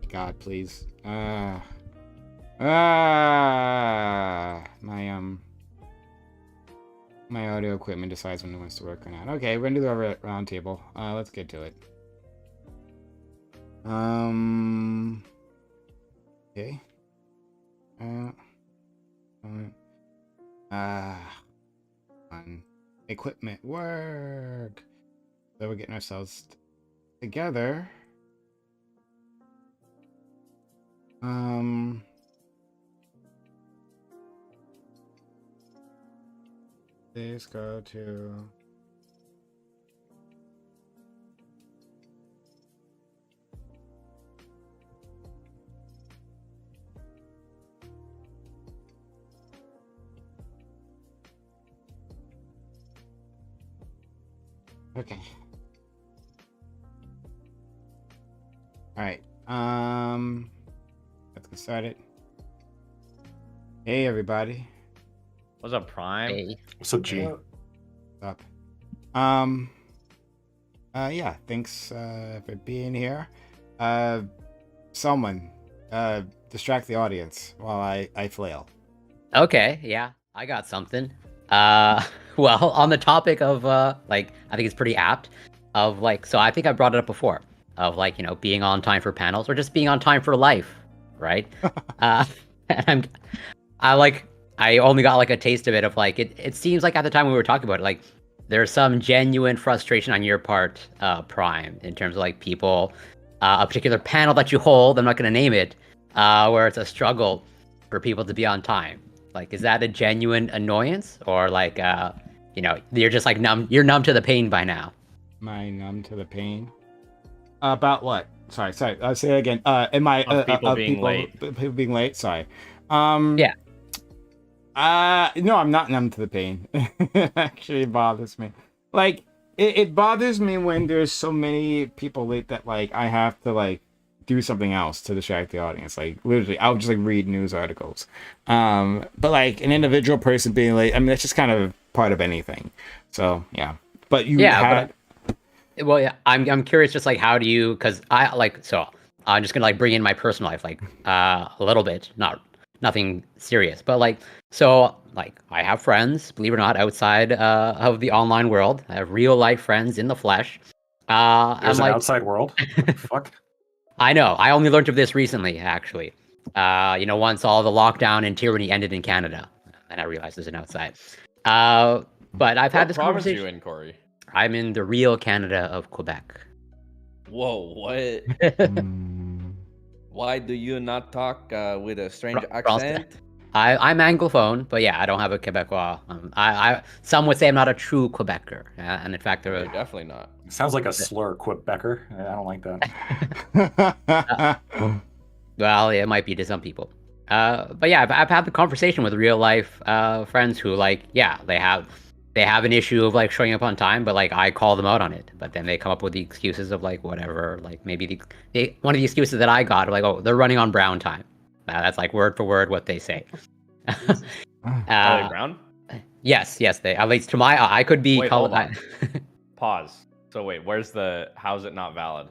God, please. My my audio equipment decides when it wants to work or not. Okay, we're gonna do the round table. Let's get to it. Okay. On equipment work. So we're getting ourselves together. Please go to Okay. All right. Let's get started. Hey, everybody. What's up, Prime? Hey. What's up, G? What's up? Yeah. Thanks for being here. Someone, distract the audience while I flail. Okay, yeah, I got something. Well, on the topic of I think it's pretty apt of so I think I brought it up before of being on time for panels or just being on time for life, right? And I only got a taste of it of it seems like at the time we were talking about it, there's some genuine frustration on your part, Prime, in terms of people, a particular panel that you hold, I'm not going to name it, where it's a struggle for people to be on time. Is that a genuine annoyance, or you're just numb? You're numb to the pain by now. Am I numb to the pain? About what? Sorry. I'll say it again. Am I people being late? People being late. Sorry. Yeah. No, I'm not numb to the pain. Actually, it bothers me. It bothers me when there's so many people late that I have to do something else to distract the audience. Literally, I'll just read news articles. But an individual person being late, I mean, that's just kind of part of anything. So yeah. But you had. Well, yeah, I'm curious, just how do you? Because so I'm just gonna bring in my personal life, a little bit, nothing serious, but I have friends, believe it or not, outside of the online world. I have real life friends in the flesh. There's an outside world. Fuck. I know. I only learned of this recently, actually. Once all the lockdown and tyranny ended in Canada, and I realized there's an outside. But I've had this conversation. What province are you in, Corey? I'm in the real Canada of Quebec. Whoa, what? Why do you not talk with a strange accent? I'm Anglophone, but yeah, I don't have a Quebecois. Some would say I'm not a true Quebecer, and in fact, You're definitely not. Sounds like a slur, Quebecer. I don't like that. Well, it might be to some people. But yeah, I've had the conversation with real life friends who they have an issue of showing up on time, but I call them out on it. But then they come up with the excuses of whatever, maybe one of the excuses that I got, oh, they're running on brown time. That's word for word what they say. Are they brown? Yes, they, at least to my eye, I could be Wait, called. hold on. Pause. So wait, how's it not valid?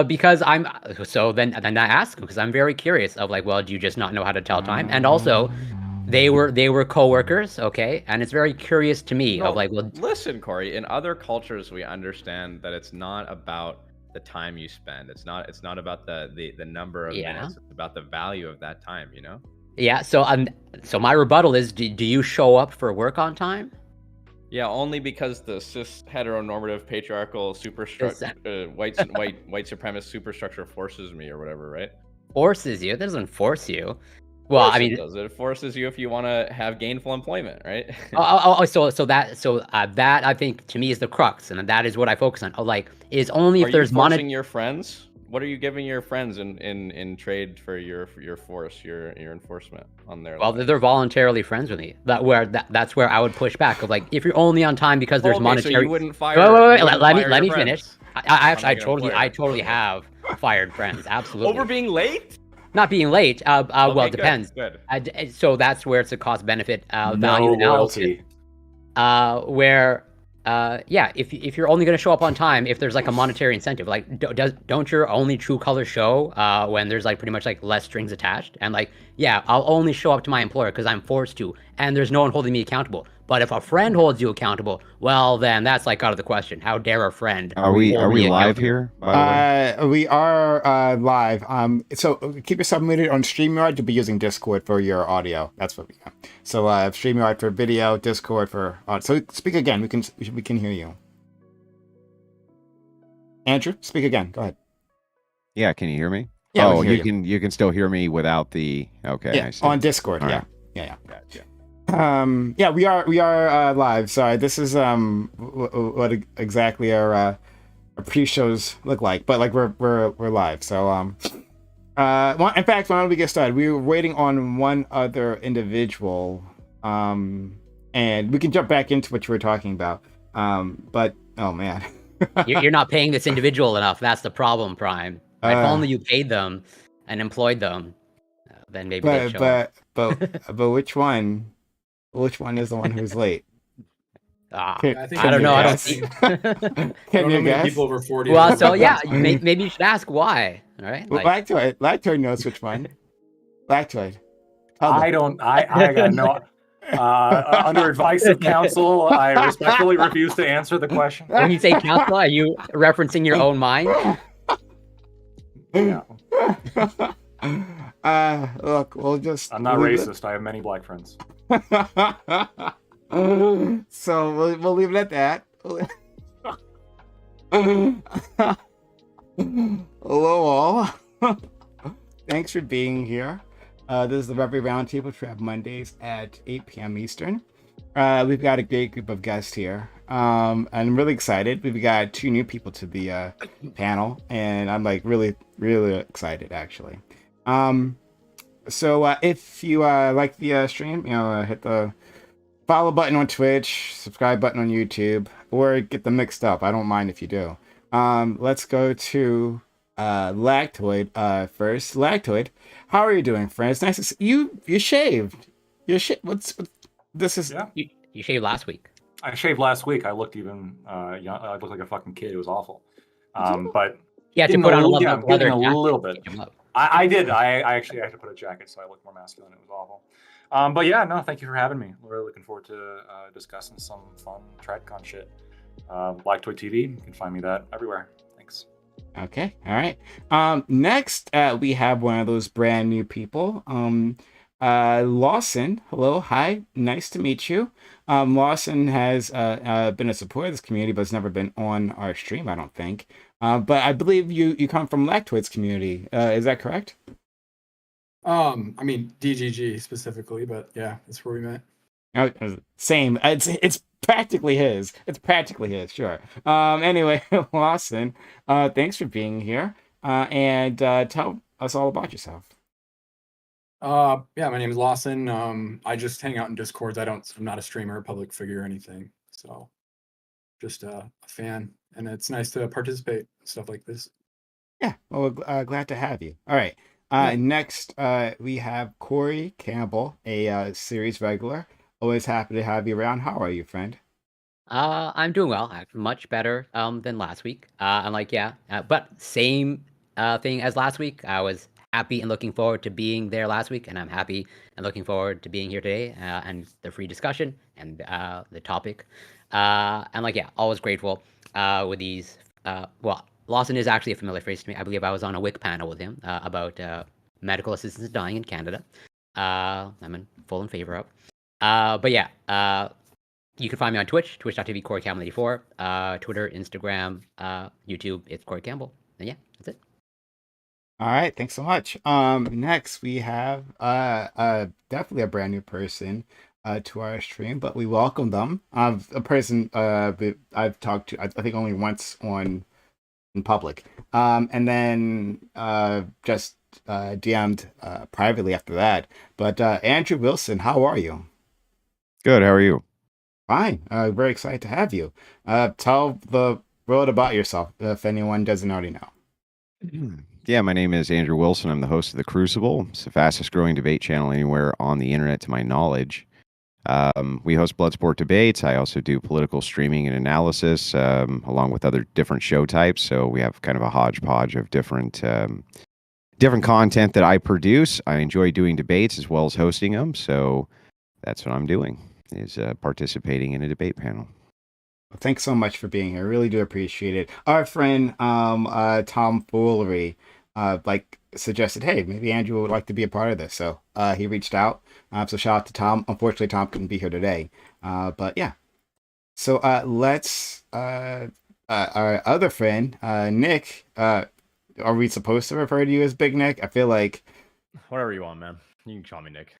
Because then I ask them, because I'm very curious of well, do you just not know how to tell time? And also, they were coworkers, okay, and it's very curious to me of well, listen, Corey, in other cultures we understand that it's not about the time you spend. It's not about the number of minutes. It's about the value of that time, Yeah. So my rebuttal is, do you show up for work on time? Yeah, only because the cis heteronormative patriarchal superstructure, white supremacist superstructure forces me or whatever, right? Forces you? That doesn't force you. Well, I mean, it forces you if you want to have gainful employment, right? So that I think to me is the crux, and that is what I focus on. Is only if there's money. Your friends? What are you giving your friends in trade for your force, your enforcement on their? Well, they're voluntarily friends with me. That's where I would push back. Of if you're only on time because there's monetary. So you wouldn't fire. Wait, let me finish. I totally have fired friends. Absolutely. Over being late? Not being late. Well, it depends. Good. So that's where it's a cost benefit value loyalty. Where if you're only going to show up on time if there's a monetary incentive, don't your only true colors show when there's pretty much less strings attached? And I'll only show up to my employer because I'm forced to, and there's no one holding me accountable. But if a friend holds you accountable, well, then that's out of the question. How dare a friend? Are we live here? We are live. So keep yourself muted on StreamYard. You'll be using Discord for your audio. That's what we got. So StreamYard for video, Discord for audio. So speak again. We can hear you. Andrew, speak again. Go ahead. Yeah, can you hear me? Yeah, you can still hear me without the okay. Yeah, I see. on Discord. All Yeah. right. Yeah. Gotcha. We are live. Sorry, this is what exactly our pre-shows look like, but we're live. So in fact, why don't we get started? We were waiting on one other individual, and we can jump back into what you were talking about. But Oh man. You're not paying this individual enough. That's the problem, Prime. Right? If Uh, only you paid them and employed them, then maybe they'd show up. but which one? Which one is the one who's late? Can, I think I don't you know. I don't guess? see. I Can don't know you many guess? people over 40. Well, that so work yeah, on time. maybe you should ask why. All right. Well, Like, Lactoid knows which one. Lactoid. I don't. I got no. Under advice of counsel, I respectfully refuse to answer the question. when you say counsel, are you referencing your own mind? Yeah. Look, we'll just. I'm not leave racist. I have many black friends. So we'll leave it at that. Hello all. Thanks for being here. This is the Reverie Roundtable, which we have Mondays at 8 p.m. Eastern. We've got a great group of guests here. I'm really excited. We've got 2 new people to the panel, and I'm like really, really excited actually. So if you like the stream, hit the follow button on Twitch, subscribe button on YouTube, or get them mixed up. I don't mind if you do. Let's go to Lactoid first. Lactoid, how are you doing, friend? It's nice to see you. You shaved. What's this is? Yeah. You shaved last week. I shaved last week. I looked even young. I looked like a fucking kid. It was awful. But Yeah, to getting put on a yeah, leather getting a jacket little to bit. change him up. I did. I actually had to put a jacket, so I looked more masculine. It was awful. But yeah, no, thank you for having me. We're really looking forward to discussing some fun TradCon shit. Black Toy TV. You can find me that everywhere. Thanks. Okay, all right. Next, we have one of those brand new people. Lawson. Hello, hi, nice to meet you. Lawson has been a supporter of this community, but has never been on our stream, I don't think. But I believe you come from Lactoid's community. Is that correct? I mean DGG specifically, but yeah, that's where we met. Oh, same. It's practically his. It's practically his. Sure. Anyway, Lawson, thanks for being here. And tell us all about yourself. Yeah, my name is Lawson. I just hang out in Discords. I'm not a streamer, public figure, or anything. So just a fan, and it's nice to participate in stuff like this. Yeah. Well, glad to have you. All right. Next, we have Corey Campbell, a series regular. Always happy to have you around. How are you, friend? I'm doing well. Much better than last week. But same thing as last week. I was happy and looking forward to being there last week, and I'm happy and looking forward to being here today and the free discussion and the topic. Always grateful with these. Well, Lawson is actually a familiar face to me. I believe I was on a WIC panel with him about medical assistance dying in Canada. I'm in favor of. You can find me on Twitch, twitch.tv, CoreyCampbell84, Twitter, Instagram, YouTube, it's Corey Campbell. And yeah, that's it. All right, thanks so much. Next we have definitely a brand new person to our stream, but we welcome them. A person I've talked to, I think only once in public, and then just DM'd privately after that. But Andrew Wilson, how are you? Good. How are you? Fine. Very excited to have you. Tell the world about yourself if anyone doesn't already know. Yeah, my name is Andrew Wilson. I'm the host of The Crucible. It's the fastest growing debate channel anywhere on the internet, to my knowledge. We host Bloodsport debates. I also do political streaming and analysis, along with other different show types. So we have kind of a hodgepodge of different content that I produce. I enjoy doing debates as well as hosting them. So that's what I'm doing, is participating in a debate panel. Thanks so much for being here. I really do appreciate it. Our friend Tom Foolery suggested, hey, maybe Andrew would like to be a part of this. So he reached out. So shout out to Tom. Unfortunately, Tom couldn't be here today. But yeah. So let's our other friend, Nick. Are we supposed to refer to you as Big Nick? I feel like Whatever you want, man. You can call me Nick.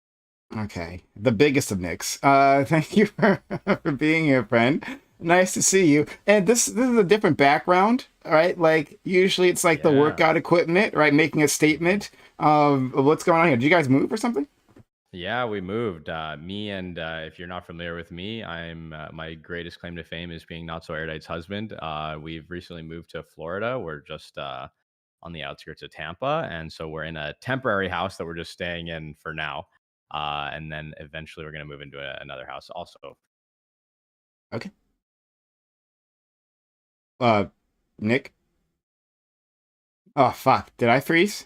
Okay, the biggest of Nicks. Thank you for being here, friend. Nice to see you. And this is a different background, right? Like usually it's like the workout equipment, right? Making a statement of what's going on here. Did you guys move or something? Yeah, we moved. Me and if you're not familiar with me, I'm my greatest claim to fame is being not so erudite's husband. We've recently moved to Florida. We're just on the outskirts of Tampa, and so we're in a temporary house that we're just staying in for now. And then eventually we're gonna move into another house also. Okay. Nick. Oh fuck! Did I freeze?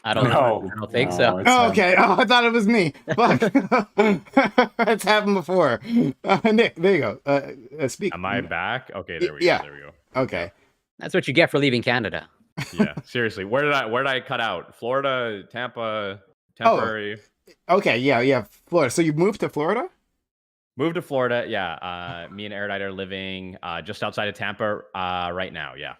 I don't No, I don't think no, so. it's Oh, him. okay. Oh, I thought it was me. Fuck. It's happened before. Nick, there you go. Speak. Am I back? Okay, there we go. Yeah. There we go. Okay. That's what you get for leaving Canada. Yeah, seriously. Where did I cut out? Florida, Tampa, Oh, temporary. okay. Yeah, yeah. Florida. So you moved to Florida? Moved to Florida. Yeah. Me and Erudite are living just outside of Tampa right now. Yeah.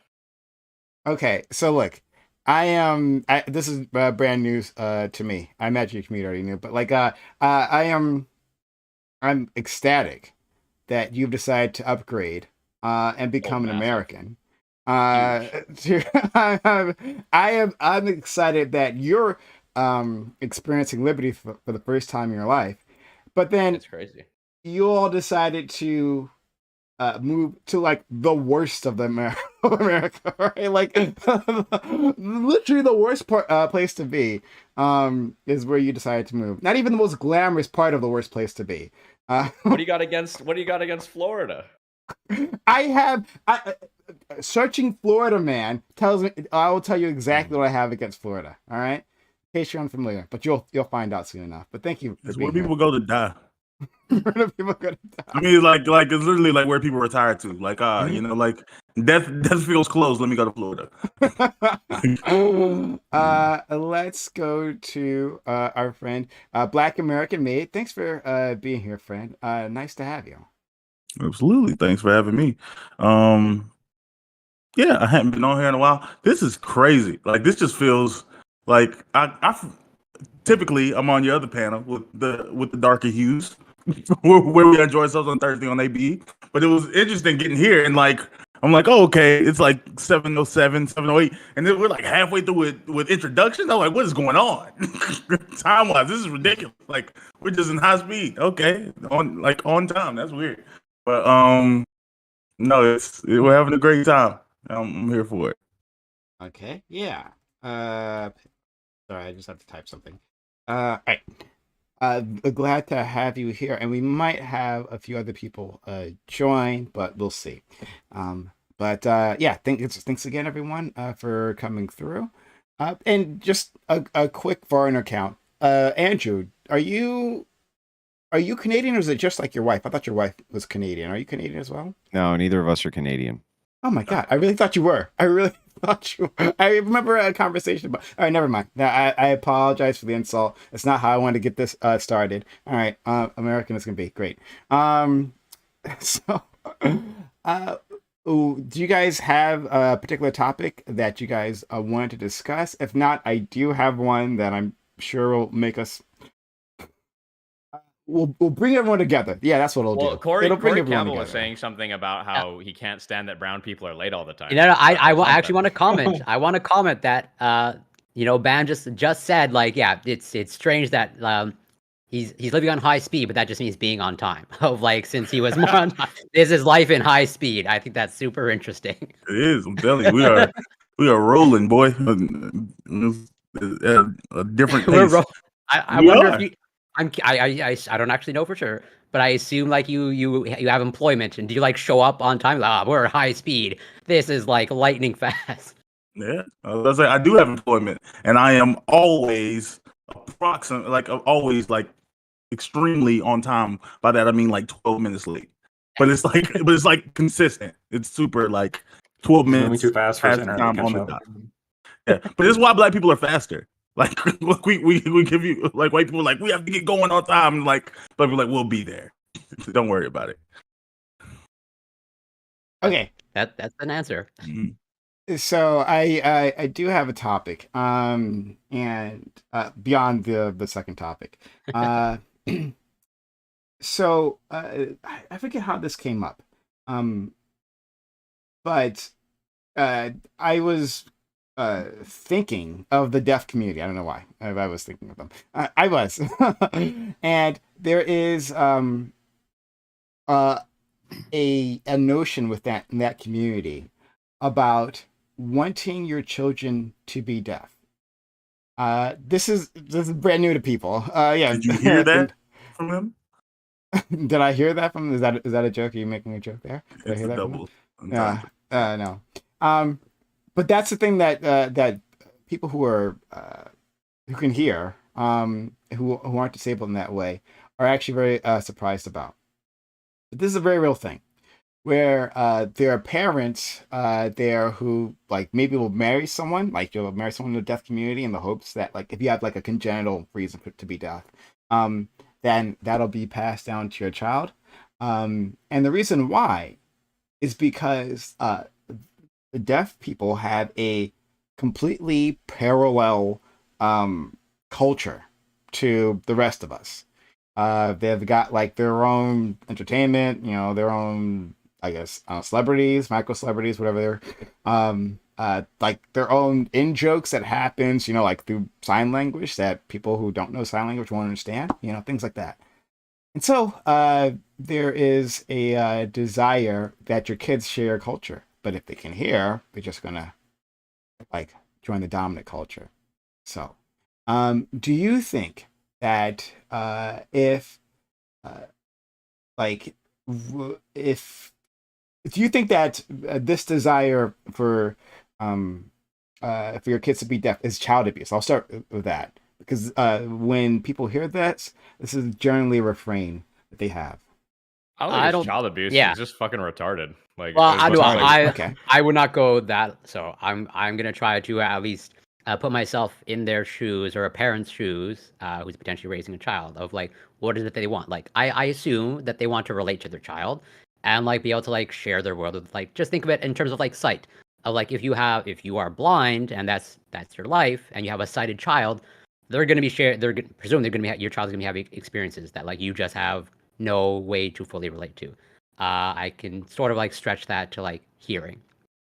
Okay. So look, this is brand news to me. I imagine your community already knew, but like I'm ecstatic that you've decided to upgrade and become an massive. American. I'm excited that you're experiencing liberty for the first time in your life, but then It's crazy. you all decided to move to like the worst of the of America, right? Like literally the worst place to be is where you decided to move. Not even the most glamorous part of the worst place to be. What do you got against Florida? Searching Florida man tells me I will tell you exactly what I have against Florida. All right, in case you're unfamiliar, but you'll find out soon enough. But thank you for It's being where people go to die. Where do people go to die? I mean, like it's literally like where people retire to. Like, you know, like death feels close. Let me go to Florida. Let's go to our friend Black American Maid. Thanks for being here, friend. Nice to have you. Absolutely. Thanks for having me. Yeah, I haven't been on here in a while. This is crazy. Like, this just feels like typically I'm on your other panel with the darker hues, where we enjoy ourselves on Thursday on AB. But it was interesting getting here and like I'm like, oh, okay, it's like 7:07, 7:08, and then we're like halfway through it with introductions. I'm like, what is going on? Time wise, this is ridiculous. Like we're just in high speed. Okay, on time. That's weird. But no, we're having a great time. I'm here for it. Okay. Yeah. Sorry, I just have to type something. All right. Glad to have you here, and we might have a few other people join, but we'll see. Yeah, thanks again, everyone, for coming through. And just a quick foreigner count. Andrew, are you Canadian, or is it just like your wife? I thought your wife was Canadian. Are you Canadian as well? No, neither of us are Canadian. Oh my God, I really thought you were. I really thought you were. I remember a conversation about. All right, never mind. Now, I apologize for the insult. It's not how I wanted to get this started. All right, American is gonna be great. So, do you guys have a particular topic that you guys wanted to discuss? If not, I do have one that I'm sure will make us. We'll bring everyone together. Yeah, that's what it'll do. Corey It'll bring everyone Campbell was together. saying something about how he can't stand that brown people are late all the time. I actually want to comment. I want to comment that Ban just said like, yeah, it's strange that he's living on high speed, but that just means being on time. Of like since he was more on time, this is life in high speed. I think that's super interesting. It is. I'm telling you, we are rolling, boy. A different pace. I wonder if you. I don't actually know for sure, but I assume like you have employment, and do you like show up on time? Like, we're at high speed. This is like lightning fast. Yeah, I do have employment, and I am always always like extremely on time. By that I mean like 12 minutes late. But it's like consistent. It's super like 12 Moving minutes too fast for his past internet to time on catch the up. dot. Yeah, but this is why black people are faster. Like we give you like white people are like we have to get going on time. Like black people are like we'll be there. Don't worry about it. Okay. That's an answer. Mm-hmm. So I do have a topic, and beyond the second topic, so I forget how this came up, but I was thinking of the deaf community. I don't know why. I was thinking of them. I was, and there is uh, a notion with that in that community about wanting your children to be deaf. This is brand new to people. Yeah. Did you hear that from him? Did I hear that from? Is that a joke? Are you making a joke there? Did I It's hear a that from him? double Yeah. entendre. No. But that's the thing that people who can hear, who aren't disabled in that way, are actually very surprised about. But this is a very real thing, where there are parents there who like maybe will marry someone, like you'll marry someone in the deaf community in the hopes that like if you have like a congenital reason to be deaf, um, then that'll be passed down to your child. And the reason why is because the deaf people have a completely parallel culture to the rest of us. They've got like their own entertainment, their own, I guess, celebrities, micro celebrities, whatever they're, like their own in jokes that happens, like through sign language that people who don't know sign language won't understand, things like that. And so there is a desire that your kids share culture, but if they can hear, they're just gonna like join the dominant culture. So, do you think that if like if do you think that this desire for your kids to be deaf is child abuse? I'll start with that because when people hear this is generally a refrain that they have. I don't think I it's don't. child abuse. Yeah. It's just fucking retarded. Like, Well, as I much do. as, like, Okay. I would not go that. So I'm gonna try to at least put myself in their shoes or a parent's shoes who's potentially raising a child of like what is it that they want. Like I assume that they want to relate to their child and like be able to like share their world with like just think of it in terms of like sight. Of like if you are blind and that's your life and you have a sighted child, they're gonna be share. Presume they're gonna be your child's gonna be having experiences that like you just have no way to fully relate to. I can sort of like stretch that to like hearing.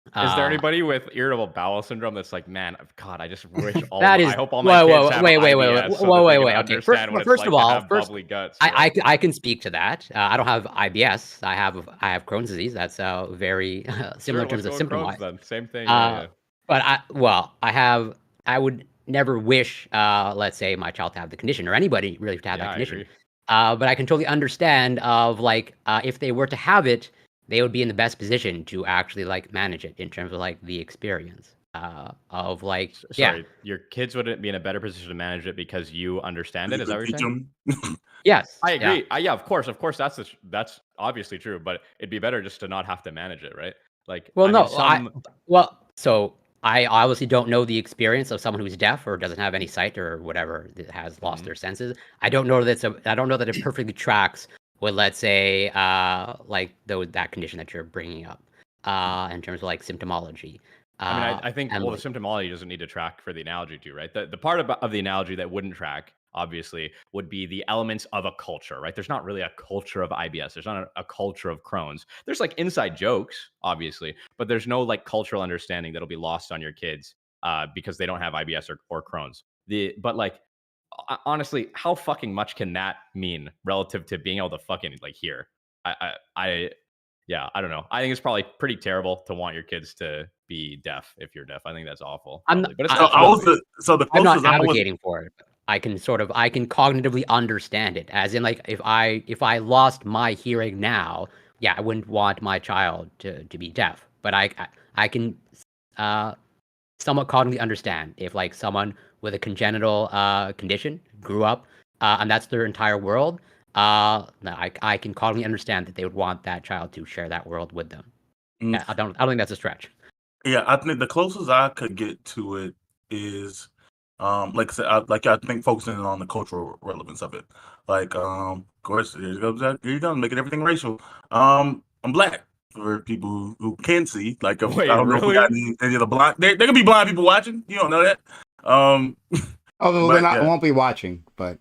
is there Uh, anybody with irritable bowel syndrome that's like, man, God, I just wish that is I hope all my kids have wait, IBS so that they can okay. First, understand what it's first of like to all, have bubbly guts, I, bro. I can speak to that. I don't have IBS. I have Crohn's disease. That's very similar Sure, in terms let's of go with symptom Crohn's wise. then. Same thing. Yeah, Uh, yeah. but I would never wish, let's say, my child to have the condition or anybody really to have Yeah, that I condition. agree. But I can totally understand of like if they were to have it, they would be in the best position to actually like manage it in terms of like the experience of like Sorry, your kids wouldn't be in a better position to manage it because you understand it. You Is that could what you're teach saying? them. yes, I yeah. agree. Yeah, of course. That's obviously true, but it'd be better just to not have to manage it, right? Like, Well, I mean, no, some. so I obviously don't know the experience of someone who's deaf or doesn't have any sight or whatever that has lost Mhm. their senses. I don't know that it perfectly tracks with, let's say, like that condition that you're bringing up, in terms of like symptomology. I mean, I think And well, the like, symptomology doesn't need to track for the analogy too, right? The part of the analogy that wouldn't track, obviously, would be the elements of a culture, right? There's not really a culture of IBS. There's not a culture of Crohn's. There's like inside jokes, obviously, but there's no like cultural understanding that'll be lost on your kids because they don't have IBS or Crohn's. But like honestly, how fucking much can that mean relative to being able to fucking like hear? I yeah, I don't know. I think it's probably pretty terrible to want your kids to be deaf if you're deaf. I think that's awful, I'm not, probably. But it's So not I child was abuse. the I'm not closest I was. advocating for it. I can cognitively understand it. As in, like, if I lost my hearing now, yeah, I wouldn't want my child to be deaf. But I can uh, somewhat cognitively understand if like someone with a congenital condition grew up and that's their entire world. No, I can cognitively understand that they would want that child to share that world with them. Mm, I don't think that's a stretch. Yeah, I think the closest I could get to it is, like I said, I think focusing on the cultural relevance of it. Like, of course, here you go, making everything racial. I'm black for people who can see. Like, if, I Wait, don't know if we got really? any of the blind. There could be blind people watching. You don't know that. Um, Although they're but not, yeah, won't be watching, but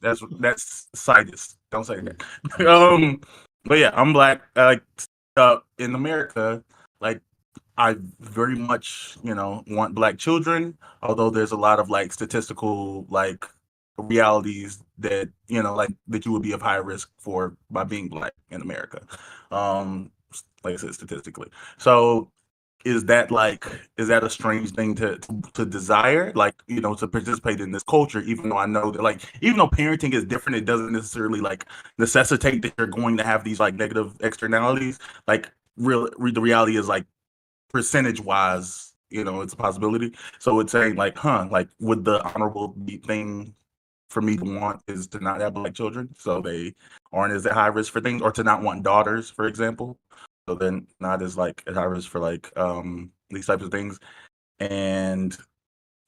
that's science. Don't say that. But yeah, I'm black. In America, like I very much, want black children, although there's a lot of like statistical like realities that, like that you would be of high risk for by being black in America. Like I said, statistically. So is that a strange thing to desire, like, to participate in this culture, even though I know that, like, even though parenting is different, it doesn't necessarily like necessitate that you're going to have these like negative externalities. Like the reality is like percentage wise, it's a possibility. So it's saying like, like would the honorable thing for me to want is to not have black children, so they aren't as at high risk for things, or to not want daughters, for example, so then not as like at high risk for like these types of things. And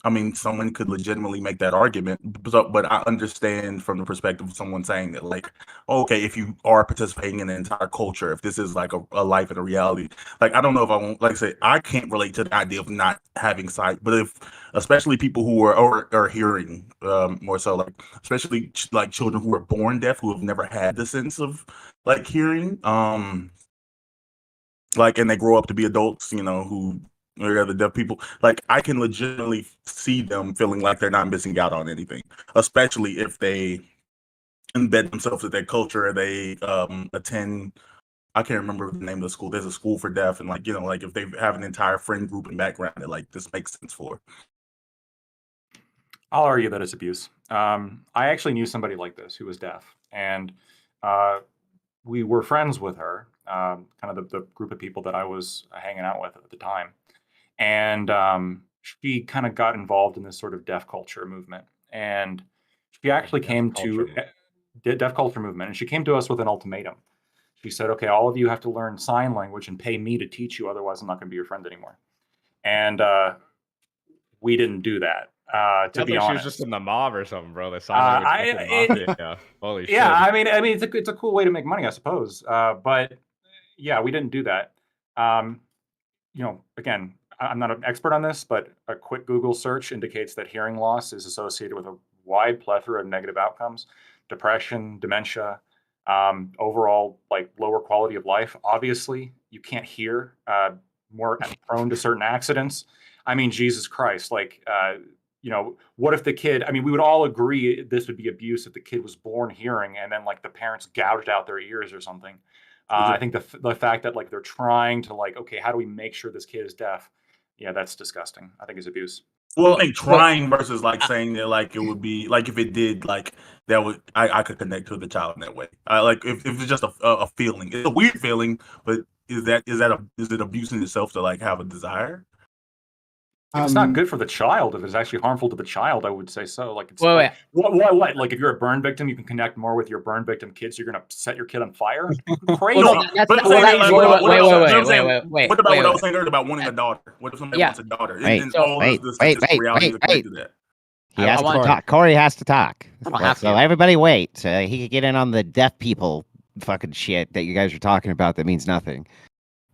I mean, someone could legitimately make that argument, but I understand from the perspective of someone saying that, like, okay, if you are participating in the entire culture, if this is like a life and a reality, like, I don't know if I won't, like I say, I can't relate to the idea of not having sight, but if, especially people who are hearing, more so, like, especially like children who are born deaf, who have never had the sense of like hearing, like, and they grow up to be adults, who or other deaf people, like I can legitimately see them feeling like they're not missing out on anything, especially if they embed themselves in their culture. They attend. I can't remember the name of the school. There's a school for deaf, and like like if they have an entire friend group and background that like this makes sense for. I'll argue that it's abuse. I actually knew somebody like this who was deaf, and we were friends with her, kind of the group of people that I was hanging out with at the time. And she kind of got involved in this sort of deaf culture movement. And she actually came to deaf culture movement, and she came to us with an ultimatum. She said, okay, all of you have to learn sign language and pay me to teach you, otherwise I'm not going to be your friend anymore. And we didn't do that. To be like honest, she was just in the mob or something, bro. The sign language mafia. Holy shit. Yeah, I mean, it's a cool way to make money, I suppose. But yeah, we didn't do that. Again, I'm not an expert on this, but a quick Google search indicates that hearing loss is associated with a wide plethora of negative outcomes: depression, dementia, overall like lower quality of life. Obviously, you can't hear, more prone to certain accidents. I mean, Jesus Christ, like, what if the kid, I mean, we would all agree this would be abuse if the kid was born hearing and then like the parents gouged out their ears or something. I think the fact that like they're trying to like, okay, how do we make sure this kid is deaf? Yeah, that's disgusting. I think it's abuse. Well, like trying versus like saying that like it would be like if it did like that would I could connect to the child in that way. Like if it's just a feeling, it's a weird feeling, but is it abuse in itself to like have a desire? If it's not good for the child, if it's actually harmful to the child, I would say so. Like, it's Wait. what? Like, if you're a burn victim, you can connect more with your burn victim kids. So you're gonna set your kid on fire? Crazy. Well, no, that's But not- I'm saying, well, like, wait, what wait, about- wait, I'm saying, wait, what about what I was wait. saying earlier about wanting a daughter? What if somebody Yeah. wants a daughter? Wait, And all wait, of the wait, statistical realities wait, equate to that. He I has to want- talk. Corey has to talk. I don't have So to. everybody wait. So he could get in on the deaf people fucking shit that you guys are talking about that means nothing.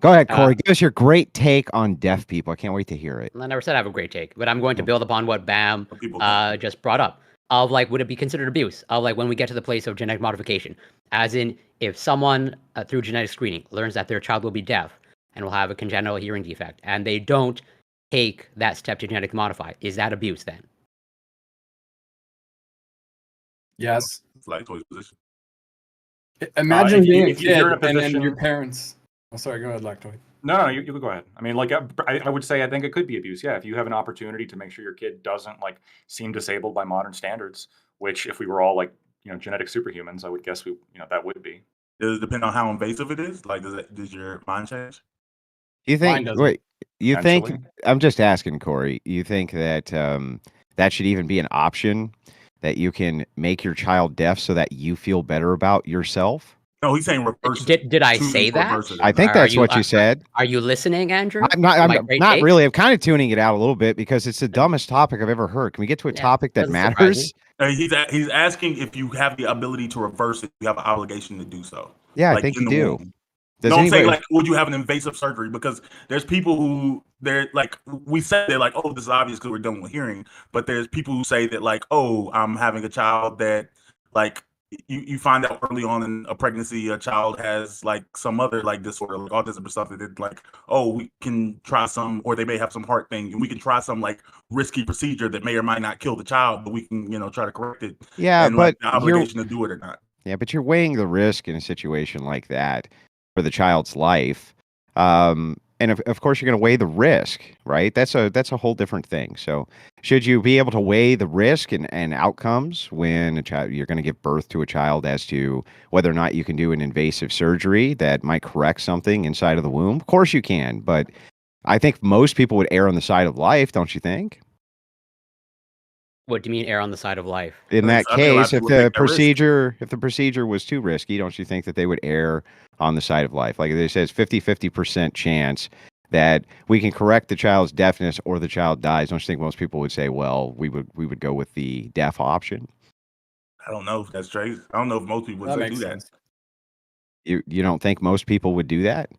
Go ahead, Corey. Give us your great take on deaf people. I can't wait to hear it. I never said I have a great take, but I'm going to build upon what Bam People just brought up. Of like, would it be considered abuse? Of like, when we get to the place of genetic modification, as in, if someone through genetic screening learns that their child will be deaf and will have a congenital hearing defect, and they don't take that step to genetically modify, is that abuse then? Yes. It's like toys position. Imagine if you- being a if you're in a kid and then position- your parents. Oh, sorry. Go ahead, Lactoid. No, you go ahead. I mean, like, I would say I think it could be abuse. Yeah, if you have an opportunity to make sure your kid doesn't like seem disabled by modern standards, which if we were all like genetic superhumans, I would guess that would be. Does it depend on how invasive it is? Like, does your mind change? You Mine think? doesn't. Wait. You think? Potentially. I'm just asking, Corey. You think that that should even be an option, that you can make your child deaf so that you feel better about yourself? No, he's saying reverse. it. Did I Choosing say to that? reverse it. I think Are that's you- what you said. Are you listening, Andrew? I'm not. To my I'm great not take? really. I'm kind of tuning it out a little bit because it's the dumbest topic I've ever heard. Can we get to a Yeah, topic that doesn't surprise matters? He's asking if you have the ability to reverse it. You have an obligation to do so. Yeah, I Like, think in you the do. womb. Does No, I'm saying, anybody? like, would you have an invasive surgery? Because there's people who they're like, we say they're like, oh, this is obvious because we're dealing with hearing. But there's people who say that like, oh, I'm having a child that like you find out early on in a pregnancy a child has like some other like disorder, like autism or something, that like, oh, we can try some, or they may have some heart thing, and we can try some like risky procedure that may or might not kill the child, but we can, try to correct it, Yeah, and like but the obligation to do it or not. you're weighing the risk in a situation like that for the child's life. And of course you're going to weigh the risk, right? That's a whole different thing. So should you be able to weigh the risk and outcomes when you're going to give birth to a child as to whether or not you can do an invasive surgery that might correct something inside of the womb? Of course you can, but I think most people would err on the side of life, don't you think? What do you mean err on the side of life? In that I think a lot of case, if people the take that risk. procedure was too risky, don't you think that they would err on the side of life? Like they say, it's 50% chance that we can correct the child's deafness or the child dies. Don't you think most people would say, well, we would go with the deaf option? I don't know if that's true. I don't know if most people would That say makes do that. sense. You don't think most people would do that?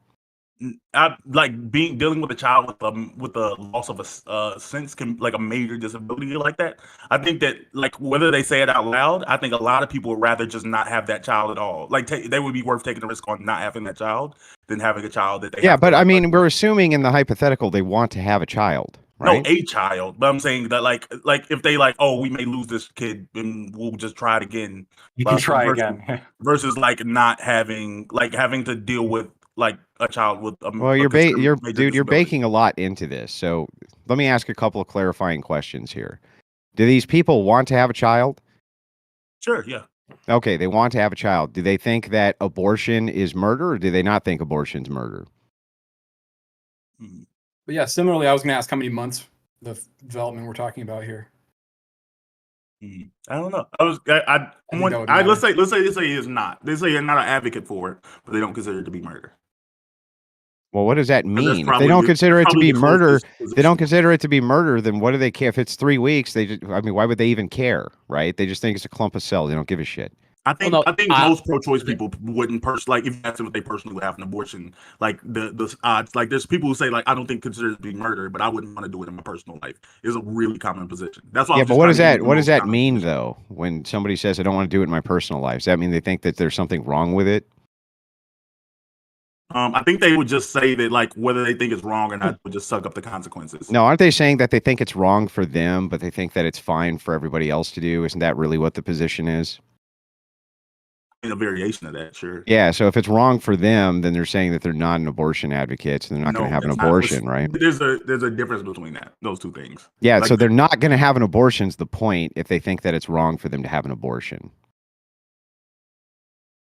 I like dealing with a child with a loss of a sense, can like a major disability like that. I think that like whether they say it out loud, I think a lot of people would rather just not have that child at all. Like they would be worth taking the risk on not having that child than having a child that they Yeah, have to but I like. mean, we're assuming in the hypothetical they want to have a child, No, right? a child. But I'm saying that like if they like, oh, we may lose this kid and we'll just try it again. You can But try versus, again. versus like not having like having to deal with like a child with Well, a considered you're major dude, you're disability. baking a lot into this. So let me ask a couple of clarifying questions here. Do these people want to have a child? Sure, yeah. Okay, they want to have a child. Do they think that abortion is murder, or do they not think abortion's murder? Mhm. But yeah, similarly, I was going to ask how many months the development we're talking about here. I don't know. I think that would let's matter. say they say it's not. They say you're not an advocate for it, but they don't consider it to be murder. Well, what does that 'Cause that's mean? If they don't consider it to probably be the murder, closest they don't position. consider it to be murder, then what do they care? If it's 3 weeks, I mean, why would they even care, right? They just think it's a clump of cells. They don't give a shit. Well, no, I think most pro-choice the- people wouldn't like if you ask them if they personally would have an abortion, like the odds, like there's people who say like I don't think consider it to be murder, but I wouldn't want to do it in my personal life. Is a really common position. That's why I Yeah, was but just what trying does to give you that the what does most that common mean position. though? When somebody says I don't want to do it in my personal life, does that mean they think that there's something wrong with it? I think they would just say that like whether they think it's wrong or not, they would just suck up the consequences. No, aren't they saying that they think it's wrong for them, but they think that it's fine for everybody else to do? Isn't that really what the position is? In a variation of that, sure. Yeah, so if it's wrong for them, then they're saying that they're not an abortion advocate, so they're not going to No, have an that's not. abortion, right? There's a difference between those two things. Yeah, Like so they're not going to have an abortion is the point if they think that it's wrong for them to have an abortion.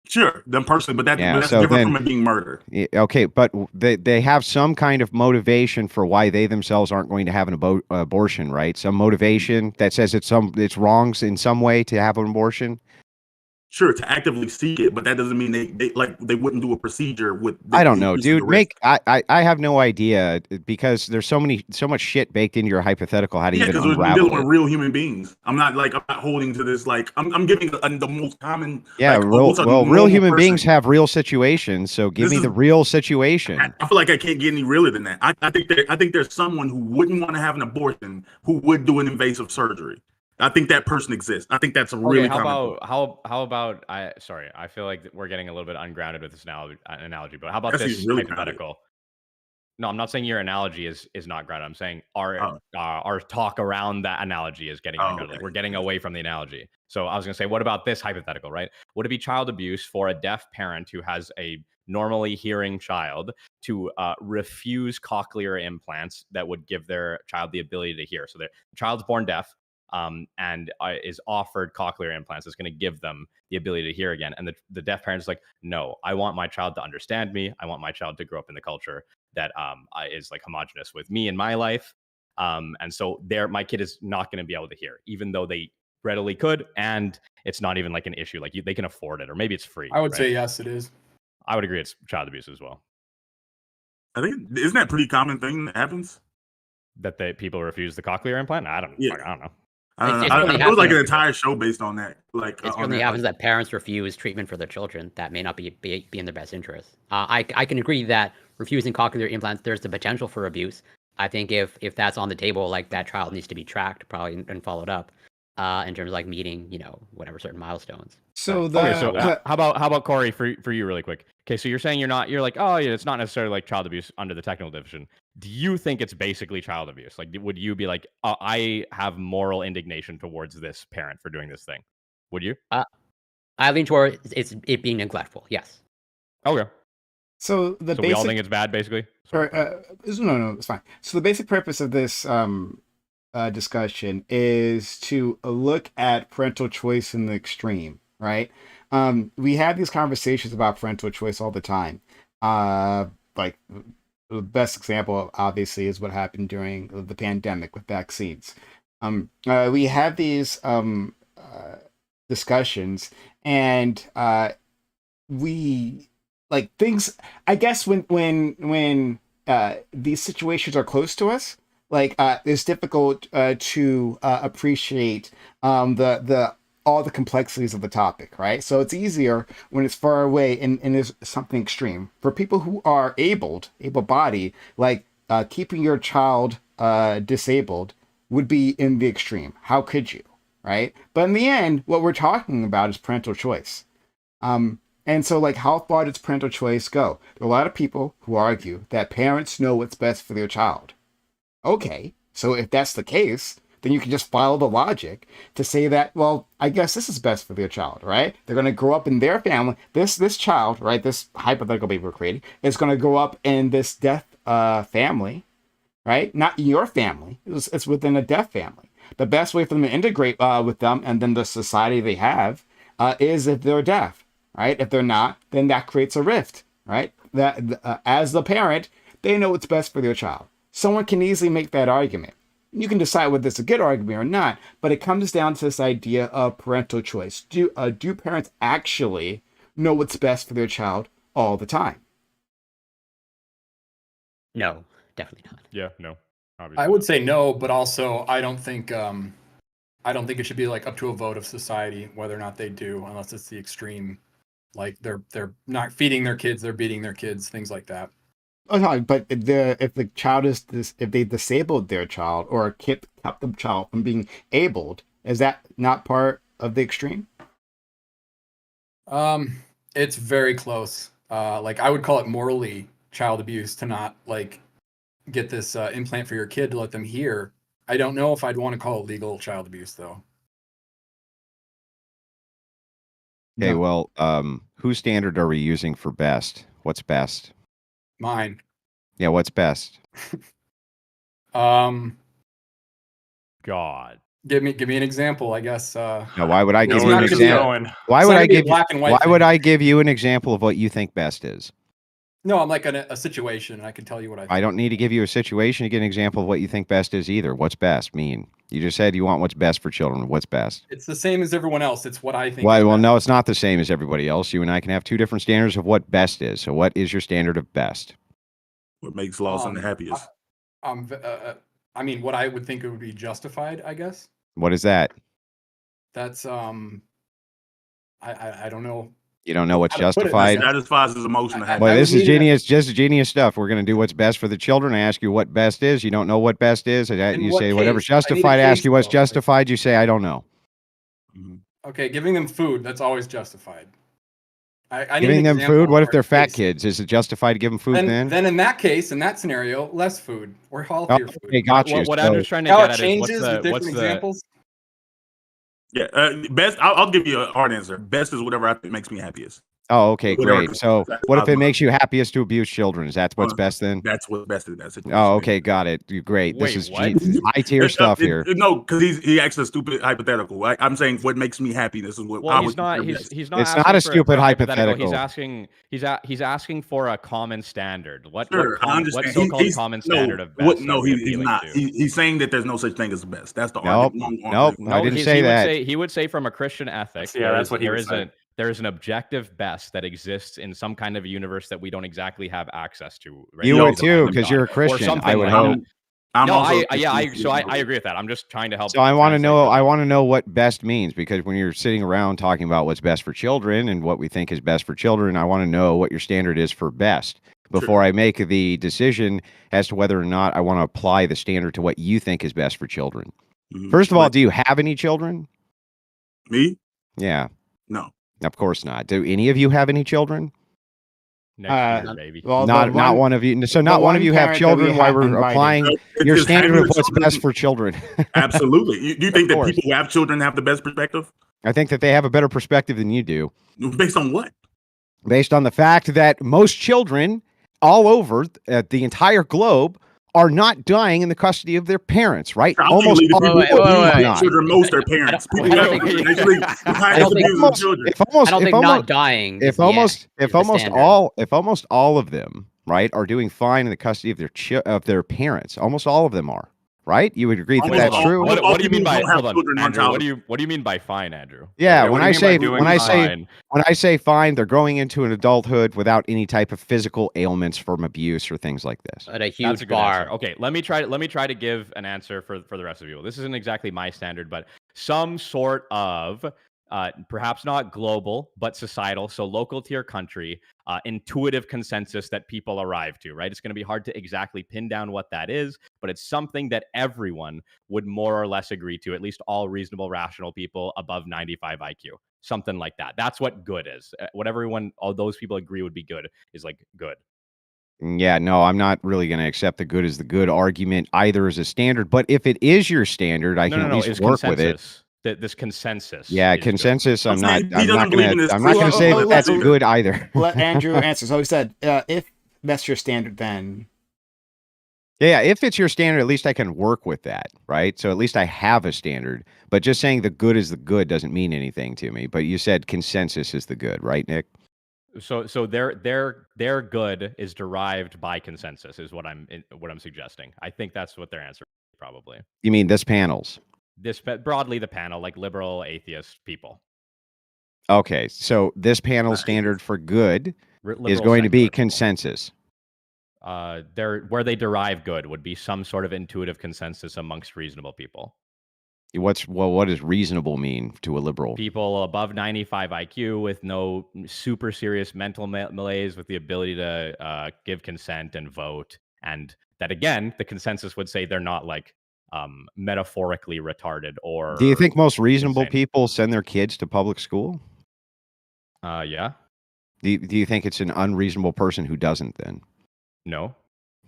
sure, them personally, but Yeah, that's so different then from it being murder. okay, but they have some kind of motivation for why they themselves aren't going to have an abortion, right? Some motivation that says it's wrong in some way to have an abortion. Sure, to actively seek it, but that doesn't mean they wouldn't do a procedure with I don't know, increasing the dude. risk. I have no idea because there's so much shit baked into your hypothetical how to Yeah, even because we're unravel dealing with it. real human beings. I'm not holding to this like I'm giving the most common Yeah, what's a real normal human beings person. have real situations, so give This me is the real situation. I feel like I can't get any realer than that. I think there's someone who wouldn't want to have an abortion who would do an invasive surgery. I think that person exists. I think that's a Okay, really common thing. how about I feel like we're getting a little bit ungrounded with this analogy, but how about That seems this really grounded. hypothetical? No, I'm not saying your analogy is not grounded. I'm saying Oh. our talk around that analogy is getting ungrounded. Like Okay. we're getting away from the analogy. So I was gonna say, what about this hypothetical, right? Would it be child abuse for a deaf parent who has a normally hearing child to refuse cochlear implants that would give their child the ability to hear? So the child's born deaf. And is offered cochlear implants that's going to give them the ability to hear again. And the deaf parent is like, no, I want my child to understand me. I want my child to grow up in the culture that is like homogenous with me in my life. And so my kid is not going to be able to hear, even though they readily could. And it's not even like an issue. Like they can afford it, or maybe it's free. I would right? say yes, it is. I would agree it's child abuse as well. I think isn't that a pretty common thing that happens? That people refuse the cochlear implant? I don't know. I don't know. It's really There was like an happening. entire show based on that. Like It on certainly that, happens that parents refuse treatment for their children that may not be in their best interest. I can agree that refusing cochlear implants, there's the potential for abuse. I think if that's on the table, like that child needs to be tracked probably and followed up. in terms of like meeting, whatever certain milestones. So Okay, so the how about Corey for you really quick? Okay, so you're saying you're like, oh yeah, it's not necessarily like child abuse under the technical division. Do you think it's basically child abuse? Like, would you be like, I have moral indignation towards this parent for doing this thing? Would you? I lean toward it being neglectful. Yes. Okay. so the So we all basic think it's bad, basically. or, Sorry, go ahead. no, it's fine. So the basic purpose of this discussion is to look at parental choice in the extreme, right? We have these conversations about parental choice all the time. Like the best example, obviously, is what happened during the pandemic with vaccines. We have these discussions, and we like things. I guess when these situations are close to us, like it's difficult to appreciate the all the complexities of the topic, right? So it's easier when it's far away and there's something extreme. For people who are able-bodied, like keeping your child disabled would be in the extreme. How could you, right? But in the end, what we're talking about is parental choice. And so, like, how far does parental choice go? There are a lot of people who argue that parents know what's best for their child. Okay, so if that's the case, then you can just follow the logic to say that, well, I guess this is best for their child, right? They're going to grow up in their family. This child, right, this hypothetical baby we're creating, is going to grow up in this deaf family, right? Not your family. It's within a deaf family. The best way for them to integrate with them and then the society they have is if they're deaf, right? If they're not, then that creates a rift, right? That as the parent, they know what's best for their child. Someone can easily make that argument. You can decide whether it's a good argument or not, but it comes down to this idea of parental choice. Do parents actually know what's best for their child all the time? No, definitely not. Yeah, no. Obviously I would not. say no, but also I don't think it should be like up to a vote of society whether or not they do, unless it's the extreme, like they're not feeding their kids, they're beating their kids, things like that. Oh no, but if the child if they disabled their child or kept the child from being abled, is that not part of the extreme? It's very close. Like I would call it morally child abuse to not like get this implant for your kid to let them hear. I don't know if I'd want to call it legal child abuse though. Okay, No. well, whose standard are we using for best? What's best? Mine. Yeah, what's best? Um, God. give me an example, I guess. Now, why would I It's give you not an gonna be a- example? Why it's would not I gonna be a give you? black and white Why would thing. I give you an example of what you think best is? No, I'm like in a situation, and I can tell you what I think. I don't need to give you a situation to get an example of what you think best is either. What's best mean? You just said you want what's best for children. What's best? It's the same as everyone else. It's what I think. Well, is well, best. no, it's not the same as everybody else. You and I can have two different standards of what best is. So, what is your standard of best? What makes Lawson the happiest? I mean, what I would think it would be justified, I guess. What is that? That's I don't know. You don't know what's How to put it, justified. Satisfies his emotional I- happiness. Well, I this would is need a- genius, just genius stuff. We're going to do what's best for the children. I ask you what best is. You don't know what best is. In You what say whatever's case? I need a justified. I ask case, you what's though. Like- justified. You say I don't know. Mhm. Okay, giving them food, that's always justified. I need Giving an them example food. What if or they're a fat case. kids? Is it justified to give them food then? Then in that case, in that scenario, less food or healthier food. Okay, got you. What So- I'm just trying to How get it at is changes with different examples. Yeah, best. I'll give you a hard answer. Best is whatever I think makes me happiest. Oh, okay, Whatever. great. So, what if it makes you happiest to abuse children? Is that what's best then? That's what's best in that situation. Oh, okay, got it. Great. This Wait, is what? high tier stuff here. No, because he asked a stupid hypothetical. I'm saying what makes me happy. This is what. Well, I he's would not. consider He's best. he's not. It's asking not a for stupid He's hypothetical. asking. He's asking for a common standard. Sure, I understand. What so-called He's- common no, standard of best? what? No, are we he's appealing not. to? He's saying that there's no such thing as the best. That's the Nope, argument. nope. I didn't say that. He would say from a Christian ethic. Yeah, that's what he would say. There is an objective best that exists in some kind of universe that we don't exactly have access to. Right You now, would at the too, moment in because time. you're a Or Christian. something I would like hope. that. I'm No, also. I agree with that. I'm just trying to help. So I want to translate know. the- I want to know what best means, because when you're sitting around talking about what's best for children and what we think is best for children, I want to know what your standard is for best before I make the decision as to whether or not I want to apply the standard to what you think is best for children. First of all, do you have any children? Me? Yeah. No. Of course not. Do any of you have any children? Next year, baby. Well, not one of you. So not one of you have children. Why we're applying your standard of what's best for children? Absolutely. You think that people who have children have the best perspective? I think that they have a better perspective than you do. Based on what? Based on the fact that most children all over the entire globe are not dying in the custody of their parents, right? Almost all children, most are parents. People actually children. If almost all of them, right, are doing fine in the custody of their parents. Almost all of them are. Right? You would agree that that's true. What do you mean by hold on, Andrew? What do you mean by fine, Andrew? Yeah, when I say fine, they're going into an adulthood without any type of physical ailments from abuse or things like this. At a huge bar. Okay, let me try to give an answer for the rest of you. This isn't exactly my standard, but some sort of perhaps not global, but societal, so local to your country, intuitive consensus that people arrive to, right? It's going to be hard to exactly pin down what that is, but it's something that everyone would more or less agree to, at least all reasonable, rational people above 95 IQ. Something like that. That's what good is. What all those people agree would be good is like good. Yeah, no, I'm not really going to accept the good is the good argument either as a standard, but if it is your standard, I can at least work with it. This consensus. Yeah, consensus. I'm not going to say that that's good either. Let Andrew answer. So he said, if that's your standard, then. Yeah, if it's your standard, at least I can work with that, right? So at least I have a standard. But just saying the good is the good doesn't mean anything to me. But you said consensus is the good, right, Nick? So their good is derived by consensus, is what I'm suggesting. I think that's what their answer is, probably. You mean this panel's? This broadly the panel, like liberal atheist people. Okay, so this panel standard for good is going to be consensus. Where they derive good would be some sort of intuitive consensus amongst reasonable people. What does reasonable mean to a liberal? People above 95 IQ with no super serious mental malaise, with the ability to give consent and vote, and that again, the consensus would say they're not like metaphorically retarded or. Do you think most reasonable people send their kids to public school? Yeah. Do you think it's an unreasonable person who doesn't then? No.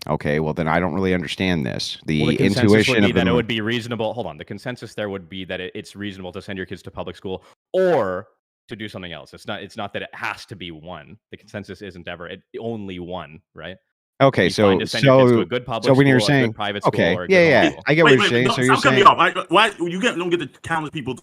Okay, well then I don't really understand this. The intuition would be that it would be reasonable. Hold on. The consensus there would be that it's reasonable to send your kids to public school or to do something else. It's not that it has to be one. The consensus isn't ever only one, right? Okay, so when you're saying private school, okay, yeah, I get what you're saying. So you're saying, why you don't get to challenge people's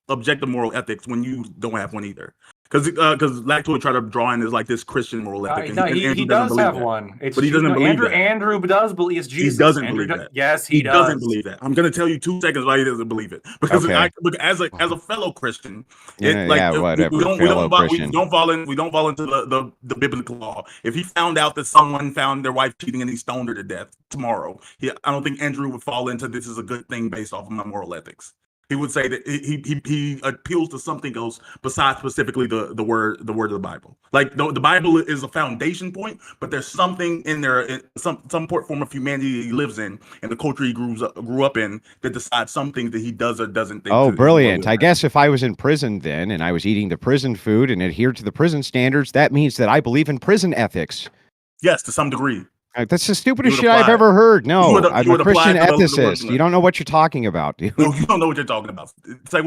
objective moral ethics when you don't have one either? Because Lactoid tried to draw in this Christian moral ethic. He does have one. But he doesn't believe that. Andrew does believe it's Jesus. He doesn't believe that. Yes, he doesn't believe that. I'm going to tell you 2 seconds why he doesn't believe it. Because as a fellow Christian, we don't fall into the biblical law. If he found out that someone found their wife cheating and he stoned her to death tomorrow, I don't think Andrew would fall into this is a good thing based off of my moral ethics. He would say that he appeals to something else besides specifically the word of the Bible. Like the Bible is a foundation point, but there's something in there, some form of humanity he lives in, and the culture he grew up in that decides some things that he does or doesn't think. Oh, brilliant! I guess if I was in prison then, and I was eating the prison food and adhered to the prison standards, that means that I believe in prison ethics. Yes, to some degree. That's the stupidest shit I've ever heard. No, I'm a Christian ethicist. You don't know what you're talking about, dude. No, you don't know what you're talking about. It's like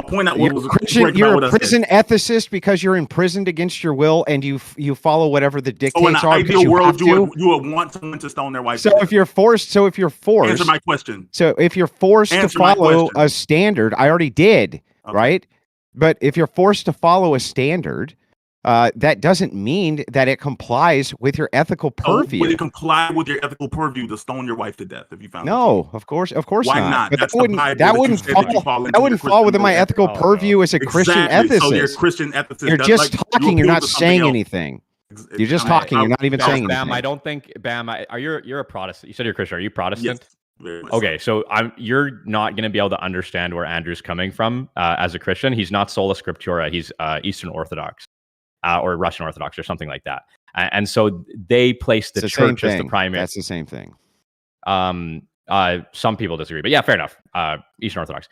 point out what was Christian. You're a prison ethicist because you're imprisoned against your will, and you follow whatever the dictates are. So in an ideal world, you would want someone to stone their wife. So if you're forced, answer my question. So if you're forced to follow a standard, I already did, right? But if you're forced to follow a standard. That doesn't mean that it complies with your ethical purview. Would it comply with your ethical purview to stone your wife to death if you found it? No, of course Why not? But that wouldn't fall within my ethical purview as a Christian ethicist. So you're a Christian ethicist. You're just talking. You're not saying anything. You're just talking. You're not even saying anything. Bam, I don't think. Bam, you're a Protestant. You said you're a Christian. Are you Protestant? Yes. Okay, so you're not going to be able to understand where Andrew's coming from as a Christian. He's not sola scriptura. He's Eastern Orthodox. Or Russian Orthodox or something like that. And so they place the church as the primary. That's the same thing. Some people disagree, but yeah, fair enough. Eastern Orthodox.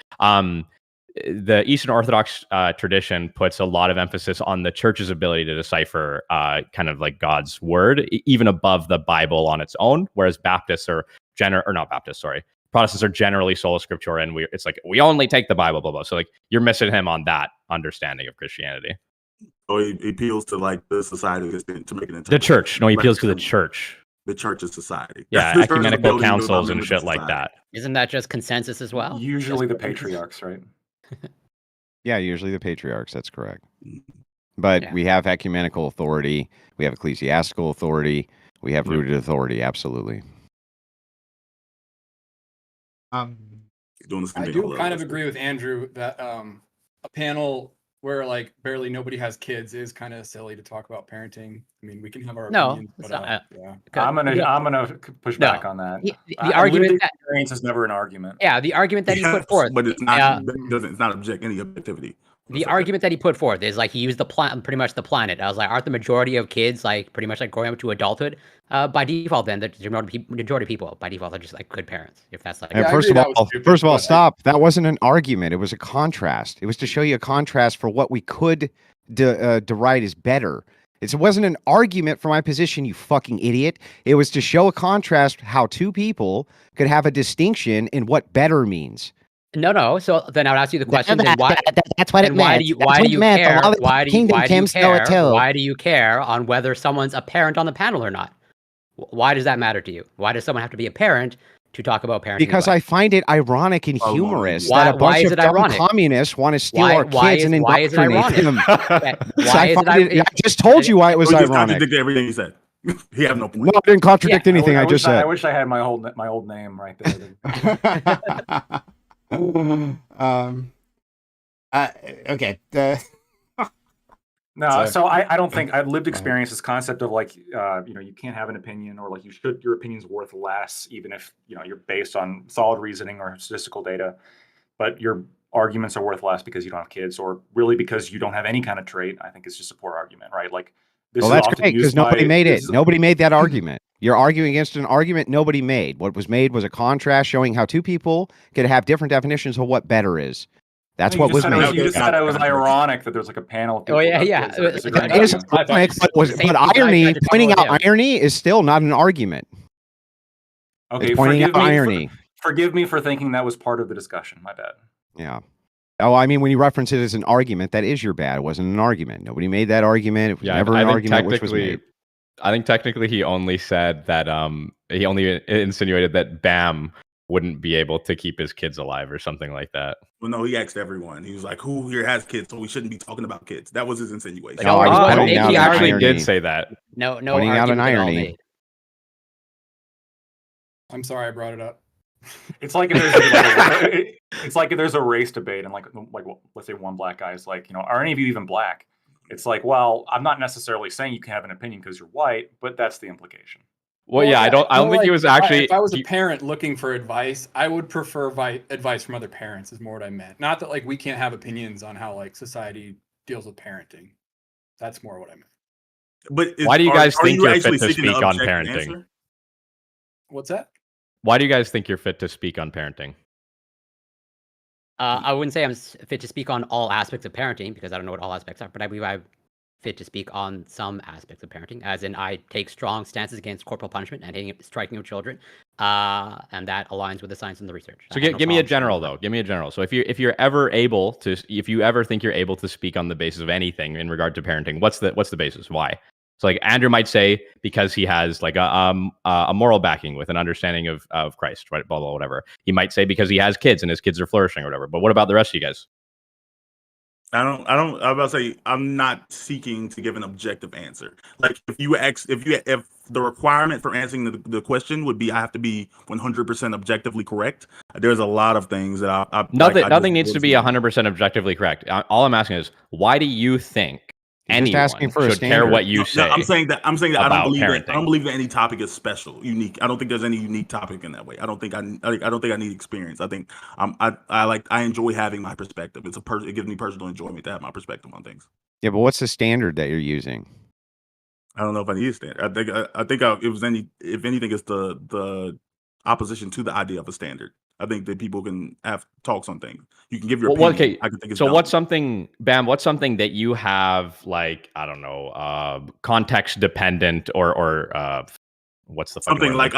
The Eastern Orthodox tradition puts a lot of emphasis on the church's ability to decipher kind of like God's word, even above the Bible on its own. Whereas Baptists are Protestants are generally sola scriptura, and it's like we only take the Bible, blah blah. So like you're missing him on that understanding of Christianity. So he appeals to like the society to make an The church. No, he appeals to the church. The church is society. Yeah, The church is ecumenical building councils of and shit like society. that. Isn't that just consensus as well? Usually the Just- patriarchs, right? Yeah, usually the patriarchs. That's correct. But Yeah. we have ecumenical authority. We have ecclesiastical authority. We have rooted authority. Absolutely. Doing the same I thing do all kind over. of agree with Andrew that a panel where like barely nobody has kids is kind of silly to talk about parenting. I mean, we can have our No, opinions, it's but not. yeah. I'm gonna push No. back on that. The Lived argument that experience is never an argument. the argument that he Yes, put forth, but it's not. uh, It's not any objectivity. the argument that he put forth is like he used pretty much the planet. I was like, aren't the majority of kids like pretty much like growing up to adulthood? By default, then the majority of people by default are just like good parents. If that's like And I first agree of that was all, stupid, but I- stop. That wasn't an argument. It was a contrast. It was to show you a contrast for what we could deride as better. It wasn't an argument for my position, you fucking idiot. It was to show a contrast how two people could have a distinction in what better means. no. So then I would ask you the question: then why? That's what it And why meant. do you That's why what do it you meant. The care? Lollipop Why do you Kingdom why do you Kim know it care? too. Why do you care on whether someone's a parent on the panel or not? Why does that matter to you? Why does someone have to be a parent to talk about parenting? Because I find it ironic and humorous Why- that a why bunch is of it dumb ironic? communists want to steal Why- our why kids is- and why is it indoctrinate them. I I just told you why it was So he just ironic. contradicted everything he said. He have no point. No, I didn't contradict anything I just I said. wish I had my old name right there. Okay. No, So- so I don't think I've lived experience this concept of like you can't have an opinion or like your opinion's worth less even if you're based on solid reasoning or statistical data, but your arguments are worth less because you don't have kids or really because you don't have any kind of trait. I think it's just a poor argument, right? Like this Well, is that's often great because used nobody by- made it. this is- Nobody made that argument. You're arguing against an argument nobody made. What was made was a contrast showing how two people could have different definitions of what better is. That's You what just was said made. You just said it was ironic that there's like a panel of people. Oh, yeah, who have yeah. kids that are disagreeing It is about it. ironic, Same people I irony, tried to pointing follow out down. irony is still not an argument. Okay, It's pointing forgive out me for- irony. Forgive me for thinking that was part of the discussion. My bad. Yeah. Oh, I mean, when you reference it as an argument, that is your bad. It wasn't an argument. Nobody made that argument. It was never an argument which was made. I think technically he only said that he only insinuated that Bam wouldn't be able to keep his kids alive or something like that. Well, no, he asked everyone. He was like, "Who here has kids?" So we shouldn't be talking about kids. That was his insinuation. No, I was I pointing think out he an actually irony. did say that. No Pointing out an argument at all irony. made. I'm sorry I brought it up. It's like if there's a race debate and like let's say one black guy is like, are any of you even black? It's like, well, I'm not necessarily saying you can have an opinion because you're white, but that's the implication. Well, yeah, I don't think he was actually. If I was a parent looking for advice, I would prefer advice from other parents. Is more what I meant. Not that like we can't have opinions on how like society deals with parenting. That's more what I meant. But Why do you guys think you're fit actually to seeking an speak on objective parenting? answer? What's that? Why do you guys think you're fit to speak on parenting? I wouldn't say I'm fit to speak on all aspects of parenting because I don't know what all aspects are, but I believe I'm fit to speak on some aspects of parenting, as in I take strong stances against corporal punishment and striking of children, and that aligns with the science and the research. So I have no give me a problem general saying though. Give me a general. So if you ever think you're able to speak on the basis of anything in regard to parenting, what's the basis? Why? So like Andrew might say because he has like a moral backing with an understanding of Christ, right? Blah blah whatever. He might say because he has kids and his kids are flourishing or whatever. But what about the rest of you guys? I don't. I'm about to say I'm not seeking to give an objective answer. Like if the requirement for answering the question would be I have to be 100% objectively correct. There's a lot of things that I Nothing needs to be 100% objectively correct. All I'm asking is why do you think He's just anyone asking for a should care standard. what you say? No, I'm saying that I don't about believe that. parenting. I don't believe that any topic is special, unique. I don't think there's any unique topic in that way. I don't think I need experience. I think I enjoy having my perspective. It gives me personal enjoyment to have my perspective on things. Yeah, but what's the standard that you're using? I don't know if I need a standard. I think if anything, it's the opposition to the idea of a standard. I think that people can have talks on things. You can give your Well, opinion. okay. I can think it's So dumb. what's something, Bam? What's something that you have, like, I don't know, context dependent, or what's the fucking Something word I'm like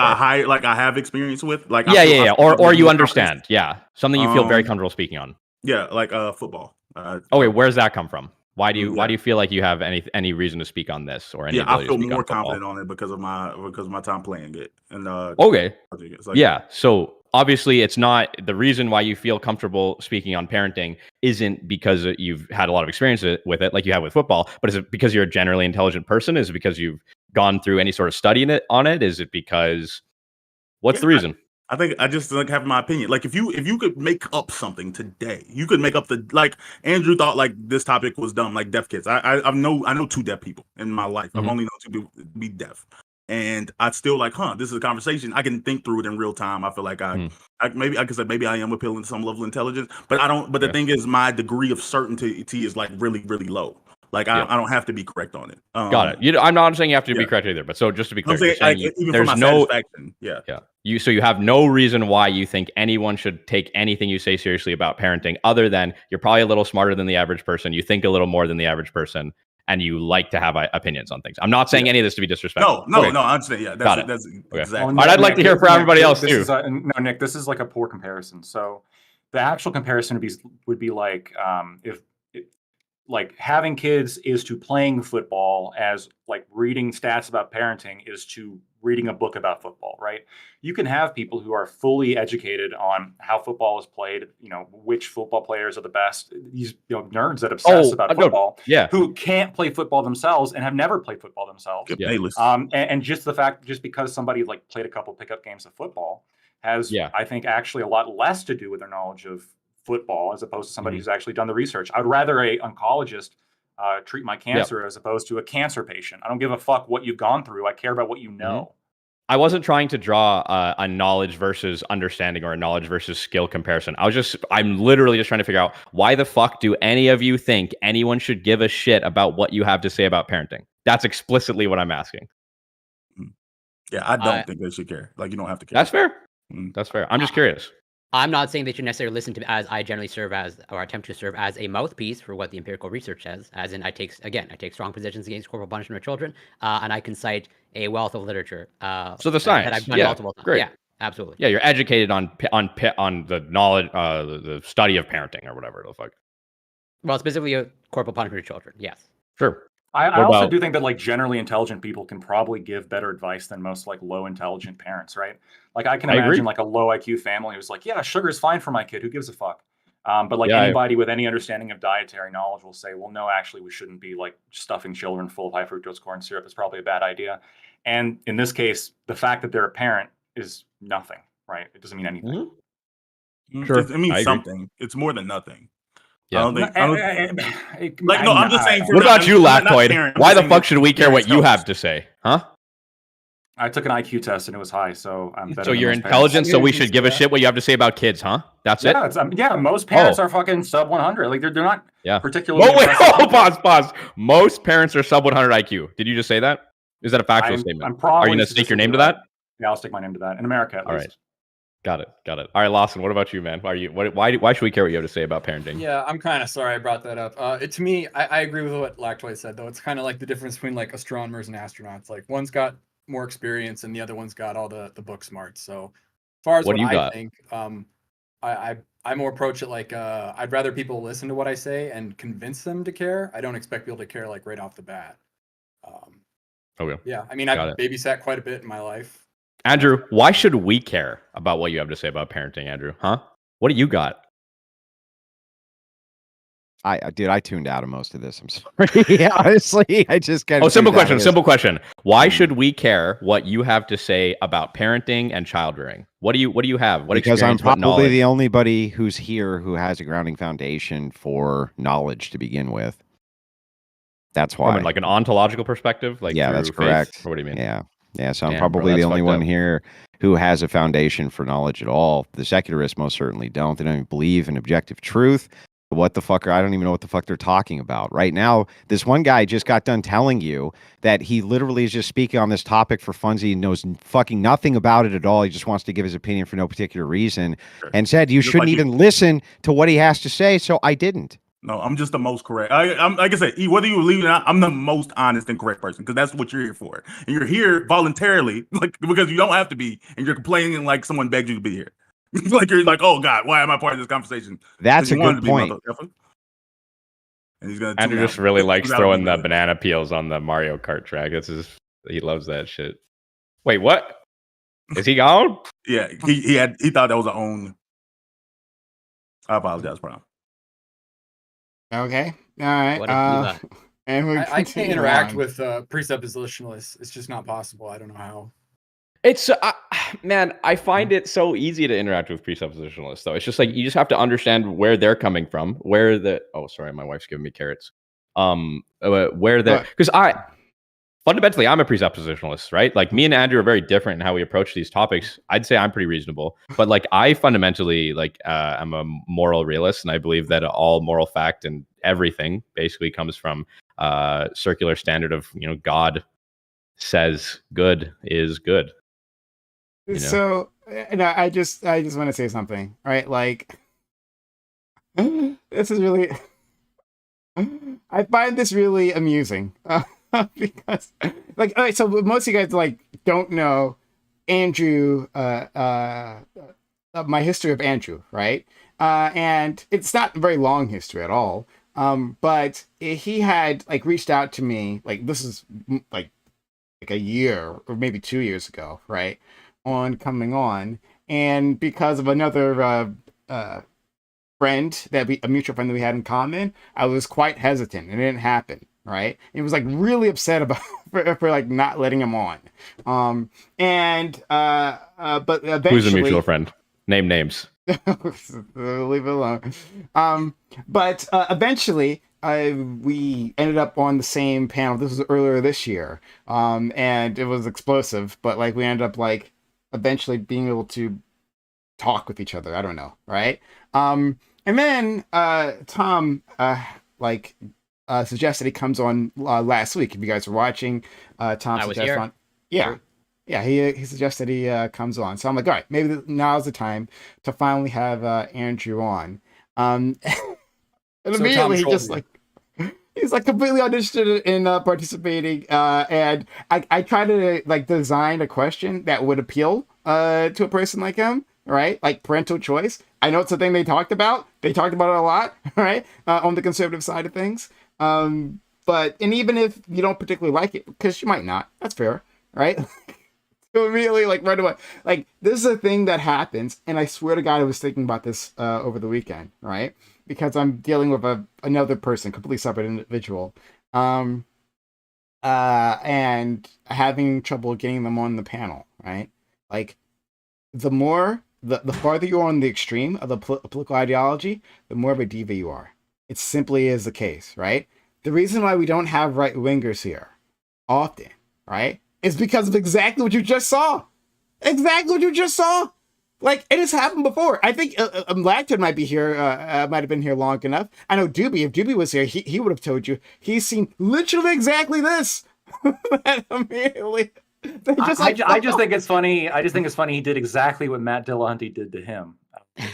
looking for? I have experience with, like Yeah, yeah, yeah. Or comfortable you with conversations. understand. Yeah, something you feel very Um, comfortable speaking on. Yeah, like football. Okay, where's that come from? Why do Yeah. you feel like you have any reason to speak on this, or any Yeah, I ability to feel speak on more football? confident on it because of my time playing it. And Okay. it's like, Yeah. So obviously, it's not the reason why you feel comfortable speaking on parenting isn't because you've had a lot of experience with it, like you have with football, but is it because you're a generally intelligent person? Is it because you've gone through any sort of study on it? Is it because what's the reason? I think I just like have my opinion. Like if you could make up something today, you could make up like Andrew thought like this topic was dumb, like deaf kids. I know 2 deaf people in my life. I've Mhm. only known 2 people be deaf, and I still like, this is a conversation. I can think through it in real time. I feel like I maybe I could say maybe I am appealing to some level of intelligence, but I don't. But the Okay. thing is, my degree of certainty is like really low. Like Yeah. I don't have to be correct on it. Got it. I'm not saying you have to be yeah. correct either, but so just to be clear, I'm saying, you're saying like, even for there's my no satisfaction. Yeah. So you have no reason why you think anyone should take anything you say seriously about parenting, other than you're probably a little smarter than the average person, you think a little more than the average person, and you like to have opinions on things. I'm not saying any of this to be disrespectful. No, Okay. I understand. Yeah, Got it. that's Okay. exactly. All right, I'd like to hear from everybody else too. Nick, this is like a poor comparison. So the actual comparison would be like if like having kids is to playing football as like reading stats about parenting is to reading a book about football, right? You can have people who are fully educated on how football is played, which football players are the best, these nerds that obsess about football, who can't play football themselves and have never played football themselves. And just because somebody like played a couple pickup games of football has, I think, actually a lot less to do with their knowledge of football as opposed to somebody who's actually done the research. I'd rather a oncologist treat my cancer as opposed to a cancer patient. I don't give a fuck what you've gone through. I care about what you know. I wasn't trying to draw a knowledge versus understanding or a knowledge versus skill comparison. I'm literally just trying to figure out, why the fuck do any of you think anyone should give a shit about what you have to say about parenting? That's explicitly what I'm asking. Yeah, I don't think they should care. Like, you don't have to care. That's fair. That's fair. I'm just curious. I'm not saying they should necessarily listen to, as I generally serve as, or attempt to serve as, a mouthpiece for what the empirical research says. As in, I take strong positions against corporal punishment of children, and I can cite a wealth of literature. So the science, that I've done multiple times. Great. Yeah, absolutely. Yeah, you're educated on the knowledge, the study of parenting or whatever the fuck. Well, specifically a corporal punishment of children. Yes. Sure. I also do think that like generally intelligent people can probably give better advice than most like low intelligent parents, right? Like I can imagine like a low IQ family who's like, yeah, sugar is fine for my kid. Who gives a fuck? But like anybody with any understanding of dietary knowledge will say, well, no, actually, we shouldn't be like stuffing children full of high fructose corn syrup. It's probably a bad idea. And in this case, the fact that they're a parent is nothing, right? It doesn't mean anything. Sure. It means something. It's more than nothing. Yeah. I'm just saying. What about you, Lactoid? Why the fuck should we care what you have to say? Huh? I took an IQ test and it was high, so I'm better. So you're intelligent, so we should give a shit what you have to say about kids, huh? That's it? Yeah, most parents are fucking sub 100. Like they're not particularly. Oh, wait, pause. Most parents are sub 100 IQ. Did you just say that? Is that a factual statement? Are you going to stake your name to that? Yeah, I'll stick my name to that. In America, at least. All right. Got it. All right, Lawson, what about you, man? Why should we care what you have to say about parenting? Yeah, I'm kind of sorry I brought that up. To me, I agree with what Lactoid said, though. It's kind of like the difference between like astronomers and astronauts. Like one's got more experience and the other one's got all the book smarts. So as far as what I think, I more approach it like I'd rather people listen to what I say and convince them to care. I don't expect people to care like right off the bat. Okay. Yeah, I mean, I've babysat quite a bit in my life. Andrew, why should we care about what you have to say about parenting, Andrew? Huh? What do you got? I tuned out of most of this. I'm sorry. Honestly, I just kind of. Simple question. Why should we care what you have to say about parenting and child rearing? What do you have? What because experience? I'm probably the only buddy who's here who has a grounding foundation for knowledge to begin with. That's why. From like an ontological perspective, like that's correct. Or what do you mean? Yeah. So I'm probably the only one here who has a foundation for knowledge at all. The secularists most certainly don't. They don't even believe in objective truth. what the fuck? I don't even know what the fuck they're talking about right now. This one guy just got done telling you that he literally is just speaking on this topic for funsies. He knows fucking nothing about it at all. He just wants to give his opinion for no particular reason, and said you Just shouldn't like even listen to what he has to say. So I didn't. No, I'm just the most correct. I'm like I said, whether you believe it or not, I'm the most honest and correct person because that's what you're here for. And you're here voluntarily, like because you don't have to be, and you're complaining like someone begged you to be here. Like you're like, oh God, why am I part of this conversation? That's 'Cause a you wanted good to be, point. motherfucker. And he's gonna. Andrew tune just out. really likes Tune out throwing the immediately. banana peels on the Mario Kart track. He loves that shit. Wait, what? Is he gone? Yeah, he thought that was a own. I apologize, bro. Okay. All right. What a diva. And we I can't continue interact on. with presuppositionalists. It's just not possible. I don't know how. It's man, I find it so easy to interact with presuppositionalists though. It's just like you just have to understand where they're coming from, where the sorry, my wife's giving me carrots. Where they're because fundamentally I'm a presuppositionalist, right? Like me and Andrew are very different in how we approach these topics. I'd say I'm pretty reasonable, but like I fundamentally I'm a moral realist, and I believe that all moral fact and everything basically comes from circular standard of God says good is good. So, I just want to say something, right? Like, this is really, I find this really amusing because, like, all right, so most of you guys like don't know Andrew, my history of Andrew, right? And it's not a very long history at all. But he had like reached out to me, like this is like a year or maybe 2 years ago, right? On coming on, and because of another friend a mutual friend that we had in common, I was quite hesitant, and it didn't happen. Right? He was like really upset about for like not letting him on. But eventually, who's a mutual friend? Name names. Leave it alone. But eventually, we ended up on the same panel. This was earlier this year, and it was explosive. But like, we ended up like eventually being able to talk with each other. I don't know, right? And then Tom suggested he comes on last week. If you guys were watching, Tom suggested on. Yeah. Yeah, he suggested he comes on. So I'm like, all right, maybe now's the time to finally have Andrew on. And So immediately Tom he just trolled he's like completely uninterested in participating. And I try to like design a question that would appeal to a person like him, right? Like parental choice. I know it's a thing they talked about. They talked about it a lot, right? On the conservative side of things. But even if you don't particularly like it, because you might not, that's fair, right? So immediately, like right away, like this is a thing that happens, and I swear to God, I was thinking about this over the weekend, right? Because I'm dealing with another person, completely separate individual, and having trouble getting them on the panel, right? Like the farther you're on the extreme of the political ideology, the more of a diva you are. It simply is the case, right? The reason why we don't have right wingers here often, right? Is because of exactly what you just saw. Exactly what you just saw. Like, it has happened before. I think Lacton might be here, might have been here long enough. I know Doobie, if Doobie was here, he would have told you. He's seen literally exactly this. Immediately. I just think it's funny. I just think it's funny he did exactly what Matt Dillahunty did to him.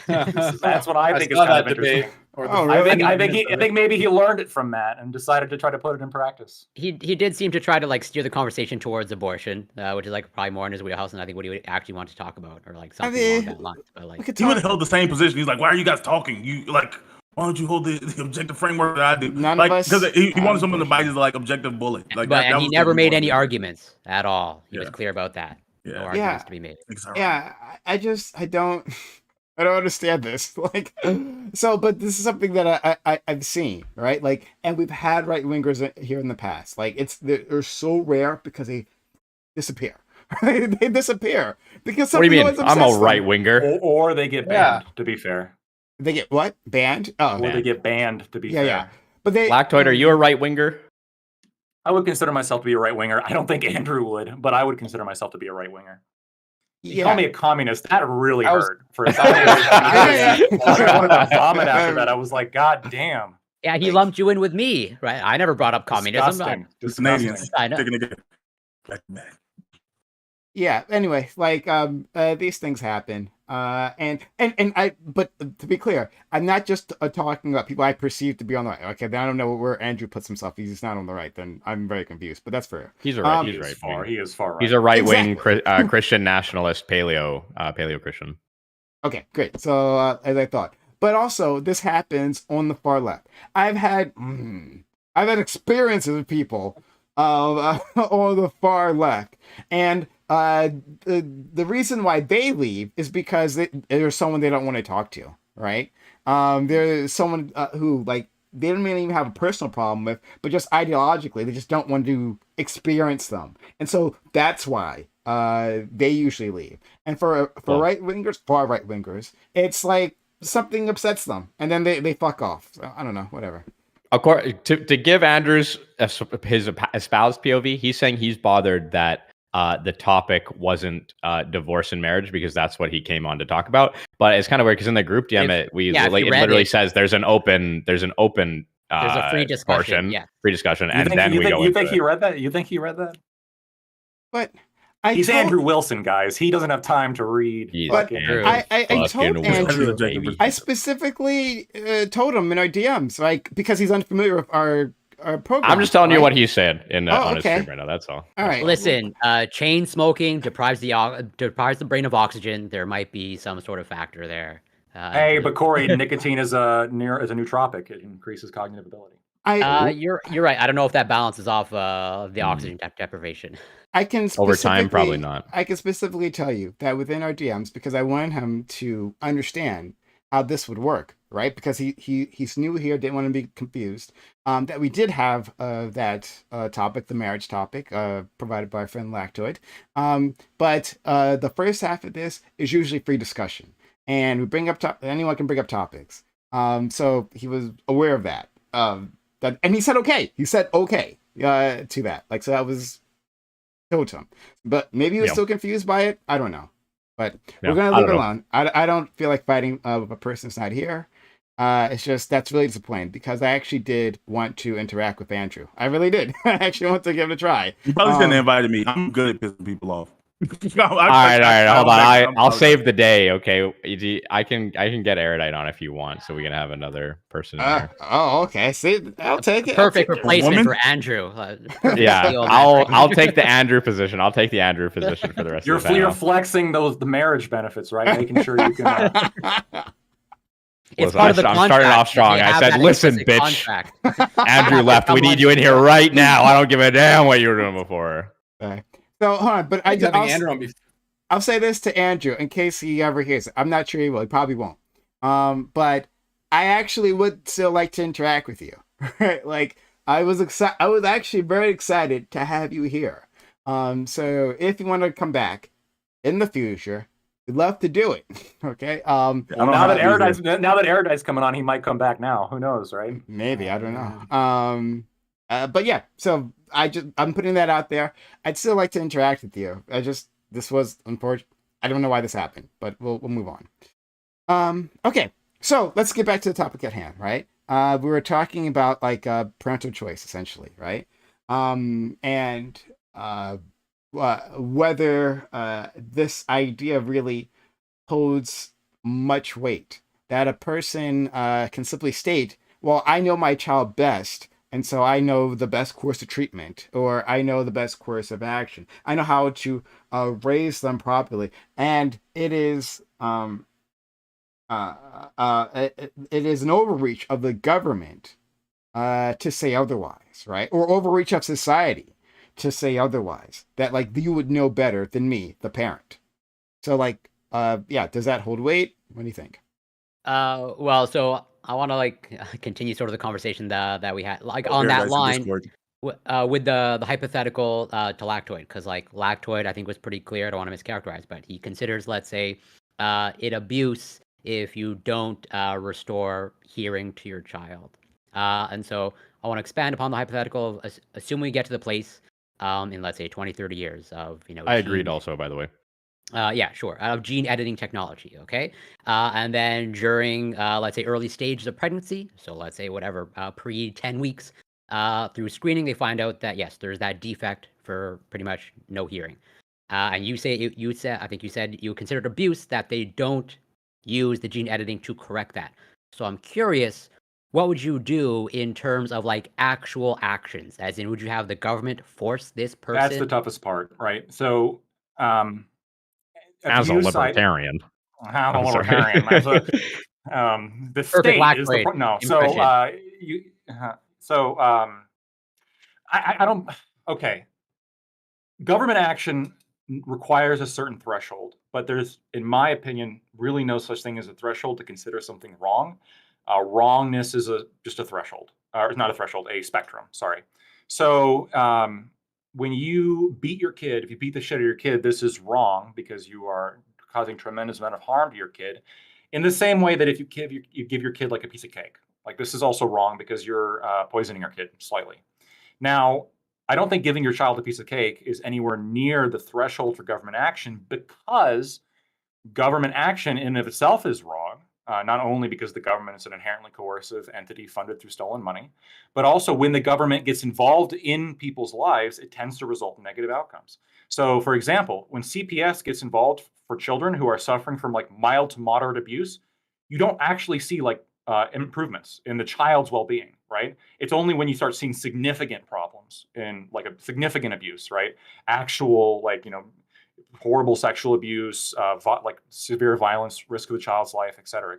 That's what I think is kind of interesting. Really? I think maybe he learned it from Matt and decided to try to put it in practice. He did seem to try to like steer the conversation towards abortion, which is like probably more in his wheelhouse than I think what he would actually want to talk about, or like something along that line. But like He would have held the same position. He's like, "Why are you guys talking? You like, why don't you hold the objective framework that I do?" None like, of us. because he wanted someone to bite his like objective bullet. Like, and he was never what made wanted any to do. arguments at all. He was clear about that. No arguments to be made. Yeah, I don't understand this. Like, so, but this is something that I've seen, right? Like, and we've had right wingers here in the past. Like, they're so rare because they disappear. They disappear because what do you mean? always I'm a obsessed right them. winger. Or they get banned. To be fair, They get what? Banned? Oh, or they get banned. To be fair, yeah. But they Lactoid, are you a right winger? I would consider myself to be a right winger. I don't think Andrew would, but I would consider myself to be a right winger. You called me a communist. That really I was- hurt. For a second, I Yeah. wanted to vomit after that. I was like, God damn. Yeah, he lumped you in with me, right? I never brought up communism. Disgusting. The Canadians Disgusting. I know. taking it back. Yeah, anyway, like these things happen. And I, but to be clear, I'm not just talking about people I perceive to be on the right. Okay, then I don't know where Andrew puts himself. He's not on the right, then I'm very confused, but that's fair. He's a right. He He's is right. far. He is far right. He's a right-wing Exactly. Christian nationalist, paleo Christian. Okay, great. So as I thought, but also this happens on the far left. I've had experiences with people on the far left, and the reason why they leave is because there's someone they don't want to talk to, right? There's someone who like they don't even have a personal problem with, but just ideologically they just don't want to experience them, and so that's why they usually leave. And for right wingers, far right wingers, it's like something upsets them, and then they fuck off. So, I don't know, whatever. To give Andrews his espoused POV, he's saying he's bothered that the topic wasn't divorce and marriage because that's what he came on to talk about. But it's kind of weird because in the group DM, it literally says there's an open There's a free discussion. portion, Yeah. free discussion, You and think, then you we think, go you into think it. he read that? You think he read that? But He's Andrew Wilson, guys. He doesn't have time to read. He's But Andrew I told fucking Andrew, Wilson, baby. I specifically told him in our DMs, like because he's unfamiliar with our program. I'm just telling you right? what he said on his okay. stream right now. That's all. All right. Listen, chain smoking deprives the brain of oxygen. There might be some sort of factor there. Hey, but Corey, nicotine is a nootropic. It increases cognitive ability. You're right. I don't know if that balances off the oxygen deprivation. I can Over time, probably not. I can specifically tell you that within our DMs, because I wanted him to understand how this would work, right? Because he's new here, didn't want to be confused. That we did have that topic, the marriage topic, provided by our friend Lactoid. But the first half of this is usually free discussion, and we bring up anyone can bring up topics. So he was aware of that. And he said okay. He said okay to that. Like so that was told to him. But maybe he was still confused by it. I don't know. But we're gonna leave it alone. I don't feel like fighting with a person that's not here. It's just that's really disappointing because I actually did want to interact with Andrew. I really did. I actually want to give it a try. You probably shouldn't have invited me. I'm good at pissing people off. All right, hold on. I'll save the day, okay? I can get Erudite on if you want, so we can have another person in there. Oh, okay. See, I'll take it. Perfect replacement for Andrew. Yeah, I'll take the Andrew position. I'll take the Andrew position for the rest of the panel. You're flexing the marriage benefits, right? Making sure you can. It's part of the contract. I'm starting off strong. I said, listen, bitch. Andrew left. We need you in here right now. I don't give a damn what you were doing before. Okay. So hold on, but I'll say this to Andrew in case he ever hears it. I'm not sure he will. He probably won't. But I actually would still like to interact with you. Right? Like I was actually very excited to have you here. So if you want to come back in the future, we'd love to do it. Okay. Now that Erudite's coming on, he might come back now. Who knows, right? Maybe, I don't know. But yeah, so I'm putting that out there. I'd still like to interact with you. This was unfortunate. I don't know why this happened, but we'll move on. Okay, so let's get back to the topic at hand, right? We were talking about like parental choice, essentially, right? And whether this idea really holds much weight. That a person can simply state, well, I know my child best, and so I know the best course of treatment, or I know the best course of action. I know how to raise them properly, and it is it is an overreach of the government to say otherwise, right? Or overreach of society to say otherwise. That like you would know better than me, the parent. So like, does that hold weight? What do you think? Well, so I want to continue sort of the conversation that we had on that line with the hypothetical to Lactoid, because Lactoid I think was pretty clear. I don't want to mischaracterize, but he considers, let's say, it abuse if you don't restore hearing to your child. And so I want to expand upon the hypothetical. Assume we get to the place in, let's say, 20, 30 years of, I agreed also, by the way. Yeah, sure. Gene editing technology, okay? And then during, let's say, early stages of pregnancy, so let's say whatever, pre 10 weeks, through screening, they find out that, yes, there's that defect for pretty much no hearing. And you say, you said, I think you said you considered abuse that they don't use the gene editing to correct that. So I'm curious, what would you do in terms of like actual actions? As in, would you have the government force this person? That's the toughest part, right? So, As a abuse, libertarian. I'm a I'm sorry. libertarian. As a, the Perfect state is the lactoid no. impression. So, you, so, I don't. Okay, government action requires a certain threshold, but there's, in my opinion, really no such thing as a threshold to consider something wrong. Wrongness is just a threshold, or not a threshold, a spectrum. Sorry. So when you beat your kid, if you beat the shit out of your kid, this is wrong because you are causing tremendous amount of harm to your kid. In the same way that if you give your kid like a piece of cake, like this is also wrong because you're poisoning your kid slightly. Now, I don't think giving your child a piece of cake is anywhere near the threshold for government action because government action in and of itself is wrong, not only because the government is an inherently coercive entity funded through stolen money, but also when the government gets involved in people's lives, it tends to result in negative outcomes. So, for example, when CPS gets involved for children who are suffering from like mild to moderate abuse, you don't actually see like improvements in the child's well-being, right? It's only when you start seeing significant problems in like a significant abuse, right? Actual like, horrible sexual abuse, like severe violence, risk of the child's life, et cetera,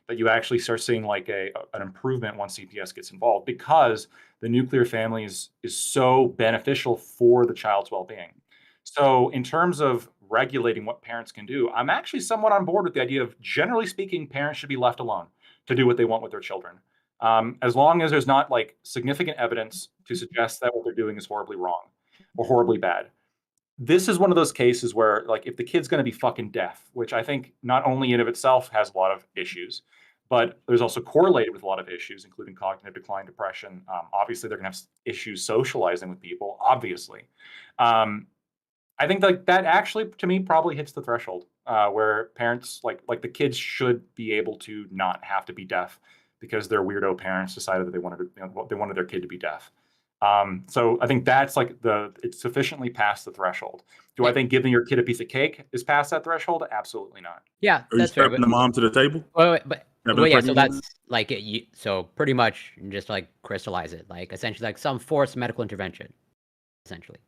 that you actually start seeing like an improvement once CPS gets involved because the nuclear family is so beneficial for the child's well-being. So in terms of regulating what parents can do, I'm actually somewhat on board with the idea of, generally speaking, parents should be left alone to do what they want with their children. As long as there's not like significant evidence to suggest that what they're doing is horribly wrong or horribly bad. This is one of those cases where, like, if the kid's going to be fucking deaf, which I think not only in of itself has a lot of issues, but there's also correlated with a lot of issues, including cognitive decline, depression. Obviously, they're going to have issues socializing with people. Obviously, I think like that actually, to me, probably hits the threshold where parents like the kids should be able to not have to be deaf because their weirdo parents decided that they wanted their kid to be deaf. So I think that's like it's sufficiently past the threshold. Do I think giving your kid a piece of cake is past that threreshold? Absolutely not. Yeah, Are you that's fair. strapping the mom to the table? But Having a yeah, so pregnant that's like so pretty much just like crystallize it, like essentially like some forced medical intervention, essentially.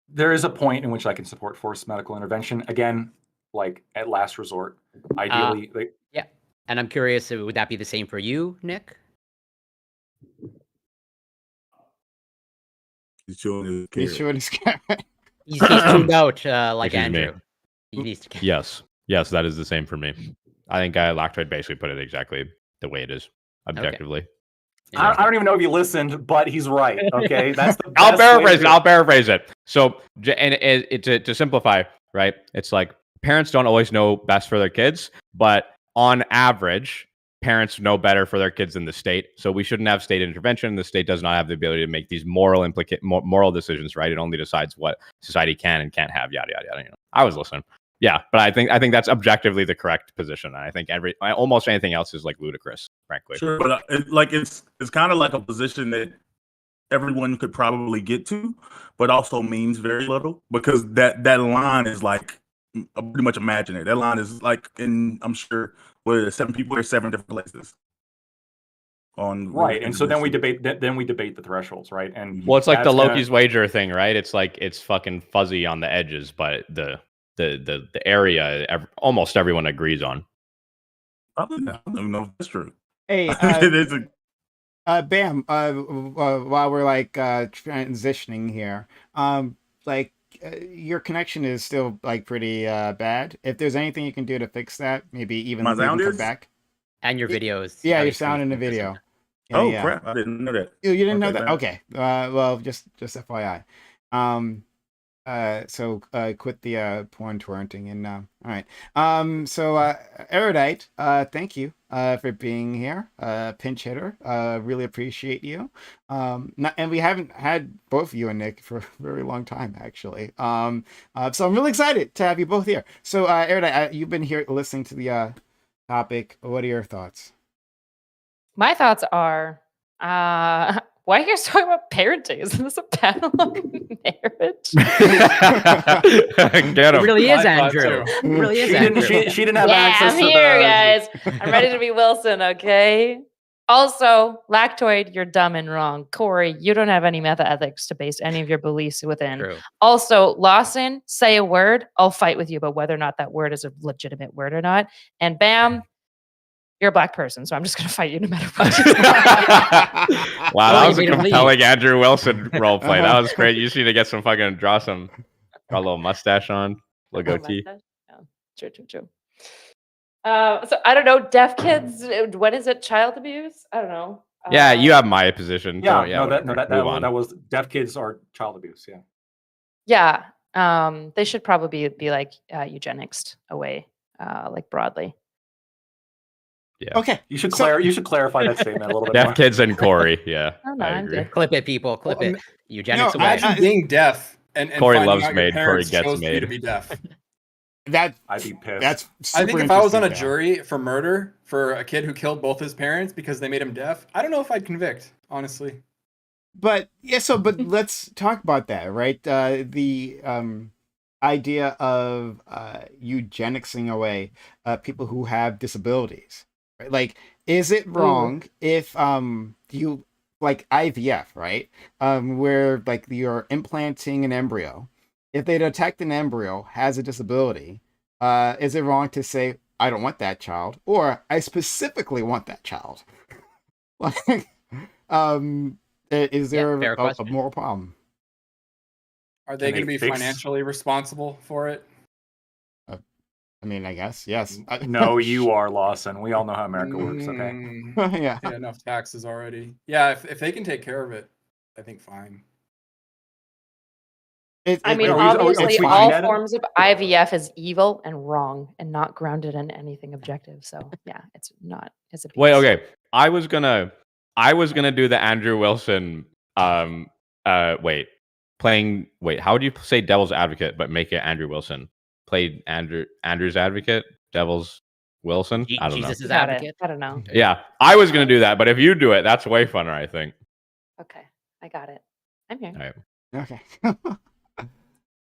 There is a point in which I can support forced medical intervention. Again, like at last resort. Ideally, Yeah, and I'm curious, would that be the same for you, Nick? He's chewing his He's carrot. showing his camera. He's tuned out, like Excuse me. Andrew. He needs to. Yes, that is the same for me. I think Lactoid basically put it exactly the way it is, objectively. Yeah. I don't even know if you listened, but he's right. Okay, that's the. I'll best way to paraphrase it. do I'll paraphrase it. So, to simplify, right? It's like parents don't always know best for their kids, but on average, parents know better for their kids than the state. So we shouldn't have state intervention. The state does not have the ability to make these moral decisions, right? It only decides what society can and can't have. Yada yada yada. I was listening. Yeah, but I think that's objectively the correct position. I think almost anything else is like ludicrous, frankly. Sure, but it's kind of like a position that everyone could probably get to, but also means very little because that line is like pretty much imaginary. That line is like I'm sure what is it, 7 people, there's 7 different places. Right, and so then we debate the thresholds, right? And well, it's like the Loki's wager thing, right? It's like it's fucking fuzzy on the edges, but the area almost everyone agrees on. I don't even know if that's true. Hey, Bam. While we're like transitioning here, your connection is still like pretty bad. If there's anything you can do to fix that, maybe even My sound come is? back. And your videos. Yeah, your sound in the video. Yeah, Oh yeah. crap! I didn't know that. You didn't know Okay, that? man. Okay. Well, just FYI. quit the porn torrenting and all right. Erudite, thank you for being here. Pinch hitter, really appreciate you. And we haven't had both you and Nick for a very long time actually. So I'm really excited to have you both here. So Erudite, you've been here listening to the topic. What are your thoughts? My thoughts are, why are you guys talking about parenting? Isn't this a panel on marriage? Get It him. really is I thought Andrew. too. It really is She Andrew. didn't have Yeah, access I'm to here, the... guys. I'm ready to be Wilson, okay? Also, Lactoid, you're dumb and wrong. Corey, you don't have any meta ethics to base any of your beliefs within. True. Also, Lawson, say a word. I'll fight with you about whether or not that word is a legitimate word or not. And Bam, you're a black person, so I'm just going to fight you no matter what. Wow, Oh, that you was a made him leave. compelling Andrew Wilson role play. That was great. You just need to get some fucking draw a little mustache on, little goatee. Yeah, true. So I don't know, deaf kids. When is it child abuse? I don't know. Yeah, you have my position. Yeah, Whatever. Move on. that was deaf kids are child abuse. Yeah. Yeah. They should probably be like eugenics away, like broadly. Yeah. Okay. You should clarify that statement a little bit Deaf more. kids and Corey. Yeah, Oh, no, I I'm agree. good. Clip it, people. Clip Well, it. Eugenics no, away. Imagine being deaf and Corey finding loves out your made, Corey parents gets chose you made. to be deaf. I'd be pissed. That's I think super if I was on a interesting, jury for murder for a kid who killed both his parents because they made him deaf, I don't know if I'd convict, honestly. But but let's talk about that, right? The idea of eugenicsing away people who have disabilities, right? Like, is it wrong if you like IVF, right? Where like you're implanting an embryo. If they detect an embryo has a disability, is it wrong to say I don't want that child, or I specifically want that child? Like, is there fair a question. moral problem? Are they Can going to they be fix- financially responsible for it? I mean, I guess yes. No, you are, Lawson. We all know how America works. Okay. Yeah. Pay enough taxes already. Yeah, if they can take care of it, I think fine. I mean, are we obviously, tweaking all at it? forms of IVF is evil and wrong and not grounded in anything objective. So yeah, it's not. It's a Wait, okay. I was gonna do the Andrew Wilson. Wait. How would you say Devil's Advocate, but make it Andrew Wilson? Play Andrew's Advocate, Devil's Wilson. I don't know. Jesus' Got advocate. it. I don't know. Yeah, I was gonna do that, but if you do it, that's way funner. I think. Okay, I got it. I'm here. All right. Okay.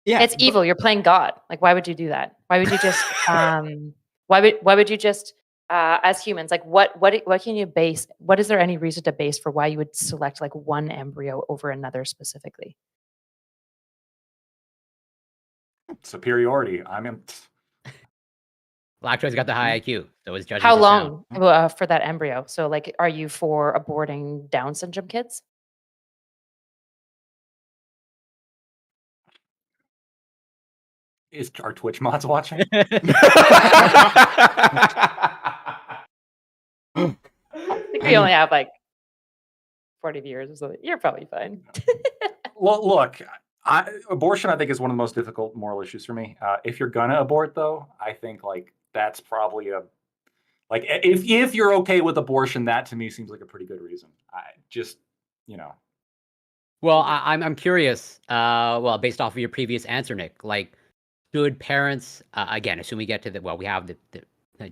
Yeah. It's evil. You're playing God. Like, why would you do that? Why would you just? Why would you just? As humans, like, what can you base? What is there any reason to base for why you would select like one embryo over another specifically? Superiority. Lactoid's got the high IQ, so his judgment. How is long sound. for that embryo? So, like, are you for aborting Down syndrome kids? Is our Twitch mods watching? I think we only have like 40 viewers or something. You're probably fine. Well, look, abortion I think is one of the most difficult moral issues for me. If you're gonna abort, though, I think like that's probably if you're okay with abortion, that to me seems like a pretty good reason. Well, I'm curious. Well, based off of your previous answer, Nick, like, should parents again, assume we get to we have the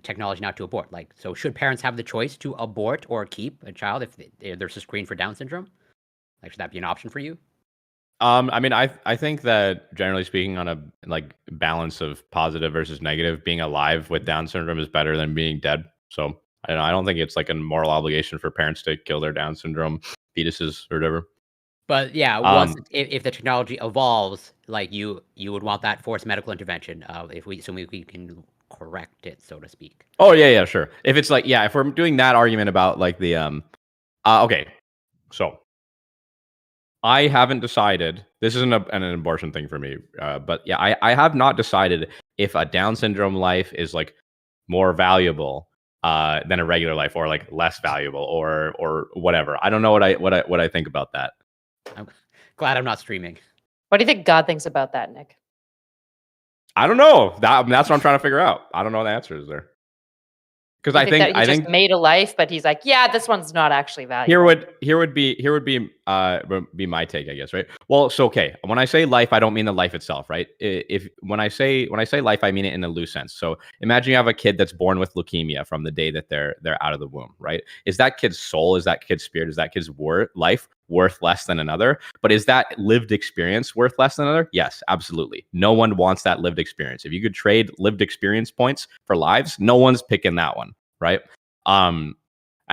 technology now to abort. Like, so should parents have the choice to abort or keep a child if there's a screen for Down syndrome? Like, should that be an option for you? I mean, I think that generally speaking, on a like balance of positive versus negative, being alive with Down syndrome is better than being dead. So I don't think it's like a moral obligation for parents to kill their Down syndrome fetuses or whatever. But yeah, once if the technology evolves, like you would want that forced medical intervention. If we can correct it, so to speak. Oh yeah, sure. If it's like if we're doing that argument about like the okay, so I haven't decided. This isn't an abortion thing for me, but yeah, I have not decided if a Down syndrome life is like more valuable than a regular life, or like less valuable, or whatever. I don't know what I think about that. I'm glad I'm not streaming. What do you think God thinks about that, Nick? I don't know. That's what I'm trying to figure out. I don't know the answers there. Because I think that he just made a life, but he's like, yeah, this one's not actually valuable. here would be my take, I guess, right? Well, so okay, when I say life, I don't mean the life itself, right? If when I say life, I mean it in a loose sense. So imagine you have a kid that's born with leukemia from the day that they're out of the womb, right? Is that kid's soul, is that kid's spirit, is that kid's life worth less than another? But is that lived experience worth less than another? Yes, absolutely. No one wants that lived experience. If you could trade lived experience points for lives, no one's picking that one, right? And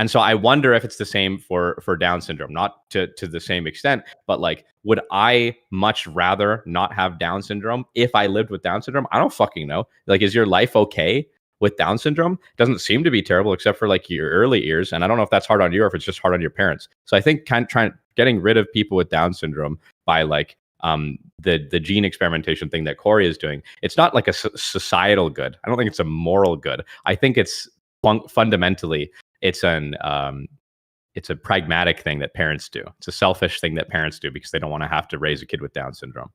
so I wonder if it's the same for Down syndrome, not to the same extent, but like, would I much rather not have Down syndrome if I lived with Down syndrome? I don't fucking know. Like, is your life okay with Down syndrome? Doesn't seem to be terrible, except for like your early years. And I don't know if that's hard on you or if it's just hard on your parents. So I think kind of getting rid of people with Down syndrome by like the gene experimentation thing that Corey is doing, it's not like a societal good. I don't think it's a moral good. I think it's fundamentally it's a pragmatic thing that parents do. It's a selfish thing that parents do because they don't want to have to raise a kid with Down syndrome.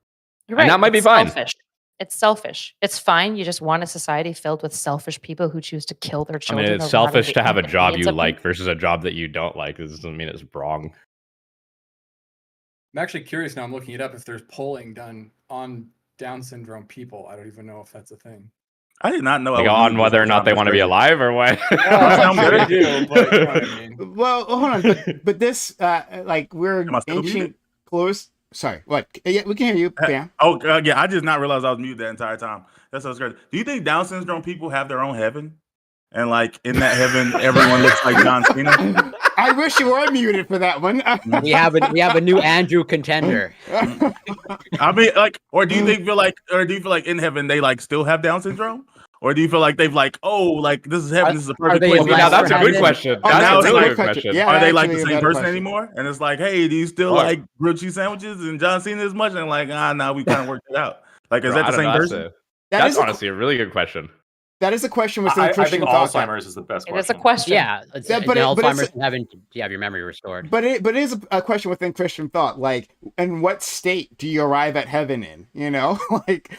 You're right. And that might be fine. Selfish. It's selfish. It's fine. You just want a society filled with selfish people who choose to kill their I children. mean, it's selfish to have a job you like versus a job that you don't like. This doesn't mean it's wrong. I'm actually curious now. I'm looking it up if there's polling done on Down syndrome people. I don't even know if that's a thing. I did not know. Like on whether or not they want to be alive or what. I'm sure they do, but you know what I mean. Well, hold on, but this like we're ancient close. Sorry, what? Yeah, we can hear you, Bam. Yeah, I just not realized I was muted that entire time. That's so crazy. Do you think Down syndrome people have their own heaven? And like in that heaven, everyone looks like John Cena. I wish you were muted for that one. we have a new Andrew contender. I mean, like, or do you feel like in heaven they like still have Down syndrome? Or do you feel like they've like, oh, like this is heaven, this is a perfect place? Now that's a good question. That's a really good question. Yeah, are they like the same person anymore? And it's like, hey, do you still like grilled cheese sandwiches and John Cena as much? And like, now we kind of worked it out. Like, is that the same person? That's honestly a really good question. That is a question within I Christian think thought. Alzheimer's is the best question. It is a question. Yeah, but Alzheimer's and having you have your memory restored. But it is a question within Christian thought. Like, in what state do you arrive at heaven in? You know, like,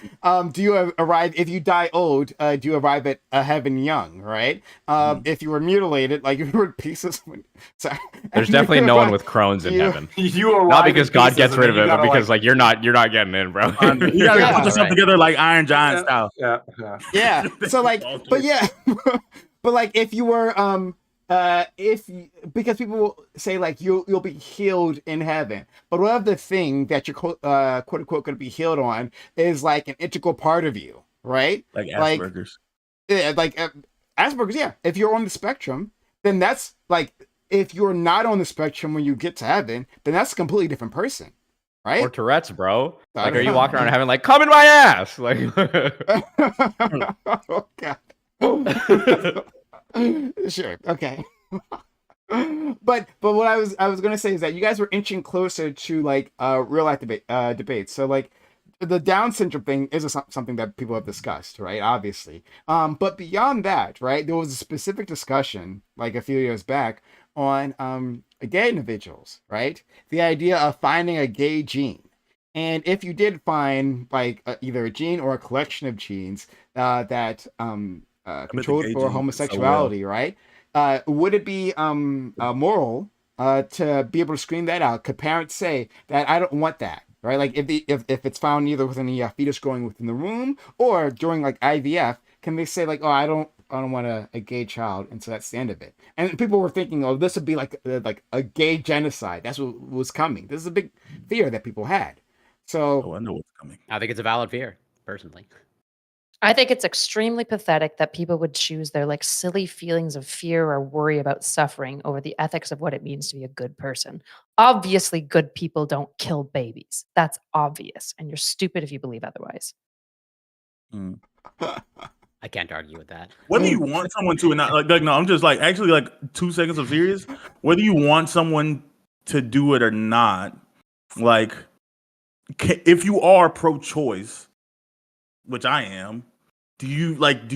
do you arrive if you die old? Do you arrive at a heaven young? Right? If you were mutilated, like if you were pieces. Sorry, there's definitely no one with Crohn's in heaven. Not because God gets rid of it, but because like you're not getting in, bro. You gotta put yourself together like Iron Giant style. Yeah. So like, but yeah, but like if you were because people will say like you'll be healed in heaven, but what if the thing that you're quote unquote going to be healed on is like an integral part of you, right? Like Asperger's. Asperger's. Yeah. If you're on the spectrum, then that's like if you're not on the spectrum when you get to heaven, then that's a completely different person. Right? Or Tourette's, bro. Like, are you walking around having like, come in my ass? Like, oh God. Sure. Okay. But what I was gonna say is that you guys were inching closer to like real life debates. So like the Down syndrome thing is something that people have discussed, right? Obviously. But beyond that, right, there was a specific discussion like a few years back on gay individuals, right? The idea of finding a gay gene. And if you did find like either a gene or a collection of genes that controlled for homosexuality, right? Would it be moral to be able to screen that out? Could parents say that I don't want that, right? Like if it's found either within the fetus growing within the womb or during like IVF, can they say like, oh, I don't want a gay child, and so that's the end of it. And people were thinking, oh, this would be like a gay genocide. That's what was coming. This is a big fear that people had. So I know what's coming. I think it's a valid fear, personally. I think it's extremely pathetic that people would choose their like silly feelings of fear or worry about suffering over the ethics of what it means to be a good person. Obviously, good people don't kill babies. That's obvious, and you're stupid if you believe otherwise. I can't argue with that. Whether you want someone to or not, like no, I'm just like actually like 2 seconds of serious. Whether you want someone to do it or not, like if you are pro-choice, which I am, do you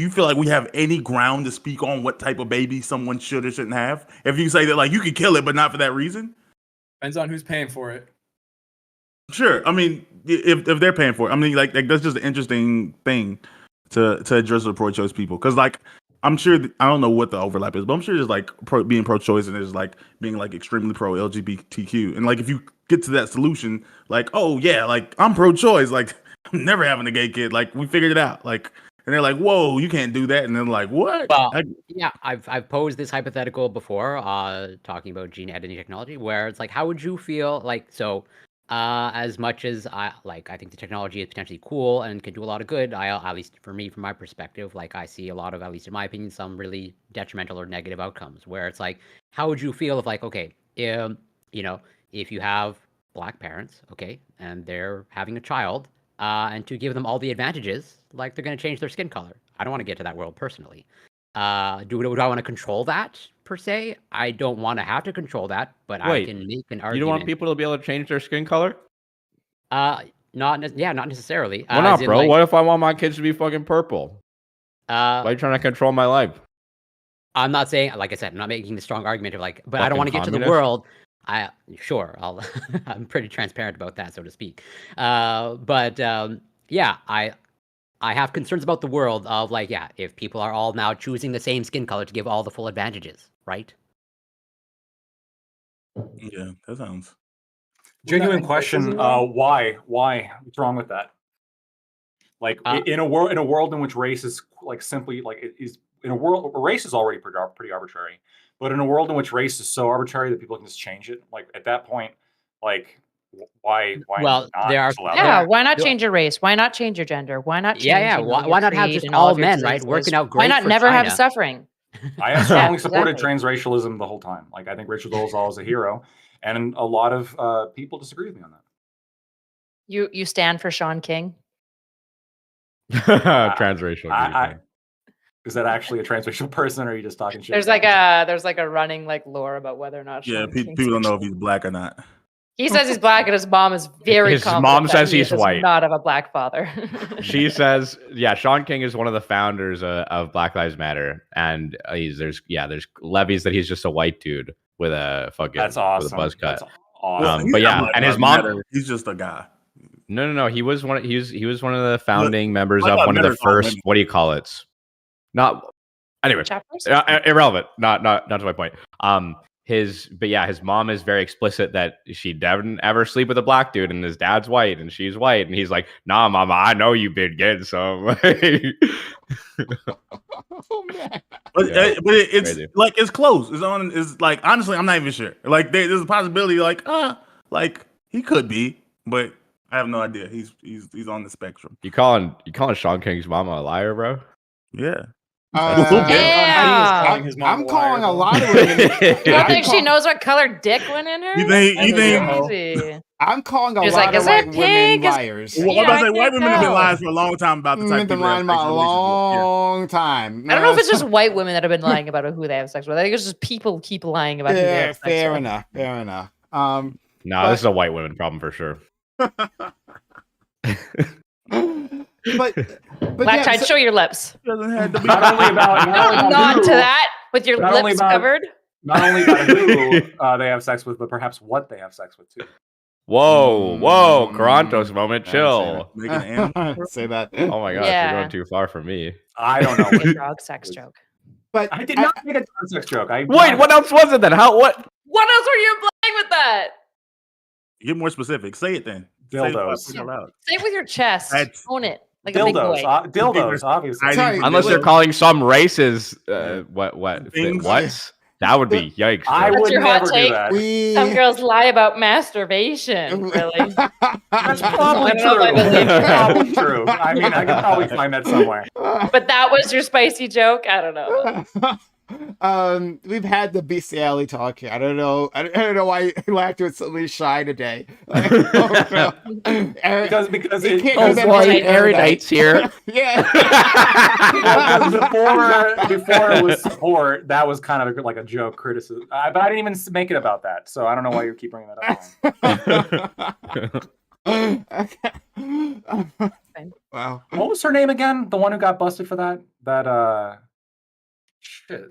feel like we have any ground to speak on what type of baby someone should or shouldn't have? If you say that like you could kill it, but not for that reason, Depends on who's paying for it. Sure. I mean, if they're paying for it, I mean, like that's just an interesting thing to address with pro-choice people, because like I'm sure I don't know what the overlap is, but I'm sure there's like being pro-choice and there's like being like extremely pro-LGBTQ, and like if you get to that solution, like oh yeah, like I'm pro-choice, like I'm never having a gay kid, like we figured it out, like, and they're like whoa, you can't do that, and then like what? Well, yeah, I've posed this hypothetical before, talking about gene editing technology, where it's like, how would you feel like so? As much as I think the technology is potentially cool and can do a lot of good. At least for me, from my perspective, like I see a lot of, at least in my opinion, some really detrimental or negative outcomes. Where it's like, how would you feel if like, okay, you know, if you have black parents, okay, and they're having a child, and to give them all the advantages, like they're going to change their skin color. I don't want to get to that world personally. Do I want to control that per se? I don't want to have to control that, but I Wait, can make an You argument. don't want people to be able to change their skin color? Not necessarily. Why not, bro? What if I want my kids to be fucking purple? Why are you trying to control my life? I'm not saying, like I said, I'm not making the strong argument of like, but I don't Fucking want to get to the communist? world. I'm pretty transparent about that, so to speak. Yeah, I have concerns about the world of like, yeah, if people are all now choosing the same skin color to give all the full advantages, right? Yeah, that sounds. Genuine question. Why? What's wrong with that? Like in a world in which race is like simply like it is in a world race is already pretty arbitrary, but in a world in which race is so arbitrary that people can just change it, like at that point, like why Well, not there are just allow Yeah, that? why not change your race? Why not change your gender? Why not change? Yeah. you know, Why your not have creed just and all all of your men, right, diseases? working out Why great not for never have China? suffering? I have strongly supported exactly. transracialism the whole time. Like I think Rachel Dolezal is a hero, and a lot of people disagree with me on that. You stand for Sean King? Transracial. Is that actually a transracial person, or are you just talking shit? There's like a running like lore about whether or not Yeah, Sean King's people don't know if actually- he's black or not. He says he's black, and his mom is very His confident mom that says he he's does white. not have a black father. She says, yeah, Sean King is one of the founders of Black Lives Matter, and there's levies that he's just a white dude with a fucking That's awesome. with a buzz cut. That's awesome. He's But not yeah, Black and his Lives mom. Matter. He's just a guy. No. He was one of the founding members Black of Lives one of the Matter's all first. women. What do you call it? Not anyway. Chapters? Irrelevant. Not to my point. His mom is very explicit that she doesn't ever sleep with a black dude, and his dad's white and she's white, and he's like, nah, mama, I know you've been getting some. Oh man. But it's crazy. like it's close. It's like honestly, I'm not even sure. Like there's a possibility, like he could be, but I have no idea. He's on the spectrum. You calling Sean King's mama a liar, bro? Yeah. Yeah. I'm calling a lot of women. You don't I'm think she knows what color dick went in her? You think- That's crazy. I'm calling a He's lot like, of is white it women pink? liars. Well, Yeah, I'm about to I say white can't women have been tell. lying for a long time about the type I've of been people they have lying about a sexual relations with. long time. I don't know if it's just white women that have been lying about who they have sex with. I think it's just people keep lying about who they Yeah, have sex fair with. enough. Fair enough. No, But- this is a white women problem for sure. but Black yeah, Tide, show your lips. Doesn't have to be Not only about Nod who, to that with your Not only lips about- covered. not only about who they have sex with, but perhaps what they have sex with too. Whoa, Carantos moment, I chill. didn't say that. Make an animal. say that. Oh my gosh, Yeah. you're going too far for me. I don't know. A dog sex joke. But I did not make a sex joke. Wait, what else was it then? What? What else were you implying with that? Get more specific. Say it then. Dildos. Say it out loud. Say it with your chest. That's- Own it. Like a big Dildos. boy. Dildos, obviously. Sorry, Unless they're Dildos. calling some races what? Things. That would be yikes. I bro. That's would your hot never do take? that. Some girls lie about masturbation. Really? That's probably I don't know if I true. believe That's that. probably true. I mean, I could probably find that somewhere. But that was your spicy joke? I don't know. We've had the bestiality talk here. I don't know why you laughed with somebody shy today. Because You it, can't Oh, remember boy, the Erudites here. Yeah. before it was support, that was kind of like a joke criticism. But I didn't even make it about that, so I don't know why you keep bringing that up. Wow. What was her name again? The one who got busted for that? Shit.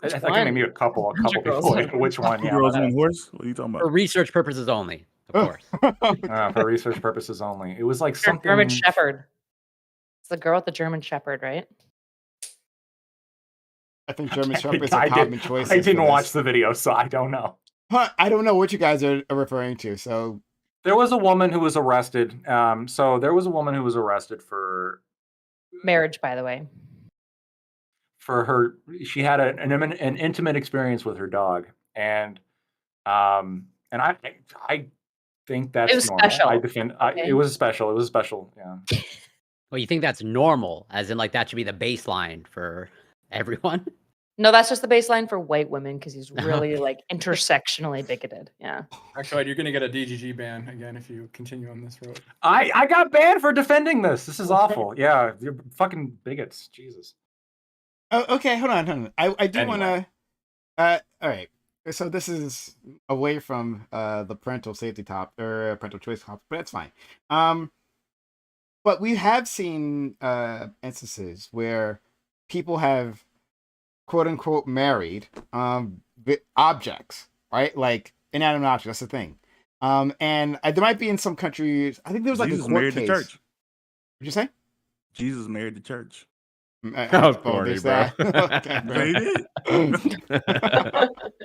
I think one? maybe a couple Bunch of people. girls. Which one? Yeah. Girls but, and horse? What are you talking For about? research purposes only. Of course. For research purposes only. It was like something. German Shepherd. It's the girl with the German Shepherd, right? I think German Shepherds are common choices. I didn't for watch this. the video, so I don't know. Huh, I don't know what you guys are referring to. So There was a woman who was arrested. There was a woman who was arrested for Marriage, by the way. her. She had an intimate experience with her dog, and I think that's It was normal. special. I defend. Okay. It was special. It was special. Yeah. Well, you think that's normal, as in like that should be the baseline for everyone? No, that's just the baseline for white women because he's really like intersectionally bigoted. Yeah. Actually, you're gonna get a DGG ban again if you continue on this road. I got banned for defending this. This is awful. Yeah, you're fucking bigots. Jesus. oh, okay, hold on. I do Anyway. want to. All right. So this is away from the parental safety parental choice topic, but that's fine. But we have seen instances where people have quote unquote married objects, right? Like inanimate objects. That's the thing. And there might be in some countries. I think there was like Jesus a court married case. the church. What'd you say? Jesus married the church. Oh, corny, there's bro. that. Okay, bro. They did.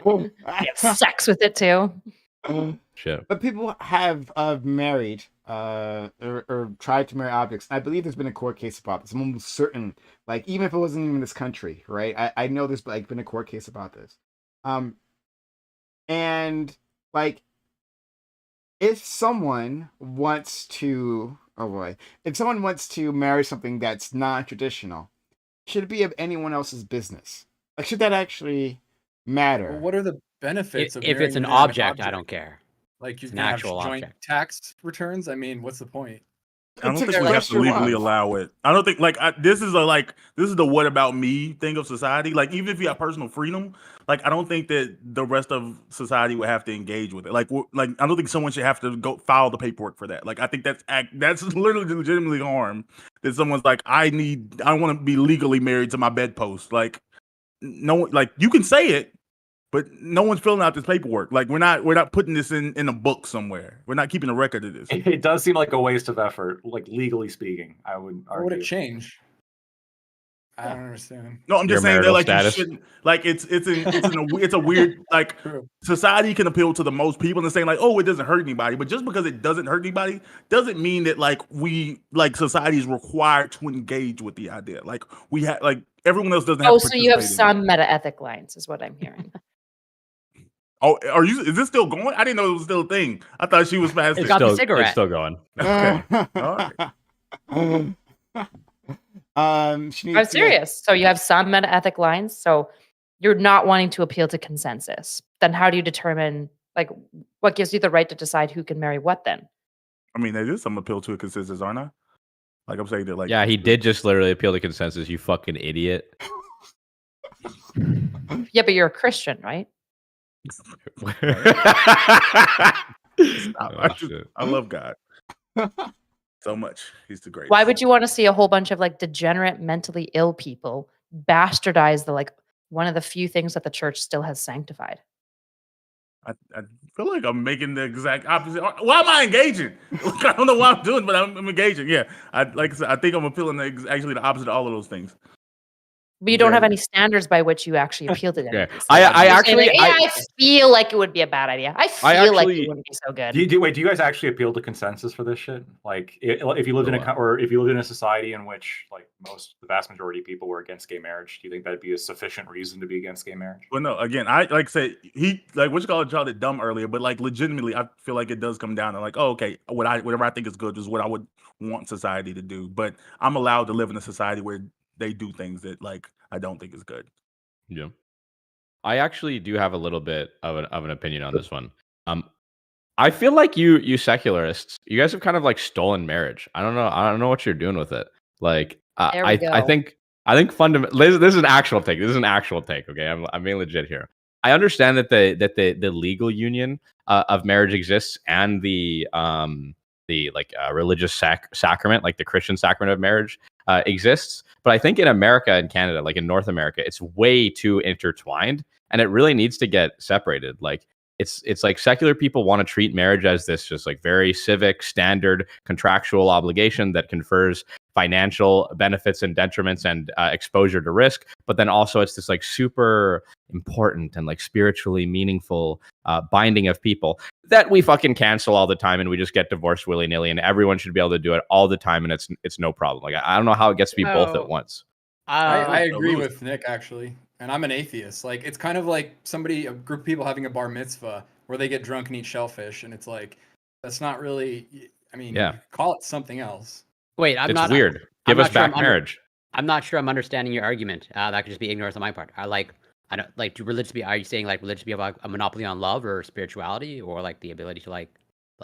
You have sex with it too. Shit. But people have married or tried to marry objects. I believe there's been a court case about this. I'm almost certain, like even if it wasn't even in this country, right? I know there's like been a court case about this. And like if someone wants to if someone wants to marry something that's non-traditional, should it be of anyone else's business? Like should that actually matter? Well, what are the benefits of If marrying it's an inanimate object, I don't care. Like you It's an can have actual joint object. tax returns. I mean, what's the point? I don't It's think we have to express your legally love. allow it. I don't think this is the what about me thing of society. Like even if you have personal freedom, like I don't think that the rest of society would have to engage with it. Like I don't think someone should have to go file the paperwork for that. Like I think that's literally legitimately harm that someone's like I want to be legally married to my bedpost. Like no, like you can say it, but no one's filling out this paperwork. Like we're not putting this in a book somewhere. We're not keeping a record of this. It does seem like a waste of effort, like legally speaking. I would Or would argue. it change? I don't understand. No, I'm just Your saying that marital like status? you shouldn't. Like it's a weird like True. society can appeal to the most people and saying like, oh, it doesn't hurt anybody. But just because it doesn't hurt anybody doesn't mean that like society is required to engage with the idea. Like we have like everyone else doesn't have. Oh, to so you have participate in it. some meta ethic lines, is what I'm hearing. Oh, is this still going? I didn't know it was still a thing. I thought she was past It's it. got the Still, cigarette. it's still going. Okay. All right. She needs I'm to, serious. So you have some meta ethic lines. So you're not wanting to appeal to consensus. Then how do you determine like what gives you the right to decide who can marry what then? I mean, there is some appeal to a consensus, aren't I? Like I'm saying that like Yeah, he did just literally appeal to consensus. You fucking idiot. Yeah, but you're a Christian, right? Stop. Oh, shit. I love God so much. He's the greatest. Why would you want to see a whole bunch of like degenerate, mentally ill people bastardize the like one of the few things that the church still has sanctified? I feel like I'm making the exact opposite. Why am I engaging? Like, I don't know what I'm doing, but I'm engaging. Yeah, like I said, I think I'm appealing to actually the opposite of all of those things. But you don't have Exactly. any standards by which you actually appeal to them. Okay. So I you're saying, actually- like, yeah, I feel like it would be a bad idea. I feel like actually- it wouldn't be so good. Do you guys actually appeal to consensus for this shit? Like, if you lived in For what? if you lived in a society in which like the vast majority of people were against gay marriage, do you think that'd be a sufficient reason to be against gay marriage? Well, no. Again, I like said he like what you call it, called it dumb earlier, but like legitimately, I feel like it does come down to like, oh, okay, whatever I think is good is what I would want society to do. But I'm allowed to live in a society where they do things that like I don't think is good. Yeah. I actually do have a little bit of an opinion on this one. I feel like you secularists, you guys have kind of like stolen marriage. I don't know what you're doing with it. Like There we I go. think fundamentally this is an actual take. This is an actual take. Okay, I'm being legit here. I understand that the legal union of marriage exists and the religious sacrament, like the Christian sacrament of marriage, exists. But I think in America and Canada, like in North America, it's way too intertwined, and it really needs to get separated. Like it's like secular people want to treat marriage as this just like very civic, standard, contractual obligation that confers financial benefits and detriments and exposure to risk. But then also it's this like super important and like spiritually meaningful binding of people that we fucking cancel all the time, and we just get divorced willy-nilly, and everyone should be able to do it all the time, and it's no problem. Like I don't know how it gets to be both at once. I agree Absolutely. with Nick, actually. And I'm an atheist. Like, it's kind of like a group of people having a bar mitzvah where they get drunk and eat shellfish. And it's like, that's not really, I mean, Yeah. call it something else. Wait, I'm It's not weird. I'm Give us not sure back I'm under- marriage. I'm not sure I'm understanding your argument. That could just be ignorance on my part. I don't like, do religious be? Are you saying like religious be have a monopoly on love or spirituality, or like the ability to like?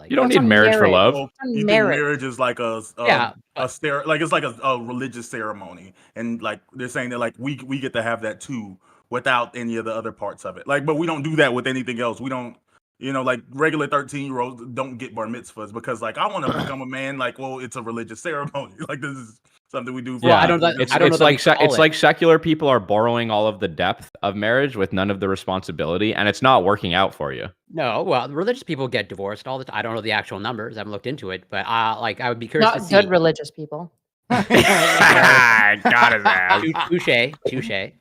You don't It's need on marriage for marriage. love. Well, On you think marriage. marriage is like a Yeah, like it's like a religious ceremony, and like they're saying that like we get to have that too without any of the other parts of it. Like, but we don't do that with anything else. We don't, like regular 13-year-olds don't get bar mitzvahs because like I want to become a man. Like, well, it's a religious ceremony. Like this is something we do. For Well, I Yeah, don't know it's, I don't know it's that we like call it's it. like secular people are borrowing all of the depth of marriage with none of the responsibility, and it's not working out for you. No, well, religious people get divorced all the time. I don't know the actual numbers. I haven't looked into it, but like I would be curious to Not see. good religious people. Got his ass. Touche.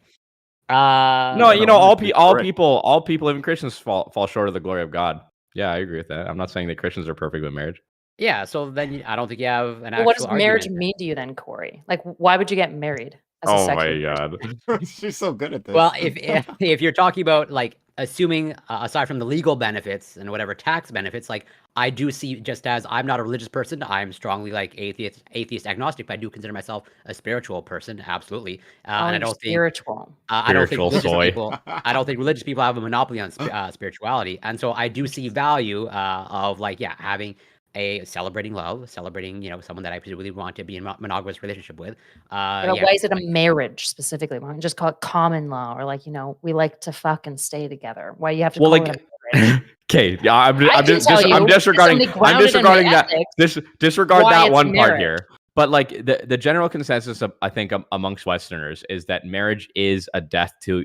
No, no, all correct. people, even Christians fall short of the glory of God. Yeah, I agree with that. I'm not saying that Christians are perfect with marriage. Yeah, so then I don't think you have an Well, actual what does marriage argument. mean to you then, Corey? Like, why would you get married as a Oh secular my person? god. She's so good at this. Well, if you're talking about like assuming aside from the legal benefits and whatever tax benefits, like I do see, just as I'm not a religious person, I'm strongly like atheist agnostic, but I do consider myself a spiritual person, absolutely. And I don't think spiritual. I don't think Spiritual religious soy. people. I don't think religious people have a monopoly on spirituality, and so I do see value of like having a celebrating love, celebrating someone that I really want to be in a monogamous relationship with. But why is it a marriage specifically? Why don't you just call it common law, or like we like to fuck and stay together? Why you have to Well, call like, it a marriage? okay, yeah, I'm I can tell you, it's disregarding only grounded in the that. ethics Disregard why that it's one part marriage. here. But like the general consensus of, I think amongst Westerners is that marriage is a death to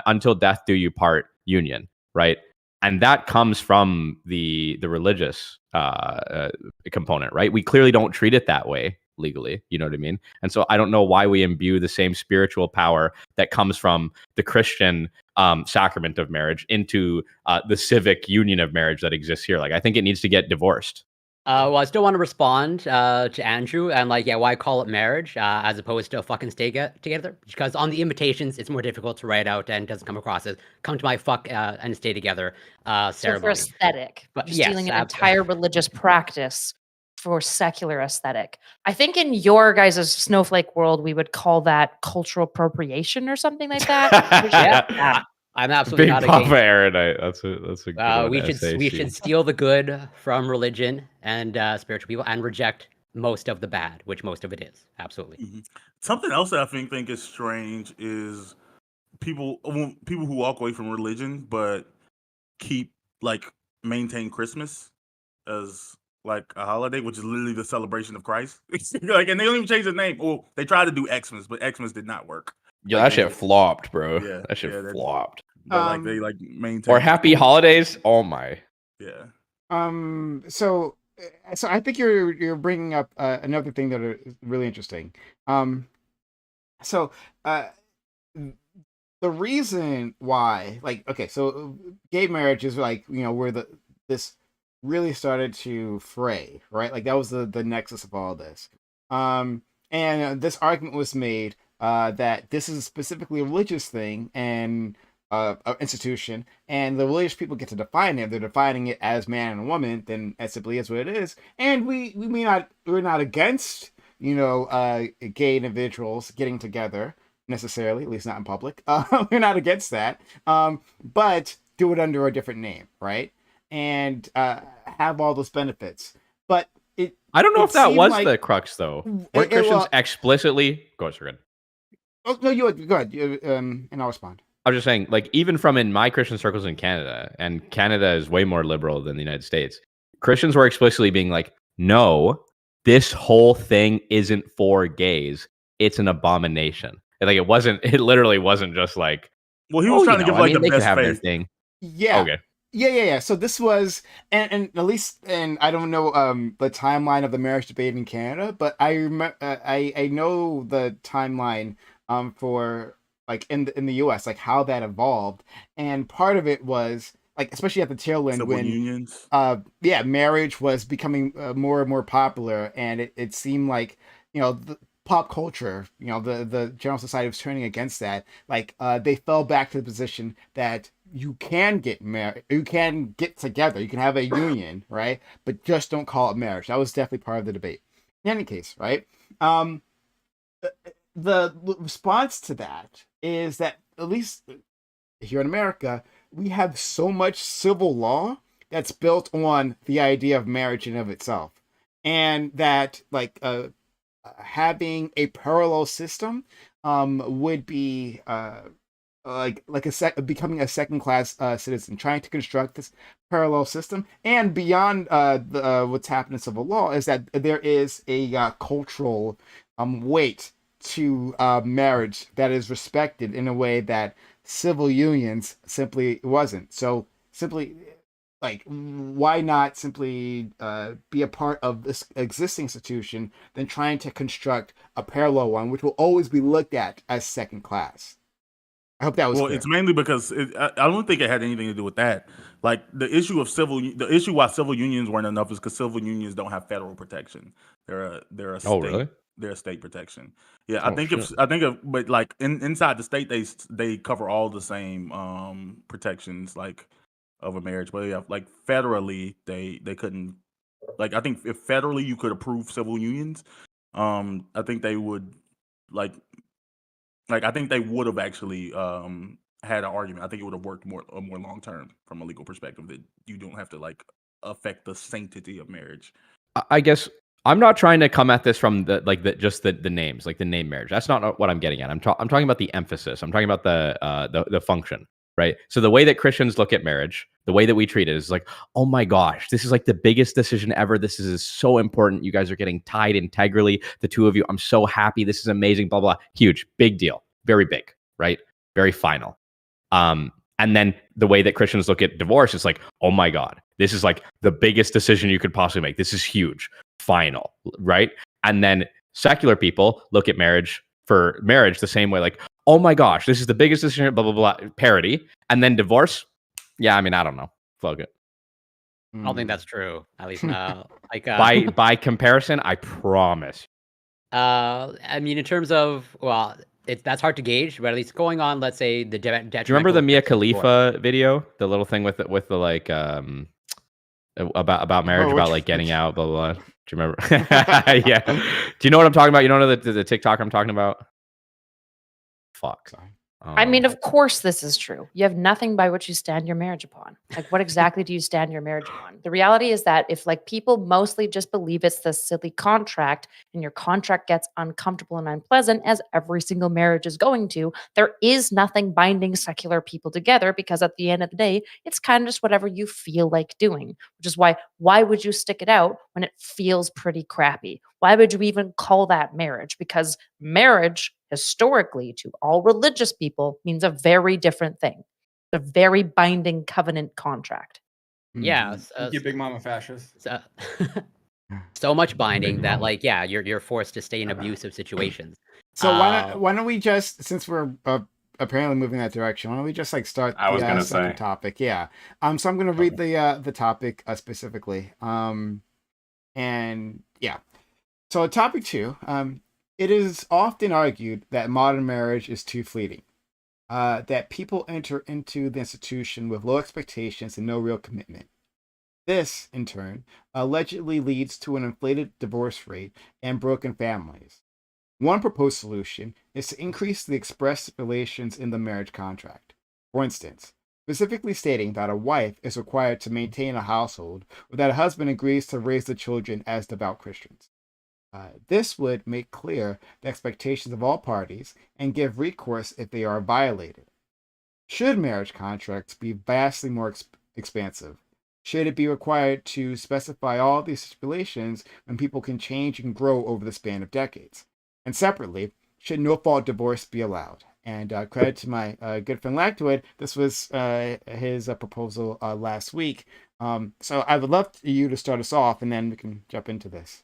until death do you part union, right? And that comes from the religious component, right? We clearly don't treat it that way legally, you know what I mean? And so I don't know why we imbue the same spiritual power that comes from the Christian sacrament of marriage into the civic union of marriage that exists here. Like, I think it needs to get divorced. Well, I still want to respond to Andrew and why call it marriage as opposed to fucking stay together? Because on the invitations, it's more difficult to write out and doesn't come across as "come to my fuck and stay together" So for ceremony. aesthetic, But just yes, stealing an absolutely. entire religious practice for secular aesthetic. I think in your guys' snowflake world, we would call that cultural appropriation or something like that. Yeah, I'm absolutely Big not Papa against. Erudite. That's a good one. We should steal the good from religion and spiritual people and reject most of the bad, which most of it is. Absolutely. Mhm. Something else that I think is strange is people who walk away from religion but keep maintain Christmas as like a holiday, which is literally the celebration of Christ. Like, and they don't even change the name. Well, they tried to do Xmas, but Xmas did not work. Yo, Like, that shit flopped, bro. Yeah, That shit yeah, that- flopped. But they maintain. Or happy holidays. Oh my. Yeah. So I think you're bringing up another thing that is really interesting. So the reason why, so gay marriage is where this really started to fray, right? Like that was the nexus of all this. And this argument was made that this is specifically a religious thing and institution, and the religious people get to define it. They're defining it as man and woman, then that simply is what it is. And we're not against gay individuals getting together necessarily, at least not in public. We're not against that, but do it under a different name, right? And have all those benefits. But I don't know if that seemed was like- the crux, though. Weren't Christians explicitly? Go ahead. Oh no, you go ahead, and I'll respond. I was just saying, like, even from in my Christian circles in Canada, and Canada is way more liberal than the United States, Christians were explicitly being like, no, this whole thing isn't for gays. It's an abomination. And, like, it literally wasn't just like, Well, he was trying to give they the could best have their faith. thing. Yeah. Okay. Yeah. So this was, and at least, and I don't know the timeline of the marriage debate in Canada, but I remember, I know the timeline for like in the U.S. like how that evolved, and part of it was like especially at the tail end Civil when unions. yeah, marriage was becoming more and more popular, and it seemed like the pop culture, the general society was turning against that. Like they fell back to the position that you can get married, you can get together, you can have a union, right? But just don't call it marriage. That was definitely part of the debate. In any case, right? Um, the response to that is that at least here in America, we have so much civil law that's built on the idea of marriage in of itself, and that like having a parallel system would be becoming a second class citizen, trying to construct this parallel system. And beyond what's happened in civil law is that there is a cultural weight to marriage that is respected in a way that civil unions simply wasn't. So simply like why not simply be a part of this existing institution than trying to construct a parallel one which will always be looked at as second class. I hope that was Well, clear. it's mainly because I don't think it had anything to do with that. Like the issue why civil unions weren't enough is because civil unions don't have federal protection. They're a Oh, state. really? They're a state protection. Yeah, Oh, shit. but like inside the state, they cover all the same protections like of a marriage. But yeah, like federally, they couldn't. Like I think if federally you could approve civil unions, I think they would like I think they would have actually had an argument. I think it would have worked more long term from a legal perspective that you don't have to like affect the sanctity of marriage. I guess I'm not trying to come at this from the names, like the name marriage. That's not what I'm getting at. I'm talking about the emphasis. I'm talking about the function, right? So the way that Christians look at marriage, the way that we treat it is like, oh my gosh, this is like the biggest decision ever. This is so important. You guys are getting tied integrally, the two of you. I'm so happy. This is amazing. Blah blah. Huge, big deal, very big, right? Very final. And then the way that Christians look at divorce is like, oh my God, this is like the biggest decision you could possibly make. This is huge, final, right? And then secular people look at marriage the same way, like, oh my gosh, this is the biggest decision, blah, blah, blah, parity. And then divorce, yeah, I mean, I don't know. Fuck it. I don't think that's true. At least like By comparison, I promise. I mean, in terms of that's hard to gauge, but at least going on, let's say the Do you remember the Mia effects of divorce. Khalifa video? The little thing with the like about marriage, about like getting out, blah blah blah. Do you remember? Yeah. Do you know what I'm talking about? You don't know the TikTok I'm talking about? Fuck. Sorry. I mean, of course, this is true. You have nothing by which you stand your marriage upon. Like, what exactly do you stand your marriage upon? The reality is that if, like, people mostly just believe it's this silly contract and your contract gets uncomfortable and unpleasant, as every single marriage is going to, there is nothing binding secular people together because at the end of the day, it's kind of just whatever you feel like doing, which is why would you stick it out when it feels pretty crappy? Why would you even call that marriage? Because marriage, historically, to all religious people, means a very different thing. A very binding covenant contract. Yeah, Thank you, Big Mama Fascist. so much binding that, Mama. like, yeah, you're forced to stay in abusive situations. So why don't we just, since we're apparently moving that direction, why don't we just like start I was the gonna second say. topic? Yeah. So I'm gonna read the topic specifically. And yeah. So topic 2. It is often argued that modern marriage is too fleeting. That people enter into the institution with low expectations and no real commitment. This, in turn, allegedly leads to an inflated divorce rate and broken families. One proposed solution is to increase the express stipulations in the marriage contract. For instance, specifically stating that a wife is required to maintain a household or that a husband agrees to raise the children as devout Christians. This would make clear the expectations of all parties and give recourse if they are violated. Should marriage contracts be vastly more expansive? Should it be required to specify all these stipulations when people can change and grow over the span of decades? And separately, should no-fault divorce be allowed? And credit to my good friend Lactoid, this was his proposal last week. So I would love you to start us off, and then we can jump into this.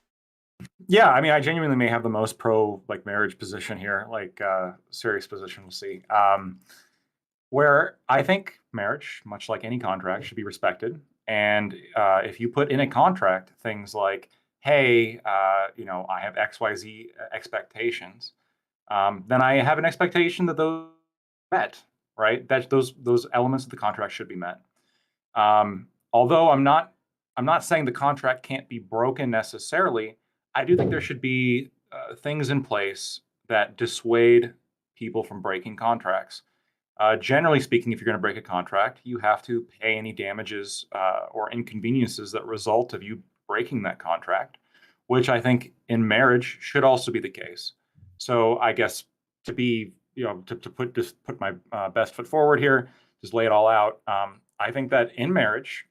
Yeah, I mean, I genuinely may have the most pro like marriage position here, like serious position. We'll see. Where I think marriage, much like any contract, should be respected. And if you put in a contract things like, "Hey, I have XYZ expectations," then I have an expectation that those are met, right? That those elements of the contract should be met. Although I'm not saying the contract can't be broken necessarily. I do think there should be things in place that dissuade people from breaking contracts. Generally speaking, if you're going to break a contract, you have to pay any damages or inconveniences that result of you breaking that contract, which I think in marriage should also be the case. So I guess to be, to put my best foot forward here, just lay it all out. I think that in marriage,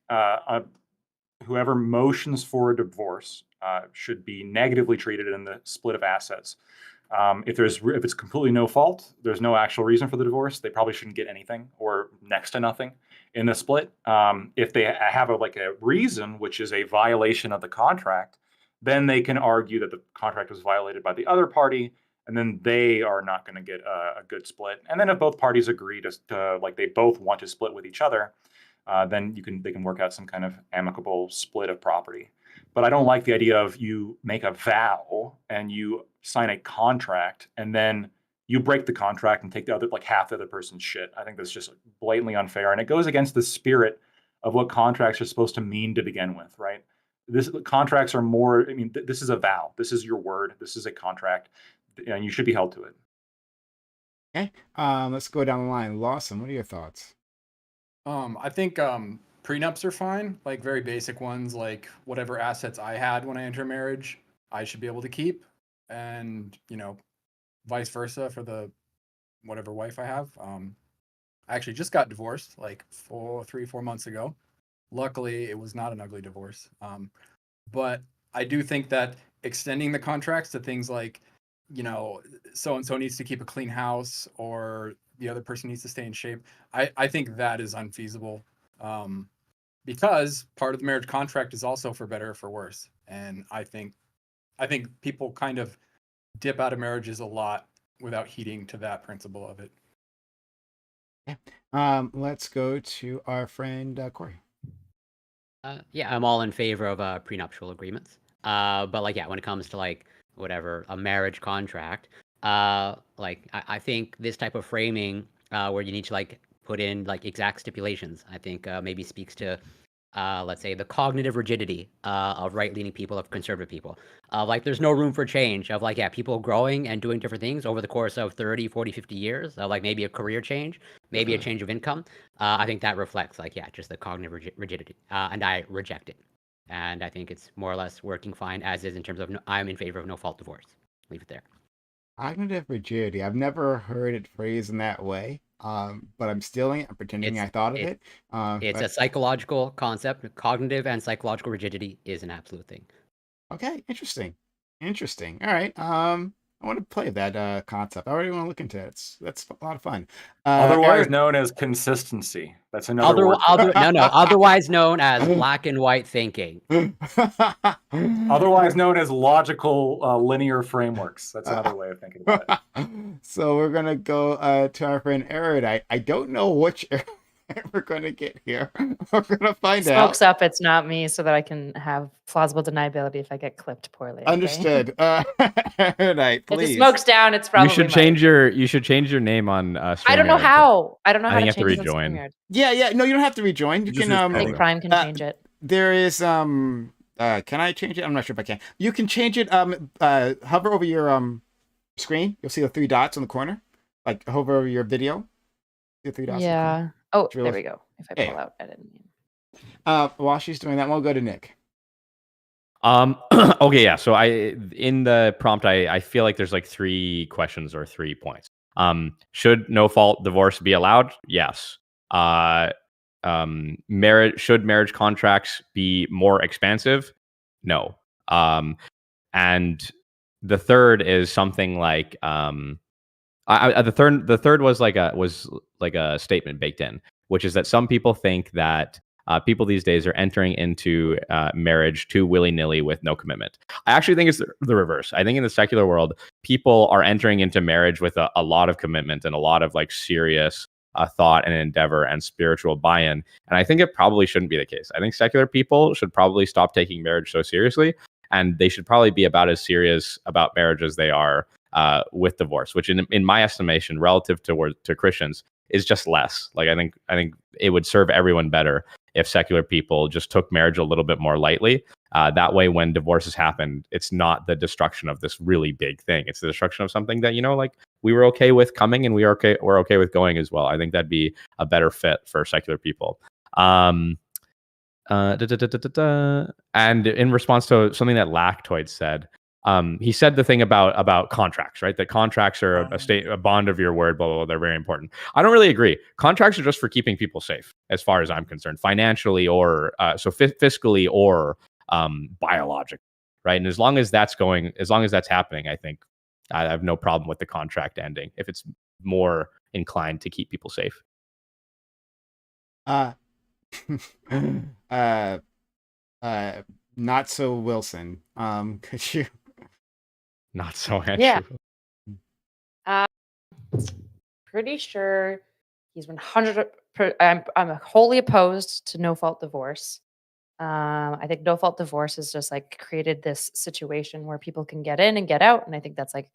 whoever motions for a divorce should be negatively treated in the split of assets. If it's completely no fault, there's no actual reason for the divorce, they probably shouldn't get anything or next to nothing in the split. If they have a reason, which is a violation of the contract, then they can argue that the contract was violated by the other party, and then they are not going to get a good split. And then if both parties agree to like they both want to split with each other, then they can work out some kind of amicable split of property. But I don't like the idea of you make a vow and you sign a contract and then you break the contract and take the other half the other person's shit. I think that's just blatantly unfair, and it goes against the spirit of what contracts are supposed to mean to begin with, right? Contracts are more. I mean, this is a vow. This is your word. This is a contract, and you should be held to it. Okay. Let's go down the line. Lawson, what are your thoughts? I think prenups are fine, like very basic ones, like whatever assets I had when I enter marriage, I should be able to keep, and vice versa for the whatever wife I have. I actually just got divorced like 4 months ago. Luckily, it was not an ugly divorce. But I do think that extending the contracts to things like, so and so needs to keep a clean house, or the other person needs to stay in shape. I think that is unfeasible, because part of the marriage contract is also for better or for worse. And I think people kind of dip out of marriages a lot without heeding to that principle of it. Yeah. Let's go to our friend Corey. Yeah, I'm all in favor of prenuptial agreements. But when it comes to whatever a marriage contract, I think this type of framing where you need to put in exact stipulations, I think maybe speaks to let's say the cognitive rigidity of right-leaning people, of conservative people. There's no room for change of people growing and doing different things over the course of 30, 40, 50 years, maybe a career change, maybe a change of income. I think that reflects just the cognitive rigidity, and I reject it. And I think it's more or less working fine as is in terms of I'm in favor of no-fault divorce. Leave it there. Cognitive rigidity. I've never heard it phrased in that way. But I'm stealing it. I'm pretending I thought of it. It's a psychological concept. Cognitive and psychological rigidity is an absolute thing. Okay, interesting. All right. I want to play that concept. I already want to look into it. That's a lot of fun. Otherwise Eric, known as consistency. That's another word. Otherwise known as black and white thinking. Otherwise known as logical linear frameworks. That's another way of thinking about it. So we're gonna go to our friend Erudite. I don't know which we're gonna get here. We're gonna find out. Smokes up, it's not me, so that I can have plausible deniability if I get clipped poorly. Okay? Understood. Erudite, please. If it smokes down, it's probably You should change your name on I don't know how. I don't know how I think to you have to change it on rejoin. StreamYard. Yeah. No, you don't have to rejoin. You can I think Prime can change it. There is can I change it? I'm not sure if I can. You can change it. Hover over your screen. You'll see the 3 dots in the corner. Hover over your video. The 3 dots. Yeah. Oh, really... there we go. If I pull out edit. While she's doing that, we'll go to Nick. Okay, yeah. So in the prompt, I feel like there's 3 questions or 3 points. Should no fault divorce be allowed? Yes. Should marriage contracts be more expansive? No. And the third is something like The third was like a statement baked in, which is that some people think that people these days are entering into marriage too willy-nilly with no commitment. I actually think it's the reverse. I think in the secular world, people are entering into marriage with a lot of commitment and a lot of like serious thought and endeavor and spiritual buy-in. And I think it probably shouldn't be the case. I think secular people should probably stop taking marriage so seriously, and they should probably be about as serious about marriage as they are with divorce, which in my estimation, relative to Christians, is just less. Like I think it would serve everyone better if secular people just took marriage a little bit more lightly. That way, when divorces happen, it's not the destruction of this really big thing. It's the destruction of something that, like we were okay with coming and we're okay with going as well. I think that'd be a better fit for secular people. And in response to something that Lactoid said, he said the thing about contracts, right? That contracts are a bond of your word, blah, blah, blah. They're very important. I don't really agree. Contracts are just for keeping people safe, as far as I'm concerned, financially or fiscally or biologically, right? And as long as that's happening, I think I have no problem with the contract ending if it's more inclined to keep people safe. Not so Wilson. Could you? Not so Andrew. Yeah. Pretty sure he's 100. I'm wholly opposed to no fault divorce. I think no fault divorce has just like created this situation where people can get in and get out, and I think that's like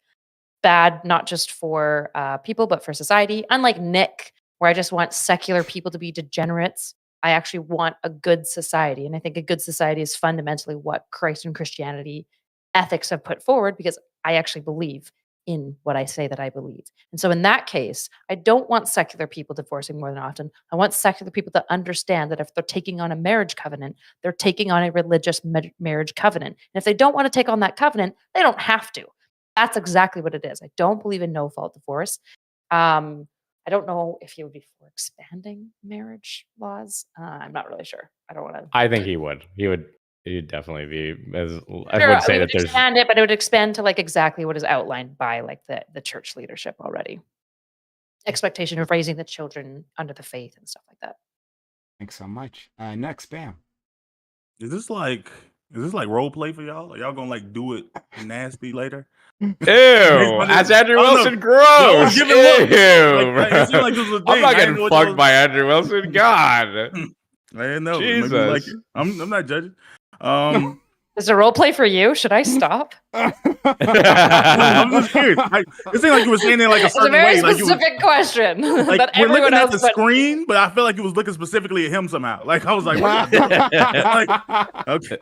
bad, not just for people but for society. Unlike Nick, where I just want secular people to be degenerates, I actually want a good society, and I think a good society is fundamentally what Christ and Christianity ethics have put forward, because I actually believe in what I say that I believe. And so in that case, I don't want secular people divorcing more than often. I want secular people to understand that if they're taking on a marriage covenant, they're taking on a religious marriage covenant. And if they don't want to take on that covenant, they don't have to. That's exactly what it is. I don't believe in no fault divorce. I don't know if he would be for expanding marriage laws. I'm not really sure. I don't want to. I think he would. He'd definitely be. I Sure, would say we that would there's expand it, but it would expand to like exactly what is outlined by like the church leadership already. Expectation of raising the children under the faith and stuff like that. Thanks so much. Next, Bam. Is this like role play for y'all? Are y'all gonna like do it nasty later? Ew, as Andrew Wilson grows. Ew. It seemed like this was a thing. I'm not getting fucked by Andrew Wilson. God. I didn't know. Jesus. Maybe like it. I'm not judging. Is a role play for you? Should I stop? I'm just curious. It seemed like you were saying it like a certain way. It's a very specific question. Like that we're looking at the else screen, but I feel like it was looking specifically at him somehow. Like I was like, what? Like, okay.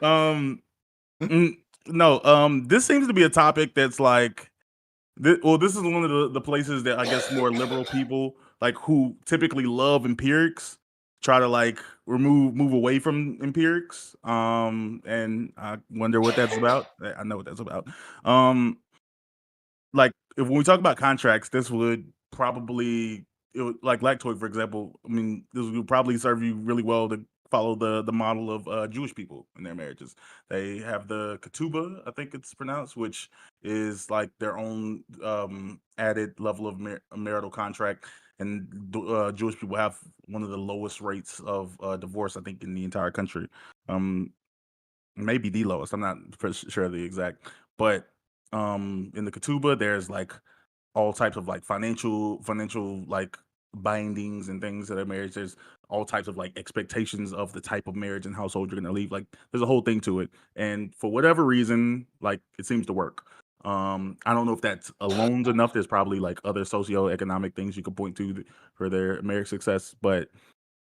No. This seems to be a topic that's like, this is one of the places that I guess more liberal people like who typically love empirics try to like move away from empirics. And I wonder what that's about. I know what that's about. Like if when we talk about contracts, this would probably like Lactoid, for example. I mean, this would probably serve you really well to follow the model of Jewish people in their marriages. They have the ketubah, I think it's pronounced, which is like their own added level of marital contract. And Jewish people have one of the lowest rates of divorce, I think, in the entire country. Maybe the lowest. I'm not sure of the exact. But in the ketubah, there's like all types of like financial like bindings and things that are marriage. There's all types of like expectations of the type of marriage and household you're gonna leave. Like there's a whole thing to it. And for whatever reason, like it seems to work. I don't know if that's alone's enough. There's probably like other socioeconomic things you could point to for their marriage success. But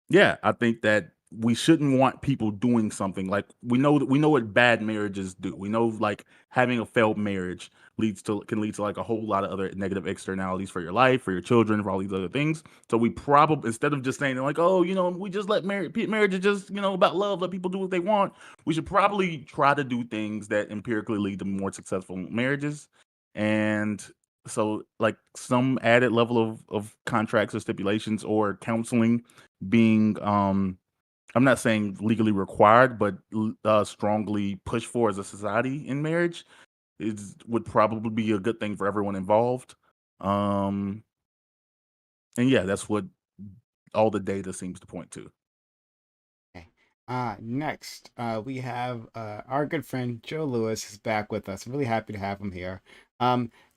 yeah, I think that we shouldn't want people doing something like we know what bad marriages do. We know like having a failed marriage can lead to like a whole lot of other negative externalities for your life, for your children, for all these other things. So we probably, instead of just saying like, oh, we just let marriage is just about love, let people do what they want. We should probably try to do things that empirically lead to more successful marriages. And so like some added level of contracts or stipulations or counseling being I'm not saying legally required, but strongly pushed for as a society in marriage would probably be a good thing for everyone involved. And yeah, that's what all the data seems to point to. Okay. Next, we have our good friend Joe Lewis is back with us. I'm really happy to have him here.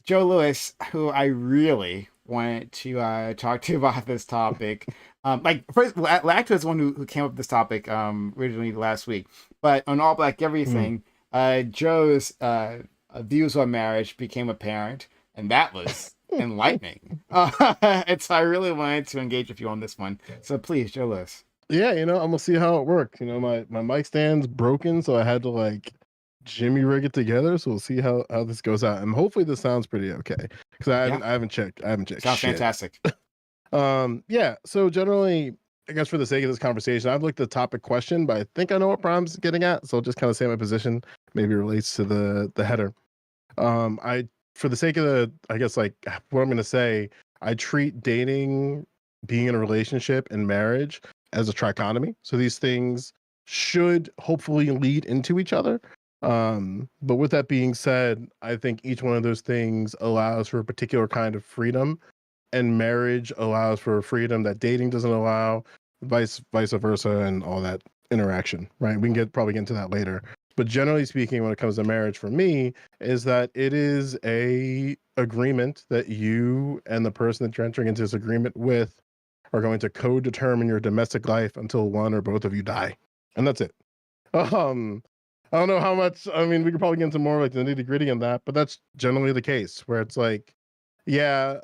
Joe Lewis, who I really wanted to talk to about this topic. First, Lacto is the one who came up with this topic originally last week. But on All Black Everything, Joe's views on marriage became apparent, and that was enlightening. And so I really wanted to engage with you on this one. So please, Joe Lewis. Yeah, I'm gonna see how it works. My mic stand's broken, so I had to like jimmy rig it together. So we'll see how this goes out, and hopefully this sounds pretty okay because I haven't checked. Sounds shit. fantastic. Yeah. So generally, I guess for the sake of this conversation, I've looked at the topic question, but I think I know what Prime's getting at. So I'll just kind of say my position. Maybe it relates to the header. For the sake of I guess like what I'm gonna say, I treat dating, being in a relationship, and marriage as a trichotomy. So these things should hopefully lead into each other. But with that being said, I think each one of those things allows for a particular kind of freedom, and marriage allows for a freedom that dating doesn't allow, vice versa, and all that interaction. Right? We can probably get into that later. But generally speaking, when it comes to marriage, for me, is that it is a agreement that you and the person that you're entering into this agreement with are going to co-determine your domestic life until one or both of you die, and that's it. I don't know how much. I mean, we could probably get into more like the nitty-gritty on that, but that's generally the case where it's like, yeah,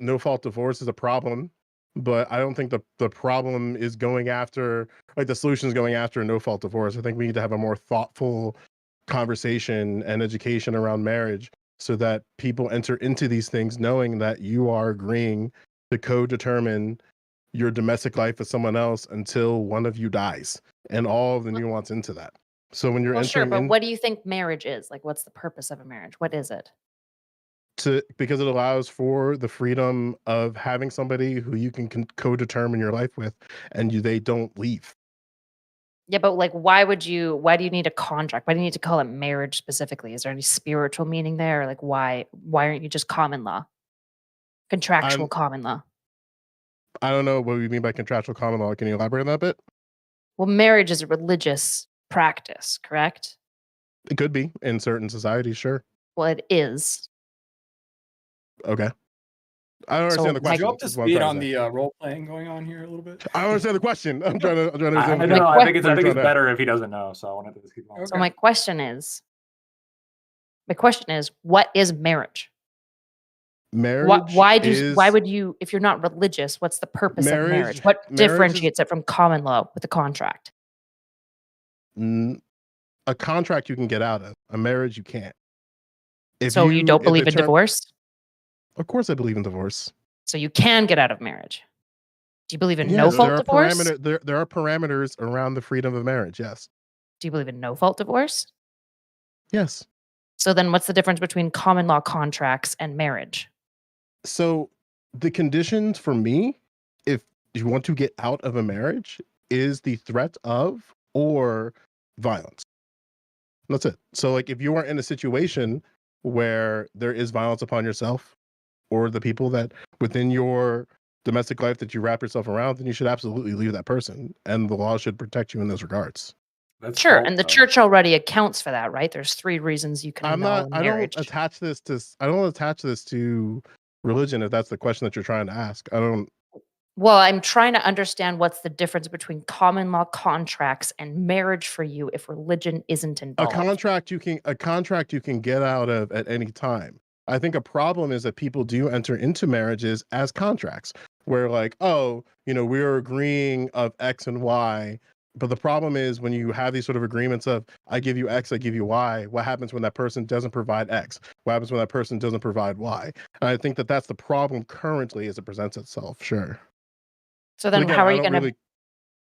no fault divorce is a problem, but I don't think the problem is going after the solution is going after a no fault divorce. I think we need to have a more thoughtful conversation and education around marriage so that people enter into these things knowing that you are agreeing to co-determine your domestic life with someone else until one of you dies, and all of the nuance into that. So when you're Sure, entering but in what do you think marriage is? Like, what's the purpose of a marriage? What is it? because it allows for the freedom of having somebody who you can co-determine your life with, and they don't leave. Yeah, but like, why do you need a contract? Why do you need to call it marriage specifically? Is there any spiritual meaning there? Or like, why aren't you just common law? Contractual common law. I don't know what you mean by contractual common law. Can you elaborate on that a bit? Well, marriage is a religious practice, correct? It could be in certain societies, sure. Well, it is. Okay. I don't understand the So, like- question. You up to is what I'm speed trying on to say. the role playing going on here a little bit? I don't understand the question. I'm trying to I understand. don't know. I think it's What are you trying to- better if he doesn't know. So I wanted to just keep going. So my question is, what is marriage? Marriage Why would you, if you're not religious, what's the purpose of marriage? What differentiates it from common law with a contract? A contract you can get out of. A marriage you can't. So you don't believe in divorce? Of course I believe in divorce. So you can get out of marriage. Do you believe in Yes, no-fault divorce? There are parameters around the freedom of marriage, yes. Do you believe in no-fault divorce? Yes. So then what's the difference between common law contracts and marriage? So the conditions for me, if you want to get out of a marriage, is the threat of or violence. That's it. So like if you are in a situation where there is violence upon yourself or the people that within your domestic life that you wrap yourself around, then you should absolutely leave that person, and the law should protect you in those regards. That's Sure, fault, and the though. church already accounts for that, right? There's 3 reasons you can annul marriage. I don't attach this to religion, if that's the question that you're trying to ask. Well, I'm trying to understand what's the difference between common law contracts and marriage for you if religion isn't A involved. contract you can get out of at any time. I think a problem is that people do enter into marriages as contracts where like, oh, we're agreeing of X and Y. But the problem is when you have these sort of agreements of I give you X, I give you Y, what happens when that person doesn't provide X? What happens when that person doesn't provide Y? And I think that that's the problem currently as it presents itself. Sure. So then Again, how are I you don't going to really-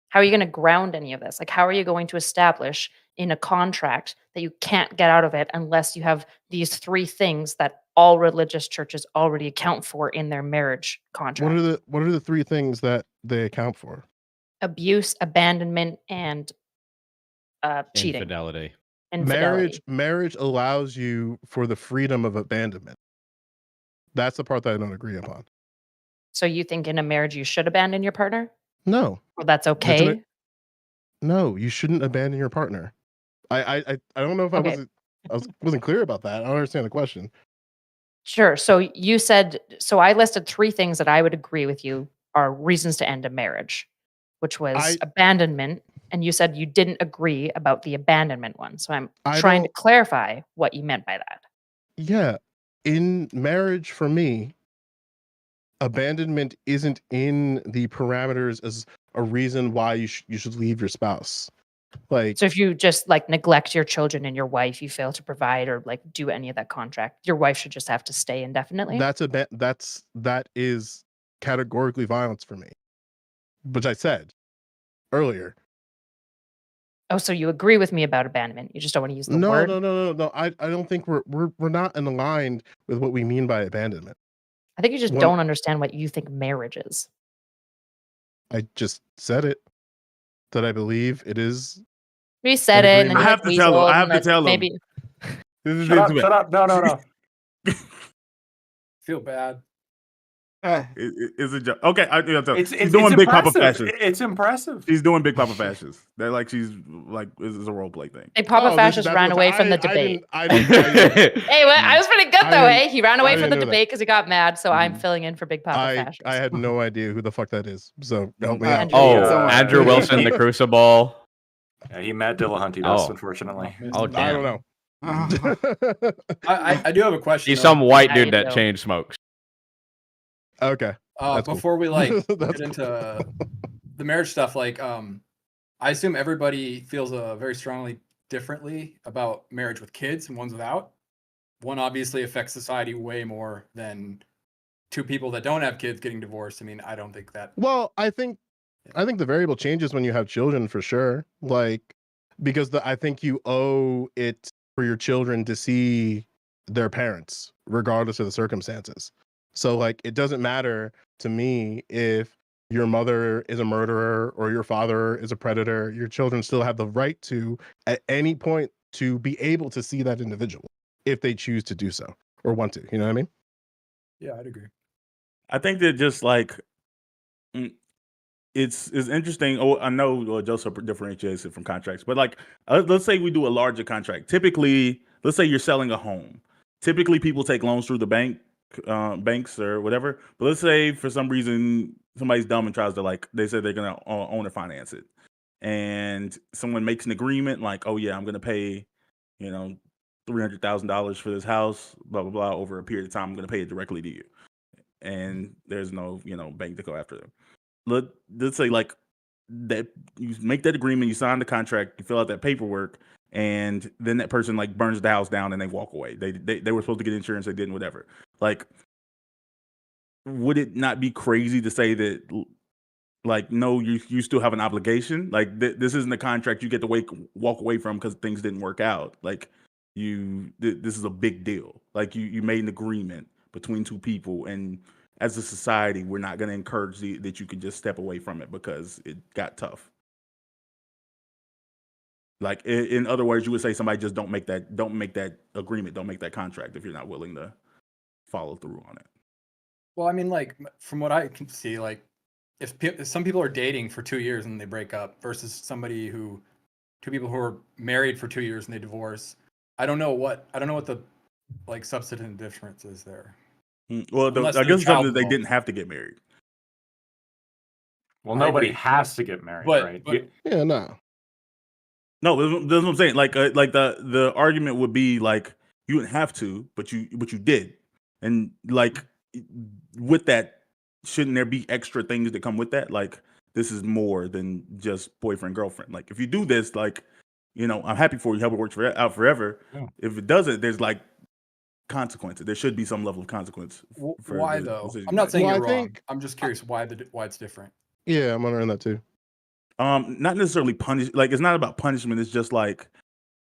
how are you going to ground any of this? Like, how are you going to establish in a contract that you can't get out of it unless you have these 3 things that all religious churches already account for in their marriage contract? What are the 3 things that they account for? Abuse, abandonment, and cheating. Infidelity. Infidelity. Marriage allows you for the freedom of abandonment. That's the part that I don't agree upon. So you think in a marriage you should abandon your partner? No, Well, that's an- okay. no, you shouldn't abandon your partner. I don't know if Okay. I wasn't clear about that. I don't understand the question. Sure. So you said, so I listed 3 things that I would agree with you are reasons to end a marriage, which was I abandonment. And you said you didn't agree about the abandonment one. So I'm I trying to don't. clarify what you meant by that. Yeah, in marriage for me, abandonment isn't in the parameters as a reason why you should leave your spouse. Like So if you just like neglect your children and your wife, you fail to provide or like do any of that contract, your wife should just have to stay indefinitely. that is categorically violence for me, which I said earlier. Oh, so you agree with me about abandonment. You just don't want to use the No, word. no. I don't think we're not aligned with what we mean by abandonment. I think you just One, don't understand what you think marriage is. I just said it that I believe it is You said an it and then I you agreement. like have to tell him. I weaseled have and to that tell him. maybe This is Shut up! intimate. Shut up! No. Feel bad. It's a joke. Okay, I'll tell. It's She's doing Big Papa impressive. fashions. It's impressive. She's doing Big Papa fashions. They're like she's like it's a role play thing. Big Papa Fascist That's ran what away from the debate. I didn't. Hey, well, I was pretty good I though, didn't- eh? He ran away from the know that. debate because he got mad, so I'm Mhm. filling in for Big Papa I Fascist. had no idea who the fuck that is. So help me Uh, out. Andrew. Oh, Someone- Andrew Wilson, the Crucible. Yeah, he Matt Dillahunty us, Oh. unfortunately. Oh, I damn. don't know. I do have a question. He's though. some white I dude that know. chain smokes. Okay. that's cool. Before we like That's get cool. into the marriage stuff, like I assume everybody feels very strongly differently about marriage with kids and ones without. One obviously affects society way more than 2 people that don't have kids getting divorced. I mean, I don't think that. Well, I think the variable changes when you have children for sure. Like because I think you owe it for your children to see their parents, regardless of the circumstances. So like it doesn't matter to me if your mother is a murderer or your father is a predator. Your children still have the right to, at any point, to be able to see that individual if they choose to do so or want to. You know what I mean? Yeah, I'd agree. I think that just like it's interesting. Oh, I know Joseph differentiates it from contracts, but like let's say we do a larger contract. Typically, let's say you're selling a home. Typically, people take loans through the banks or whatever. But let's say for some reason somebody's dumb and tries to like they said they're gonna own or finance it, and someone makes an agreement like, oh yeah, I'm gonna pay, $300,000 for this house, blah blah blah, over a period of time. I'm gonna pay it directly to you, and there's no bank to go after them. Let's say like that you make that agreement, you sign the contract, you fill out that paperwork, and then that person like burns the house down and they walk away. They were supposed to get insurance, they didn't, whatever. Like, would it not be crazy to say that like no, you still have an obligation? Like this isn't a contract you get to walk away from because things didn't work out. Like this is a big deal. Like you made an agreement between 2 people, and as a society, we're not going to encourage that you can just step away from it because it got tough. Like in other words, you would say somebody just don't make that agreement, don't make that contract if you're not willing to follow through on it. Well, I mean, like from what I can see, like if some people are dating for 2 years and they break up versus 2 people who are married for 2 years and they divorce, I don't know what the like substantive difference is there. Well, Unless I there's guess child something they involved. didn't have to get married. Well, I nobody agree. has to get married, But- right? but- Yeah, no. No, that's what I'm saying. Like the argument would be like you didn't have to, but you did, and like with that, shouldn't there be extra things that come with that? Like this is more than just boyfriend girlfriend. Like if you do this, like I'm happy for you. Hope it works out forever. Yeah. If it doesn't, there's like consequences. There should be some level of consequence. For Why the though? decision I'm you not make. saying Well, you're I wrong. think- I'm just curious why it's different. Yeah, I'm wondering that too. Not necessarily punish. Like it's not about punishment. It's just like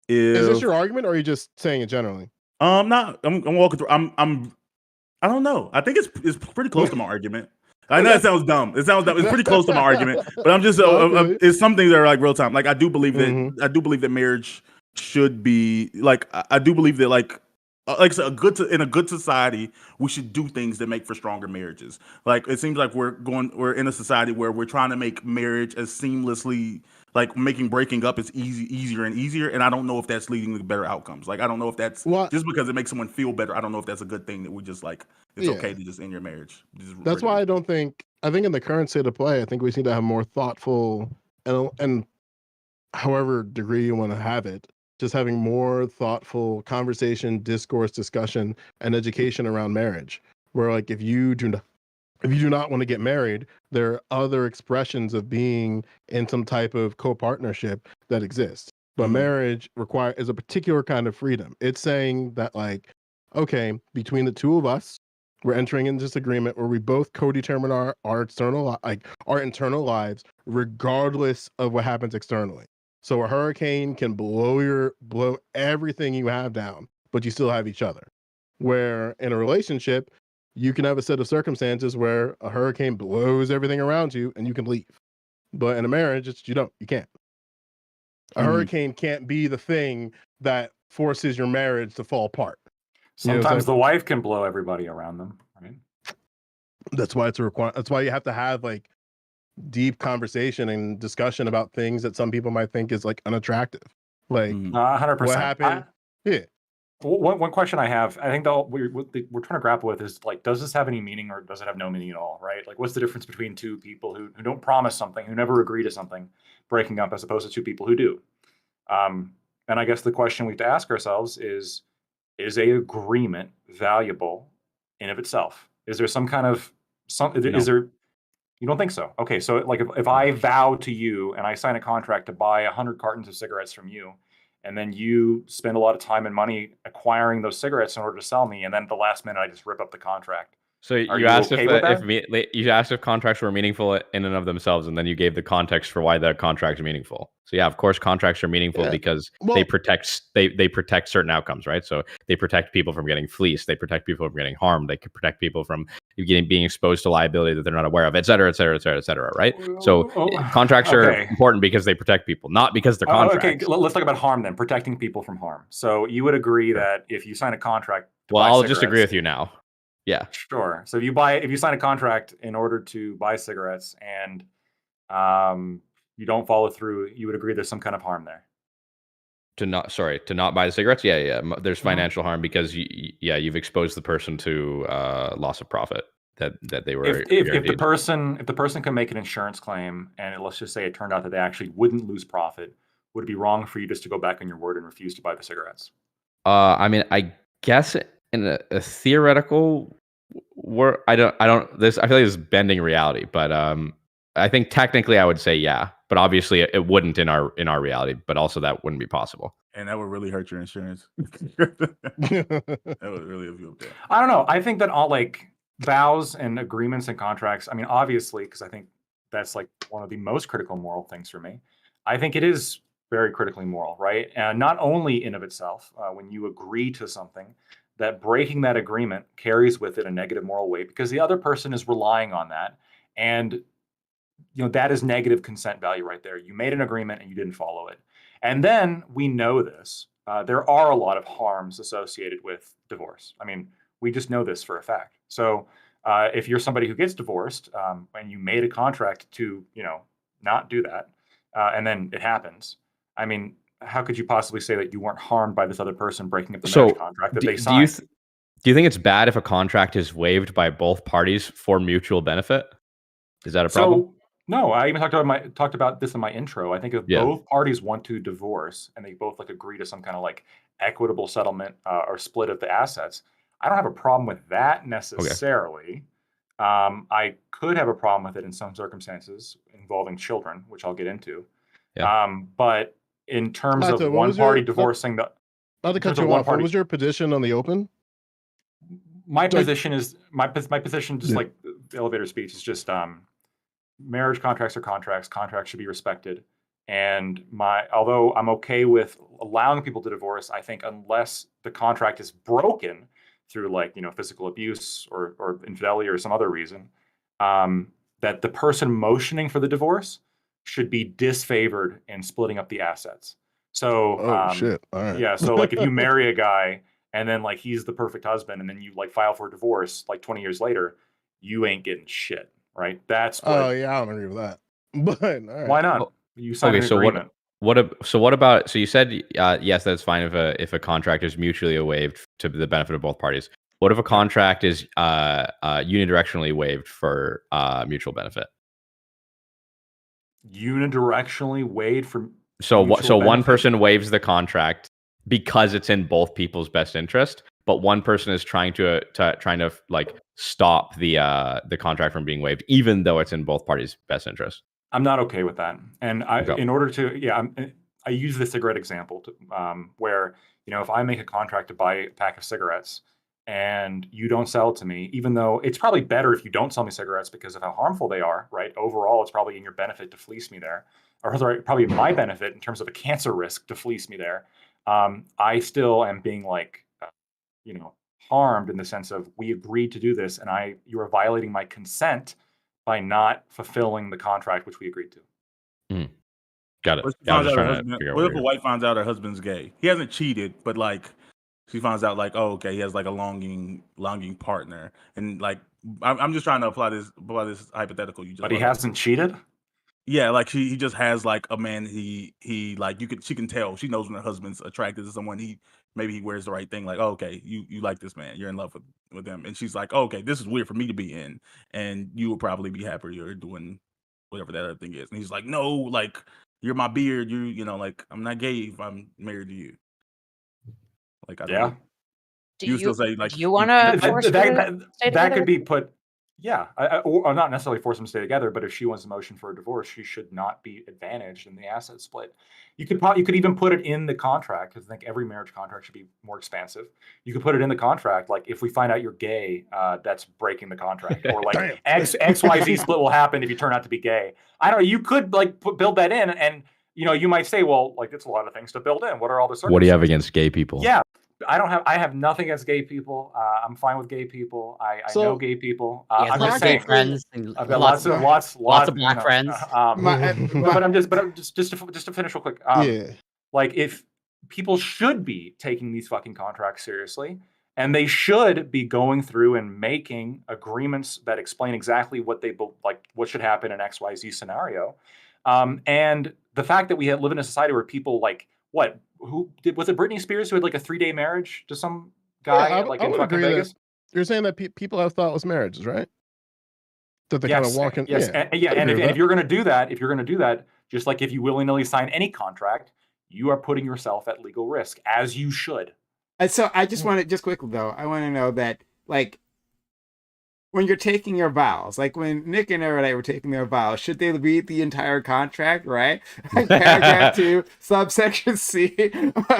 Is this if your argument, or are you just saying it generally? not. I'm walking through. I don't know. I think it's pretty close to my argument. I know it sounds dumb. It's pretty close to my argument, but I'm just Okay. it's something that are like real time. Like I do believe that Mhm. marriage should be like I do believe that like like so in a good society, we should do things that make for stronger marriages. Like it seems like we're in a society where we're trying to make marriage as seamlessly, like making breaking up as easier and easier. And I don't know if that's leading to better outcomes. Like I don't know if that's Well, just because it makes someone feel better. I don't know if that's a good thing that we just like. It's yeah. okay to just end your marriage. That's why I don't think. I think in the current state of play, I think we need to have more thoughtful and however degree you want to have it, just having more thoughtful conversation, discourse, discussion, and education around marriage. Where like if you do not want to get married, there are other expressions of being in some type of co-partnership that exist. But marriage is a particular kind of freedom. It's saying that like, okay, between the two of us, we're entering into this agreement where we both co-determine our internal lives, regardless of what happens externally. So a hurricane can blow everything you have down, but you still have each other. Where in a relationship, you can have a set of circumstances where a hurricane blows everything around you and you can leave. But in a marriage, you can't. A hurricane can't be the thing that forces your marriage to fall apart. Sometimes the wife can blow everybody around them, right? That's why it's a requirement. That's why you have to have like deep conversation and discussion about things that some people might think is like unattractive. Like 100%. what happened? Yeah. One question I have, I think what we're trying to grapple with is like, does this have any meaning or does it have no meaning at all, right? Like, what's the difference between two people who don't promise something, who never agree to something, breaking up, as opposed to two people who do? And I guess the question we have to ask ourselves is a agreement valuable in of itself? Is there some kind of is there? You don't think so? Okay, so like if I vow to you and I sign a contract to buy 100 cartons of cigarettes from you, and then you spend a lot of time and money acquiring those cigarettes in order to sell me, and then at the last minute I just rip up the contract. So you asked you asked if contracts were meaningful in and of themselves, and then you gave the context for why the contracts are meaningful. So yeah, of course, contracts are meaningful because they protect certain outcomes, right? So they protect people from getting fleeced, they protect people from getting harmed, they can protect people from being exposed to liability that they're not aware of, et cetera, et cetera, et cetera, et cetera, right? So contracts are important because they protect people, not because they're contracts. Okay, let's talk about harm then, protecting people from harm. So you would agree that if you sign a contract to well, buy I'll cigarettes, just agree with you now. Yeah. Sure. So if you sign a contract in order to buy cigarettes and you don't follow through, you would agree there's some kind of harm there. To not buy the cigarettes? Yeah. There's financial harm because you've exposed the person to loss of profit that they were. If the person can make an insurance claim and let's just say it turned out that they actually wouldn't lose profit, would it be wrong for you just to go back on your word and refuse to buy the cigarettes? I mean, I guess in a theoretical I feel like this is bending reality, but I think technically I would say yeah, but obviously it wouldn't in our reality, but also that wouldn't be possible. And that would really hurt your insurance. That would really have you up there. I don't know. I think that all like vows and agreements and contracts, I mean, obviously, because I think that's like one of the most critical moral things for me. I think it is very critically moral, right? And not only in of itself, when you agree to something, that breaking that agreement carries with it a negative moral weight because the other person is relying on that. And that is negative consent value right there. You made an agreement and you didn't follow it. And then we know this. There are a lot of harms associated with divorce. I mean, we just know this for a fact. So if you're somebody who gets divorced and you made a contract to, not do that, and then it happens, I mean, how could you possibly say that you weren't harmed by this other person breaking up the marriage contract that they signed? Do you think it's bad if a contract is waived by both parties for mutual benefit? Is that a problem? No, I even talked about this in my intro. I think if both parties want to divorce and they both agree to some kind of like equitable settlement or split of the assets, I don't have a problem with that necessarily. I could have a problem with it in some circumstances involving children, which I'll get into. But in terms of one party divorcing the, not to cut you off, what was your position on the open? My position is my position, just like the elevator speech, is just marriage contracts are contracts. Contracts should be respected. And although I'm okay with allowing people to divorce, I think unless the contract is broken through like physical abuse or infidelity or some other reason, that the person motioning for the divorce should be disfavored in splitting up the assets. So shit. All right. Yeah. So like if you marry a guy and then like he's the perfect husband, and then you like file for a divorce like 20 years later, you ain't getting shit, right? That's what. Oh yeah, I don't agree with that. But all right. Why not? Oh, You signed Okay, an so agreement. what about, so you said yes, that's fine if a contract is mutually waived to the benefit of both parties. What if a contract is unidirectionally waived for mutual benefit? Unidirectionally waived for So mutual one benefit? person waives the contract because it's in both people's best interest, but one person is trying to like stop the contract from being waived, even though it's in both parties' best interest. I'm not okay with that. And Okay. in order to, I use the cigarette example to, where, if I make a contract to buy a pack of cigarettes and you don't sell it to me, even though it's probably better if you don't sell me cigarettes because of how harmful they are, right? Overall, it's probably in your benefit to fleece me there, or sorry, probably my benefit in terms of a cancer risk to fleece me there. I still am being like, harmed in the sense of we agreed to do this, and you are violating my consent by not fulfilling the contract which we agreed to. Got it. What if, Yeah, I was just trying to figure out what where if a wife finds out her husband's gay? He hasn't cheated, but like she finds out like, oh, okay, he has like a longing partner, and like I'm just trying to apply this hypothetical. You just But he brought up. hasn't cheated? Yeah, like he just has like a man. He like she can tell. She knows when her husband's attracted to someone. Maybe he wears the right thing. Like, oh, okay, you like this man. You're in love with him, and she's like, oh, okay, this is weird for me to be in, and you will probably be happier doing whatever that other thing is. And he's like, no, like you're my beard. Like I'm not gay if I'm married to you. Like I don't Yeah. know. Do You you still say like do you want to force her to stay That together? could be put, yeah, or not necessarily force them to stay together, but if she wants a motion for a divorce, she should not be advantaged in the asset split. You could even put it in the contract, because I think every marriage contract should be more expansive. You could put it in the contract, like if we find out you're gay, that's breaking the contract, or like Damn. XYZ split will happen if you turn out to be gay. I don't know. You could like build that in, and you might say, well, like it's a lot of things to build in. What are all the circumstances? What do you have against gay people? Yeah, I have nothing against gay people. I'm fine with gay people. I know gay people. He has I'm lots just of gay saying, friends and I've got lots lots of black friends. but I'm just to finish real quick. Yeah. Like if people should be taking these fucking contracts seriously, and they should be going through and making agreements that explain exactly what what should happen in XYZ scenario. And the fact that we live in a society where people like was it Britney Spears who had like a 3-day marriage to some guy I like would in fucking agree that Vegas? you're saying that people have thoughtless marriages, right? That they kind of Yes, walk in. yes, Yeah, and if you're going to do that, just like if you willy-nilly sign any contract, you are putting yourself at legal risk, as you should. And so I just want to, just quickly though, I want to know that, like, when you're taking your vows, like when Nick and I were taking their vows, should they read the entire contract, right? Like paragraph 2, subsection C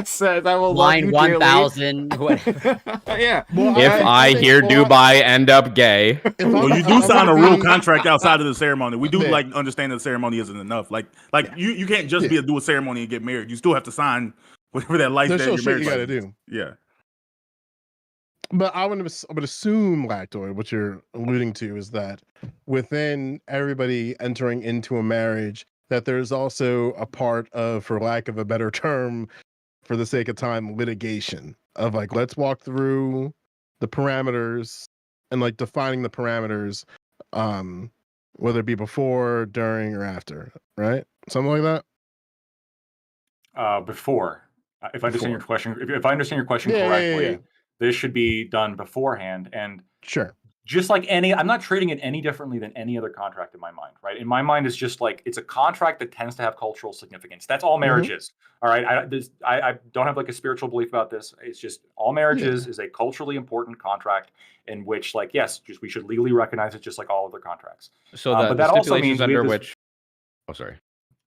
says, I will love line you 1000, whatever. yeah. Well, If I think- hear well, Dubai end up gay, if I'm- Well, you if do I'm sign a gonna real be- contract outside of the ceremony. We do Yeah. like understand that the ceremony isn't enough. Like Yeah. you can't just do a ceremony and get married. You still have to sign whatever that life There's that still you're shit married you gotta license. do. Yeah. But I would assume, Lactoid, what you're alluding to is that within everybody entering into a marriage, that there's also a part of, for lack of a better term, for the sake of time, litigation of like, let's walk through the parameters and like defining the parameters, whether it be before, during, or after, right? Something like that. Before, if I understand your question, if I understand your question Yeah, correctly, this should be done beforehand. And Sure. just like I'm not treating it any differently than any other contract in my mind, right? In my mind, it's just like it's a contract that tends to have cultural significance. That's all marriage is. All right. I don't have like a spiritual belief about this. It's just all marriage is a culturally important contract in which, like, yes, just we should legally recognize it just like all other contracts. so but the that also stipulations means we have under this- which. Oh, sorry.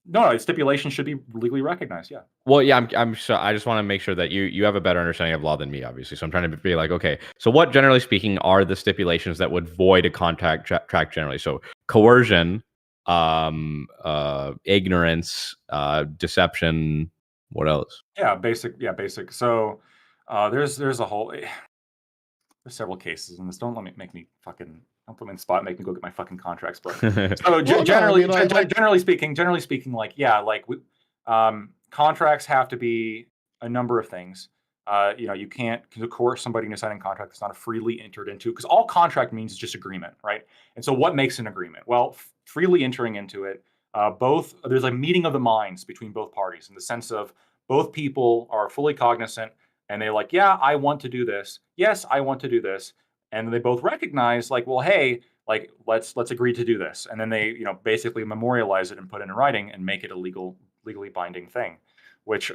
No, stipulation should be legally recognized. Yeah. Well, yeah, I just want to make sure that you have a better understanding of law than me, obviously. So I'm trying to be like, okay, so what, generally speaking, are the stipulations that would void a contract track generally? So coercion, ignorance, deception. What else? Yeah, basic. So there's a whole there's several cases in this. Don't make me fucking don't put me in the spot. Make me go get my fucking contracts book. So generally speaking, like contracts have to be a number of things. You can't coerce somebody into signing a contract that's not freely entered into, because all contract means is just agreement, right? And so what makes an agreement? Well, freely entering into it, there's a meeting of the minds between both parties in the sense of both people are fully cognizant and they're like, yeah, I want to do this. Yes, I want to do this. And they both recognize like, well, hey, like let's agree to do this. And then they, basically memorialize it and put it in writing and make it a legally binding thing, which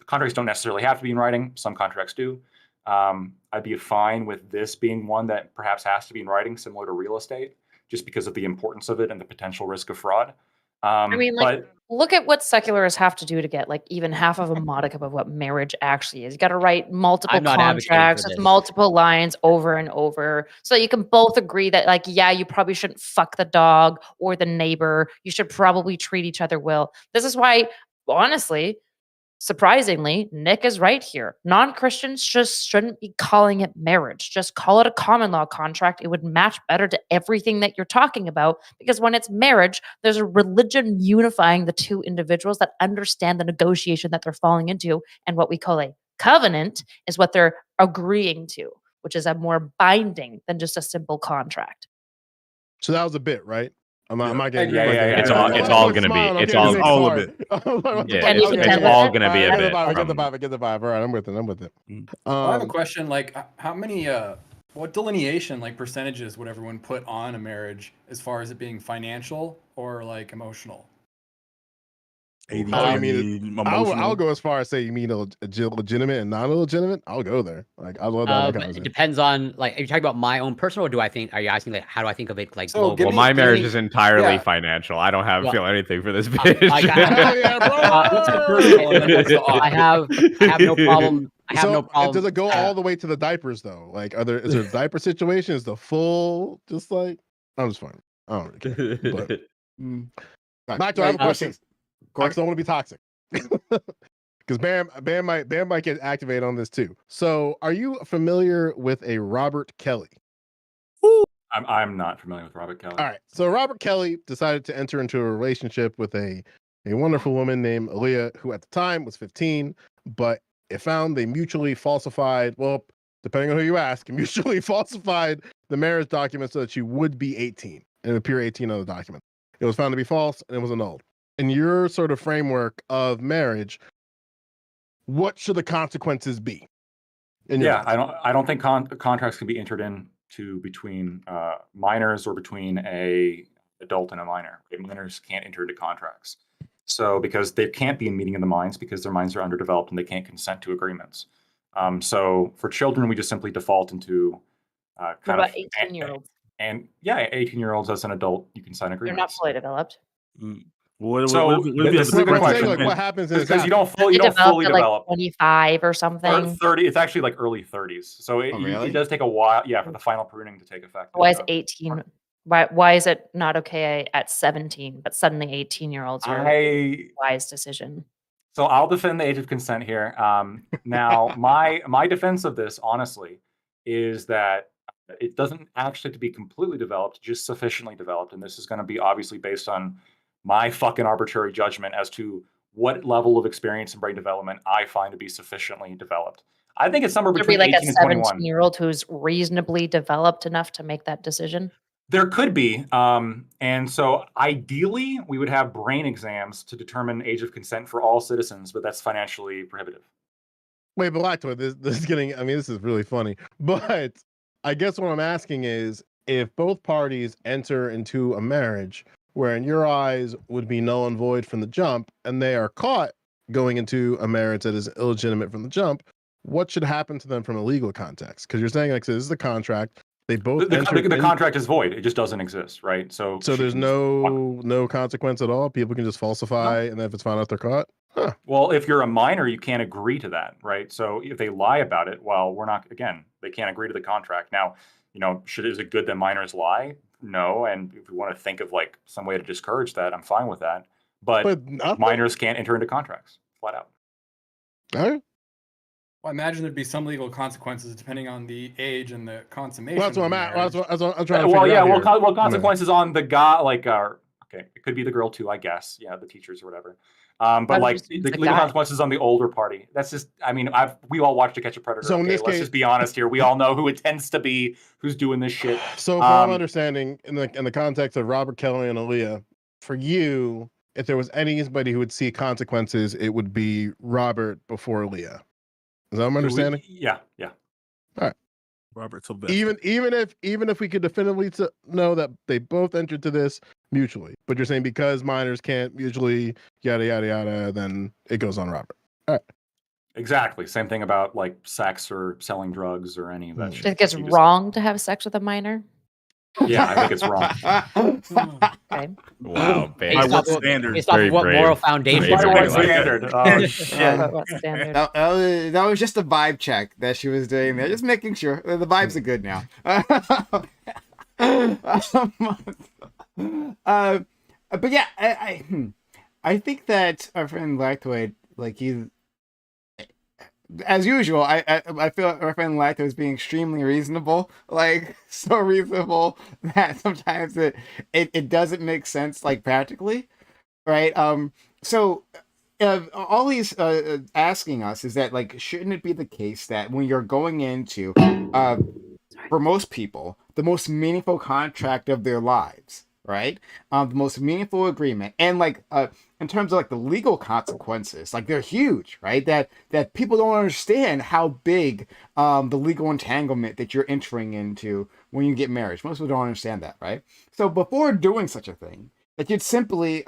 contracts don't necessarily have to be in writing. Some contracts do. I'd be fine with this being one that perhaps has to be in writing, similar to real estate, just because of the importance of it and the potential risk of fraud. I mean, like, look at what secularists have to do to get like even half of a modicum of what marriage actually is. You got to write multiple I'm not advocating for contracts with this. multiple lines over and over, so that you can both agree that, like, yeah, you probably shouldn't fuck the dog or the neighbor. You should probably treat each other well. This is why, honestly, surprisingly, Nick is right here. Non-Christians just shouldn't be calling it marriage. Just call it a common law contract. It would match better to everything that you're talking about, because when it's marriage, there's a religion unifying the two individuals that understand the negotiation that they're falling into, and what we call a covenant is what they're agreeing to, which is a more binding than just a simple contract. So that was a bit, right? I'm not getting. Yeah. It's all gonna be. It's all of it. Yeah, Can you it's pretend all it? gonna be a I bit. get the vibe. I get the vibe. All right, I'm with it. I have a question. Like, how many, what delineation, like percentages, would everyone put on a marriage as far as it being financial or like emotional? 80, Oh, you 20, mean emotional. I'll go as far as say you mean legitimate and non-legitimate. I'll go there. Like I love that It conversation. depends on, like, are you talking about my own personal, or are you asking, like, how do I think of it, like, So global? give Well, me- my marriage me- is entirely yeah. financial. I don't Well, feel anything for this bitch. Hell yeah, bro! What's the personal and then what's the I have no problem. I have no problem. Does it go all the way to the diapers though? Like, is there a diaper situation? Is the full just like? I'm just fine. I don't really care. But Max, I have a question. I don't want to be toxic. Because Bam might get activated on this too. So, are you familiar with a Robert Kelly? I'm not familiar with Robert Kelly. All right. So Robert Kelly decided to enter into a relationship with a wonderful woman named Aaliyah, who at the time was 15, but it found they mutually falsified. Well, depending on who you ask, mutually falsified the marriage document so that she would be 18 and appear 18 on the document. It was found to be false and it was annulled. In your sort of framework of marriage, what should the consequences be? Yeah, I don't think contracts can be entered into between minors or between a adult and a minor. Minors can't enter into contracts. So because they can't be a meeting of the minds because their minds are underdeveloped and they can't consent to agreements. So for children, we just simply default into What about 18-year-olds? And yeah, 18-year-olds as an adult, you can sign They're agreements. not fully developed. What if this is a you good have question. Like, what happens is Because you don't They fully at like develop. 25 or Or something. 30. It's actually like early 30s. So really? it does take a while, for the final pruning to take effect. Why is 18? Why is it not okay at 17, but suddenly 18-year-olds are a wise decision? So I'll defend the age of consent here. Now, my defense of this, honestly, is that it doesn't actually have to be completely developed, just sufficiently developed. And this is going to be obviously based on my fucking arbitrary judgment as to what level of experience and brain development I find to be sufficiently developed. I think it's somewhere There'd between be like 18 a and 21. 17-year-old who's reasonably developed enough to make that decision. There could be. And so ideally, we would have brain exams to determine age of consent for all citizens, but that's financially prohibitive. Wait, but Lactoid, this is getting, I mean, this is really funny. But I guess what I'm asking is, if both parties enter into a marriage where in your eyes would be null and void from the jump, and they are caught going into a marriage that is illegitimate from the jump, what should happen to them from a legal context? Because you're saying, like, so this is the contract. They both The contract is void. It just doesn't exist, right? So there's no consequence at all. People can just falsify, and then if it's found out, they're caught. Huh. Well, if you're a minor, you can't agree to that, right? So if they lie about it, well, they can't agree to the contract. Now, is it good that minors lie? No. And if we want to think of like some way to discourage that, I'm fine with that. But minors can't enter into contracts, flat out. All right. Well, I imagine there'd be some legal consequences depending on the age and the consummation. Well, that's what I'm at. of the That's what I'm trying to Well, figure yeah. out Well, here. consequences on the guy, okay, it could be the girl too, I guess. Yeah, the teachers or whatever. But Why would like you send the the legal guy? consequences on the older party. That's just. I mean, we all watched To Catch a Predator. So in Okay, this let's case- just be honest here. We all know who it tends to be, who's doing this shit. So from what I'm understanding, in the context of Robert Kelly and Aaliyah, for you, if there was anybody who would see consequences, it would be Robert before Aaliyah. Is that what I'm understanding? Yeah. Robert Sylvester. Even if we could definitively know that they both entered to this mutually, but you're saying because minors can't mutually yada yada yada, then it goes on Robert. All right. Exactly. Same thing about like sex or selling drugs or any of that Hmm. shit. Do you think it's You just- wrong to have sex with a minor? Yeah, I think it's wrong. Okay. Wow, By Based what off of, standard? based off Very of what moral brave. foundation? By Very what brave. Like it. standard? Oh shit. But what standard? That was just a vibe check that she was doing there, just making sure the vibes are good now. But yeah, I think that our friend Lactoid, like he, as usual, I feel our friend Lactoid is being extremely reasonable, like so reasonable that sometimes it doesn't make sense, like practically, right? So all he's asking us is that, like, shouldn't it be the case that when you're going into, for most people, the most meaningful contract of their lives, right? The most meaningful agreement, and like, in terms of like the legal consequences, like they're huge, right? That people don't understand how big the legal entanglement that you're entering into when you get married. Most people don't understand that, right? So before doing such a thing, that you'd simply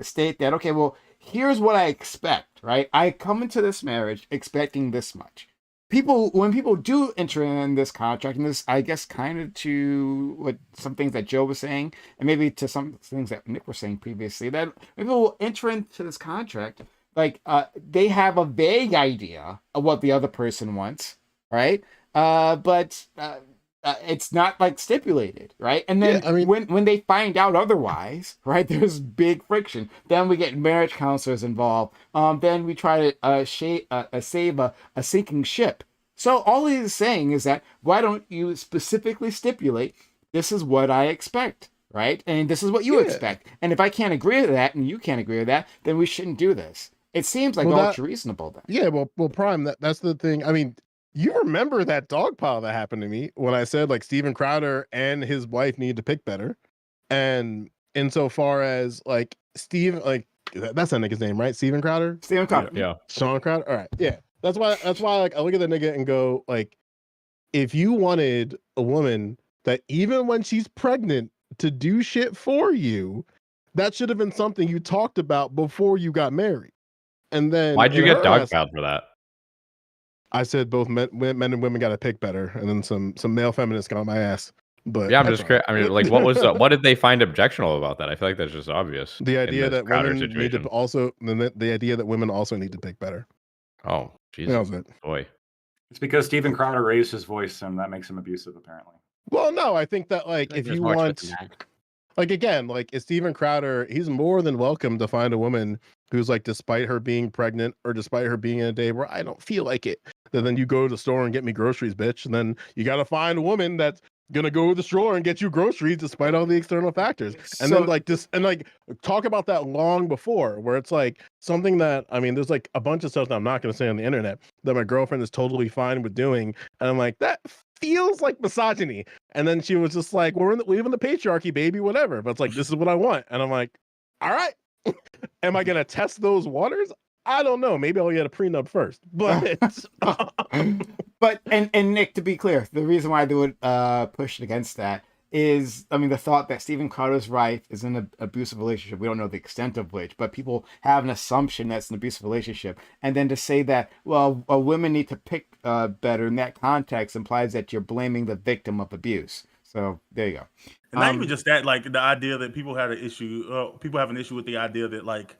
state that, okay, well, here's what I expect, right? I come into this marriage expecting this much. When people do enter in this contract, and this, I guess, kind of to what some things that Joe was saying, and maybe to some things that Nick was saying previously, that people will enter into this contract, like, they have a vague idea of what the other person wants, right? But it's not like stipulated, right? And then Yeah, I mean- when they find out otherwise, right, there's big friction. Then we get marriage counselors involved. Then we try to save a sinking ship. So all he's saying is that, why don't you specifically stipulate, this is what I expect, right? And this is what you Yeah. expect. And if I can't agree to that and you can't agree to that, then we shouldn't do this. It seems like Well, that- ultra reasonable then. Yeah, well, Prime, that's the thing. I mean, you remember that dog pile that happened to me when I said like Steven Crowder and his wife need to pick better. And insofar as like Steve, like that's that nigga's name, right? Steven Crowder? Steven Crowder. Yeah. Sean Crowder? All right. Yeah. That's why like I look at the nigga and go, like, if you wanted a woman that even when she's pregnant to do shit for you, that should have been something you talked about before you got married. And then Why'd you in get her dogpiled for that? I said both men and women got to pick better, and then some male feminists got on my ass. But Yeah, I'm that's just all curious. right. I mean, like, what did they find objectionable about that? I feel like that's just obvious. The in idea this that Crowder women need to situation. also the idea that women also need to pick better. Oh, That Jesus, was it. boy. It's because Steven Crowder raised his voice and that makes him abusive, apparently. Well, no, I think that like if There's you more to it want, than that. like again, like if Steven Crowder, he's more than welcome to find a woman who's like, despite her being pregnant or despite her being in a day where I don't feel like it, then you go to the store and get me groceries, bitch. And then you got to find a woman that's gonna go to the store and get you groceries despite all the external factors. And then like this, and like talk about that long before, where it's like something that, I mean, there's like a bunch of stuff that I'm not gonna say on the internet that my girlfriend is totally fine with doing, and I'm like, that feels like misogyny. And then she was just like, we live in the patriarchy, baby, whatever. But it's like, this is what I want. And I'm like, all right. Am I gonna test those waters? I don't know. Maybe I'll get a prenup first. But But and Nick, to be clear, the reason why they would push against that is, I mean, the thought that Steven Crowder's wife is in an abusive relationship. We don't know the extent of which, but people have an assumption that's an abusive relationship. And then to say that, well, women need to pick better in that context implies that you're blaming the victim of abuse. So there you go. And not even just that, like the idea that people had an issue, people have an issue with the idea that like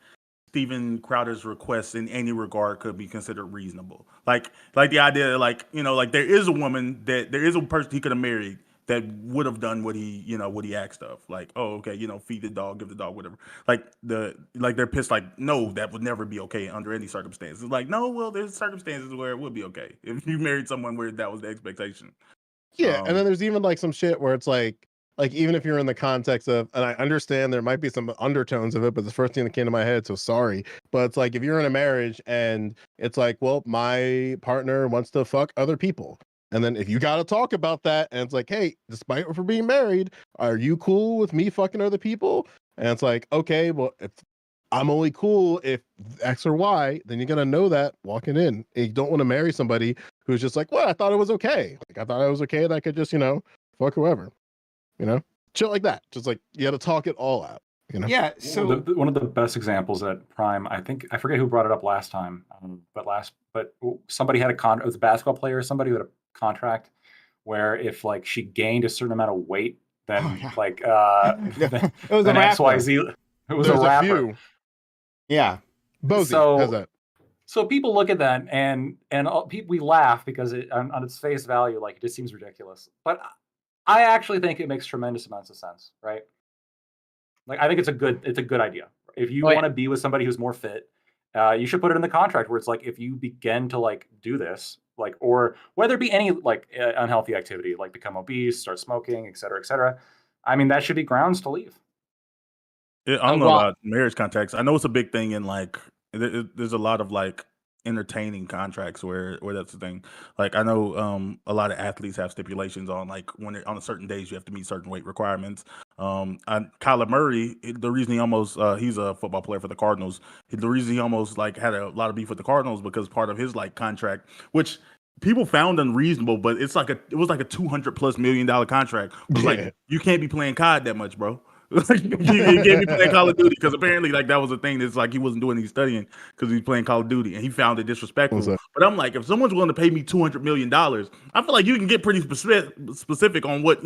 Steven Crowder's requests in any regard could be considered reasonable. Like the idea that, like, you know, like there is a person he could have married that would have done what he asked of. Like, oh, okay, you know, feed the dog, give the dog, whatever. Like they're pissed, like, no, that would never be okay under any circumstances. Like, no, well, there's circumstances where it would be okay if you married someone where that was the expectation. yeah, and then there's even like some shit where it's like like even if you're in the context of, and I understand there might be some undertones of it, but the first thing that came to my head, so sorry, but it's like if you're in a marriage and it's like, well, my partner wants to fuck other people, and then if you got to talk about that, and it's like, hey, despite we're being married, are you cool with me fucking other people? And it's like, okay, well, if I'm only cool if X or Y, then you're gonna know that walking in. And you don't want to marry somebody who's just like, well, I thought it was okay. Like I thought it was okay that I could just, fuck whoever, shit like that. Just like you got to talk it all out. Yeah. Well, So one of the best examples at Prime, I think I forget who brought it up last time, but somebody had it was a basketball player, somebody who had a contract where if like she gained a certain amount of weight, then yeah. like It was a then rapper. XYZ, it was There's a a rapper. few. Yeah. Bozy has So that. so people look at that and we laugh because on its face value, like it just seems ridiculous. But I actually think it makes tremendous amounts of sense, right? Like I think it's a good idea. If you Oh, yeah. want to be with somebody who's more fit, you should put it in the contract where it's like if you begin to like do this, like or whether it be any like unhealthy activity, like become obese, start smoking, et cetera, et cetera. I mean, that should be grounds to leave. I don't know Well, about marriage contracts. I know it's a big thing in like there's a lot of like entertaining contracts where that's the thing. Like I know a lot of athletes have stipulations on like when they're on certain days you have to meet certain weight requirements. Kyler Murray, the reason he almost he's a football player for the Cardinals. The reason he almost like had a lot of beef with the Cardinals because part of his like contract, which people found unreasonable, but it was like a $200+ million contract. It was Yeah. like you can't be playing COD that much, bro. Like, you can't be playing Call of Duty because apparently like that was a thing that's like he wasn't doing any studying because he was playing Call of Duty and he found it disrespectful. What's up? But I'm like, if someone's willing to pay me $200 million, I feel like you can get pretty specific on what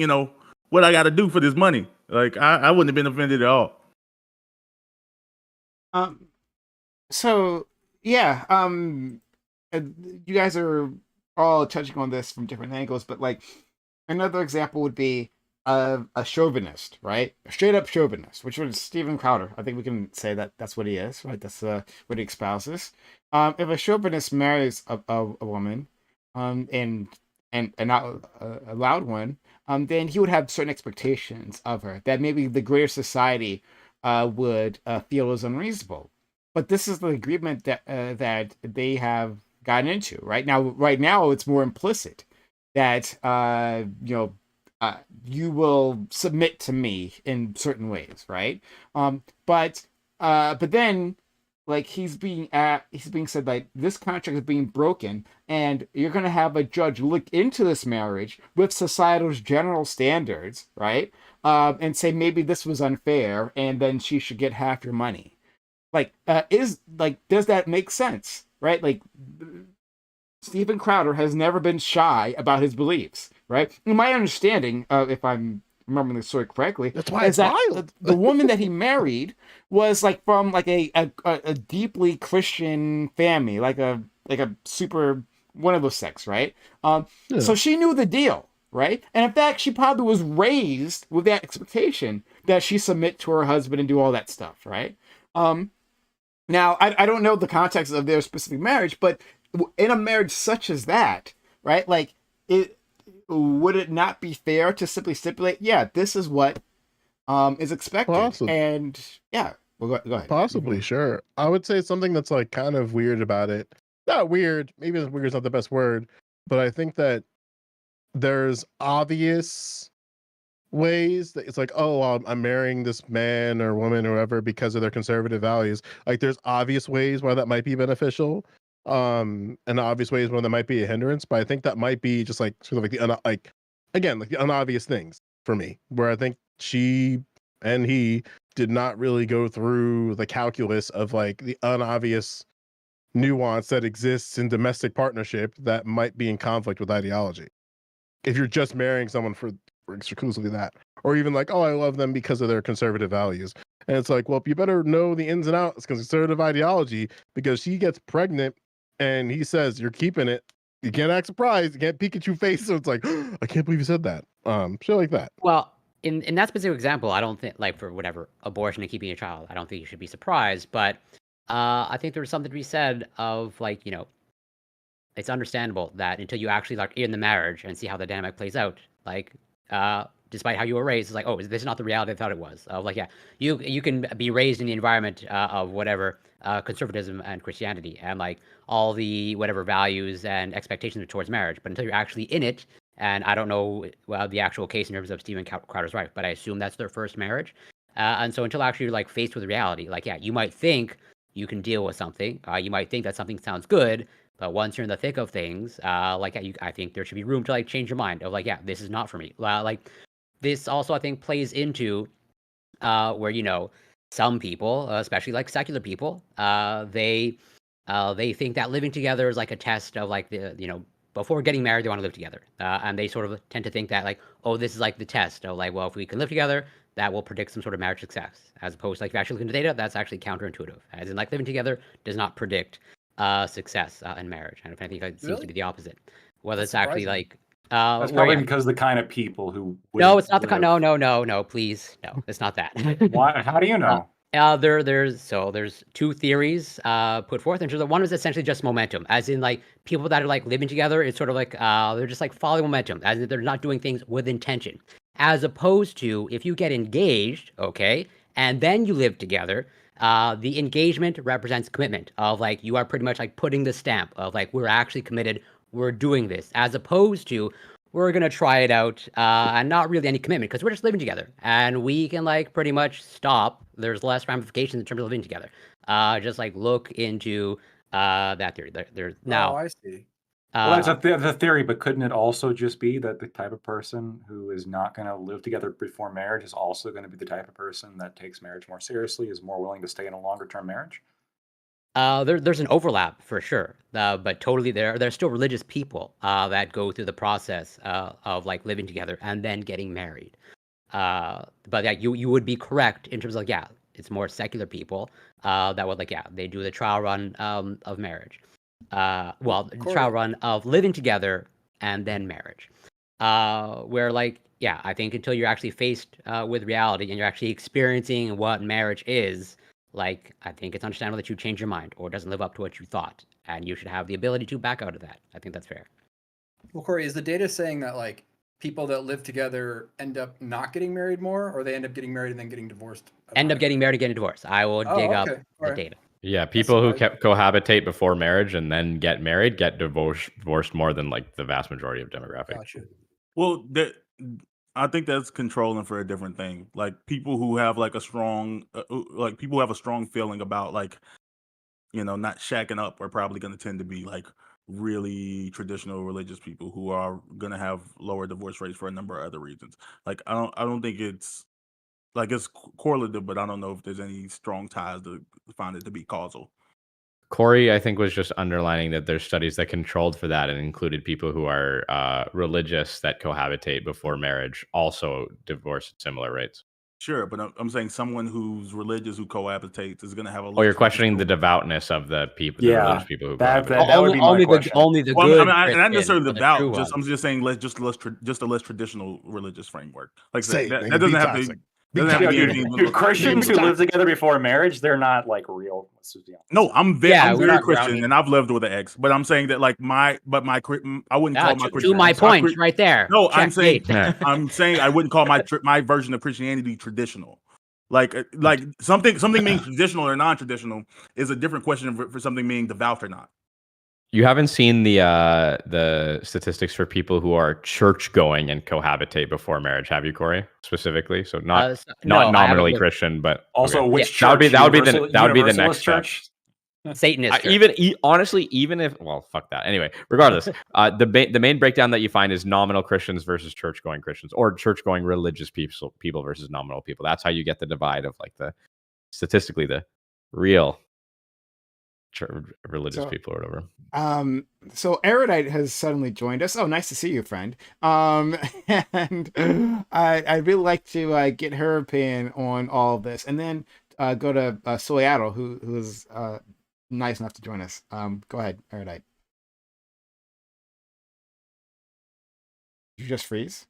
I got to do for this money. Like I wouldn't have been offended at all. Um. So yeah. You guys are all touching on this from different angles, but like another example would be a chauvinist, right? A straight up chauvinist, which was Steven Crowder. I think we can say that that's what he is, right? That's what he espouses. If a chauvinist marries a woman, and not a loud one, then he would have certain expectations of her that maybe the greater society would feel is unreasonable. But this is the agreement that they have gotten into right now. Right now, it's more implicit that you will submit to me in certain ways, right? But then like he's being said like this contract is being broken, and you're gonna have a judge look into this marriage with societal's general standards, right? And say maybe this was unfair, and then she should get half your money. Like, does that make sense, right? Like, Steven Crowder has never been shy about his beliefs, right? In my understanding, if I'm remembering the story correctly, That's why is it's that wild. the woman that he married was like from like a deeply Christian family, like a super one of those sects, right? Yeah. So she knew the deal, right? And in fact, she probably was raised with that expectation that she submit to her husband and do all that stuff, right? Now, I don't know the context of their specific marriage, but in a marriage such as that, right? Like, would it not be fair to simply stipulate, yeah, this is what is expected, Possibly. and yeah, well, go ahead. Possibly, sure. I would say something that's like kind of weird about it. Not weird, maybe weird is not the best word, but I think that there's obvious ways that it's like, oh, I'm marrying this man or woman or whatever because of their conservative values. Like there's obvious ways why that might be beneficial, and obvious ways where that might be a hindrance. But I think that might be just like sort of like like the unobvious things for me, where I think she and he did not really go through the calculus of like the unobvious nuance that exists in domestic partnership that might be in conflict with ideology. If you're just marrying someone for exclusively that, or even like, oh, I love them because of their conservative values, and it's like, well, you better know the ins and outs because conservative ideology, because she gets pregnant and he says you're keeping it, you can't act surprised, you can't Pikachu face, so it's like, I can't believe you said that, shit like that. Well, in that specific example, I don't think like for whatever abortion and keeping a child, I don't think you should be surprised. But I think there's something to be said of like it's understandable that until you actually like in the marriage and see how the dynamic plays out, like despite how you were raised, it's like, oh, this is not the reality I thought it was. Like, yeah, you can be raised in the environment of whatever conservatism and Christianity and like all the whatever values and expectations towards marriage, but until you're actually in it, and I don't know the actual case in terms of Stephen Crowder's wife, but I assume that's their first marriage, and so until actually you're like faced with reality, like, yeah, you might think you can deal with something, you might think that something sounds good, but once you're in the thick of things, like I think there should be room to like change your mind of like, yeah, this is not for me. Like this also I think plays into where some people, especially like secular people, they think that living together is like a test of like before getting married they want to live together, and they sort of tend to think that like, oh, this is like the test of like, well, if we can live together, that will predict some sort of marriage success. As opposed to like if you actually look into data, that's actually counterintuitive. As in like living together does not predict success in marriage, and if anything, it seems to be the opposite. Whether That's it's actually surprising. like That's probably because the kind of people who no, wouldn't it's not the kind. live- No, please, no, it's not that. Why? How do you know? There's two theories put forth, and one is essentially just momentum, as in like people that are like living together, it's sort of like they're just like following momentum, as in they're not doing things with intention, as opposed to if you get engaged, okay, and then you live together. The engagement represents commitment of like you are pretty much like putting the stamp of like we're actually committed, we're doing this, as opposed to we're gonna try it out and not really any commitment because we're just living together and we can like pretty much stop. There's less ramifications in terms of living together. Just like look into that theory. There's now. Oh, I see. Well, that's the theory, but couldn't it also just be that the type of person who is not going to live together before marriage is also going to be the type of person that takes marriage more seriously, is more willing to stay in a longer term marriage? There's an overlap for sure, but totally there's still religious people that go through the process of like living together and then getting married. But yeah, you would be correct in terms of like, yeah, it's more secular people that would like, yeah, they do the trial run of marriage. Well, trial run of living together and then marriage. Where like, yeah, I think until you're actually faced with reality and you're actually experiencing what marriage is, like, I think it's understandable that you change your mind or it doesn't live up to what you thought, and you should have the ability to back out of that. I think that's fair. Well, Corey, is the data saying that like people that live together end up not getting married more, or they end up getting married and then getting divorced? End up getting married and getting divorced. I will dig up the data. Yeah, people who cohabitate before marriage and then get married get divorced more than like the vast majority of demographic. Gotcha. Well, I think that's controlling for a different thing. Like people who have like a strong, people who have a strong feeling about like, not shacking up are probably going to tend to be like really traditional religious people who are going to have lower divorce rates for a number of other reasons. Like I don't think it's like it's correlative, but I don't know if there's any strong ties to find it to be causal. Corey, I think, was just underlining that there's studies that controlled for that and included people who are religious that cohabitate before marriage also divorce at similar rates. Sure, but I'm saying someone who's religious who cohabitates is going to have a. Oh, you're questioning the devoutness of the people, the religious people who cohabitate. That would be my question. Only the well, good. I mean, not necessarily the devout. I'm just saying, just a less traditional religious framework. Like that doesn't have to. Dude, Christians who live together before marriage, they're not like real. No, I'm very Christian, and I've lived with an ex. But I'm saying that like I wouldn't call my Christian. To my point, right there. No, I'm saying I wouldn't call my version of Christianity traditional. Like something being traditional or non-traditional is a different question for something being devout or not. You haven't seen the statistics for people who are church going and cohabitate before marriage, have you, Corey? Specifically, so not nominally Christian, but also okay. which that would be the next church. Satanist. Even if fuck that. Anyway, regardless, the main breakdown that you find is nominal Christians versus church going Christians, or church going religious people versus nominal people. That's how you get the divide of like statistically the real religious people or whatever. So Erudite has suddenly joined us. Oh, nice to see you, friend. And I'd really like to get her opinion on all of this, and then go to Soleado, who is nice enough to join us. Go ahead, Erudite. Did you just freeze?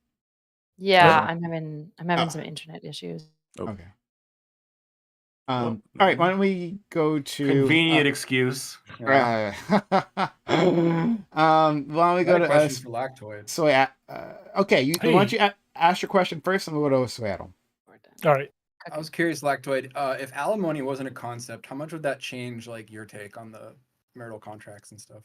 Yeah, I'm having some internet issues. Okay. All right, why don't we go to convenient excuse? Why don't we go to for Lactoid? So okay, why don't you ask your question first, and we'll go to Seattle. All right. I was curious, Lactoid, if alimony wasn't a concept, how much would that change like your take on the marital contracts and stuff?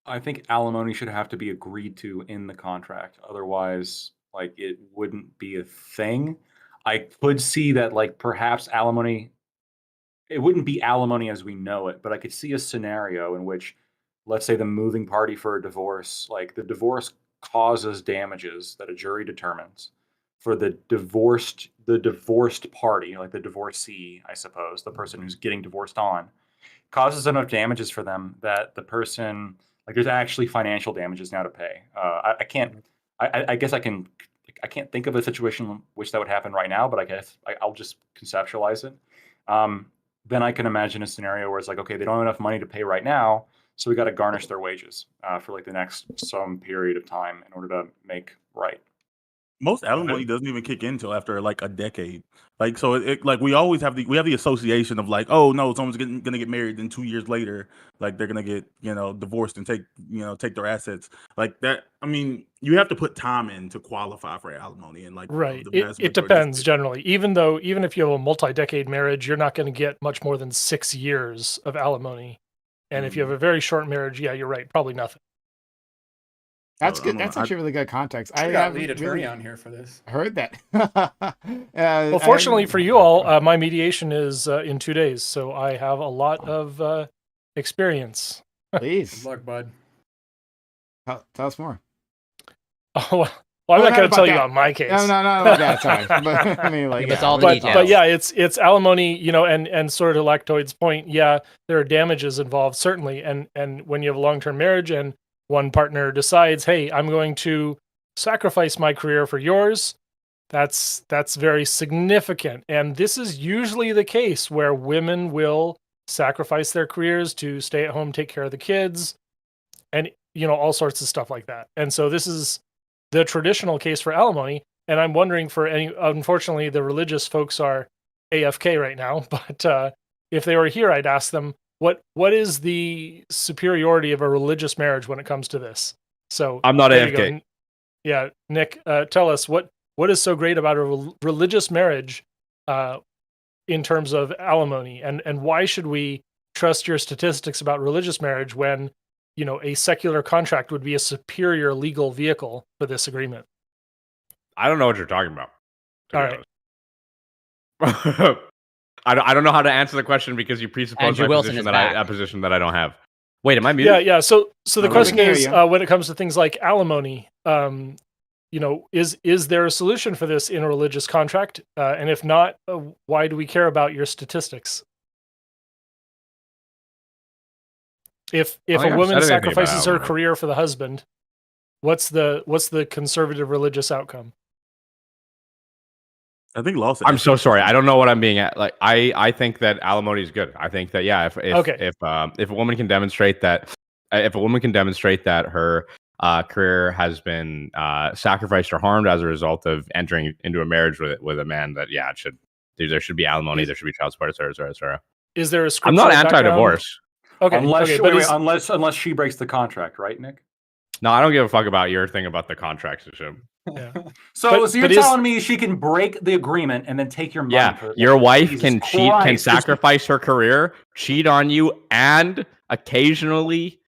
I think alimony should have to be agreed to in the contract. Otherwise, like it wouldn't be a thing. I could see that like perhaps alimony, it wouldn't be alimony as we know it, but I could see a scenario in which, let's say the moving party for a divorce, like the divorce causes damages that a jury determines for the divorced party, like the divorcee, I suppose, the person who's getting divorced on, causes enough damages for them that the person, like there's actually financial damages now to pay. I can't, I guess I can't think of a situation in which that would happen right now, but I guess I'll just conceptualize it. Then I can imagine a scenario where it's like, okay, they don't have enough money to pay right now, so we got to garnish their wages for like the next some period of time in order to make right. Most alimony doesn't even kick in until after like a decade. Like so, like we always have the association of like, oh no, someone's gonna get married, and 2 years later, like they're gonna get divorced and take their assets like that. I mean, you have to put time in to qualify for alimony, and like Right. the vast It majority of depends states- generally. Even if you have a multi-decade marriage, you're not going to get much more than 6 years of alimony. And if you have a very short marriage, yeah, you're right, probly nothing. That's I good. don't That's know. actually really good context. I I got haven't lead attorney really on here for this. heard that. Well, fortunately for you all, my mediation is in 2 days, so I have a lot of experience. Good please luck, bud. tell us more. Oh, well, I'm not going to tell you about on my case. No, about that. Sorry, but I mean, like, Give us all the what- details. But yeah, it's alimony, and sort of Lactoid's point. Yeah, there are damages involved certainly, and when you have a long-term marriage and one partner decides, hey, I'm going to sacrifice my career for yours, that's very significant. And this is usually the case where women will sacrifice their careers to stay at home, take care of the kids, and all sorts of stuff like that. And so this is the traditional case for alimony. And I'm wondering unfortunately, the religious folks are AFK right now, but if they were here, I'd ask them, what is the superiority of a religious marriage when it comes to this? So I'm not there you go. AFK. Yeah, Nick, tell us what is so great about a religious marriage in terms of alimony, and why should we trust your statistics about religious marriage when a secular contract would be a superior legal vehicle for this agreement? I don't know what you're talking about. All right. I don't know how to answer the question because you presuppose Andrew my Wilson position is that back. a position that I don't have. Wait, am I muted? Yeah. So the we question can hear is, you. when it comes to things like alimony, is there a solution for this in a religious contract? And if not, why do we care about your statistics? If I don't a think I've woman said anything about sacrifices her alimony. career for the husband, what's the conservative religious outcome? I think Law said I'm so sorry. I don't know what I'm being at. Like, I think that alimony is good. I think that Okay. if a woman can demonstrate that her career has been sacrificed or harmed as a result of entering into a marriage with a man, that there should be alimony, there should be child support, etc. Is there a I'm scriptural not background? anti-divorce. Okay. Unless okay, wait, but wait, unless she breaks the contract, right, Nick? No, I don't give a fuck about your thing about the contract system. yeah. So But- you're but is- telling me she can break the agreement and then take your money? Yeah, for it? your wife Jesus can cheat, can Christ. sacrifice her career, cheat on you, and occasionally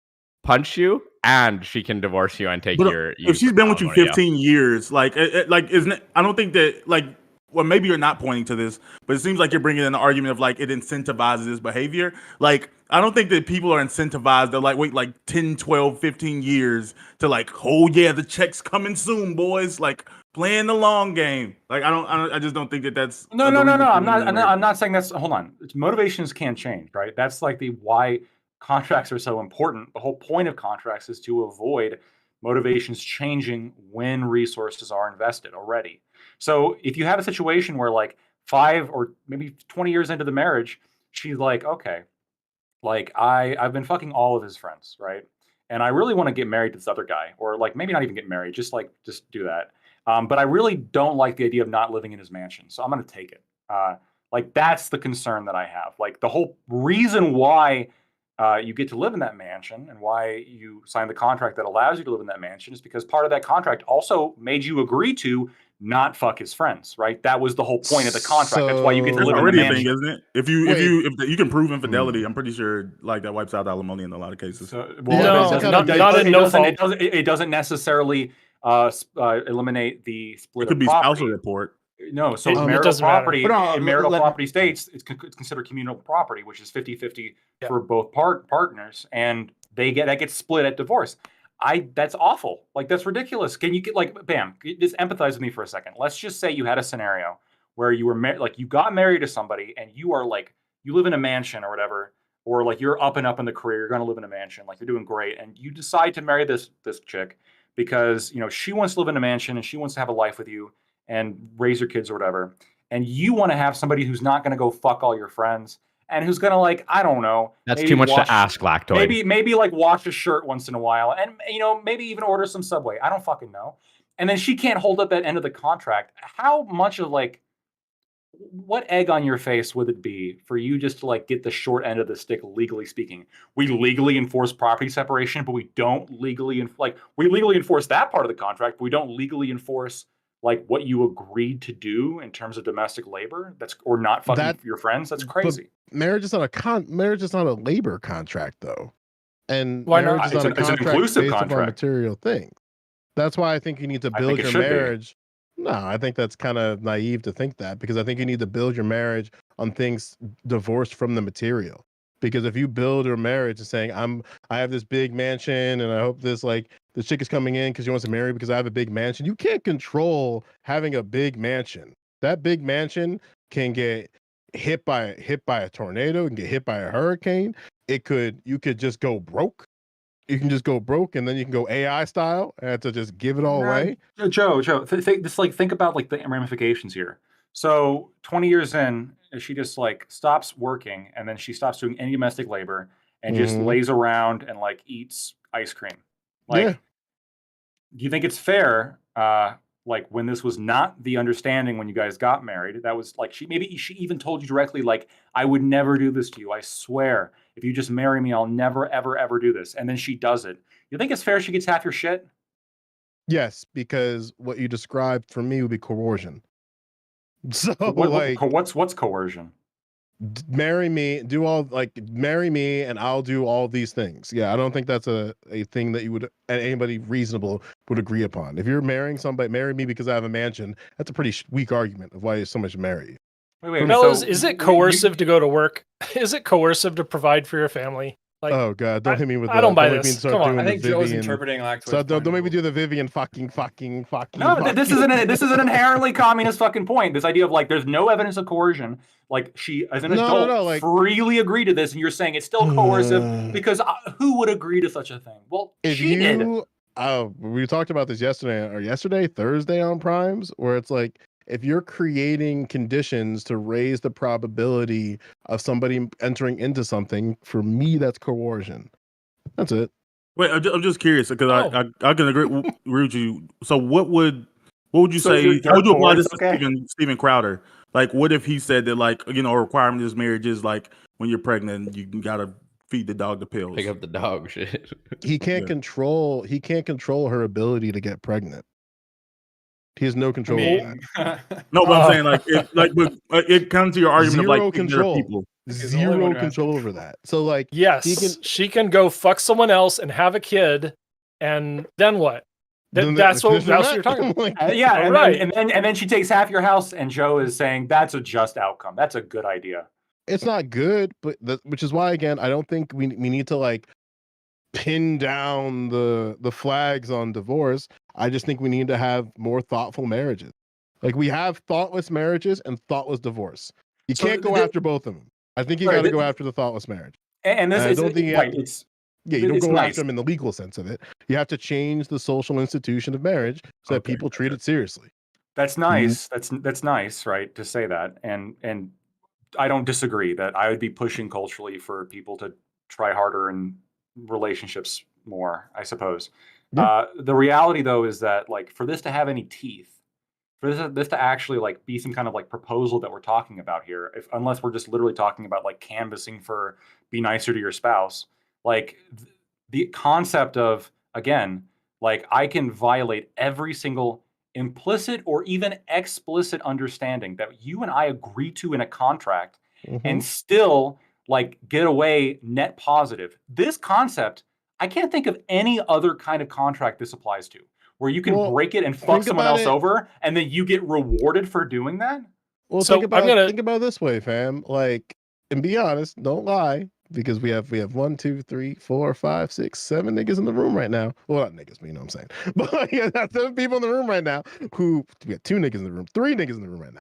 punch you, and she can divorce you and take But your. if she's been with you alimony, yeah. 15 years, like isn't it? I don't think that like. Well, maybe you're not pointing to this, but it seems like you're bringing in the argument of like it incentivizes this behavior. Like, I don't think that people are incentivized to like wait like 10, 12, 15 years to like, oh yeah, the check's coming soon, boys. Like playing the long game. Like I just don't think that that's No. the reason for I'm women to marry. not saying that's. Hold on. Motivations can change, right? That's like the why contracts are so important. The whole point of contracts is to avoid motivations changing when resources are invested already. So if you have a situation where like 5 or maybe 20 years into the marriage, she's like, okay, like I've been fucking all of his friends, right? And I really want to get married to this other guy, or like maybe not even get married, just do that. But I really don't like the idea of not living in his mansion, so I'm gonna take it. Like that's the concern that I have. Like the whole reason why you get to live in that mansion, and why you signed the contract that allows you to live in that mansion is because part of that contract also made you agree to not fuck his friends, right? That was the whole point of the contract. That's why you get to That's live in the already a thing, mansion. isn't it? If you can prove infidelity, Hmm. I'm pretty sure like that wipes out alimony in a lot of cases. So, Yeah, well, but it it's doesn't, gotta it, be- not doesn't- in it no doesn't, fault. it doesn't necessarily eliminate the It split could of be spousal property. report. No, so It marital doesn't matter. property, But no, in marital let- property states, it's considered communal property, which is 50-50 Yeah. for both partners, and that gets split at divorce. That's awful. Like, that's ridiculous. Can you get, like, bam, just empathize with me for a second. Let's just say you had a scenario where you were like, you got married to somebody, and you are like, you live in a mansion or whatever, or like you're up and up in the career, you're going to live in a mansion, like you're doing great, and you decide to marry this chick because, you know, she wants to live in a mansion and she wants to have a life with you and raise your kids or whatever. And you want to have somebody who's not going to go fuck all your friends and who's going to, like, I don't know. That's maybe too much wash- to ask, Lactoid. Maybe like wash a shirt once in a while, and, you know, maybe even order some Subway. I don't fucking know. And then she can't hold up that end of the contract. How much of, like, what egg on your face would it be for you just to, like, get the short end of the stick, legally speaking? We legally enforce property separation, but we don't legally we legally enforce that part of the contract, but we don't legally enforce, like, what you agreed to do in terms of domestic labor. Or not fucking your friends. That's crazy. Marriage is not a labor contract though, and Why not? marriage is It's not a an contract inclusive based upon contract. material things. That's why I think you need to I build think it your should be. marriage. No, I think that's kind of naive to think that, because I think you need to build your marriage on things divorced from the material. Because if you build your marriage and saying I have this big mansion and I hope this chick is coming in because she wants to marry because I have a big mansion, you can't control having a big mansion. That big mansion can get hit by a tornado, it can get hit by a hurricane. You could just go broke. You can just go broke, and then you can go AI style and to just give it all away. Joe, think about, like, the ramifications here. So 20 years in, she just, like, stops working, and then she stops doing any domestic labor and just Mhm. lays around and, like, eats ice cream. Like, Yeah. do you think it's fair? Like, when this was not the understanding when you guys got married, that was like, she even told you directly, like, I would never do this to you. I swear, if you just marry me, I'll never, ever, ever do this. And then she does it. You think it's fair she gets half your shit? Yes, because what you described for me would be coercion. So What's coercion? marry me, marry me, and I'll do all these things. Yeah, I don't think that's a thing that anybody reasonable would agree upon. If you're marrying somebody, marry me because I have a mansion. That's a pretty weak argument of why somebody should marry you. Wait, Fellas, so is it you- coercive to go to work? Is it coercive to provide for your family? Like, Oh God, don't hit me with I that. don't buy make me this. start Come on. doing I the think Joe's Vivian. interpreting Lactoid's So don't point make of me view. do the Vivian fucking. No, this is an inherently communist fucking point. This idea of, like, there's no evidence of coercion. Like, she, as an adult, like freely agreed to this, and you're saying it's still coercive because who would agree to such a thing? Well, if she did. you we talked about this Thursday on Primes, where it's like, if you're creating conditions to raise the probability of somebody entering into something, for me that's coercion. That's it. Wait, I'm just curious because I can agree with you. So what would you So say? you're How would you apply for it, this to okay? Steven Crowder? Like, what if he said that, like, you know, a requirement of this marriage is, like, when you're pregnant, you gotta feed the dog the pills. Pick up the dog shit. He can't Yeah. control her ability to get pregnant. He has no control over that. No, but I'm saying, like, it comes to your argument of, Zero like, there are control. people. He's the only one Zero who has control over that. So, like, yes, she can go fuck someone else and have a kid, and then what? That's what you're talking about. Yeah, All and, right. and then she takes half your house, and Joe is saying that's a just outcome. That's a good idea. It's not good, but which is why, again, I don't think we need to, like, pin down the flags on divorce. I just think we need to have more thoughtful marriages. Like, we have thoughtless marriages and thoughtless divorce. You can't go after both of them. I think you got to go after the thoughtless marriage. And this I is don't think you right. have to, you don't it's go nice. after them in the legal sense of it. You have to change the social institution of marriage so that people treat it seriously. That's nice. That's nice, right? To say that, and I don't disagree that I would be pushing culturally for people to try harder in relationships more, I suppose. Yeah. The reality, though, is that, like, for this to have any teeth, for this to actually like be some kind of like proposal that we're talking about here, unless we're just literally talking about like canvassing for be nicer to your spouse, like the concept of, again, like I can violate every single implicit or even explicit understanding that you and I agree to in a contract and still like get away net positive. This concept, I can't think of any other kind of contract this applies to, where you can Well, break it and fuck think someone about else it. over and then you get rewarded for doing that. Well, So think about I'm gonna- think about it this way, fam. Like, and be honest, don't lie, because we have 1, 2, 3, 4, 5, 6, 7 niggas in the room right now. Well, not niggas, but you know what I'm saying. But yeah, that's 7 people in the room right now. Who we got 2 niggas in the room, 3 niggas in the room right now.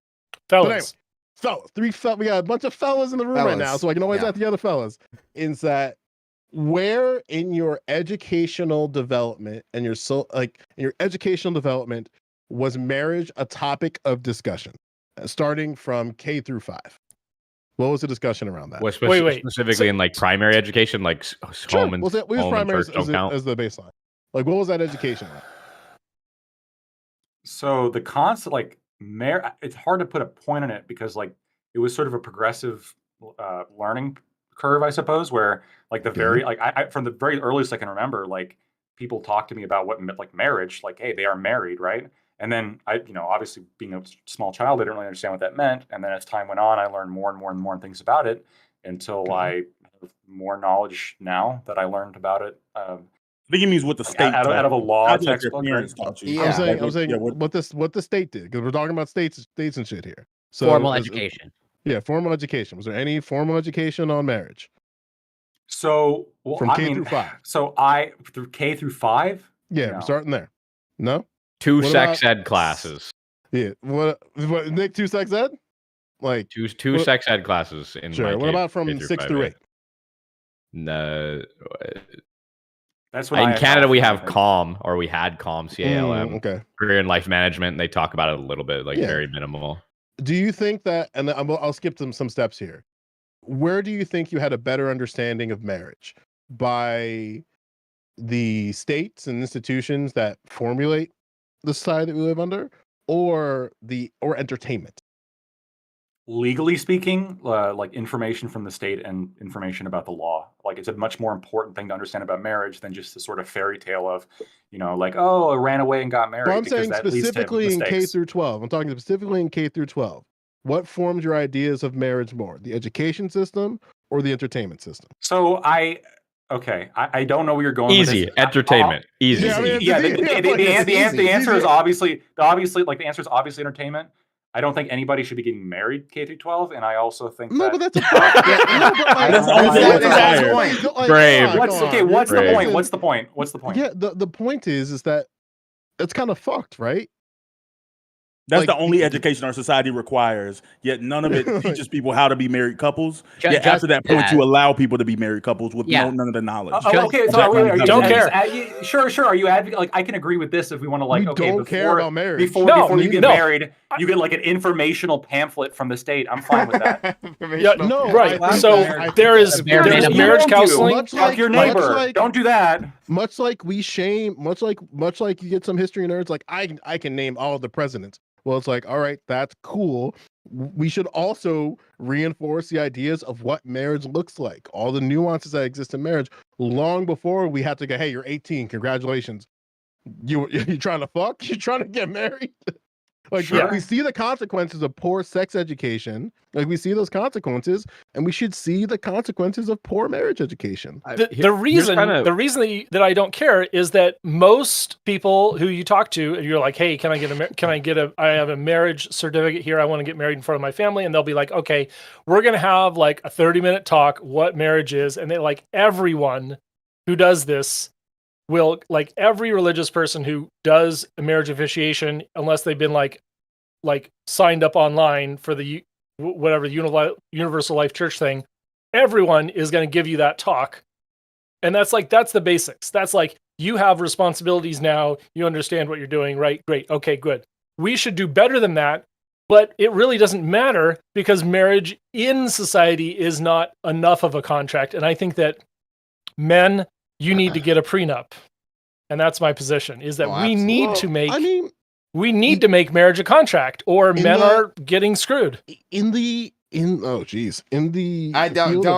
Fellas. But anyway, fellas, we got a bunch of fellas in the room right now, Fellas, so I can always yeah. ask the other fellas. Is that where in your educational development and your educational development was marriage a topic of discussion, starting from K through 5? What was the discussion around that? Wait. Specifically in like primary education, like home and we use home and primary church don't count. as the baseline. Like, what was that education around? So the concept, like, it's hard to put a point on it because, like, it was sort of a progressive learning curve, I suppose, where, like, I from the very earliest I can remember, like, people talk to me about what like marriage, like, hey, they are married, right? And then I, obviously being a small child, I didn't really understand what that meant. And then as time went on, I learned more and more and more things about it until I have more knowledge now that I learned about it. I think he means what the state out of a law Not what your textbook. parents Right? taught you. Yeah. I'm saying what the state did, because we're talking about states and shit here. So Formal education. Yeah, formal education. Was there any formal education on marriage So from K through 5? So through K through 5. Yeah, No. we're starting there. No. Two What sex about- ed classes. Yeah. What Nick? 2 sex ed? Like Two what- sex ed classes in sure. my What K- about from K 6 5, through yeah. 8? No, That's what in Canada we have CALM. CALM, or we had CALM, CALM, Okay. career and life management. And they talk about it a little bit, like Yeah. very minimal. Do you think that? And I'll skip some steps here. Where do you think you had a better understanding of marriage? By the states and institutions that formulate the society that we live under, or entertainment? Legally speaking, like information from the state and information about the law, like it's a much more important thing to understand about marriage than just the sort of fairy tale of, like, oh, I ran away and got married. But I'm because saying that leads to specifically in K mistakes. through 12. I'm talking specifically in K through 12. What formed your ideas of marriage more, the education system or the entertainment system? So I don't know where you're going Easy with this. entertainment. Easy. Yeah, I mean, the answer is easy. obviously entertainment. I don't think anybody should be getting married K through 12, and I also think No, that. but that's a point. That's the only That thing is that's the required. point. Brave. What's the Brave. point? What's the point? What's the point? Yeah, the point is that it's kind of fucked, right? That's Like, the only education our society requires. Yet none of it teaches people how to be married couples. Yet Just after that point, that. you allow people to be married couples with Yeah. none of the knowledge. Okay, so are you Don't Sure. Are you advocating? Like, I can agree with this if we want to, like, We okay, don't before, care about marriage. before you get No. married, you get like an informational pamphlet from the state. I'm fine with that. Yeah, No, right. I think So that- there is Bare there's minimum. marriage You counseling. Much Fuck like- your much neighbor. like- Don't do that. much like we shame, much like you get some history nerds, like I can name all the presidents. Well, it's like, all right, that's cool. We should also reinforce the ideas of what marriage looks like, all the nuances that exist in marriage, long before we have to go, hey, you're 18, congratulations. You trying to fuck? You trying to get married? Like, Sure. we see the consequences of poor sex education. Like, we see those consequences, and we should see the consequences of poor marriage education. The reason that I don't care is that most people who you talk to, you're like, hey, I have a marriage certificate here. I want to get married in front of my family. And they'll be like, okay, we're going to have like a 30-minute talk, what marriage is. And they, like, everyone who does this will, like, every religious person who does a marriage officiation, unless they've been like signed up online for the whatever Universal Life Church thing, everyone is going to give you that talk. And that's the basics. That's like, you have responsibilities now. You understand what you're doing, right? Great. Okay, good. We should do better than that, but it really doesn't matter because marriage in society is not enough of a contract. And I think that men, you need to get a prenup. And that's my position, is that we need to make We need to make marriage a contract, or men are getting screwed. In the field of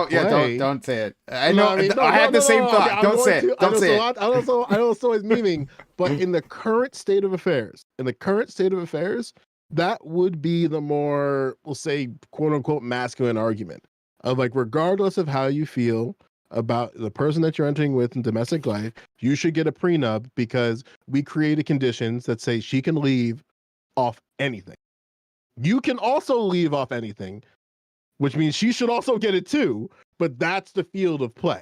play, don't say it. I No, know. I mean, no, I had no, the same no, thought. okay, I'm Don't going say it. to- Don't say it. I don't know what meaning, but in the current state of affairs, that would be the more, we'll say, quote unquote, masculine argument of like, regardless of how you feel about the person that you're entering with in domestic life, you should get a prenup because we created conditions that say she can leave off anything. You can also leave off anything, which means she should also get it too, but that's the field of play.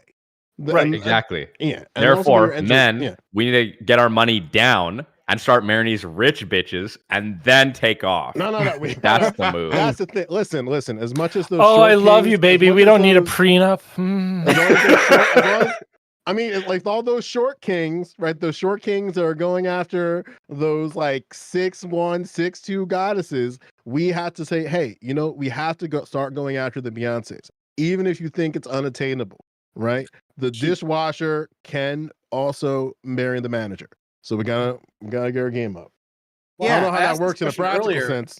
Right. Exactly. Yeah. And also when Therefore, you're entering- men, yeah. we need to get our money down and start marrying these rich bitches and then take off. No. That's the move. That's the thing. Listen. As much as those. Oh, short I love kings- you, as baby. much We as don't need a those- prenup. as long as those short- as long as- I mean, like all those short kings, right? Those short kings that are going after those like 6'1", 6'2" goddesses. We have to say, hey, we have to start going after the Beyoncés, even if you think it's unattainable, right? The dishwasher can also marry the manager, so we gotta get our game up. I don't know how that works in a practical sense.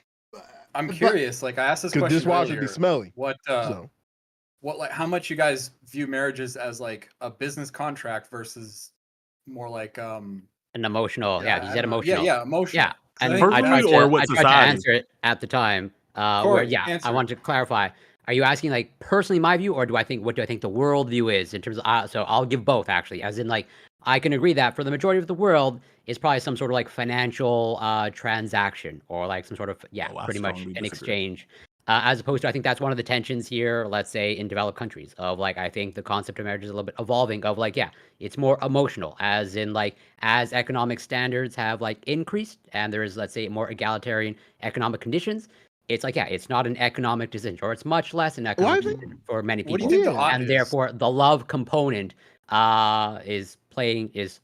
I'm curious. Like I asked this Because question dishwashers earlier. be smelly. What how much you guys view marriages as like a business contract versus more like an emotional. Yeah, you I said don't know. emotional. Yeah, emotional. Yeah, and I think I tried, that- to, or what I tried to society? answer it at the time. Where Corey, yeah, answer I it. wanted to clarify. Are you asking like personally my view, or what do I think the world view is in terms of? So I'll give both actually. As in, like I can agree that for the majority of the world, it's probably some sort of like financial transaction or like some sort of I pretty much strongly an disagree. exchange. As opposed to, I think that's one of the tensions here, let's say in developed countries, of like, I think the concept of marriage is a little bit evolving of like, yeah, it's more emotional, as in like, as economic standards have like increased and there is, let's say, more egalitarian economic conditions, it's like, yeah, it's not an economic decision, or it's much less an economic decision for many What people. do you think the odds And is? therefore, the love component is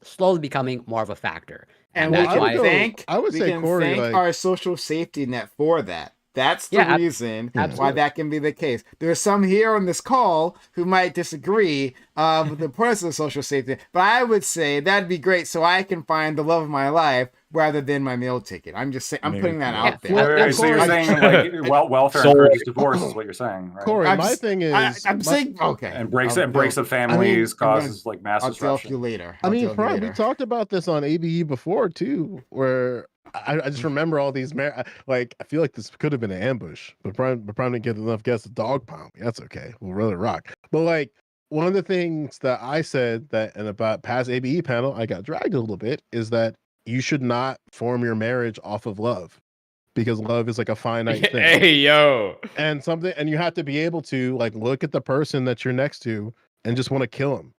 slowly becoming more of a factor. And that's we why can thank, I would we say, can Corey, thank like- our social safety net for that. That's the Yeah, reason why absolutely. that can be the case. There are some here on this call who might disagree with the importance of social safety, but I would say that'd be great so I can find the love of my life rather than my meal ticket. I'm just saying, I'm putting that out there. Wait, so you're saying like welfare encourages divorce is what you're saying, right? Corey, I'm my just- thing is, I'm saying okay. And breaks I'll and breaks deal- of families I'm gonna- causes like mass I'll deal with disruption. you later. I I'll mean, deal with you Prime, we later. talked about this on ABE before too, where I just remember all these like I feel like this could have been an ambush, but Prime didn't get enough guests to dog pound me. That's okay. We'll really rock. But like one of the things that I said that in about past ABE panel, I got dragged a little bit, is that you should not form your marriage off of love, because love is like a finite thing. Hey, yo. And you have to be able to like look at the person that you're next to and just want to kill him.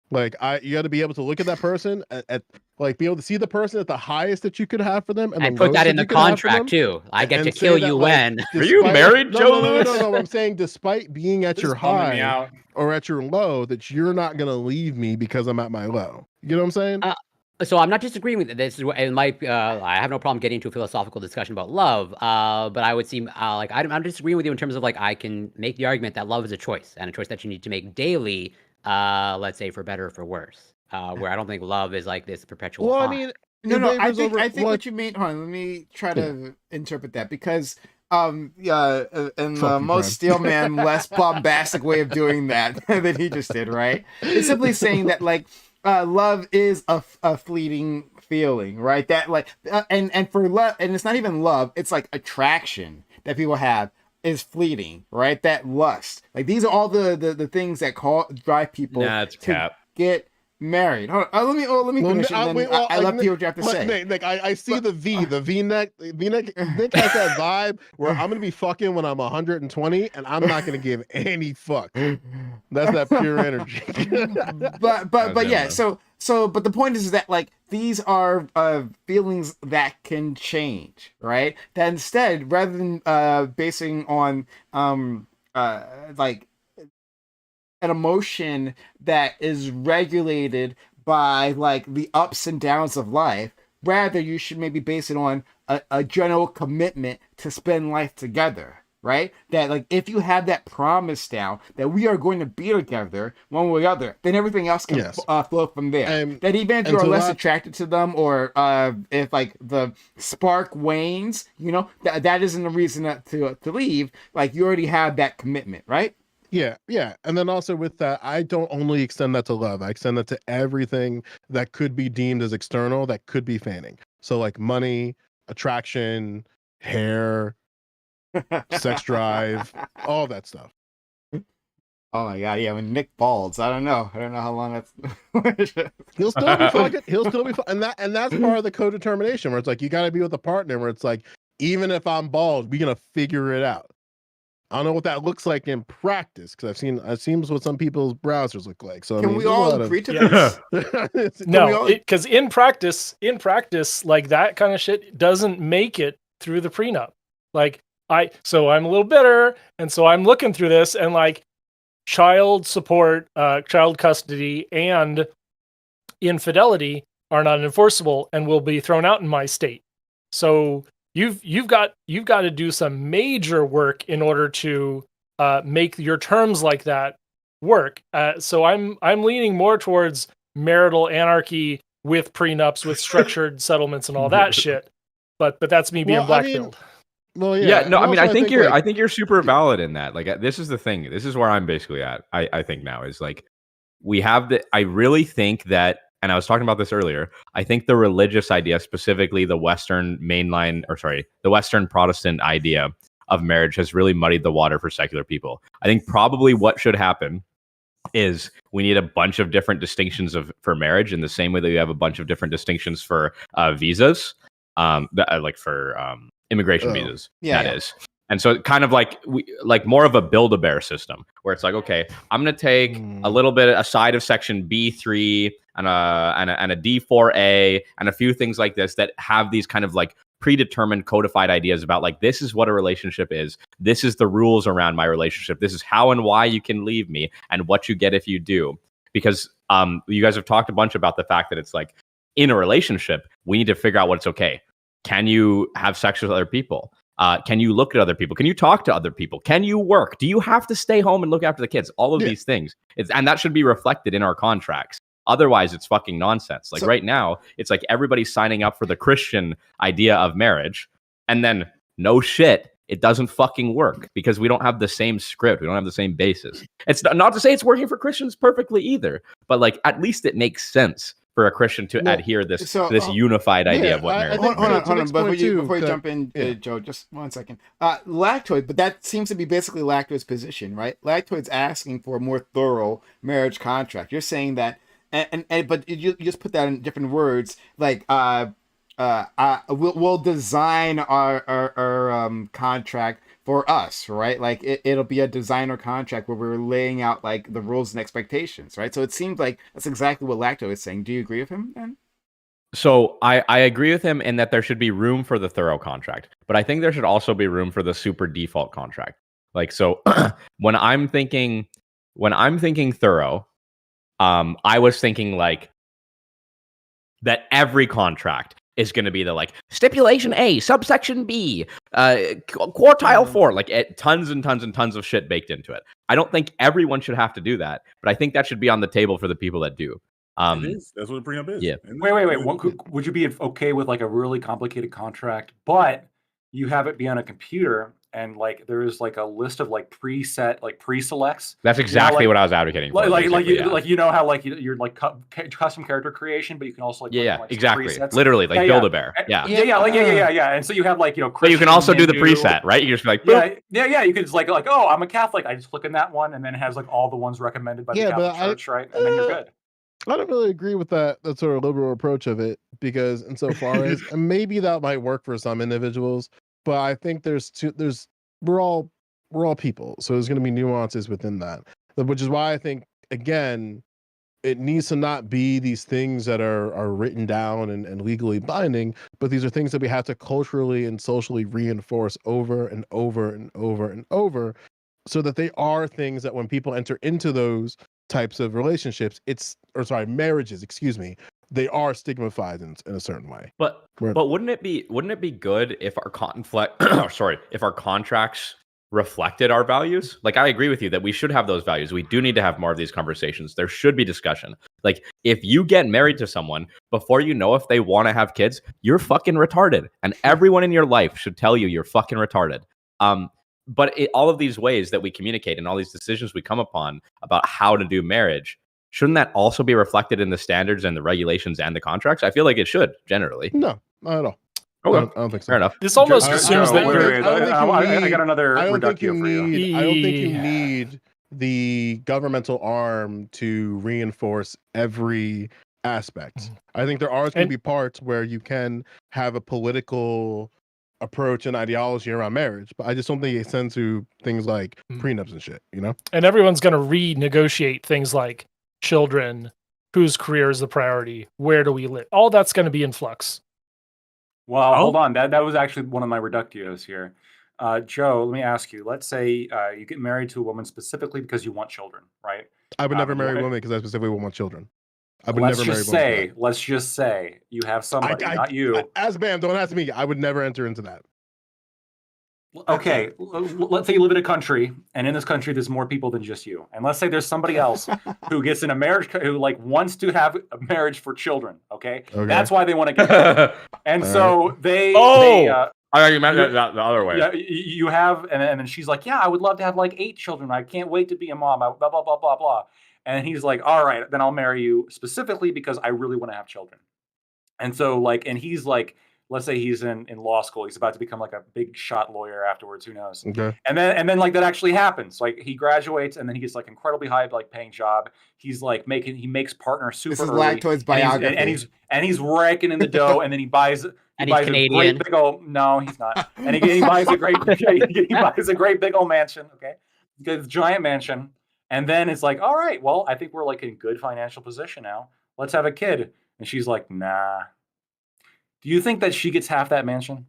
Like you got to be able to look at that person at like be able to see the person at the highest that you could have for them, and I the put that lowest in the you could have for contract them, too. I get to and say kill that, you like, when. Are you married, no, Joe no, no, Louis? No, I'm saying despite being at This your is bumming me high out. or at your low, that you're not gonna leave me because I'm at my low. You know what I'm saying? So I'm not disagreeing with it. This is it might. I have no problem getting into a philosophical discussion about love. But I would seem like I'm disagreeing with you in terms of like I can make the argument that love is a choice and a choice that you need to make daily. Let's say for better or for worse. Where I don't think love is like this perpetual. Well, I high. mean, No, it no, I wavers think over what you mean. Hold on, let me try to interpret that, because in Fuck the you, most Steelman, less bombastic way of doing that that he just did, right? It's simply saying that like love is a fleeting feeling, right? That like and for love, and it's not even love; it's like attraction that people have is fleeting, right? That lust, like these are all the things that drive people Nah, it's to cap. get married. Hold on, let me finish, and then I let you what you have to like, say. Like I see the V-neck. Nick has that vibe where I'm gonna be fucking when I'm 120, and I'm not gonna give any fuck. That's that pure energy. but yeah. So but the point is that like these are feelings that can change, right? That instead, rather than basing on like an emotion that is regulated by like the ups and downs of life, rather you should maybe base it on a general commitment to spend life together, right? That like if you have that promise down that we are going to be together one way or the other, then everything else can Yes. flow from there. That even if and you are to less that- attracted to them, or if like the spark wanes, you know, that isn't a reason to leave. Like you already have that commitment, right? Yeah, yeah. And then also with that, I don't only extend that to love. I extend that to everything that could be deemed as external, that could be fanning. So like money, attraction, hair, sex drive, all that stuff. Oh my god, yeah. When Nick balls, I don't know how long that's. He'll still be fucking. He'll still be and that's part of the co-determination where it's like you got to be with a partner where it's like even if I'm bald, we're gonna figure it out. I don't know what that looks like in practice because I've seen what some people's browsers look like. So Can I mean, we all agree to this? No, because in practice, like that kind of shit doesn't make it through the prenup. Like so I'm a little bitter, and so I'm looking through this, and like child support, child custody, and infidelity are not enforceable and will be thrown out in my state. So you've got to do some major work in order to make your terms like that work. So I'm leaning more towards marital anarchy with prenups, with structured settlements, and all that shit. But that's me being blackpilled. Yeah, no, I mean, I think you're, like, I think you're super valid in that. Like, this is the thing. This is where I'm basically at. I think now is like, we have I really think that, and I was talking about this earlier. I think the religious idea, specifically the Western the Western Protestant idea of marriage, has really muddied the water for secular people. I think probably what should happen is we need a bunch of different distinctions for marriage in the same way that we have a bunch of different distinctions for visas, like for immigration visas. Yeah, that is. And so kind of like more of a Build-A-Bear system where it's like, okay, I'm going to take a little bit aside of section B3 and a D4A and a few things like this that have these kind of like predetermined codified ideas about like, this is what a relationship is. This is the rules around my relationship. This is how and why you can leave me and what you get if you do. Because you guys have talked a bunch about the fact that it's like in a relationship, we need to figure out what's okay. Can you have sex with other people? Can you look at other people? Can you talk to other people? Can you work? Do you have to stay home and look after the kids? All of these things. And that should be reflected in our contracts. Otherwise, it's fucking nonsense. Like right now, it's like everybody's signing up for the Christian idea of marriage. And then no shit, it doesn't fucking work because we don't have the same script. We don't have the same basis. It's not to say it's working for Christians perfectly either, but like at least it makes sense for a Christian to adhere to this unified idea of what marriage is. Hold on. Before you jump in, Joe, just 1 second. Lactoid, but that seems to be basically Lactoid's position, right? Lactoid's asking for a more thorough marriage contract. You're saying that, but you just put that in different words, like we'll design our contract for us, right? Like it'll be a designer contract where we're laying out like the rules and expectations, right? So it seems like that's exactly what Lacto is saying. Do you agree with him then? So I agree with him in that there should be room for the thorough contract, but I think there should also be room for the super default contract. Like, so when I'm thinking thorough, I was thinking like that every contract is going to be the like stipulation A, subsection B, quartile 4, like tons and tons and tons of shit baked into it. I don't think everyone should have to do that, but I think that should be on the table for the people that do. It is. That's what a prenup is. Yeah. Wait. Would you be okay with like a really complicated contract, but you have it be on a computer and like there is like a list of like preset like pre-selects? That's exactly what I was advocating for. Like you know how like you're like custom character creation, but you can also like like exactly presets. Literally like Build-A-Bear. Yeah. And so you have like but you can also do the preset, right? You just be like boop. Yeah. You can just like oh, I'm a Catholic. I just click in that one, and then it has like all the ones recommended by the Catholic Church, right? And then you're good. I don't really agree with that sort of liberal approach of it because insofar as and maybe that might work for some individuals, but I think we're all people, so there's going to be nuances within that, which is why I think again it needs to not be these things that are written down and legally binding, but these are things that we have to culturally and socially reinforce over and over and over and over, so that they are things that when people enter into those types of relationships, marriages, they are stigmatized in a certain way. But wouldn't it be good if our contracts reflected our values. Like, I agree with you that we should have those values. We do need to have more of these conversations. There should be discussion. Like, if you get married to someone before you know if they want to have kids, you're fucking retarded. And everyone in your life should tell you you're fucking retarded. But all of these ways that we communicate and all these decisions we come upon about how to do marriage, shouldn't that also be reflected in the standards and the regulations and the contracts? I feel like it should, generally. No, not at all. Okay. I don't think so. Fair enough. This almost Joe, assumes that wait, you're. wait, wait, I got another I don't think you reductio for you. need. I don't think you need the governmental arm to reinforce every aspect. I think there are going to And- be parts where you can have a political approach and ideology around marriage, but I just don't think it extends to things like prenups and shit. You know. And everyone's going to renegotiate things like children, whose career is the priority, where do we live? All that's going to be in flux. Well, hold on. That was actually one of my reductios here. Joe, let me ask you. Let's say you get married to a woman specifically because you want children, right? I would never marry right. women because I specifically want children. I would Let's never marry just women. say, let's just say you have somebody, not you. As Bam, don't ask me. I would never enter into that. Okay, let's say you live in a country, and in this country, there's more people than just you. And let's say there's somebody else who gets in a marriage, who like wants to have a marriage for children. Okay, that's why they want to get married. And so they. I thought you meant that the other way. Yeah, you have, and then she's like, "Yeah, I would love to have like 8 children. I can't wait to be a mom." Blah blah blah blah blah. And he's like, "All right, then I'll marry you specifically because I really want to have children." And so like, and he's like. Let's say he's in law school. He's about to become like a big shot lawyer afterwards. Who knows? Okay. And then like that actually happens. Like he graduates and then he gets like incredibly high like paying job. He's like he makes partner super This is early. Lactoid's biography. And he's raking in the dough. And then he buys And a he's Canadian. great big old. No, he's not. And he buys a great he buys a great big old mansion. Okay, he gets a giant mansion. And then it's like, all right, well, I think we're like in good financial position now. Let's have a kid. And she's like, nah. Do you think that she gets half that mansion?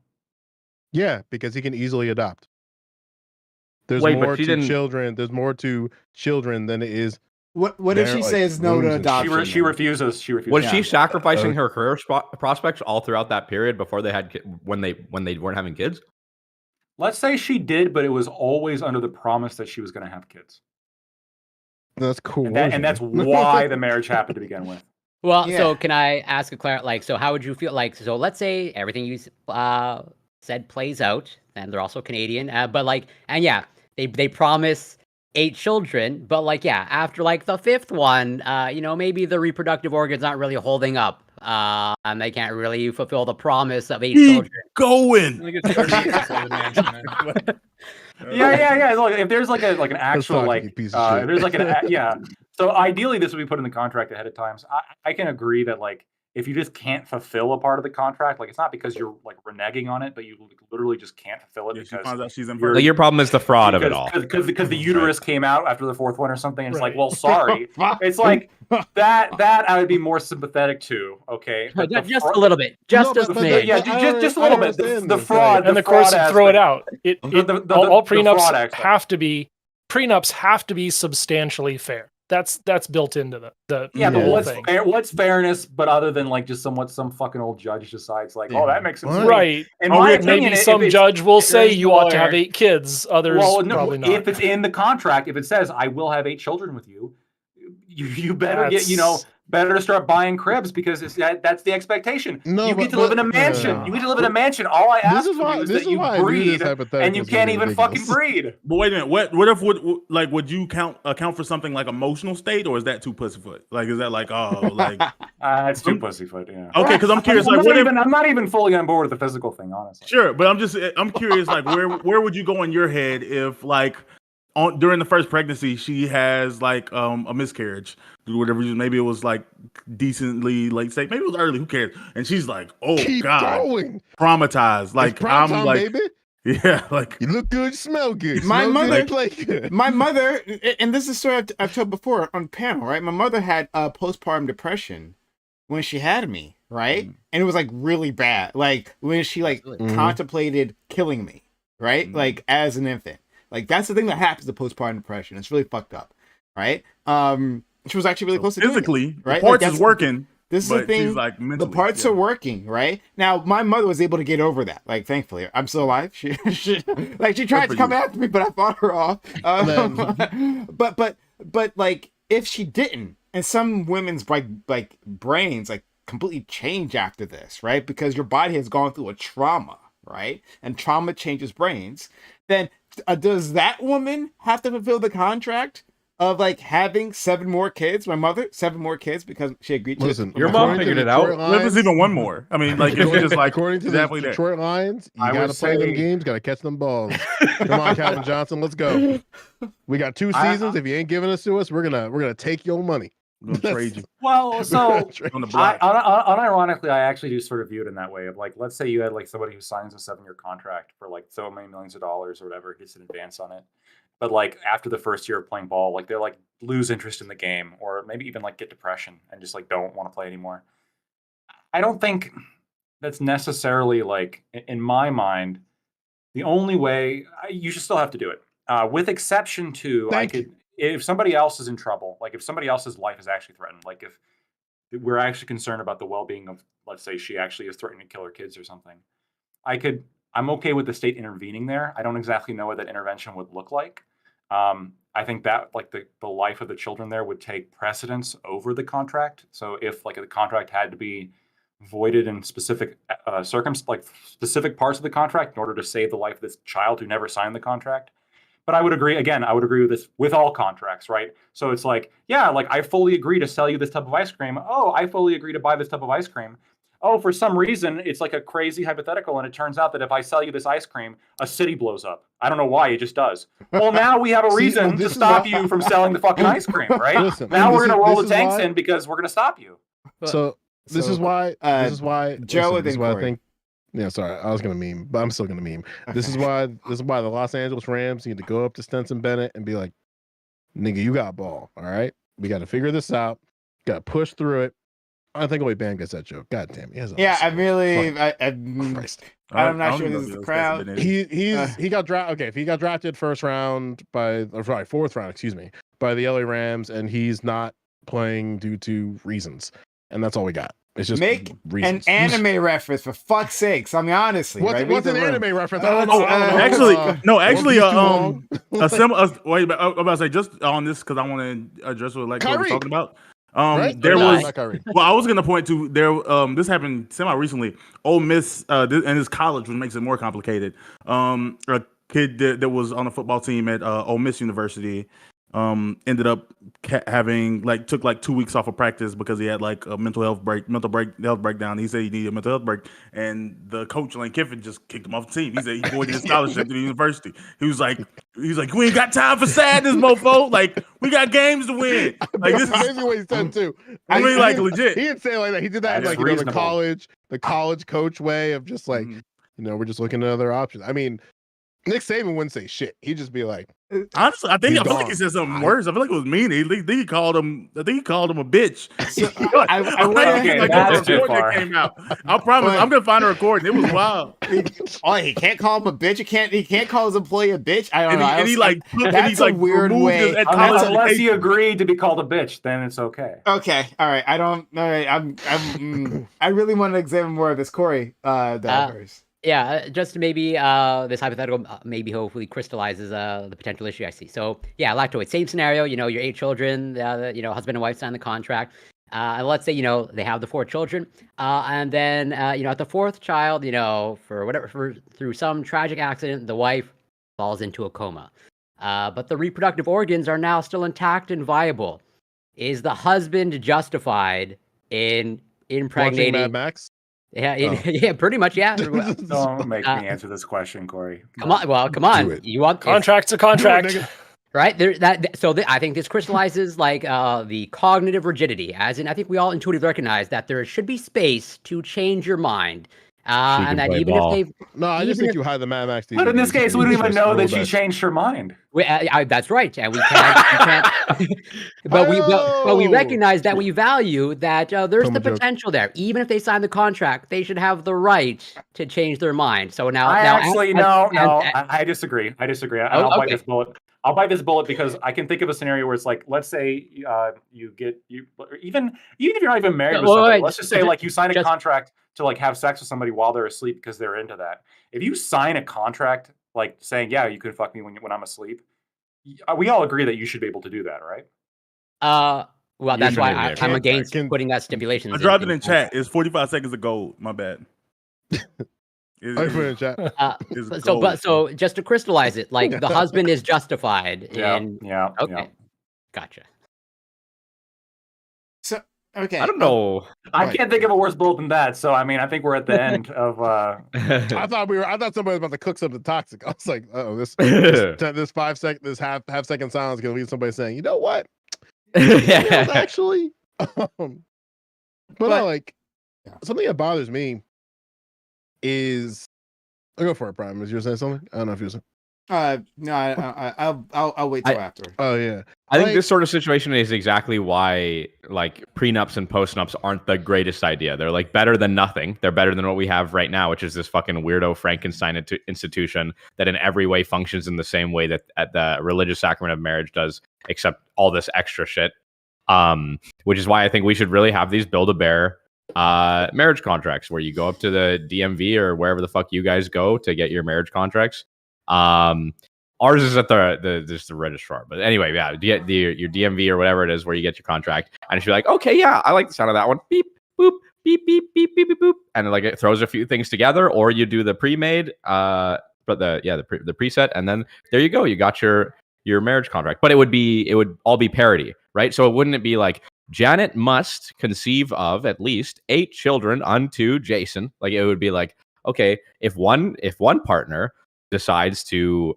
Yeah, because he can easily adopt. There's Wait, but more she to didn't- children. There's more to children than it is. What if she Like, says no to wounds and adoption? She refuses. She refuses. Was Yeah. she sacrificing her career prospects all throughout that period before they had when they weren't having kids? Let's say she did, but it was always under the promise that she was going to have kids. That's cool. And that's why the marriage happened to begin with. Well, Yeah. so can I ask a so how would you feel like, so let's say everything you said plays out, and they're also Canadian, but like, and yeah, they promise 8 children, but like, yeah, after like the 5th one, maybe the reproductive organs aren't really holding up, and they can't really fulfill the promise of 8 children. Going. Yeah. Look, if there's like an actual talk, like, you piece of shit. if there's like yeah. So ideally, this would be put in the contract ahead of time. So I can agree that like if you just can't fulfill a part of the contract, like it's not because you're like reneging on it, but you literally just can't fulfill it Yeah, she because finds out she's in you're- Like, your problem is the fraud of it all. because the uterus came out after the 4th one or something. And it's like, Right. well, sorry. It's like that I would be more sympathetic to. Okay, But the Just fra- a little bit, just No, a but smidge. yeah, just a little bit. The fraud, And the of course, fraud throw it aspect. out. It, The- the- all the prenups fraud aspect. prenups have to be substantially fair. That's built into the Yeah, but whole what's thing. what's fairness? But other than like just some fucking old judge decides like, oh, that makes sense. What? Right. In Oh, my yeah, opinion, Maybe if some it's- judge will say there's you a ought to have lawyer. 8 kids. Others Well, no, probably not. if it's in the contract, if it says I will have 8 children with you, you better get better start buying cribs because that's the expectation. No, you but- get to live in a but- mansion. You get to live in a mansion. All I ask This is from why. you is This that is you why I view breed, this hypothetical and you as can't being even ridiculous. fucking breed. But wait a minute. What if would you account for something like emotional state, or is that too pussyfoot? Like, is that like like It's too pussyfoot. Yeah. okay? Because I'm curious. I'm Like, not what if? I'm not even fully on board with the physical thing, honestly. Sure, but I'm curious. Like, where would you go in your head if like during the first pregnancy she has like a miscarriage, whatever. Maybe it was like decently late stage. Maybe it was early. Who cares? And she's like, oh Keep god, going. traumatized. Like It's prime time, like, baby. yeah, like You look good, smell good. My Smell mother- good, play good. My mother, and this is a story I've told before on panel, right? My mother had postpartum depression when she had me, right? And it was like really bad. Like when she like Mhm. contemplated killing me, right? Like as an infant. Like that's the thing that happens to postpartum depression. It's really fucked up, right? She was actually really close to doing it. physically, right? the parts Like, is working. This is the But thing. she's like The mentally. parts yeah. are working, right? Now, my mother was able to get over that. Like, thankfully, I'm still alive. She tried for to come you. after me, but I fought her off. But like, if she didn't, and some women's brains completely change after this, right? Because your body has gone through a trauma, right? And trauma changes brains. Then does that woman have to fulfill the contract of like having 7 more kids? My mother, 7 more kids because she agreed to Listen, Your according mom to figured it Detroit out. Lions- What if it's even one more? I mean, like, if you're just like according to the exactly there. Detroit Lions, you I got to would play them say- games, got to catch them balls. Come on, Calvin Johnson, let's go. We got 2 seasons. If you ain't giving us to us, we're gonna take your money. I'm gonna trade you Well, so on the I, block. unironically, I actually do sort of view it in that way of like, let's say you had like somebody who signs a 7-year contract for like so many millions of dollars or whatever, gets an advance on it. But like after the first year of playing ball, like they're like lose interest in the game or maybe even like get depression and just like don't want to play anymore. I don't think that's necessarily like in my mind, the only way you should still have to do it. With exception to Thank you. if somebody else is in trouble, like if somebody else's life is actually threatened, like if we're actually concerned about the well-being of, let's say she actually is threatening to kill her kids or something, I'm okay with the state intervening there. I don't exactly know what that intervention would look like. I think that like the life of the children there would take precedence over the contract. So if like the contract had to be voided in specific specific parts of the contract in order to save the life of this child who never signed the contract. But I would agree with this with all contracts, right? So it's like, yeah, like I fully agree to sell you this type of ice cream. Oh, I fully agree to buy this type of ice cream. Oh, for some reason, it's like a crazy hypothetical, and it turns out that if I sell you this ice cream, a city blows up. I don't know why, it just does. Well, now we have a See, reason well, to this is stop why- you from selling the fucking ice cream, right? Listen, Now we're this gonna is- roll this the is tanks why- in because we're gonna stop you. So this is why. This is why. Joe listen, and this is then why I Corey. think. Yeah, sorry, I was gonna meme, but I'm still gonna meme. This is why. This is why the Los Angeles Rams need to go up to Stetson Bennett and be like, "Nigga, you got ball. All right, we got to figure this out. Got to push through it." I think only Bam gets that joke. God damn, he has. Yeah, I Fuck. really, Christ. I'm not don't sure even know this is if the those crowd. guys have been in. He got drafted. Okay, if he got drafted first round fourth round, excuse me, by the LA Rams, and he's not playing due to reasons, and that's all we got. It's just Make an reasons. anime reference for fuck's sakes. I mean, honestly, What's, right? what's Read an the room. anime reference? Oh, I don't know. Actually, no, One actually, Piece too long. wait, I'm about to say just on this because I want to address what like what we're Kyrie. talking about. Right? There No, was not Kyrie. well, I was gonna point to there. This happened semi recently. Ole Miss and his college, which makes it more complicated. A kid that was on a football team at Ole Miss University ended up having took 2 weeks off of practice because he had like a health breakdown. He said he needed a mental health break, and the coach Lane Kiffin just kicked him off the team. He said he voided his scholarship to the university. He was like, we ain't got time for sadness, mofo. Like we got games to win. Like this That's is basically what he said too. I mean, like legit. He didn't say it like that. He did that in That's like the reasonable. college coach way of just like, Mhm. we're just looking at other options. I mean, Nick Saban wouldn't say shit. He'd just be like, Honestly, I feel like gone. he said something worse. I feel like it was mean. I think he called him a bitch. So, I I'm wanna- Okay, like, that's a too recording far. that came out. I promise. But- I'm gonna find a recording. It was wild. Oh, he can't call him a bitch. He can't call his employee a bitch. I don't And know. he, I and he was- like put, and that's he's a like weird removed way. his at college Unless he education. agreed to be called a bitch, then it's okay. Okay, all right. I don't. All right, I really want to examine more of this, Corey. First. Yeah, just maybe this hypothetical maybe hopefully crystallizes the potential issue I see. So yeah, lactoid, same scenario. Your 8 children. Husband and wife sign the contract. And let's say they have the 4 children, and then at the 4th child, through some tragic accident, the wife falls into a coma, but the reproductive organs are now still intact and viable. Is the husband justified in watching impregnating? Mad Max. Yeah, Oh. yeah, pretty much, yeah. Don't make Uh, me answer this question, Corey. Come on. it. You want Contract's a contract. nigga. right there? I think this crystallizes like the cognitive rigidity, as in I think we all intuitively recognize that there should be space to change your mind, and that even if they've No, I just Even think if- you hide the Mad Max. But in this DVDs, case, you we don't just even know roll that she that. changed her mind. that's right, and we can't. but we Oh! recognize that we value that there's Come the on, Joe. potential there. Even if they sign the contract, they should have the right to change their mind. So now, I now actually as- no. as- I disagree. I Oh, don't like okay. this bullet. I'll bite this bullet because I can think of a scenario where it's like, let's say even if you're not even married with somebody, let's just say like you sign a contract to like have sex with somebody while they're asleep because they're into that. If you sign a contract like saying, yeah, you can fuck me when I'm asleep, we all agree that you should be able to do that, right? Well, that's Usually why they I'm are. against putting that stipulation. I dropped it in chat. It's 45 seconds of gold. My bad. I put it in chat. It's So, gold. so just to crystallize it, like the husband is justified in. Yeah. Okay. Gotcha. So okay, I don't know. I can't think of a worse bullet than that. So I mean, I think we're at the end of. I thought somebody was about to cook something toxic. I was like, oh, this 5-second, this half second silence gonna leave somebody saying, you know what? Actually, but no, like something that bothers me is. I'll go for it, Prime. Is you saying something? I don't know if you were. No, I'll wait till after. Oh yeah, I think this sort of situation is exactly why like prenups and postnups aren't the greatest idea. They're like better than nothing. They're better than what we have right now, which is this fucking weirdo Frankenstein institution that in every way functions in the same way that the religious sacrament of marriage does, except all this extra shit. Which is why I think we should really have these Build-A-Bear marriage contracts where you go up to the DMV or wherever the fuck you guys go to get your marriage contracts. Ours is at the registrar, but anyway, yeah, your DMV or whatever it is where you get your contract, and if you're like, okay, yeah, I like the sound of that one, beep, boop, beep, beep, beep, beep, beep, boop, and like it throws a few things together, or you do the pre-made, but the preset, and then there you go, you got your marriage contract. But it would all be parity, right? So it wouldn't be like Janet must conceive of at least 8 children unto Jason. Like it would be like, okay, if one partner decides to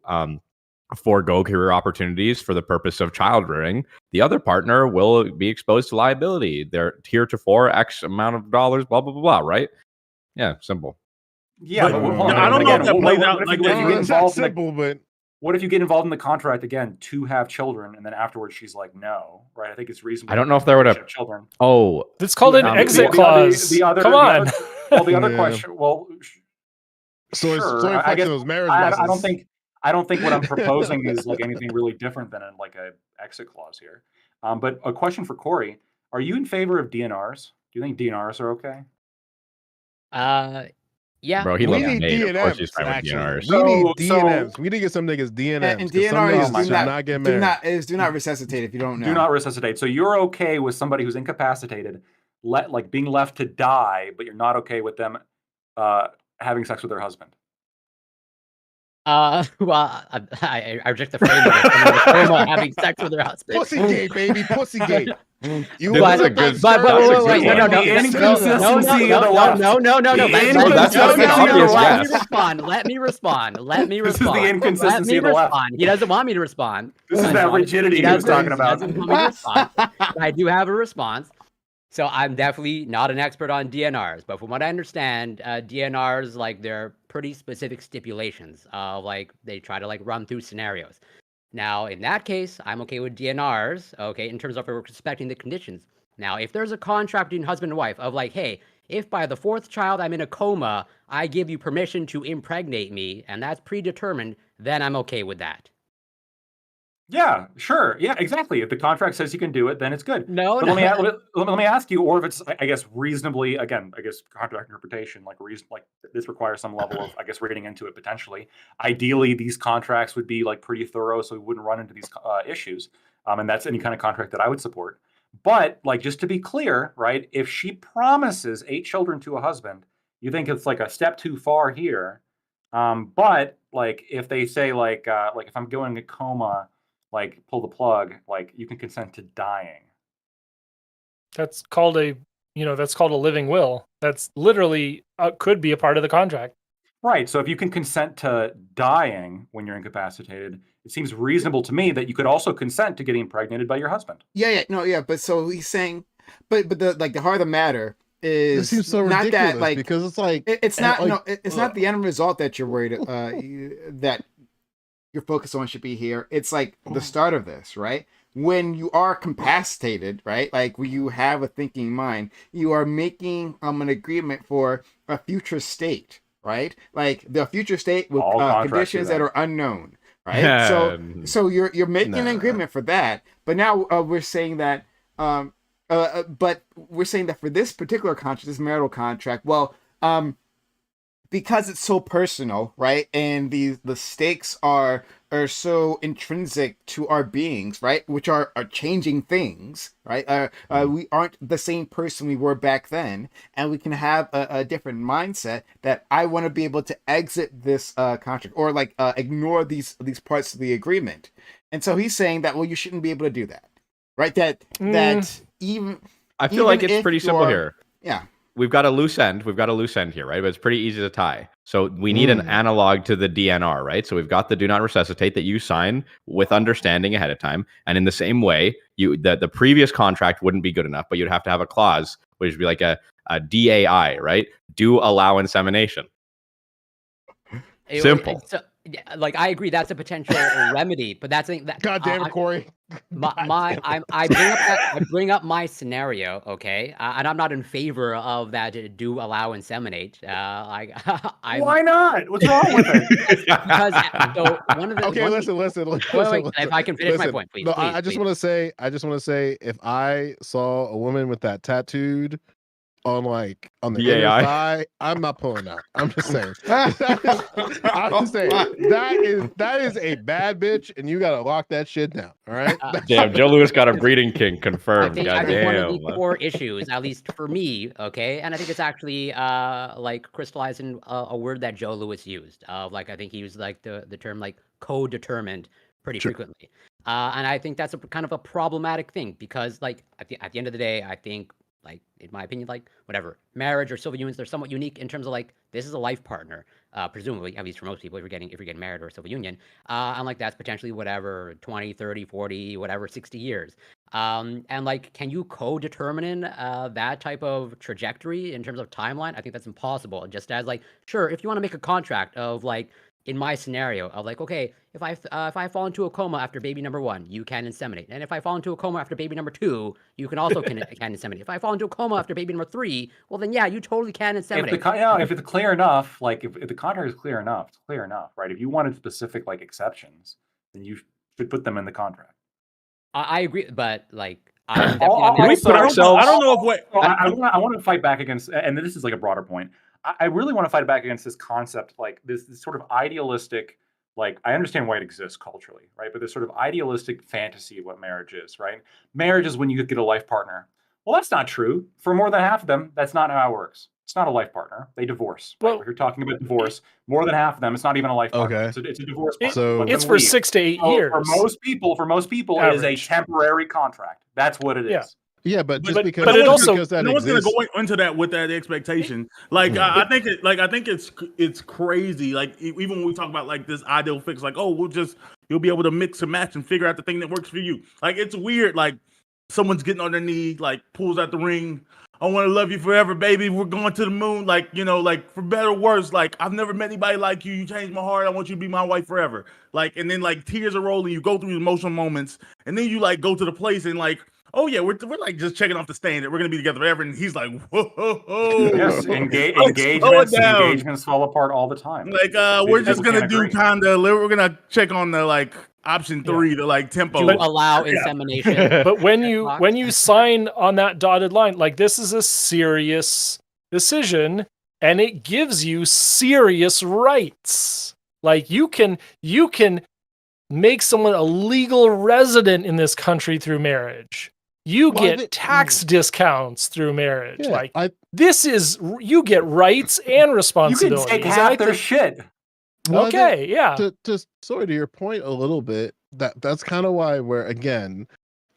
forego career opportunities for the purpose of child rearing, the other partner will be exposed to liability. They're heretofore X amount of dollars, blah, blah, blah, blah, right? Yeah, simple. Yeah, but hold on. I don't know if that plays out What like if you get that. involved in the- simple, but what if you get involved in the contract again to have children, and then afterwards she's like, no, right? I think it's reasonable. I don't know if there would have children. Oh, It's called an exit clause. Come on. The other question. Well, so sure. I guess those marriage I don't think what I'm proposing is like anything really different than like a exit clause here. But a question for Corey: are you in favor of DNRs? Do you think DNRs are okay? Yeah. Bro, he we loves need Nate. Of course DNMs. he's fine with DNRs. We need So- DNMs. We need to get some niggas DNMs. And 'cause some DNR niggas is should not get married. do not resuscitate if you don't know. Do not resuscitate. So you're okay with somebody who's incapacitated, like being left to die, but you're not okay with them having sex with their husband. Well, I reject the frame of it. Having sex with their husband. Pussygate, baby, pussygate. You That's was a good- But That's a wait, good no, one. no, The inconsistency of the no, left. no. That's Let an obvious me respond. Let me This is respond. the inconsistency of the left. He doesn't want me to respond. This is that rigidity he was talking about. He doesn't want me to respond. I do have a response. So I'm definitely not an expert on DNRs, but from what I understand, DNRs, like, they're pretty specific stipulations. Like, they try to like run through scenarios. Now, in that case, I'm okay with DNRs, okay, in terms of respecting the conditions. Now, if there's a contract between husband and wife of like, hey, if by the 4th child I'm in a coma, I give you permission to impregnate me, and that's predetermined, then I'm okay with that. Yeah, sure. Yeah, exactly. If the contract says you can do it, then it's good. No, But no. let me ask you, or if it's, I guess, reasonably, again, I guess contract interpretation, like this requires some level of, I guess, reading into it potentially. Ideally, these contracts would be like pretty thorough, so we wouldn't run into these issues. And that's any kind of contract that I would support. But like, just to be clear, right? If she promises 8 children to a husband, you think it's like a step too far here. But like, if they say like if I'm going in a coma, like pull the plug, like you can consent to dying. That's called a living will. That's literally could be a part of the contract. Right. So if you can consent to dying when you're incapacitated, it seems reasonable to me that you could also consent to getting impregnated by your husband. But so he's saying, but the heart of the matter is This seems so not ridiculous that like because it's like it's not like, it's not the end result that you're worried that your focus on should be here. It's like the start of this, right? When you are capacitated, right? Like when you have a thinking mind, you are making an agreement for a future state, right? Like the future state with All contracts do conditions that are unknown. right? So you're making an Nah. agreement for that, but now we're saying that but we're saying that for this particular contract, this marital contract, well, because it's so personal, right? And the stakes are so intrinsic to our beings, right? Which are changing things, right? We aren't the same person we were back then, and we can have a different mindset that I want to be able to exit this contract or like ignore these parts of the agreement. And so he's saying that, well, you shouldn't be able to do that, right? That even I feel like even it's if pretty simple you're- here. Yeah. We've got a loose end. We've got a loose end here, right? But it's pretty easy to tie. So we need an analog to the DNR, right? So we've got the do not resuscitate that you sign with understanding ahead of time. And in the same way, the previous contract wouldn't be good enough, but you'd have to have a clause, which would be like a DAI, right? Do allow insemination. Simple. So, yeah, like I agree, that's a potential remedy, but that's that. God damn it, Corey. I bring up my scenario, okay, and I'm not in favor of that. Do allow inseminate. Why not? What's wrong with it? Because so one of the Okay, listen. wait, if I can finish my point, please. No, please, I just please. want to say, if I saw a woman with that tattooed on the inner DAI. thigh, I'm not pulling out. I'm just saying. I'm just saying that is a bad bitch, and you gotta lock that shit down. All right. Damn, Joe Lewis got a breeding kink I confirmed. think God one of the damn. core issues, at least for me, okay, and I think it's actually like crystallized in a word that Joe Lewis used. Like I think he used like the term like co-determined pretty frequently, and I think that's a kind of a problematic thing because like at the end of the day, I think like in my opinion, like whatever marriage or civil unions, they're somewhat unique in terms of like this is a life partner, presumably, at least for most people, if you're getting married or a civil union, and like that's potentially whatever 20, 30, 40, whatever 60 years. And like, can you co-determine that type of trajectory in terms of timeline? I think that's impossible. Just as like, sure, if you want to make a contract of like, in my scenario of like, okay, if I fall into a coma after baby number 1, you can inseminate, and if I fall into a coma after baby number 2, you can also can inseminate. If I fall into a coma after baby number 3, well then yeah, you totally can inseminate. If it's clear enough, like if the contract is clear enough, it's clear enough, right? If you wanted specific like exceptions, then you should put them in the contract. I agree, but like I Can we put ourselves? I don't know if what I want to fight back against, and this is like a broader point. I really want to fight back against this concept, like this sort of idealistic, like I understand why it exists culturally, right? But this sort of idealistic fantasy of what marriage is, right? Marriage is when you get a life partner. Well, that's not true. For more than half of them, that's not how it works. It's not a life partner. They divorce. Right? Well, If you're talking about divorce, more than half of them, it's not even a life partner. Okay. It's a divorce partner. So- Let it's them for leave. 6 to 8 So years. For most people, it is a Average. temporary contract. That's what it is. Yeah. Yeah, but just But- because, but it just also- because that no one's gonna exists, go into that with that expectation. Like I think it's crazy. Like even when we talk about like this ideal fix, like you'll be able to mix and match and figure out the thing that works for you. Like it's weird. Like someone's getting on their knee, like pulls out the ring. I want to love you forever, baby. We're going to the moon. Like like for better or worse. Like I've never met anybody like you. You changed my heart. I want you to be my wife forever. Like and then like tears are rolling. You go through emotional moments, and then you like go to the place and like. Oh yeah, we're like just checking off the stand that we're gonna be together forever, and he's like, whoa. Yes, Like, slow it down. engagements fall apart all the time. Like we're just gonna do we're gonna check on the like option 3, the like tempo. Do allow insemination. But when you sign on that dotted line, like this is a serious decision and it gives you serious rights. Like you can make someone a legal resident in this country through marriage. You get tax discounts through marriage. Yeah, You get rights and You responsibilities. can take And half I their think- shit. Well, I Okay, think yeah. To sort of to your point a little bit, that's kind of why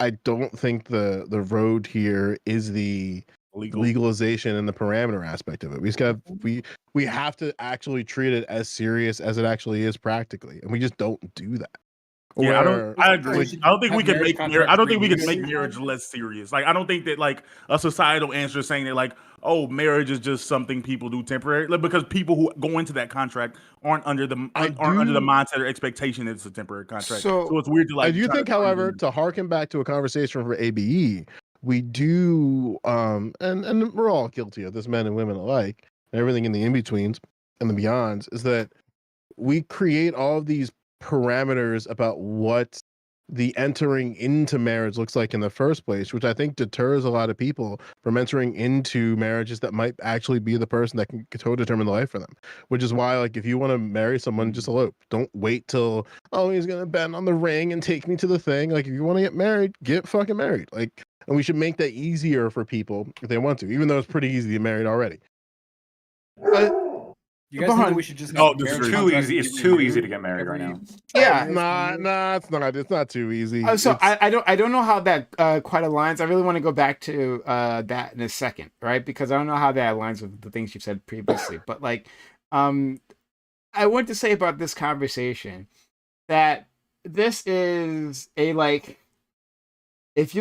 I don't think the road here is the legalization and the parameter aspect of it. We have to actually treat it as serious as it actually is practically, and we just don't do that. Yeah, I agree. I don't think we can marriage make contracts make reduce- marriage less serious. Like I don't think that like a societal answer is saying that like, oh, marriage is just something people do temporary. Like, because people who go into that contract aren't under the mindset or expectation that it's a temporary contract. So it's weird to like. I do think, however, to harken back to a conversation for ABE, we do and we're all guilty of this, men and women alike, and everything in the in-betweens and the beyonds, is that we create all of these parameters about what the entering into marriage looks like in the first place, which I think deters a lot of people from entering into marriages that might actually be the person that can totally determine the life for them. Which is why, like, if you want to marry someone, just elope. Don't wait till, oh, he's gonna bend on the ring and take me to the thing. Like, if you want to get married, get fucking married. Like, and we should make that easier for people if they want to, even though it's pretty easy to get married already. You guys think that we should just No, have marriage disagree. contracts It's be too easy renewed to get married right every now. Yeah. 5 years, 10 years? Nah, it's not. It's not too easy. So It's- I don't know how that quite aligns. I really want to go back to that in a second, right? Because I don't know how that aligns with the things you said previously. But like, I want to say about this conversation that this is a like, if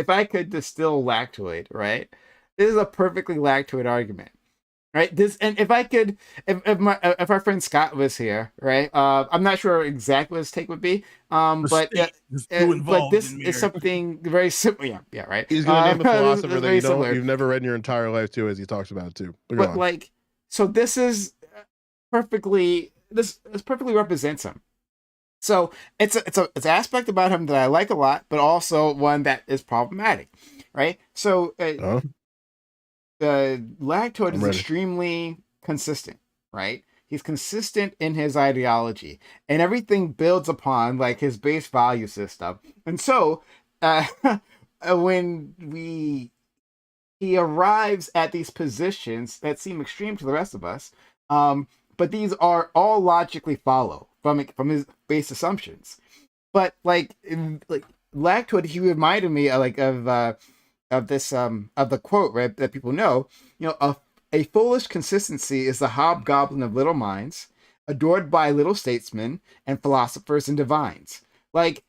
I could distill lactoid, right? This is a perfectly lactoid argument. Right. This, and if I could, if our friend Scott was here, right? I'm not sure exactly what his take would be. But this is something very simple. Yeah. Right. He's gonna name a this philosopher is that very similar. you've never read in your entire life too, as he talks about it too. But go But on. like, so this perfectly represents him. So it's an aspect about him that I like a lot, but also one that is problematic, right? So Lactoid I'm is ready. extremely consistent, right? He's consistent in his ideology, and everything builds upon like his base value system. And so, when he arrives at these positions that seem extreme to the rest of us, but these are all logically follow from his base assumptions. But like Lactoid, he reminded me of the quote, right, that people know, a foolish consistency is the hobgoblin of little minds, adored by little statesmen and philosophers and divines. Like,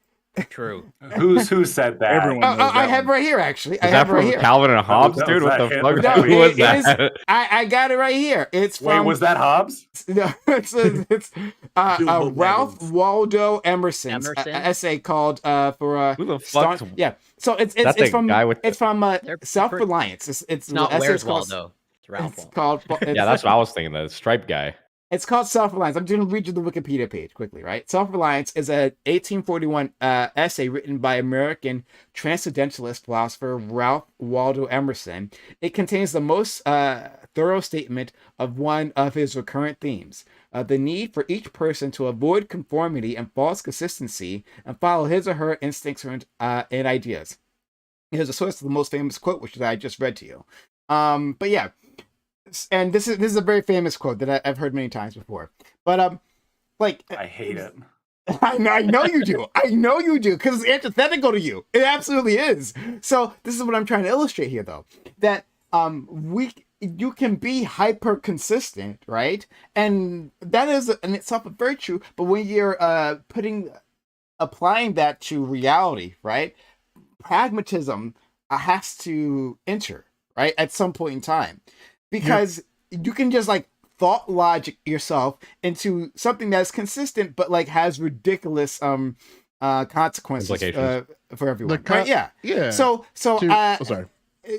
True. Who said that? Everyone knows that I have one. right here, actually. I Is have that right from here. Calvin and Hobbes, that- dude? was What that the it? fuck? Was that Who was it is- that? I got it right here. It's Wait, from was that Hobbes? no, it's Ralph Waldo Emerson's Emerson? essay called for Who the staunch. fuck's Yeah, so it's That's it's the from guy with it's from They're Self-Reliance. It's It's not the essay Where's is called- Waldo. It's Ralph It's Waldo. called Yeah, that's what I was thinking. The stripe guy. It's called Self-Reliance. I'm just going to read you the Wikipedia page quickly, right? Self-Reliance is a 1841 essay written by American transcendentalist philosopher Ralph Waldo Emerson. It contains the most thorough statement of one of his recurrent themes, the need for each person to avoid conformity and false consistency and follow his or her instincts and ideas. Here's a source of the most famous quote, which I just read to you. But yeah. And this is a very famous quote that I've heard many times before. But like I hate it. I know you do. I know you do, because it's antithetical to you. It absolutely is. So this is what I'm trying to illustrate here, though. That you can be hyper consistent, right? And that is in itself a virtue. But when you're applying that to reality, right? Pragmatism has to enter, right, at some point in time. Because you can just like thought logic yourself into something that's consistent but like has ridiculous consequences for everyone. Right? Yeah. Yeah. So sorry.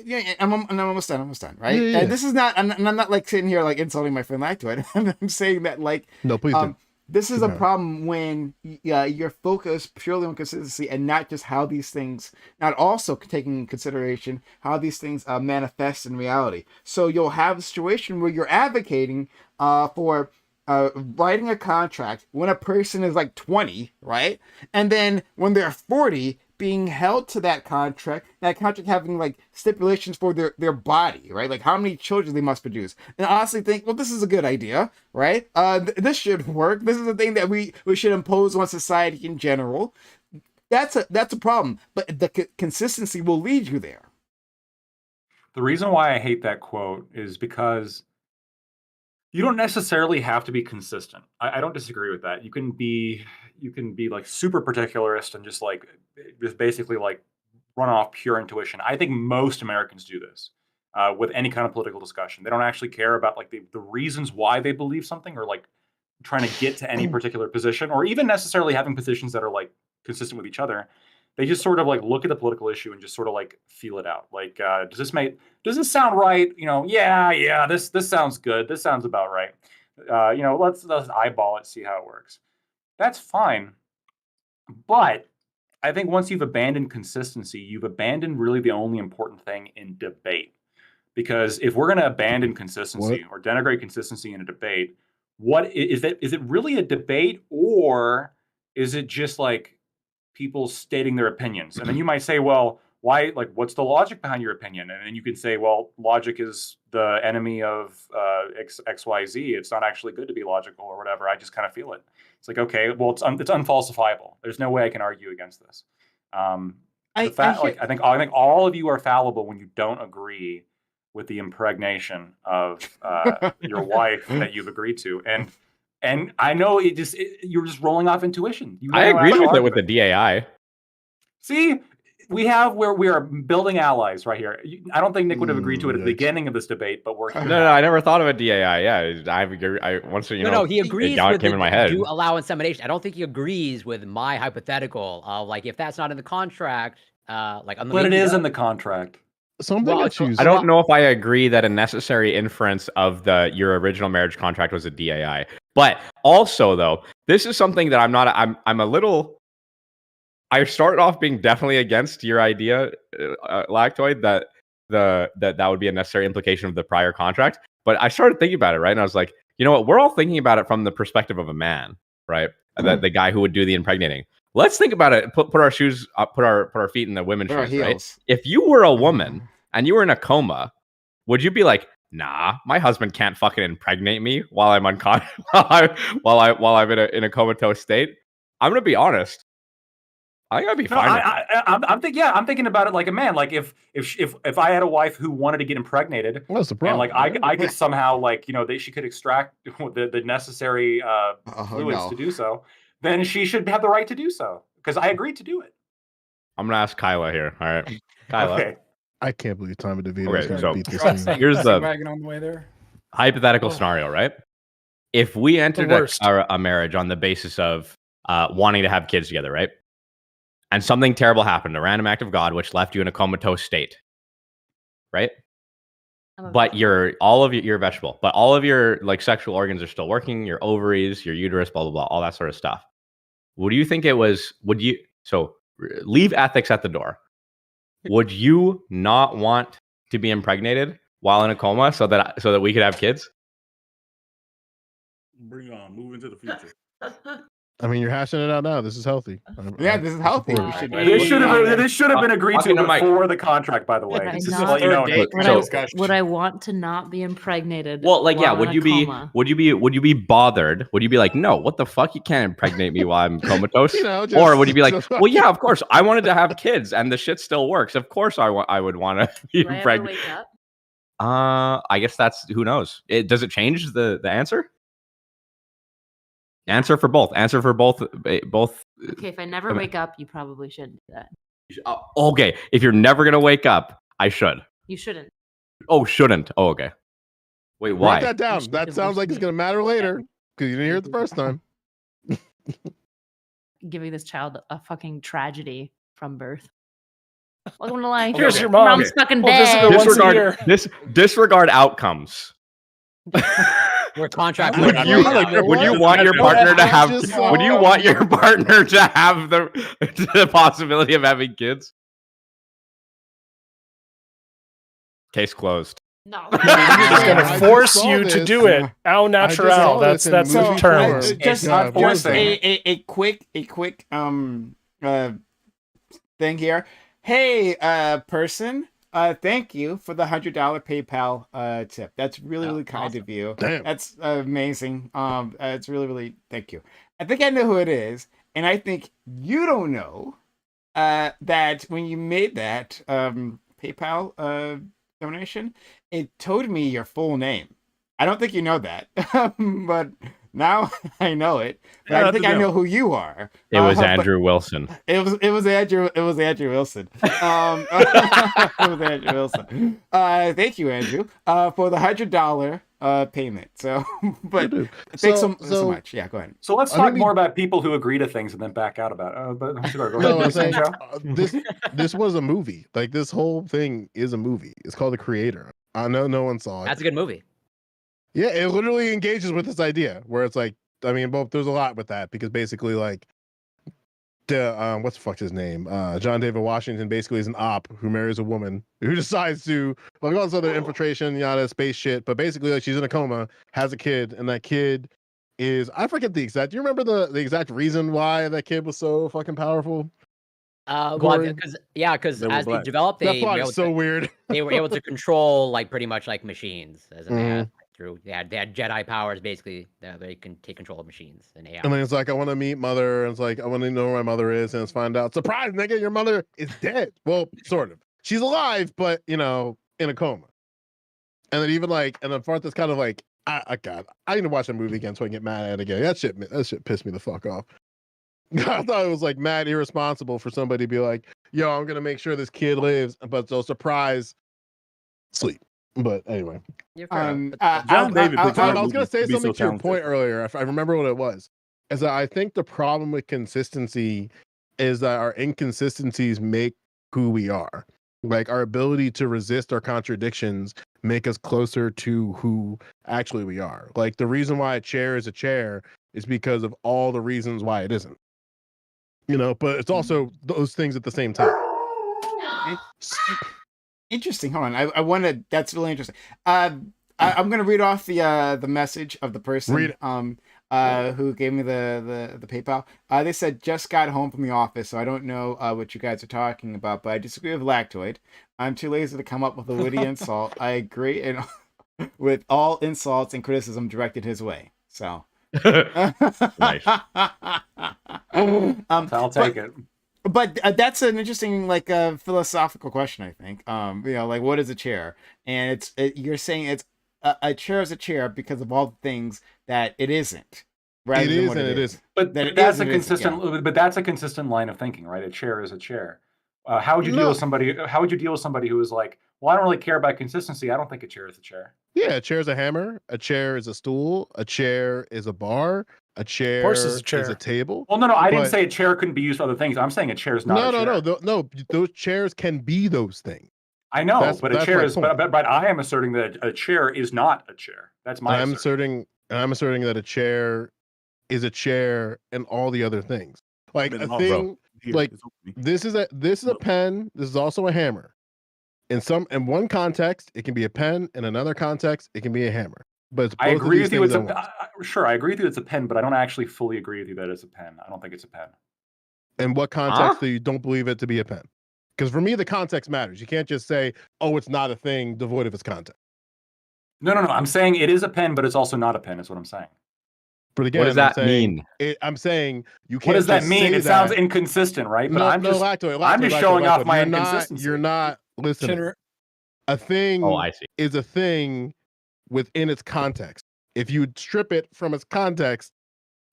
yeah, I'm almost done, right? Yeah. And this is not, and I'm not like sitting here like insulting my friend Lactoid. I'm saying that like No, please do. this is Keep a going. problem when you're focused purely on consistency and not just how these things, not also taking into consideration how these things manifest in reality. So you'll have a situation where you're advocating for writing a contract when a person is like 20, right? And then when they're 40, being held to that contract having like stipulations for their body, right? Like how many children they must produce. And I honestly think, well, this is a good idea, right? This should work. This is a thing that we should impose on society in general. That's a problem, but the consistency will lead you there. The reason why I hate that quote is because you don't necessarily have to be consistent. I don't disagree with that. You can be like super particularist and just basically like run off pure intuition. I think most Americans do this with any kind of political discussion. They don't actually care about like the reasons why they believe something or like trying to get to any particular position or even necessarily having positions that are like consistent with each other. They just sort of like look at the political issue and just sort of like feel it out. Like, does this sound right? Yeah, this sounds good. This sounds about right. Let's eyeball it, see how it works. that's fine. But I think once you've abandoned consistency, you've abandoned really the only important thing in debate. Because if we're going to abandon consistency or denigrate consistency in a debate, what is it? Is it really a debate, or is it just like people stating their opinions? And then you might say, well, why? Like, what's the logic behind your opinion? And then you can say, well, logic is the enemy of XYZ. It's not actually good to be logical or whatever. I just kind of feel it. It's like, okay, well, it's unfalsifiable. There's no way I can argue against this. I think all of you are fallible when you don't agree with the impregnation of your wife that you've agreed to. And I know you're just rolling off intuition. I agreed with it with the DAI. See, we are building allies right here. I don't think Nick would have agreed to it at the beginning of this debate, but we're here. No, I never thought of a DAI. Yeah, I once No, he agrees it with came in my head. Do allow insemination. I don't think he agrees with my hypothetical of like if that's not in the contract, like on the. But it is in the contract. Something I choose. I don't know if I agree that a necessary inference of your original marriage contract was a DAI. But also, though, this is something that I'm a little. I started off being definitely against your idea, Lactoid, that that would be a necessary implication of the prior contract. But I started thinking about it, right? And I was like, you know what? We're all thinking about it from the perspective of a man, right? The guy who would do the impregnating. Let's think about it. Put our shoes up, put our feet in the women's shoes, right? If you were a woman and you were in a coma, would you be like, nah, my husband can't fucking impregnate me while I'm while I'm in a comatose state? I'm gonna be honest. I think I'd be fine. I'm thinking about it like a man. Like if I had a wife who wanted to get impregnated, what's the problem? And like I could somehow she could extract the necessary fluids to do so, then she should have the right to do so because I agreed to do it. I'm gonna ask Kyla here. All right, Kyla. Okay. I can't believe Time of DeVito is going to beat this thing. Here's the wagon on the way there. Hypothetical scenario, right? If we entered a marriage on the basis of wanting to have kids together, right? And something terrible happened, a random act of God, which left you in a comatose state, right? But you're a vegetable, but all of your like sexual organs are still working, your ovaries, your uterus, blah, blah, blah, all that sort of stuff. Would you think so leave ethics at the door. Would you not want to be impregnated while in a coma so that we could have kids? Bring on, move into the future. I mean, you're hashing it out now. This is healthy. This is healthy. This should have been agreed to before the contract, by the way. Would I want to not be impregnated? Well, like, yeah, would you be bothered? Would you be like, no, what the fuck? You can't impregnate me while I'm comatose? Or would you be like, well, yeah, of course, I wanted to have kids and the shit still works. Of course I would want to be impregnated. I guess who knows? Does it change the answer? Answer for both. Both. Okay, if I never wake up, you probably shouldn't do that. Okay, if you're never gonna wake up, I should. You shouldn't. Oh, shouldn't. Oh, okay. Wait, why? Write that down. That sounds like it's gonna matter later because you didn't hear it the first time. Giving this child a fucking tragedy from birth. Welcome to life. Here's your mom. Mom's stuck in bed. Disregard outcomes. We're contract. Would you want your partner to have? Would you want your partner to have the possibility of having kids? Case closed. No. He's going to force you to do it. Au natural. That's the term. Just a quick thing here. Hey, person. Thank you for the $100 PayPal tip. That's really kind of you. Damn. That's amazing. It's really thank you. I think I know who it is, and I think you don't know that when you made that PayPal donation, it told me your full name. I don't think you know that, but now I know it. But I think I know who you are. It was Andrew Wilson. It was Andrew. It was Andrew Wilson. It was Andrew Wilson. Thank you, Andrew, for the $100 payment. So, but thanks so much. Yeah, go ahead. So let's talk more about people who agree to things and then back out about it. But no, I'm saying, this was a movie. Like this whole thing is a movie. It's called The Creator. I know no one saw it. That's a good movie. Yeah, it literally engages with this idea where it's like I mean, both. There's a lot with that because basically, like, the what's the fuck's his name? John David Washington basically is an op who marries a woman who decides to like all this other infiltration, yada, space shit. But basically, like, she's in a coma, has a kid, and that kid is I forget the exact. Do you remember the exact reason why that kid was so fucking powerful? Well, Gory? because They were as they black. developed, That they plot were able is so to, weird. they were able to control like pretty much like machines, as in they Mhm. had like, through they had Jedi powers basically that they can take control of machines and AI. And then it's like, I want to meet mother. And it's like, I want to know where my mother is. And it's find out, surprise, nigga, your mother is dead. Well, sort of. She's alive, but, you know, in a coma. And then even like, and the part that's kind of like, God, I need to watch that movie again so I can get mad at it again. That shit pissed me the fuck off. I thought it was like mad irresponsible for somebody to be like, yo, I'm going to make sure this kid lives, but so surprise, sleep. But anyway. You're fair enough, but- John David picks I that was going movie to say to be something so to your talented. point earlier. If I remember what it was, is that I think the problem with consistency is that our inconsistencies make who we are. Like our ability to resist our contradictions make us closer to who actually we are. Like the reason why a chair is a chair is because of all the reasons why it isn't. You know, but it's also those things at the same time. Interesting. Hold on. I want to. That's really interesting. I'm going to read off the message of the person. Read it. Who gave me the PayPal. They said just got home from the office, so I don't know what you guys are talking about, but I disagree with Lactoid. I'm too lazy to come up with a witty insult. I agree and with all insults and criticism directed his way. So Nice. I'll take it. But that's an interesting, like, philosophical question. I think, you know, like, what is a chair? And you're saying it's a chair is a chair because of all the things that it isn't. It is and it isn't. But That it that's is a and it isn't, consistent. But that's a consistent line of thinking, right? A chair is a chair. How would you deal with somebody? How would you deal with somebody who is like, "Well, I don't really care about consistency. I don't think a chair is a chair." Yeah, a chair is a hammer. A chair is a stool. A chair is a bar. A chair, course it's a chair. is a table. Well, no, I didn't But- say a chair couldn't be used for other things. I'm saying a chair is not a chair. No. Those chairs can be those things. I know, but a that's chair my is. point. But I am asserting that a chair is not a chair. That's my. I'm assertion. asserting that a chair is a chair and all the other things. Like But a no, thing. Here, Like, it's open. This is a pen. This is also a hammer. In one context, it can be a pen. In another context, it can be a hammer. But it's I both of agree these with you. things It's at once. sure. I agree with you. It's a pen, but I don't actually fully agree with you that it's a pen. I don't think it's a pen. In what context do you don't believe it to be a pen? Because for me, the context matters. You can't just say, "Oh, it's not a thing," devoid of its context. No. I'm saying it is a pen, but it's also not a pen. That's what I'm saying. But again, What does that mean? I'm saying you can't. What does that just mean? say It sounds that. inconsistent, right? But No, I'm just Lactoid, showing off my You're inconsistency. You're not listening. Chinner, A thing Oh, I see. is a thing within its context. If you strip it from its context,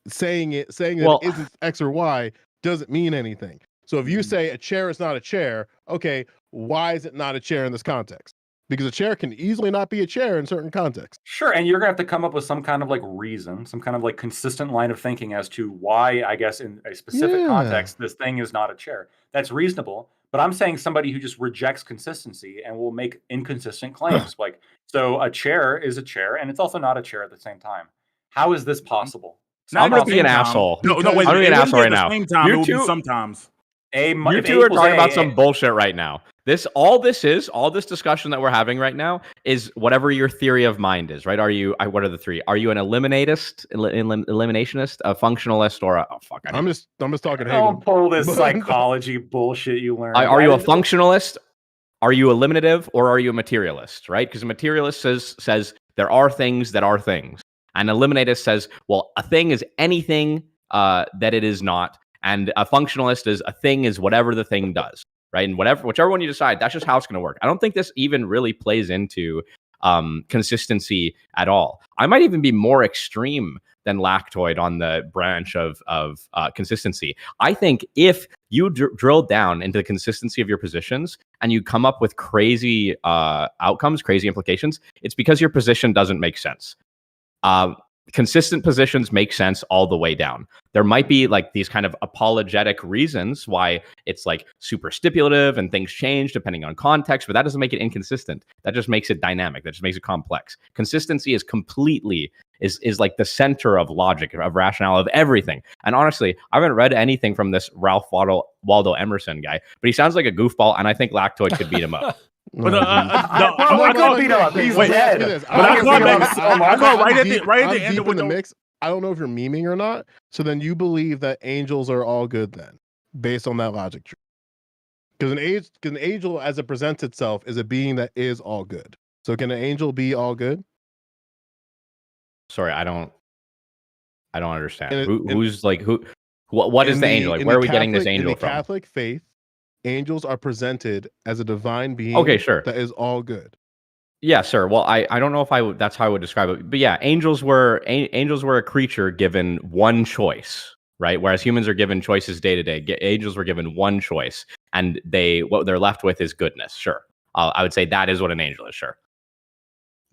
saying that Well- it isn't X or Y doesn't mean anything. So if you say a chair is not a chair, okay, why is it not a chair in this context? Because a chair can easily not be a chair in certain contexts. Sure, and you're gonna have to come up with some kind of like reason, some kind of like consistent line of thinking as to why, I guess, in a specific Yeah. context, this thing is not a chair. That's reasonable. But I'm saying somebody who just rejects consistency and will make inconsistent claims. Like, so a chair is a chair, and it's also not a chair at the same time. How is this possible? I'm gonna at the be an same time. asshole. No, Because- wait. I'm gonna be an It wouldn't asshole right at the now. same time, You it would be two- sometimes. You If two A are equals talking A, about some bullshit right now. All this discussion that we're having right now is whatever your theory of mind is, right? What are the three? Are you an eliminationist, a functionalist, or a I'm just talking Hegel. Don't pull this But- psychology bullshit you learned. Are you a functionalist? Are you eliminative, or are you a materialist? Right? Because a materialist says there are things that are things, and eliminativist says, well, a thing is anything that it is not, and a functionalist is a thing is whatever the thing does. Right. And whichever one you decide, that's just how it's going to work. I don't think this even really plays into consistency at all. I might even be more extreme than Lactoid on the branch of consistency. I think if you drill down into the consistency of your positions and you come up with crazy outcomes, crazy implications, it's because your position doesn't make sense. consistent positions make sense all the way down. There might be like these kind of apologetic reasons why it's like super stipulative and things change depending on context, but that doesn't make it inconsistent. That just makes it dynamic. That just makes it complex. Consistency is completely is like the center of logic, of rationale, of everything. And honestly, I haven't read anything from this Ralph Waldo Emerson guy, but he sounds like a goofball, and I think Lactoid could beat him up. But I caught beat up. He's dead. But I caught right at the end of the mix. I don't know if you're memeing or not. So then you believe that angels are all good then, based on that logic tree. Because an angel, as it presents itself, is a being that is all good. So can an angel be all good? Sorry, I don't understand. Who's like who? What is the angel? Like, where are we getting this angel from? In the Catholic faith, angels are presented as a divine being. Okay, sure. That is all good. Yeah, sir. Well, I don't know if I would. That's how I would describe it. But yeah, angels were a creature given one choice, right? Whereas humans are given choices day to day. Angels were given one choice, and what they're left with is goodness. Sure, I would say that is what an angel is. Sure,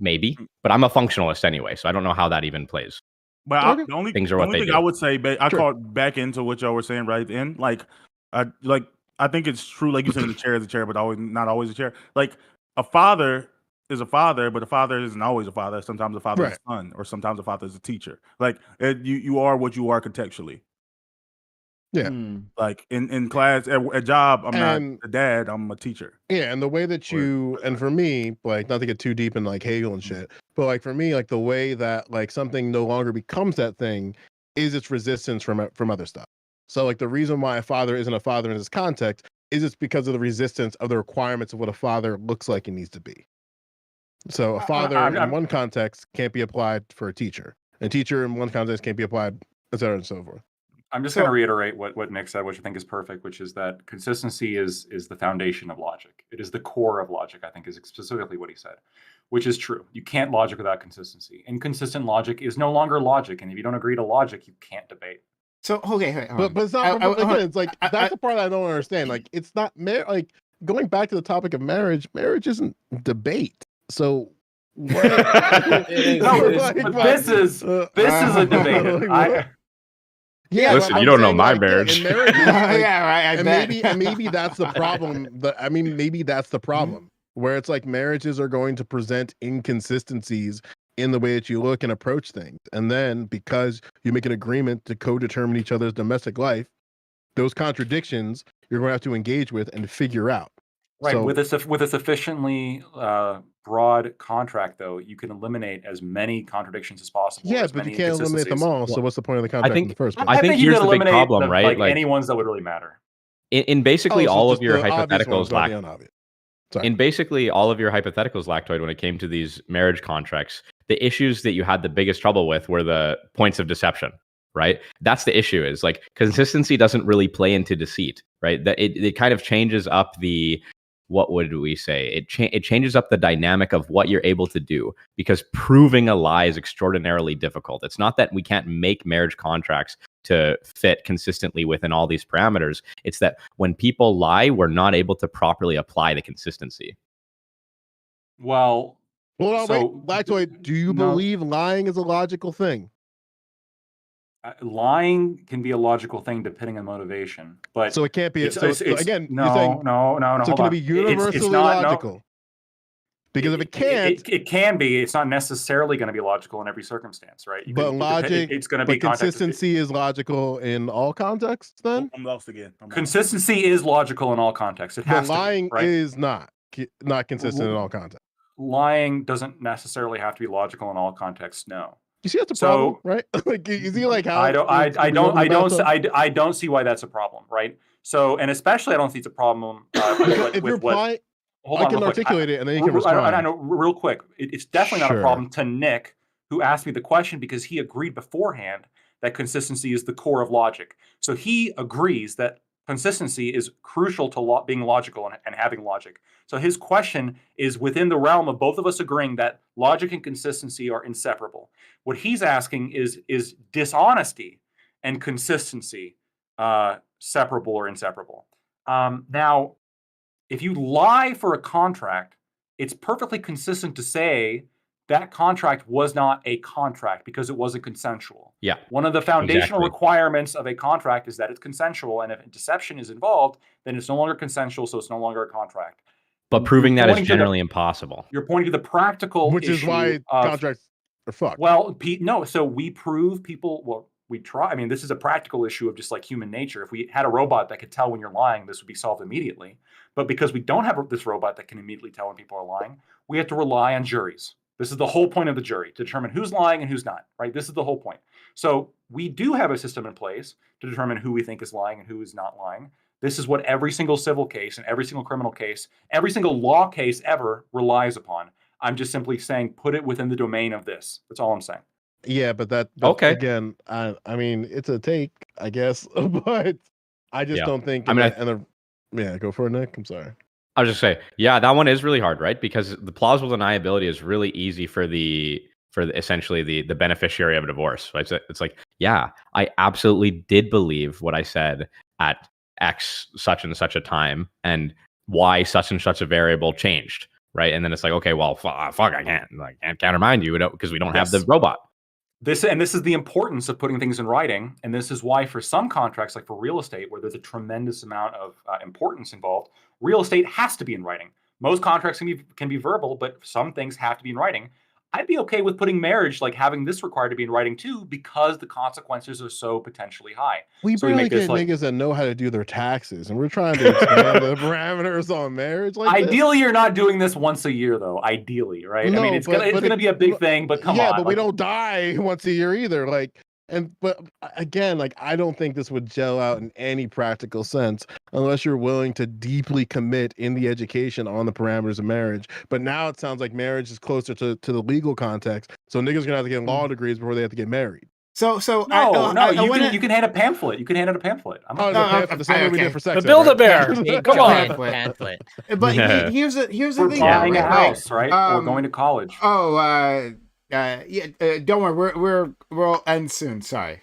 maybe. But I'm a functionalist anyway, so I don't know how that even plays. But the only thing do. I would say, I caught back into what y'all were saying right then. Like, I think it's true. Like you said, the chair is a chair, but not always a chair. Like a father is a father, but a father isn't always a father. Sometimes a father is a son, or sometimes a father is a teacher. Like you are what you are contextually. Yeah. Like in class, at job, I'm not a dad, I'm a teacher. Yeah, and the way that and for me, like, not to get too deep in like Hegel and shit, but like for me, like the way that like something no longer becomes that thing is its resistance from other stuff. So like the reason why a father isn't a father in this context is it's because of the resistance of the requirements of what a father looks like and needs to be. So a father in one context can't be applied for a teacher. A teacher in one context can't be applied, et cetera, and so forth. I'm just going to reiterate what Nick said, which I think is perfect, which is that consistency is the foundation of logic. It is the core of logic, I think, is specifically what he said, which is true. You can't logic without consistency. Inconsistent logic is no longer logic, and if you don't agree to logic, you can't debate. So okay, but it's not. Again, it's like that's the part I don't understand. Like it's not like going back to the topic of marriage. Marriage isn't debate. So what? This is a debate. Yeah, listen, you don't know my marriage. Yeah, right. And maybe that's the problem. Maybe that's the problem where it's like marriages are going to present inconsistencies in the way that you look and approach things, and then because you make an agreement to co-determine each other's domestic life, those contradictions you're going to have to engage with and figure out. Right. So, with a sufficiently broad contract, though, you can eliminate as many contradictions as possible. Yeah, but you can't eliminate them all. So what's the point of the contract in the first place? I think here's the big problem, right? Like any ones that would really matter. In basically all of your hypotheticals, in basically all of your hypotheticals, Lactoid, when it came to these marriage contracts, the issues that you had the biggest trouble with were the points of deception. Right. That's the issue, is like consistency doesn't really play into deceit. Right. That it kind of changes up what would we say? It changes up the dynamic of what you're able to do, because proving a lie is extraordinarily difficult. It's not that we can't make marriage contracts to fit consistently within all these parameters. It's that when people lie, we're not able to properly apply the consistency. Well, hold on, wait, Lactoid, do you believe lying is a logical thing? Lying can be a logical thing depending on motivation, but so it can't be. So again, no. So can it be universally logical? Because if it can't, it can be. It's not necessarily going to be logical in every circumstance, right? But logic, it's going to be. Consistency is logical in all contexts. Then I'm lost again. Consistency is logical in all contexts. It has but lying to be, right? is not consistent in all contexts. Lying doesn't necessarily have to be logical in all contexts. No. You see that's a problem, right? Like you see, like how I don't see why that's a problem, right? So, and especially I don't think it's a problem. If you're applying, I can articulate it, and then you can respond. I know, real quick. It's definitely not a problem to Nick, who asked me the question, because he agreed beforehand that consistency is the core of logic. So he agrees that consistency is crucial to being logical and having logic. So his question is within the realm of both of us agreeing that logic and consistency are inseparable. What he's asking is dishonesty and consistency separable or inseparable? Now, if you lie for a contract, it's perfectly consistent to say that contract was not a contract because it wasn't consensual. Yeah. One of the foundational Exactly. requirements of a contract is that it's consensual, and if deception is involved, then it's no longer consensual, so it's no longer a contract. But proving that is pointing to the- generally impossible. You're pointing to the practical Which is issue why of- contracts are fucked. Well, no. So we prove people. Well, we try. I mean, this is a practical issue of just like human nature. If we had a robot that could tell when you're lying, this would be solved immediately. But because we don't have this robot that can immediately tell when people are lying, we have to rely on juries. This is the whole point of the jury, to determine who's lying and who's not, right? This is the whole point. So we do have a system in place to determine who we think is lying and who is not lying. This is what every single civil case and every single criminal case, every single law case ever relies upon. I'm just simply saying, put it within the domain of this. That's all I'm saying. Yeah, but Okay. again, I mean, it's a take, I guess, but I just Yeah. don't think. I mean, yeah, go for it, Nick. I'm sorry. I was just say, yeah, that one is really hard, right? Because the plausible deniability is really easy for essentially the beneficiary of a divorce, right? So it's like, yeah, I absolutely did believe what I said at X such and such a time, and Y such and such a variable changed, right? And then it's like, okay, well, fuck, I can't countermand you because we don't have the robot. This is the importance of putting things in writing, and this is why for some contracts, like for real estate, where there's a tremendous amount of importance involved, real estate has to be in writing. Most contracts can be verbal, but some things have to be in writing. I'd be okay with putting marriage, like having this required to be in writing too, because the consequences are so potentially high. We So barely make this get like- niggas that know how to do their taxes, and we're trying to expand the parameters on marriage. Like this. Ideally, you're not doing this once a year, though. Ideally, right? I No, mean, it's but gonna be a big thing, but come on. Yeah, but we like- don't die once a year either. But again, like I don't think this would gel out in any practical sense unless you're willing to deeply commit in the education on the parameters of marriage. But now it sounds like marriage is closer to the legal context. So niggas gonna have to get law degrees before they have to get married. So you can hand a pamphlet. You can hand out a pamphlet. I'm Oh, not- the same way we okay. did for sex. The Build-A-Bear. Big Come on. giant pamphlet. But Yeah. here's the for thing. buying a right? house, right? Or going to college. Don't worry, we'll end soon. Sorry.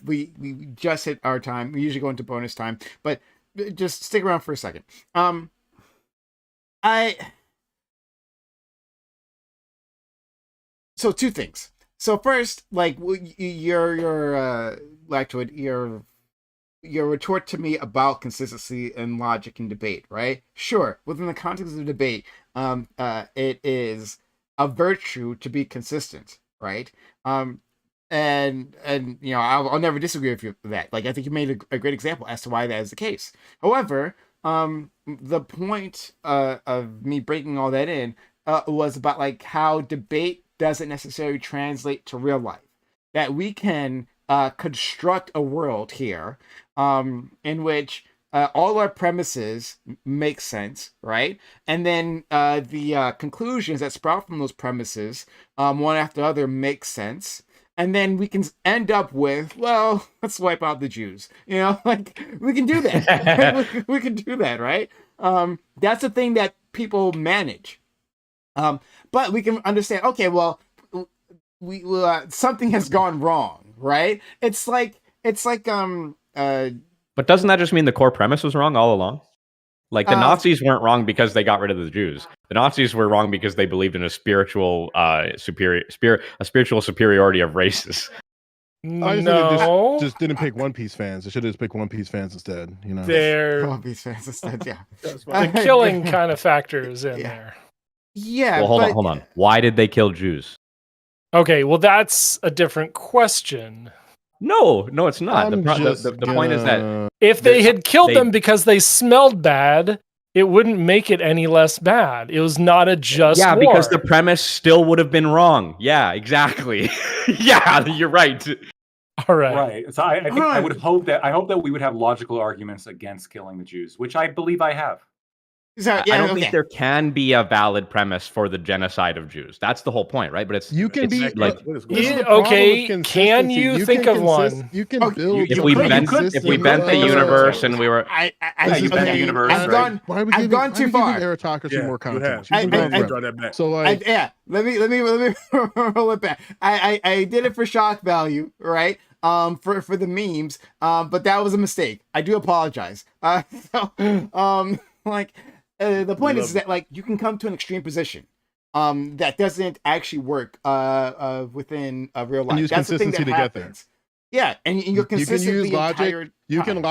We just hit our time. We usually go into bonus time, but just stick around for a second. So two things. So first, like your Lactoid, your retort to me about consistency and logic in debate, right? Sure, within the context of debate, it is a virtue to be consistent, right? And you know, I'll never disagree with you with that. Like, I think you made a great example as to why that is the case. However, the point of me breaking all that in was about like how debate doesn't necessarily translate to real life. That we can construct a world here in which all our premises make sense, right? And then the conclusions that sprout from those premises, one after the other, make sense. And then we can end up with, well, let's wipe out the Jews. You know, like, we can do that. we can do that, right? That's the thing that people manage. But we can understand, okay, well, we something has gone wrong, right? It's like But doesn't that just mean the core premise was wrong all along? Like the Nazis weren't wrong because they got rid of the Jews. The Nazis were wrong because they believed in a spiritual superiority of races. I just think it just didn't pick One Piece fans. They should have just picked One Piece fans instead. You know, They're One Piece fans instead, yeah. the killing kind of factors in Yeah. there. Yeah. Well, hold on. Why did they kill Jews? Okay, well that's a different question. No, it's not. I'm just The point is that gonna- If they had killed they- them because they smelled bad, it wouldn't make it any less bad. It was not a just war. because the premise still would have been wrong. Yeah, exactly. Yeah, you're right. All right. Right. So I think I hope that we would have logical arguments against killing the Jews, which I believe I have. So, I don't think there can be a valid premise for the genocide of Jews. That's the whole point, right? But it's You can it's be like What is This is Yeah, the problem okay, with can consistency. you think of one? You can Okay, build. if you we could- bent the universe and we were You bent the universe, I've right? gone. Why are we I've giving, gone why too are we giving far. Aristocracy Yeah, more you content? have. She's You been I- gone draw forever. that back. So like, Let me roll it back. I did it for shock value, right? For the memes. But that was a mistake. I do apologize. The point is that like you can come to an extreme position. that doesn't actually work within real And life. use That's the thing that consistency to get there. happens. Yeah, and you're You can consistent use the logic. entire You time.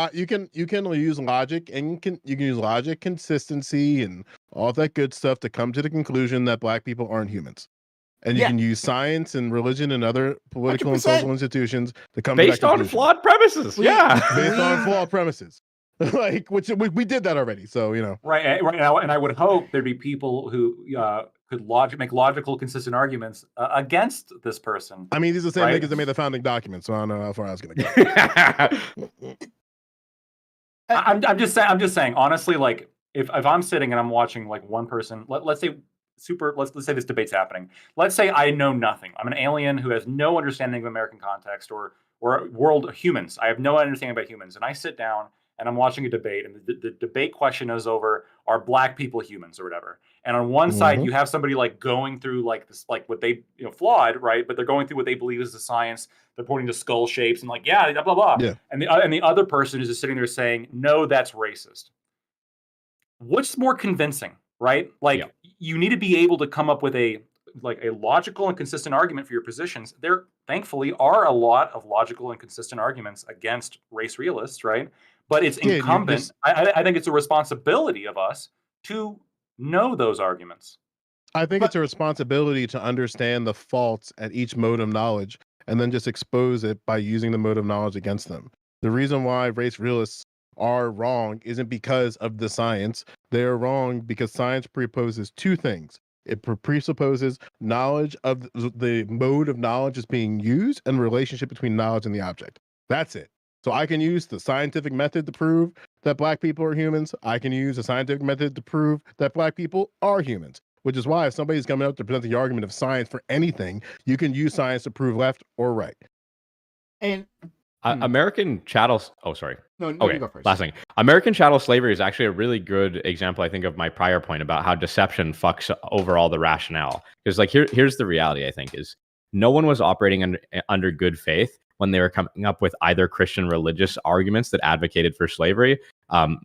can use logic, and you can use logic, consistency, and all that good stuff to come to the conclusion that black people aren't humans. And you Yeah. can use science and religion and other political and 100%. social institutions to come to that Based on conclusion. flawed premises. Yeah. Based on we- flawed premises. Like, which we did that already. So, you know. Right now, and I would hope there'd be people who could make logical, consistent arguments against this person. I mean, these are the same Right. niggas that made the founding document, so I don't know how far I was going to go. I'm just saying, honestly, like if I'm sitting and I'm watching like one person, let's say let's say this debate's happening. Let's say I know nothing. I'm an alien who has no understanding of American context or world humans. I have no understanding about humans, and I sit down and I'm watching a debate, and the debate question is over, are black people humans or whatever? And on one side, you have somebody like going through like this, like what they flawed, right? But they're going through what they believe is the science. They're pointing to skull shapes and like, yeah, blah blah. Yeah. And the other person is just sitting there saying, no, that's racist. What's more convincing, right? Like you need to be able to come up with a logical and consistent argument for your positions. There thankfully are a lot of logical and consistent arguments against race realists, right? But it's incumbent. I think it's a responsibility of us to know those arguments. I think it's a responsibility to understand the faults at each mode of knowledge and then just expose it by using the mode of knowledge against them. The reason why race realists are wrong isn't because of the science. They are wrong because science presupposes two things. It presupposes knowledge of the mode of knowledge is being used and the relationship between knowledge and the object. That's it. So I can use the scientific method to prove that black people are humans. I can use a scientific method to prove that black people are humans, which is why if somebody's coming out to present the argument of science for anything, you can use science to prove left or right. And American chattel. Oh, sorry. No, okay. You go first. Last thing. American chattel slavery is actually a really good example, I think, of my prior point about how deception fucks over all the rationale. Because, like, here's the reality. I think is no one was operating under good faith when they were coming up with either Christian religious arguments that advocated for slavery,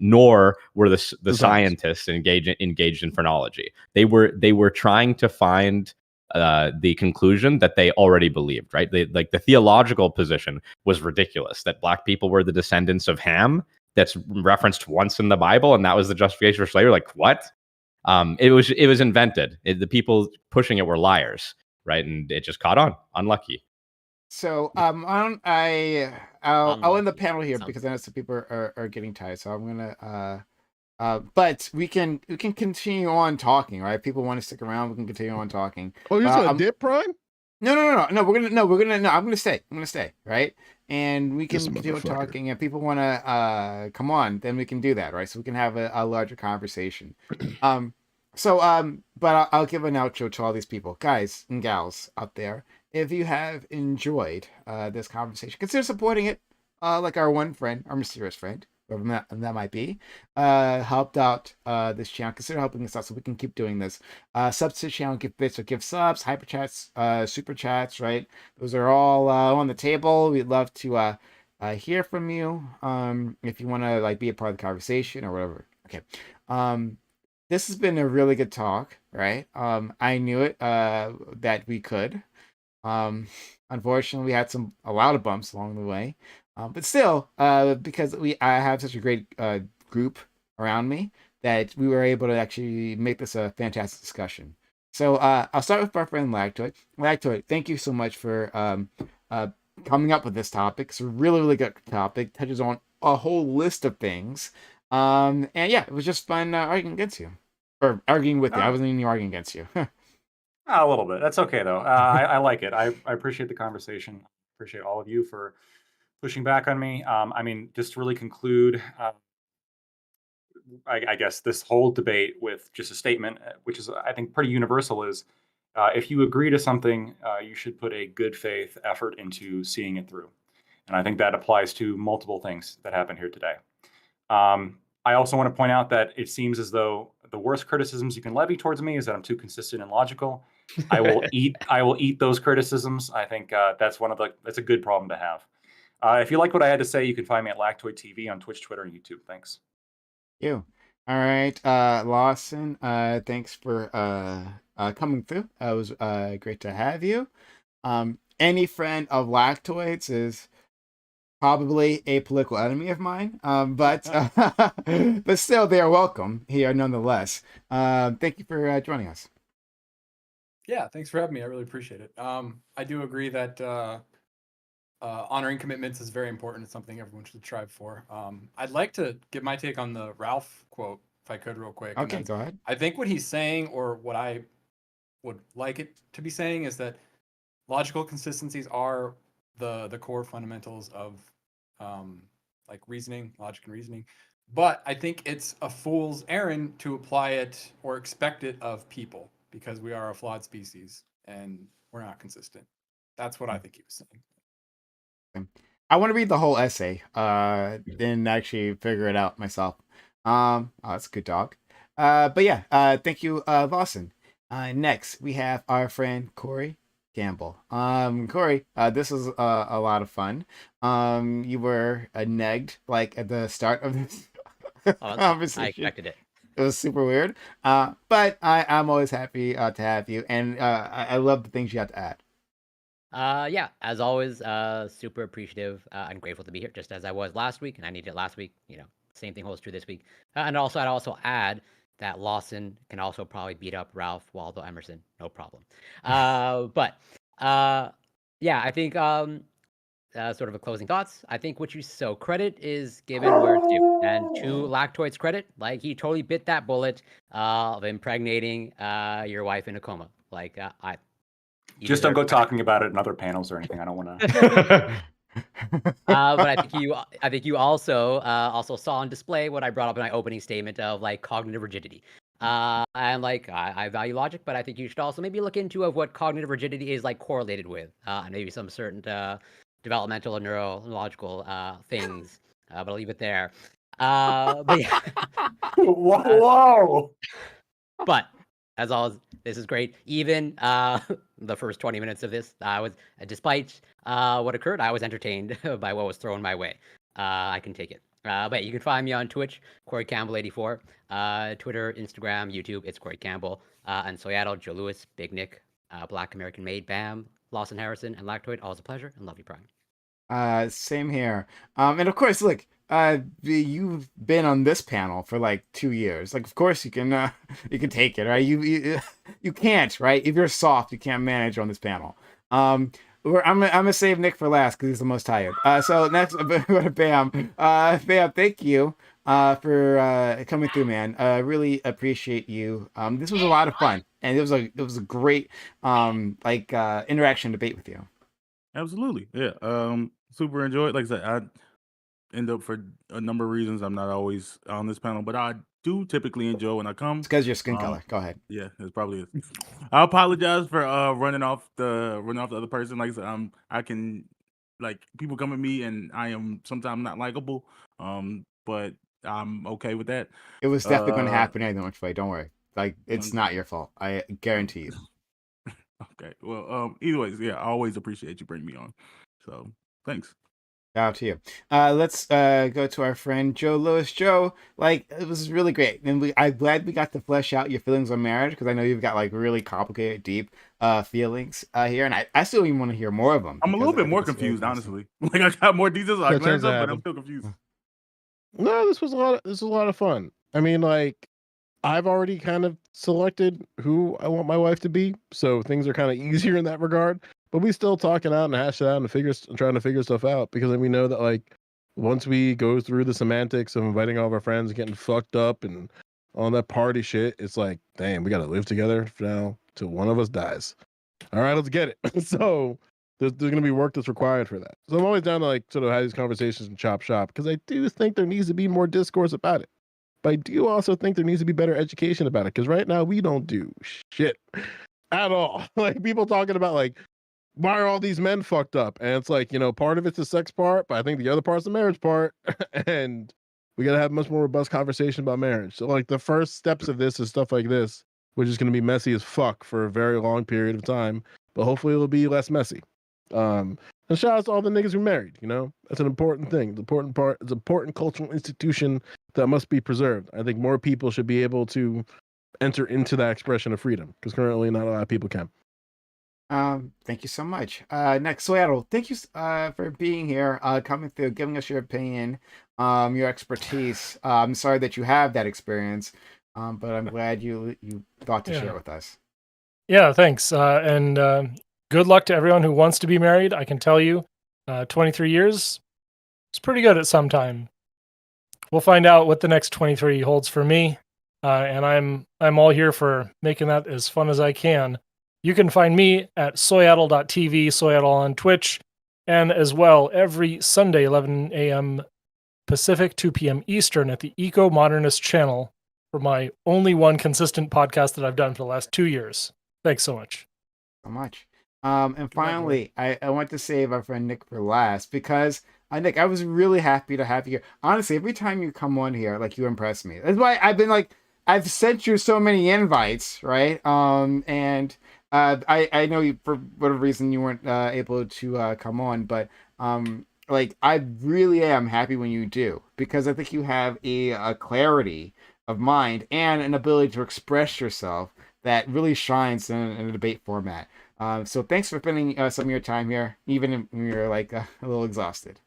nor were the scientists engaged in phrenology. They were trying to find the conclusion that they already believed, right? Like the theological position was ridiculous, that black people were the descendants of Ham. That's referenced once in the Bible, and that was the justification for slavery. Like, what? It was invented. The people pushing it were liars, right? And it just caught on. Unlucky. So I'll end the panel here because I know some people are getting tired. So I'm gonna but we can continue on talking, right? People want to stick around, we can continue on talking. Oh, you're gonna dip, Prime? No, I'm gonna stay, right? And we can continue talking, and people want to come on, then we can do that, right? So we can have a larger conversation. But I'll give an outro to all these people, guys and gals out there. If you have enjoyed this conversation, consider supporting it, like our one friend, our mysterious friend, whoever that might be, helped out this channel. Consider helping us out so we can keep doing this. Subs to the channel, give bits or give subs, hyper chats, super chats, right? Those are all on the table. We'd love to hear from you if you want to like be a part of the conversation or whatever. Okay. This has been a really good talk, right? I knew it that we could. Unfortunately, we had a lot of bumps along the way, but still, because I have such a great group around me that we were able to actually make this a fantastic discussion. So I'll start with our friend Lactoid. Lactoid, thank you so much for coming up with this topic. It's a really, really good topic. Touches on a whole list of things. And yeah, it was just fun arguing against you, or arguing with you. I wasn't even arguing against you. A little bit. That's okay though. I like it. I appreciate the conversation. Appreciate all of you for pushing back on me. I mean, just to really conclude, I guess this whole debate with just a statement, which is I think pretty universal, is if you agree to something, you should put a good faith effort into seeing it through. And I think that applies to multiple things that happened here today. I also want to point out that it seems as though the worst criticisms you can levy towards me is that I'm too consistent and logical. I will eat those criticisms. I think that's a good problem to have. If you like what I had to say, you can find me at Lactoid TV on Twitch, Twitter, and YouTube. Thanks. You. All right, Lawson. Thanks for coming through. It was great to have you. Any friend of Lactoids is probably a political enemy of mine, but but still, they are welcome here nonetheless. Thank you for joining us. Yeah, thanks for having me. I really appreciate it. I do agree that honoring commitments is very important. It's something everyone should strive for. I'd like to give my take on the Ralph quote, if I could, real quick. And Okay, then go ahead. I think what he's saying, or what I would like it to be saying, is that logical consistencies are the core fundamentals of like reasoning, logic and reasoning. But I think it's a fool's errand to apply it or expect it of people, because we are a flawed species and we're not consistent. That's what I think he was saying. I want to read the whole essay, and actually figure it out myself. Oh, that's a good dog. But yeah, thank you, Lawson. Next we have our friend Corey Campbell. Corey, this was a lot of fun. You were negged like at the start of this I conversation. expected it. It was super weird. But I'm always happy to have you, and I love the things you have to add. Yeah, as always, super appreciative and grateful to be here, just as I was last week, and I needed it last week. Same thing holds true this week. And also, I'd also add that Lawson can also probably beat up Ralph Waldo Emerson, no problem. But yeah, I think sort of a closing thoughts. I think credit is given where it's due, and to Lactoid's credit, like he totally bit that bullet of impregnating your wife in a coma. Like Just don't go talking about it in other panels or anything. I don't want to. But I think you also saw on display what I brought up in my opening statement of like cognitive rigidity. And like I value logic, but I think you should also maybe look into of what cognitive rigidity is like correlated with, and maybe some certain developmental and neurological things. But I'll leave it there. But yeah. Whoa! But as always, this is great. Even the first 20 minutes of this, I was, despite what occurred, I was entertained by what was thrown my way. I can take it. But you can find me on Twitch, Corey Campbell 84, Twitter, Instagram, YouTube. It's Corey Campbell. And Seattle, Joe Lewis, Big Nick, Black American Maid, Bam, Lawson Harrison, and Lactoid. Always a pleasure, and love you, Prime. Same here. And of course, look, you've been on this panel for like 2 years. Like, of course you can take it, right? You can't, right? If you're soft, you can't manage on this panel. I'm gonna save Nick for last because he's the most tired. So next, Bam. Bam, thank you for coming through, man. Really appreciate you. This was a lot of fun, and it was a great interaction debate with you. Absolutely, yeah. Super enjoyed. Like I said, I end up for a number of reasons. I'm not always on this panel, but I do typically enjoy when I come. It's because your skin color. Go ahead. Yeah, it's probably is. I apologize for running off the other person. Like I said, I can like people come at me and I am sometimes not likable. But I'm okay with that. It was definitely going to happen anyway. Don't worry. Like it's not your fault. I guarantee you. Okay. Well, either ways, yeah, I always appreciate you bringing me on. So thanks. Shout out to you. Let's go to our friend Joe Lewis. Joe, like it was really great, and I'm glad we got to flesh out your feelings on marriage because I know you've got like really complicated, deep feelings here, and I still even want to hear more of them. I'm a little bit more confused, honestly. Like I got more details, I learned some, but I'm still confused. No, this was a lot of fun. I mean, like I've already kind of selected who I want my wife to be, so things are kind of easier in that regard. But we still talking out and hash it out and trying to figure stuff out because we know that like once we go through the semantics of inviting all of our friends and getting fucked up and all that party shit, it's like, damn, we got to live together for now till one of us dies. All right, let's get it. So there's going to be work that's required for that. So I'm always down to like sort of have these conversations and chop shop because I do think there needs to be more discourse about it. But I do also think there needs to be better education about it because right now we don't do shit at all. Like people talking about like, why are all these men fucked up? And it's like, part of it's the sex part, but I think the other part's the marriage part. And we got to have a much more robust conversation about marriage. So like the first steps of this is stuff like this, which is going to be messy as fuck for a very long period of time, but hopefully it'll be less messy. And shout out to all the niggas who married, that's an important thing. The important part is an important cultural institution that must be preserved. I think more people should be able to enter into that expression of freedom, because currently not a lot of people can. Thank you so much. Next, Seattle, thank you for being here, coming through, giving us your opinion, your expertise. I'm sorry that you have that experience, but I'm glad you thought to share it with us. Yeah, thanks. And good luck to everyone who wants to be married. I can tell you, 23 years is pretty good at some time. We'll find out what the next 23 holds for me, and I'm all here for making that as fun as I can. You can find me at soyaddle.tv, Soyaddle on Twitch, and as well every Sunday, 11 a.m. Pacific, 2 p.m. Eastern at the Eco Modernist channel for my only one consistent podcast that I've done for the last 2 years. Thanks so much. So much. And finally, I want to save our friend Nick for last because Nick, I was really happy to have you here. Honestly, every time you come on here, like you impress me. That's why I've been like, I've sent you so many invites, right? And I know you for whatever reason you weren't able to come on, but like I really am happy when you do because I think you have a clarity of mind and an ability to express yourself that really shines in a debate format. So thanks for spending some of your time here, even when you're like a little exhausted.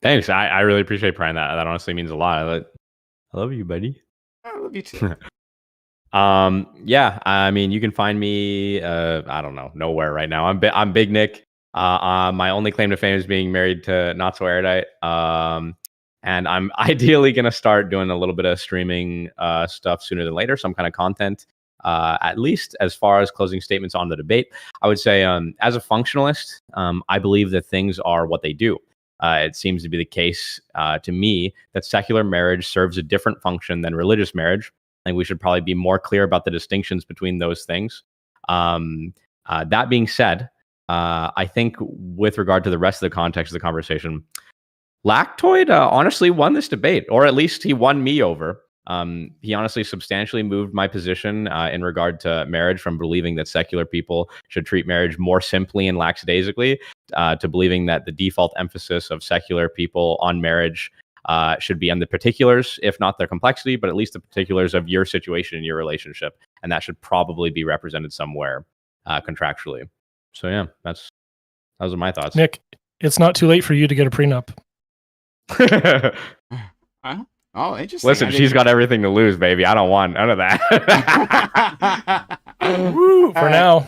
Thanks. I really appreciate Brian. That honestly means a lot. I love you, buddy. I love you too. Yeah. I mean, you can find me. I don't know, nowhere right now. I'm Big Nick. My only claim to fame is being married to Not So Erudite. And I'm ideally gonna start doing a little bit of streaming stuff sooner than later, some kind of content. At least as far as closing statements on the debate, I would say as a functionalist, I believe that things are what they do. It seems to be the case to me that secular marriage serves a different function than religious marriage. I think we should probably be more clear about the distinctions between those things. That being said, I think with regard to the rest of the context of the conversation, Lactoid honestly won this debate, or at least he won me over. He honestly substantially moved my position in regard to marriage from believing that secular people should treat marriage more simply and lackadaisically to believing that the default emphasis of secular people on marriage should be on the particulars, if not their complexity, but at least the particulars of your situation in your relationship. And that should probably be represented somewhere contractually. So yeah, those are my thoughts. Nick, it's not too late for you to get a prenup. Huh? Oh, interesting. Listen, she's got everything to lose, baby. I don't want none of that. Woo, for now.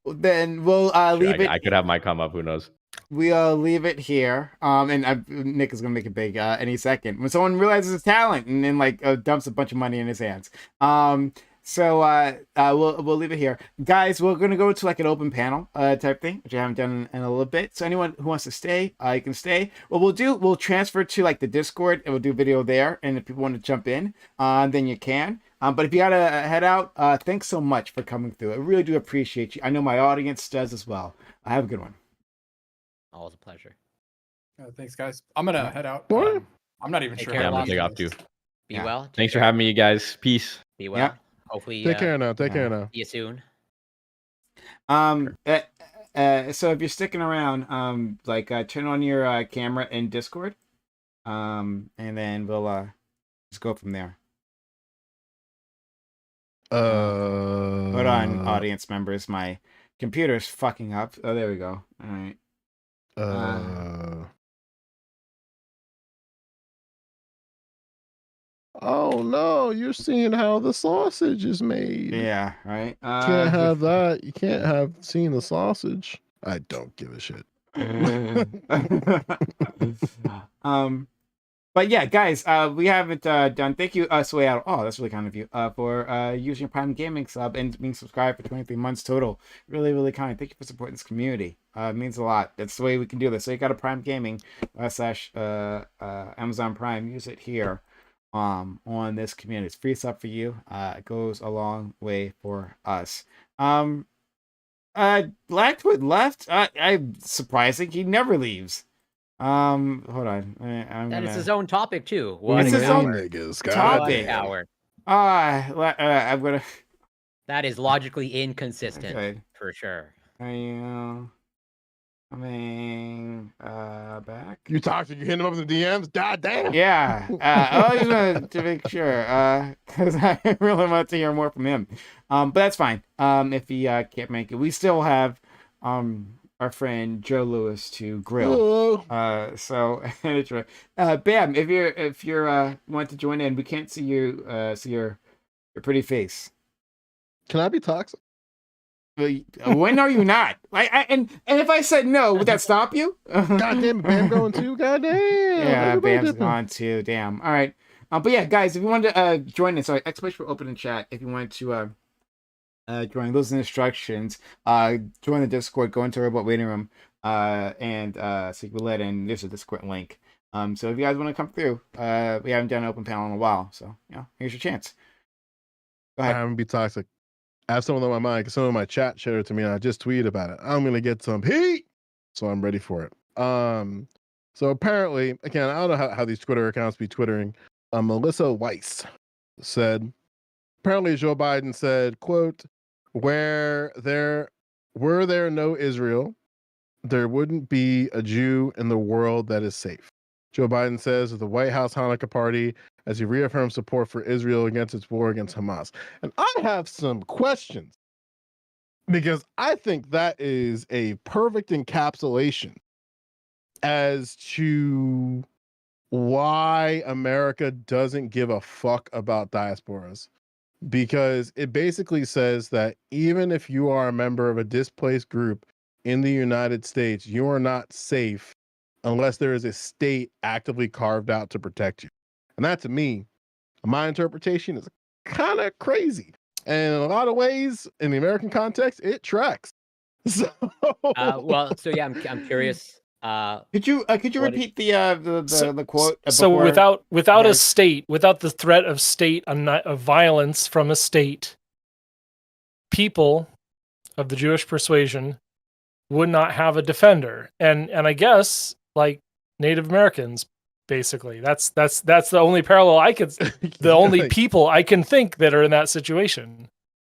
Then we'll leave it. I could have my come up. Who knows? We'll leave it here. And Nick is gonna make it big any second when someone realizes his talent and then like dumps a bunch of money in his hands. So we'll leave it here, guys. We're gonna go to like an open panel type thing, which I haven't done in a little bit. So anyone who wants to stay, you can stay. What we'll transfer to like the Discord and we'll do video there. And if people want to jump in, then you can. But if you gotta head out, thanks so much for coming through. I really do appreciate you. I know my audience does as well. Have a good one. Always a pleasure. Thanks, guys. I'm gonna head out. What? I'm not even Take sure. care. how Yeah, I'm gonna long take it off is. too. Be Yeah. well. Thanks for having me, you guys. Peace. Be well. Yeah. Hopefully, Take care now. Take care now. see you soon. So if you're sticking around, turn on your camera in Discord, and then we'll just go from there. Hold on, audience members. My computer's fucking up. Oh, there we go. All right. Oh no, you're seeing how the sausage is made. Yeah. Right. Can't have that. You can't have seen the sausage. I don't give a shit. But yeah, guys, we haven't done. Thank you, Sway. Oh, that's really kind of you. For using your Prime Gaming sub and being subscribed for 23 months total. Really, really kind. Thank you for supporting this community. It means a lot. That's the way we can do this. So you got a Prime Gaming slash Amazon Prime. Use it here. On this community. It's free sub for you. It goes a long way for us. Blackwood left. I'm surprising. He never leaves. Hold on. That is his own topic too. It's his own niggas. topic. Hour. I'm gonna. That is logically inconsistent Okay. for sure. Coming back. You toxic. You hitting him up in the DMs. God damn. Yeah. I always wanted to make sure, because I really want to hear more from him. But that's fine. If he can't make it, we still have our friend Joe Lewis to grill. Hello. So Bam, if you're want to join in, we can't see you see your pretty face. Can I be toxic? When are you not? And if I said no, would that stop you? God damn it, Bam going too. God damn. Yeah, Everybody Bam's dipping. gone too. Damn. All right. But yeah, guys, if you wanted to join us, sorry, exclamation for open in chat. If you wanted to join those instructions, join the Discord, go into our robot waiting room, and so you can let in. There's a Discord link. So if you guys want to come through, we haven't done an open panel in a while, so here's your chance. Go ahead. I'm gonna be toxic. I have someone on my mind because someone in my chat shared it to me, and I just tweeted about it. I'm gonna get some heat, so I'm ready for it. So apparently, again, I don't know how these Twitter accounts be twittering. Melissa Weiss said, apparently Joe Biden said, "quote Were there no Israel, there wouldn't be a Jew in the world that is safe." Joe Biden says at the White House Hanukkah party as he reaffirms support for Israel against its war against Hamas. And I have some questions because I think that is a perfect encapsulation as to why America doesn't give a fuck about diasporas. Because it basically says that even if you are a member of a displaced group in the United States, you are not safe unless there is a state actively carved out to protect you. And that, to me, my interpretation is kind of crazy. And in a lot of ways, in the American context, it tracks. So, So yeah, I'm curious. Could you repeat the quote? So before? without a state, without the threat of state of violence from a state, people of the Jewish persuasion would not have a defender, and I guess like Native Americans, basically. That's the only parallel I could, the only people I can think that are in that situation.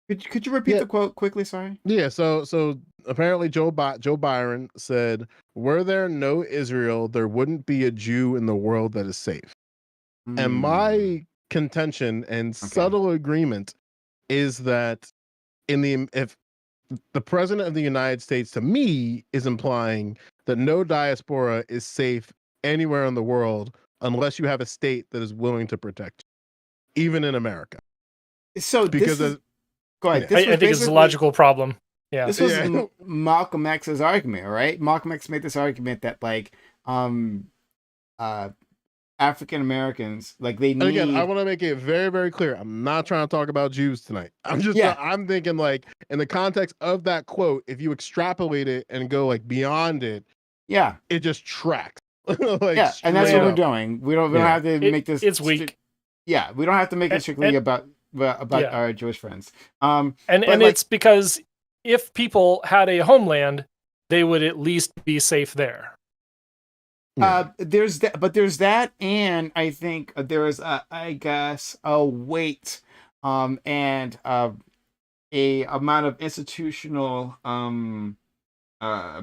Could you repeat the quote quickly? Sorry. Yeah. So apparently Joe Byron said, "Were there no Israel, there wouldn't be a Jew in the world that is safe." And my contention and subtle agreement is that if the president of the United States, to me, is implying that no diaspora is safe anywhere in the world unless you have a state that is willing to protect you, even in America. So because go ahead. I think it's a logical problem. Yeah. This was Malcolm X's argument, right? Malcolm X made this argument that African Americans, like they need. And again, I want to make it very, very clear. I'm not trying to talk about Jews tonight. I'm thinking like in the context of that quote, if you extrapolate it and go like beyond it, it just tracks. And that's what we're doing. We don't have to make this. It's weak. Yeah, we don't have to make it strictly about our Jewish friends. And it's because if people had a homeland, they would at least be safe there. There's that, and I think there is I guess a weight and a amount of institutional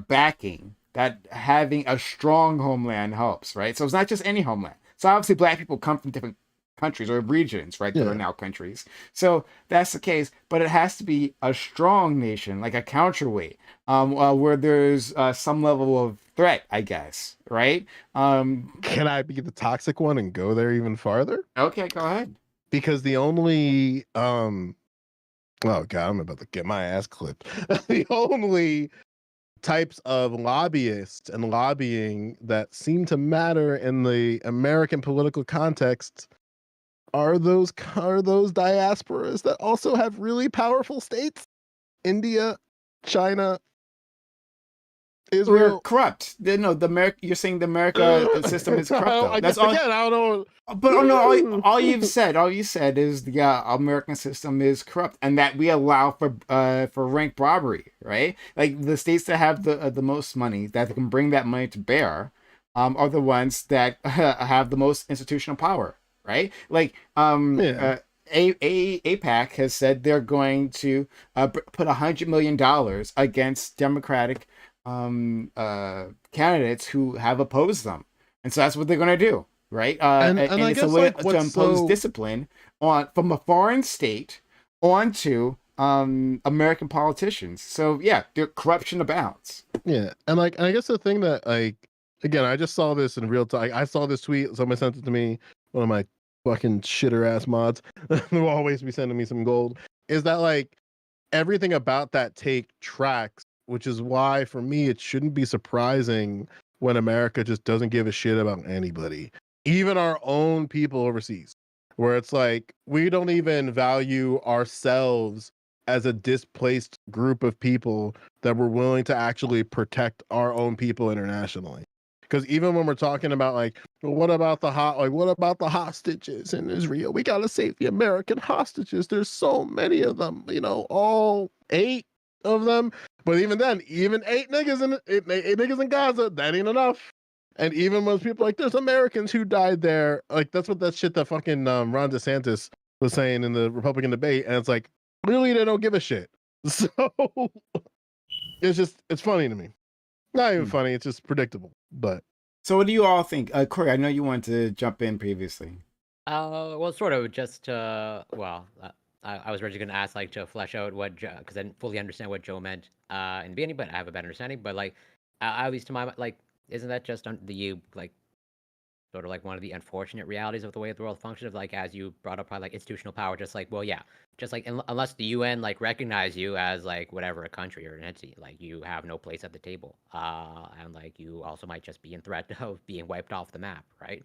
backing that having a strong homeland helps, right? So it's not just any homeland. So obviously Black people come from different countries or regions, right? That are now countries. So that's the case, but it has to be a strong nation, like a counterweight, where there's some level of threat, I guess, right? Can I be the toxic one and go there even farther? Okay, go ahead. Because the only oh god, I'm about to get my ass clipped. The only types of lobbyists and lobbying that seem to matter in the American political context are those diasporas that also have really powerful states. India, China, Israel. We're corrupt. You're saying the America system is corrupt. Though. That's all. Again, I don't know. But all you said is the American system is corrupt, and that we allow for rank robbery, right? Like the states that have the most money, that can bring that money to bear, are the ones that have the most institutional power, right? Like APAC has said they're going to put $100 million against Democratic candidates who have opposed them, and so that's what they're going to do, right? And I it's a guess, way like, to what's impose so discipline on from a foreign state onto American politicians. So yeah, the corruption abounds. Yeah, and like, and I guess the thing that, like, again, I just saw this in real time. I saw this tweet. Somebody sent it to me. One of my fucking shitter ass mods who will always be sending me some gold. Is that, like, everything about that take tracks, which is why for me it shouldn't be surprising when America just doesn't give a shit about anybody, even our own people overseas, where it's like we don't even value ourselves as a displaced group of people that we're willing to actually protect our own people internationally. Because even when we're talking about, like, well, what about the hostages in Israel? We gotta save the American hostages. There's so many of them, all 8 of them. But even then, even 8 niggas in Gaza, that ain't enough. And even when people are like, there's Americans who died there, like, that's what that shit that fucking Ron DeSantis was saying in the Republican debate, and it's like, really, they don't give a shit. So it's funny to me. Not even funny, it's just predictable. But So what do you all think? Corey, I know you wanted to jump in previously. Well, sort of just I was originally going to ask, like, to flesh out what because I didn't fully understand what Joe meant in the beginning, but I have a better understanding. But like, at least to my like, isn't that just like sort of like one of the unfortunate realities of the way the world functions? Of, like, as you brought up, like, institutional power, just like, well, yeah, just like unless the UN like recognize you as like whatever a country or an entity, like, you have no place at the table, and like you also might just be in threat of being wiped off the map, right?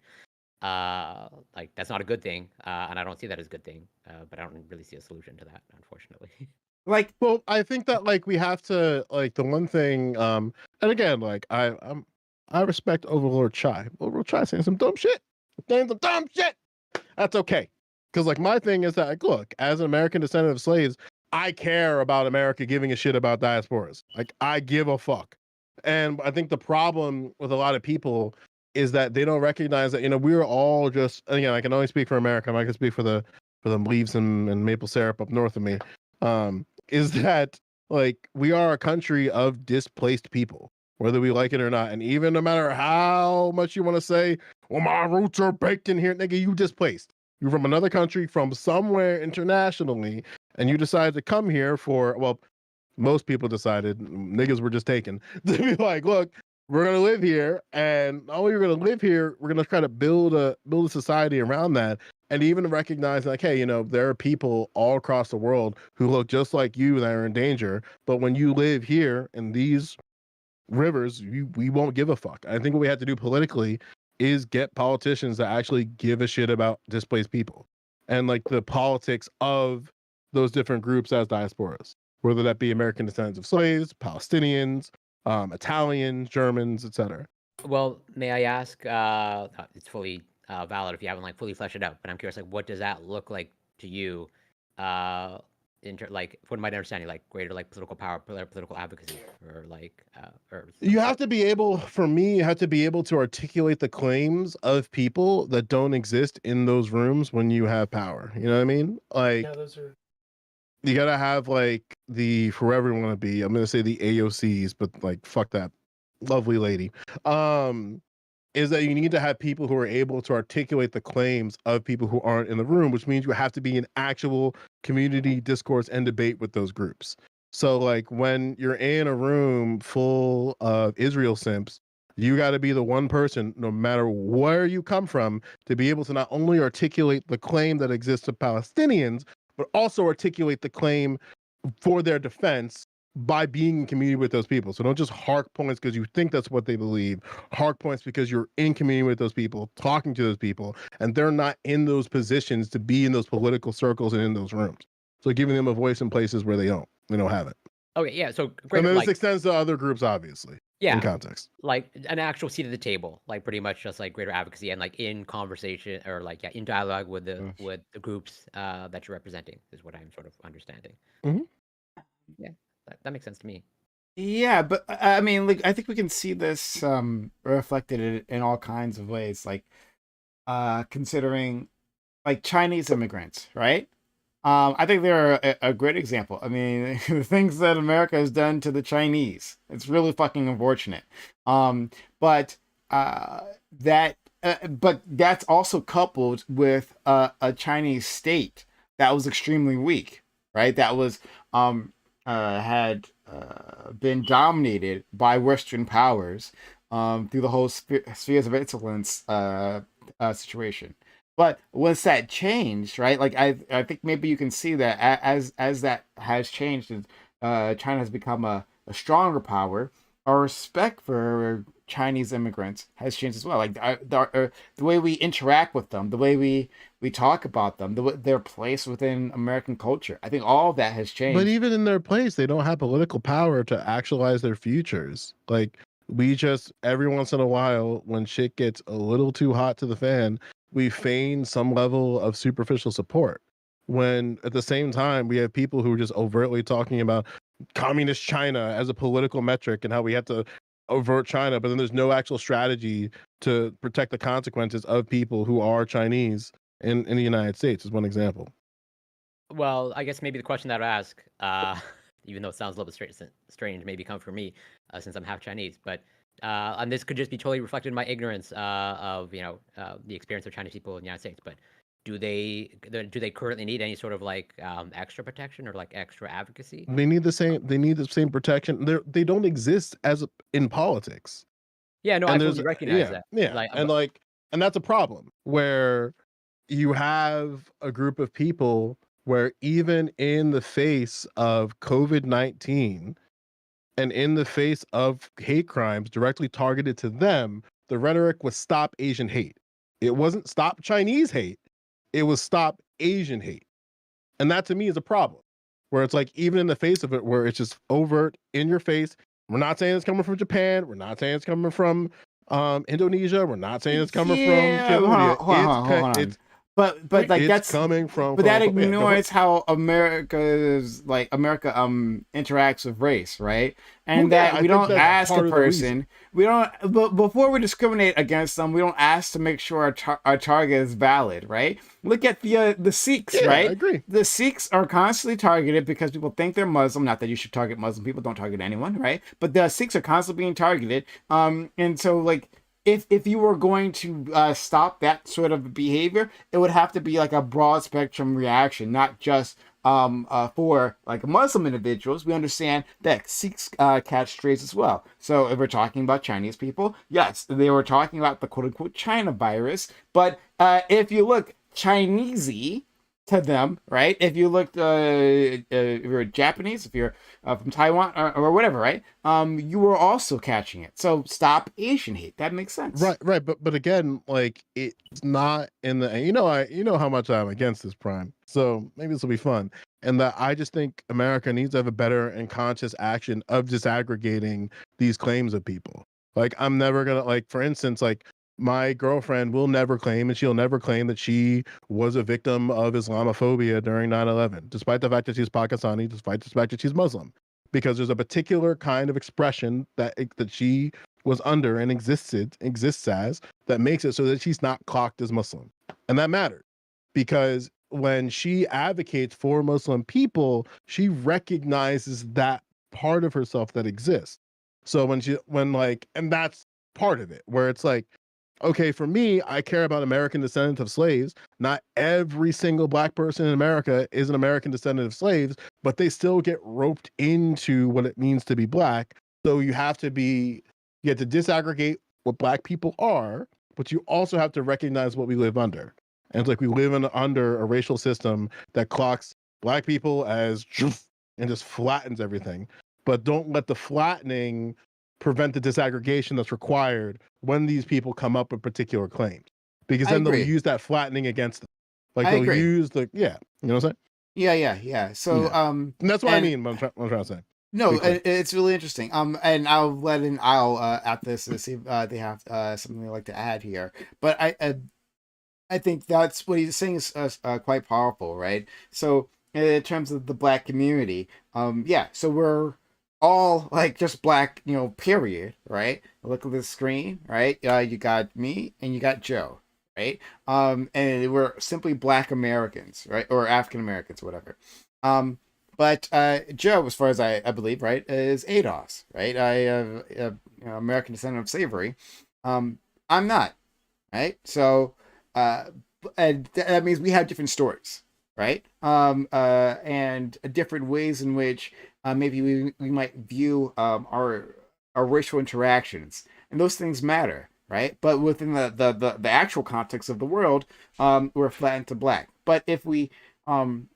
Like, that's not a good thing, and I don't see that as a good thing, but I don't really see a solution to that, unfortunately. Like, well, I think that, like, we have to, like, the one thing, and again, like, I respect Overlord Chai. Overlord Chai saying some dumb shit. Saying some dumb shit. That's okay. Because, like, my thing is that, like, look, as an American descendant of slaves, I care about America giving a shit about diasporas. Like, I give a fuck. And I think the problem with a lot of people is that they don't recognize that, we're all just, again, I can only speak for America. I'm not gonna speak for the leaves and maple syrup up north of me. Is that, like, we are a country of displaced people, whether we like it or not. And even no matter how much you want to say, well, my roots are baked in here, nigga, you displaced. You're from another country, from somewhere internationally, and you decided to come here for, well, most people decided, niggas were just taken, to be like, look, we're gonna live here, and not only we're gonna live here, we're gonna try to build a society around that, and even recognize, like, hey, there are people all across the world who look just like you that are in danger, but when you live here in these rivers, we won't give a fuck. I think what we have to do politically is get politicians that actually give a shit about displaced people and, like, the politics of those different groups as diasporas, whether that be American descendants of slaves, Palestinians, Italians, Germans, etc. Well, may I ask? It's fully valid if you haven't like fully fleshed it out, but I'm curious, like, what does that look like to you? Like, what my understanding, like, greater like political power, political advocacy, or like, or You have to be able, for me, you have to be able to articulate the claims of people that don't exist in those rooms when you have power. You know what I mean? Like, Yeah, those are. you gotta have, like, the, forever want to be, I'm gonna say the AOCs, but, like, fuck that lovely lady. Is that you need to have people who are able to articulate the claims of people who aren't in the room, which means you have to be in actual community discourse and debate with those groups. So, like, when you're in a room full of Israel simps, you got to be the one person, no matter where you come from, to be able to not only articulate the claim that exists to Palestinians, but also articulate the claim for their defense by being in community with those people. So don't just hark points because you think that's what they believe. Hark points because you're in community with those people, talking to those people, and they're not in those positions to be in those political circles and in those rooms. So giving them a voice in places where they don't have it. Okay, yeah. So And greater, then this like, extends to other groups, obviously. yeah, In context. like an actual seat at the table, like pretty much just like greater advocacy and like in conversation or like, yeah, in dialogue with the groups that you're representing is what I'm sort of understanding. Mhm. Yeah, that makes sense to me. yeah, but I mean, like, I think we can see this reflected in all kinds of ways, like considering like Chinese immigrants, right? I think they're a great example. I mean, the things that America has done to the Chinese, it's really fucking unfortunate. Um, but that, but that's also coupled with a Chinese state that was extremely weak, right? That was had been dominated by Western powers through the whole spheres of excellence situation. But once that changed, right? Like I think maybe you can see that as that has changed, and China has become a stronger power. Our respect for Chinese immigrants has changed as well. Like the way we interact with them, the way we talk about them, their place within American culture. I think all of that has But changed. even in their place, they don't have political power to actualize their futures. Like we just every once in a while, when shit gets a little too hot to the fan, we feign some level of superficial support. When at the same time, we have people who are just overtly talking about communist China as a political metric and how we have to avert China, but then there's no actual strategy to protect the consequences of people who are Chinese in the United States, is one example. Well, I guess maybe the question that I ask, even though it sounds a little bit strange, maybe come from me, since I'm half Chinese, but and this could just be totally reflected in my ignorance of the experience of Chinese people in the United States. But do they currently need any sort of like extra protection or like extra advocacy? They need the same protection. They don't exist in politics. Yeah, no, I totally recognize that. Yeah, and that's a problem where you have a group of people where even in the face of COVID-19 and in the face of hate crimes directly targeted to them, the rhetoric was stop Asian hate. It wasn't stop Chinese hate. It was stop Asian hate. And that to me is a problem where it's like, even in the face of it, where it's just overt in your face. We're not saying it's coming from Japan. We're not saying it's coming from Indonesia. We're not saying it's coming from Cambodia. Hold on. It's But like it's that's coming from. but that quote, unquote- yeah, go ahead. ignores how America interacts with race, right? And Well, yeah, that I we think don't that's ask part a of the reason. person, we don't, but before we discriminate against them, we don't ask to make sure our target is valid, right? Look at the Sikhs, Yeah, right? I agree. The Sikhs are constantly targeted because people think they're Muslim. Not that you should target Muslim people, don't target anyone, right? But the Sikhs are constantly being targeted. And so like, if you were going to stop that sort of behavior, it would have to be like a broad spectrum reaction, not just for like Muslim individuals. We understand that Sikhs catch strays as well. So if we're talking about Chinese people, yes, they were talking about the quote unquote China virus. But if you look Chinesey to them, right? If you look, if you're Japanese, if you're from Taiwan or whatever, right? You were also catching it. So stop Asian hate. That makes sense. Right. But again, like it's not in the. You know how much I'm against this Prime. So maybe this will be fun. And that I just think America needs to have a better and conscious action of disaggregating these claims of people. Like I'm never gonna like, for instance, like my girlfriend will never claim, and she'll never claim that she was a victim of Islamophobia during 9/11, despite the fact that she's Pakistani, despite the fact that she's Muslim, because there's a particular kind of expression that she was under and exists as, that makes it so that she's not clocked as Muslim, and that mattered because when she advocates for Muslim people, she recognizes that part of herself that exists. So and that's part of it, where it's like, okay, for me, I care about American descendants of slaves. Not every single black person in America is an American descendant of slaves, but they still get roped into what it means to be black. So you have to disaggregate what black people are, but you also have to recognize what we live under. And it's like we live under a racial system that clocks black people as and just flattens everything. But don't let the flattening prevent the disaggregation that's required when these people come up with particular claims, because then they'll use that flattening against them. Like they'll use you know what I'm saying? Yeah. So and that's what I mean. What I'm trying to say. No, it's really interesting. And I'll let in I'll at this to see if they have something they'd like to add here. But I think that's what he's saying is quite powerful, right? So in terms of the black community, so we're all like just black, period, right? Look at the screen, right? You got me and you got Joe, right? And we're simply Black Americans, right, or African Americans, whatever. But Joe, as far as I believe, right, is ADOS, right? American descendant of slavery. I'm not, right? So, and that means we have different stories, right? And different ways in which maybe we might view our racial interactions, and those things matter, right? But within the actual context of the world, we're flattened to black. But if we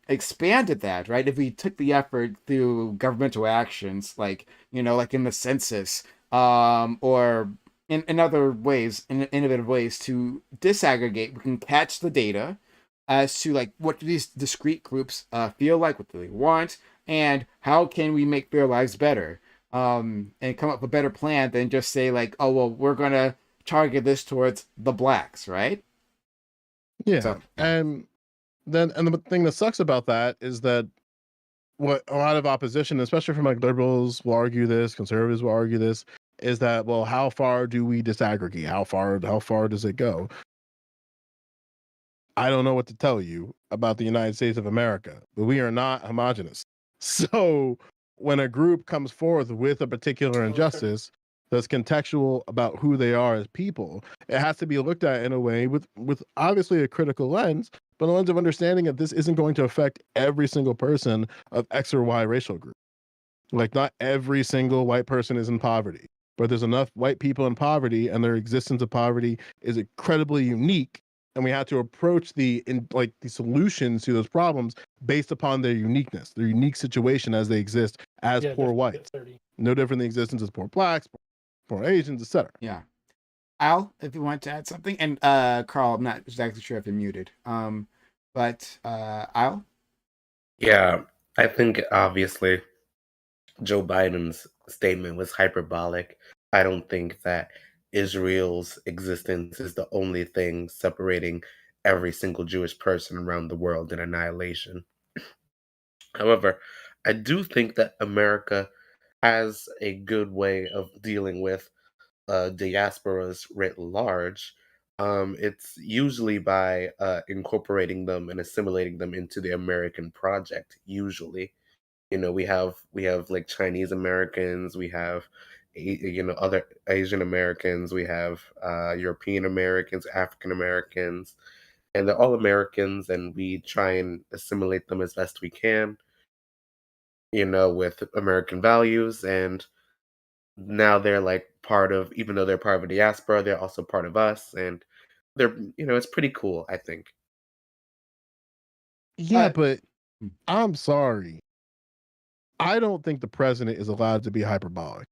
expanded that, right, if we took the effort through governmental actions, like like in the census, or in other ways, in innovative ways, to disaggregate, we can catch the data as to like what do these discrete groups feel like, what do they want, and how can we make their lives better, and come up with a better plan than just say like, oh well, we're gonna target this towards the blacks, right? Yeah. So, And the thing that sucks about that is that what a lot of opposition, especially from like liberals, will argue this, conservatives will argue this, is that, well, how far do we disaggregate? How far does it go? I don't know what to tell you about the United States of America, but we are not homogenous. So when a group comes forth with a particular injustice that's contextual about who they are as people, it has to be looked at in a way with obviously a critical lens, but a lens of understanding that this isn't going to affect every single person of X or Y racial group. Like, not every single white person is in poverty, but there's enough white people in poverty, and their existence of poverty is incredibly unique. And we have to approach the solutions to those problems based upon their uniqueness, their unique situation as they exist as Yeah, poor definitely whites. get 30. No different than the existence as poor blacks, poor Asians, etc. yeah. Al, if you want to add something, and Carl, I'm not exactly sure if you're muted. But Al. Yeah, I think obviously Joe Biden's statement was hyperbolic. I don't think that Israel's existence is the only thing separating every single Jewish person around the world in annihilation. However, I do think that America has a good way of dealing with diasporas writ large. It's usually by incorporating them and assimilating them into the American project. Usually, we have like Chinese Americans, we have other Asian Americans, we have European Americans, African Americans, and they're all Americans, and we try and assimilate them as best we can, with American values. And now they're like part of, even though they're part of a diaspora, they're also part of us, and it's pretty cool, I think. Yeah, Uh, but I'm sorry. I don't think the president is allowed to be hyperbolic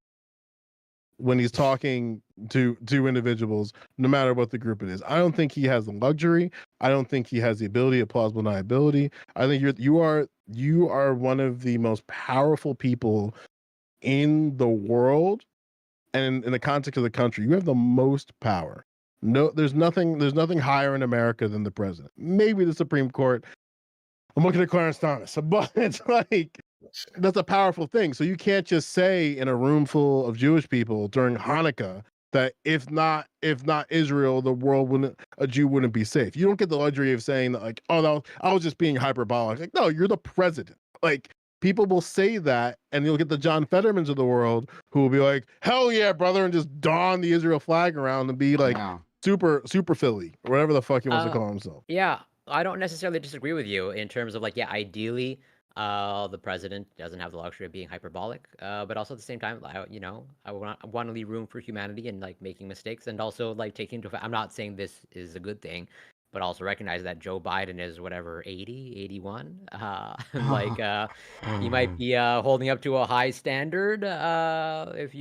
when he's talking to individuals, no matter what the group it is. I don't think he has the luxury. I don't think he has the ability of plausible deniability. I think you are one of the most powerful people in the world, and in the context of the country. You have the most power. No, there's nothing higher in America than the president. Maybe the Supreme Court. I'm looking at Clarence Thomas, but it's like, that's a powerful thing. So you can't just say in a room full of Jewish people during Hanukkah that if not Israel, a Jew wouldn't be safe. You don't get the luxury of saying that, like, oh no, I was just being hyperbolic. Like, no, you're the president. Like, people will say that, and you'll get the John Fettermans of the world who will be like, hell yeah, brother, and just don the Israel flag around and be like super Philly or whatever the fuck he wants to call himself. Yeah, I don't necessarily disagree with you in terms of like, yeah, ideally, the president doesn't have the luxury of being hyperbolic, but also at the same time, I want to leave room for humanity and like making mistakes, and also like taking into I'm not saying this is a good thing, but also recognize that Joe Biden is whatever 80, 81, like he might be holding up to a high standard. If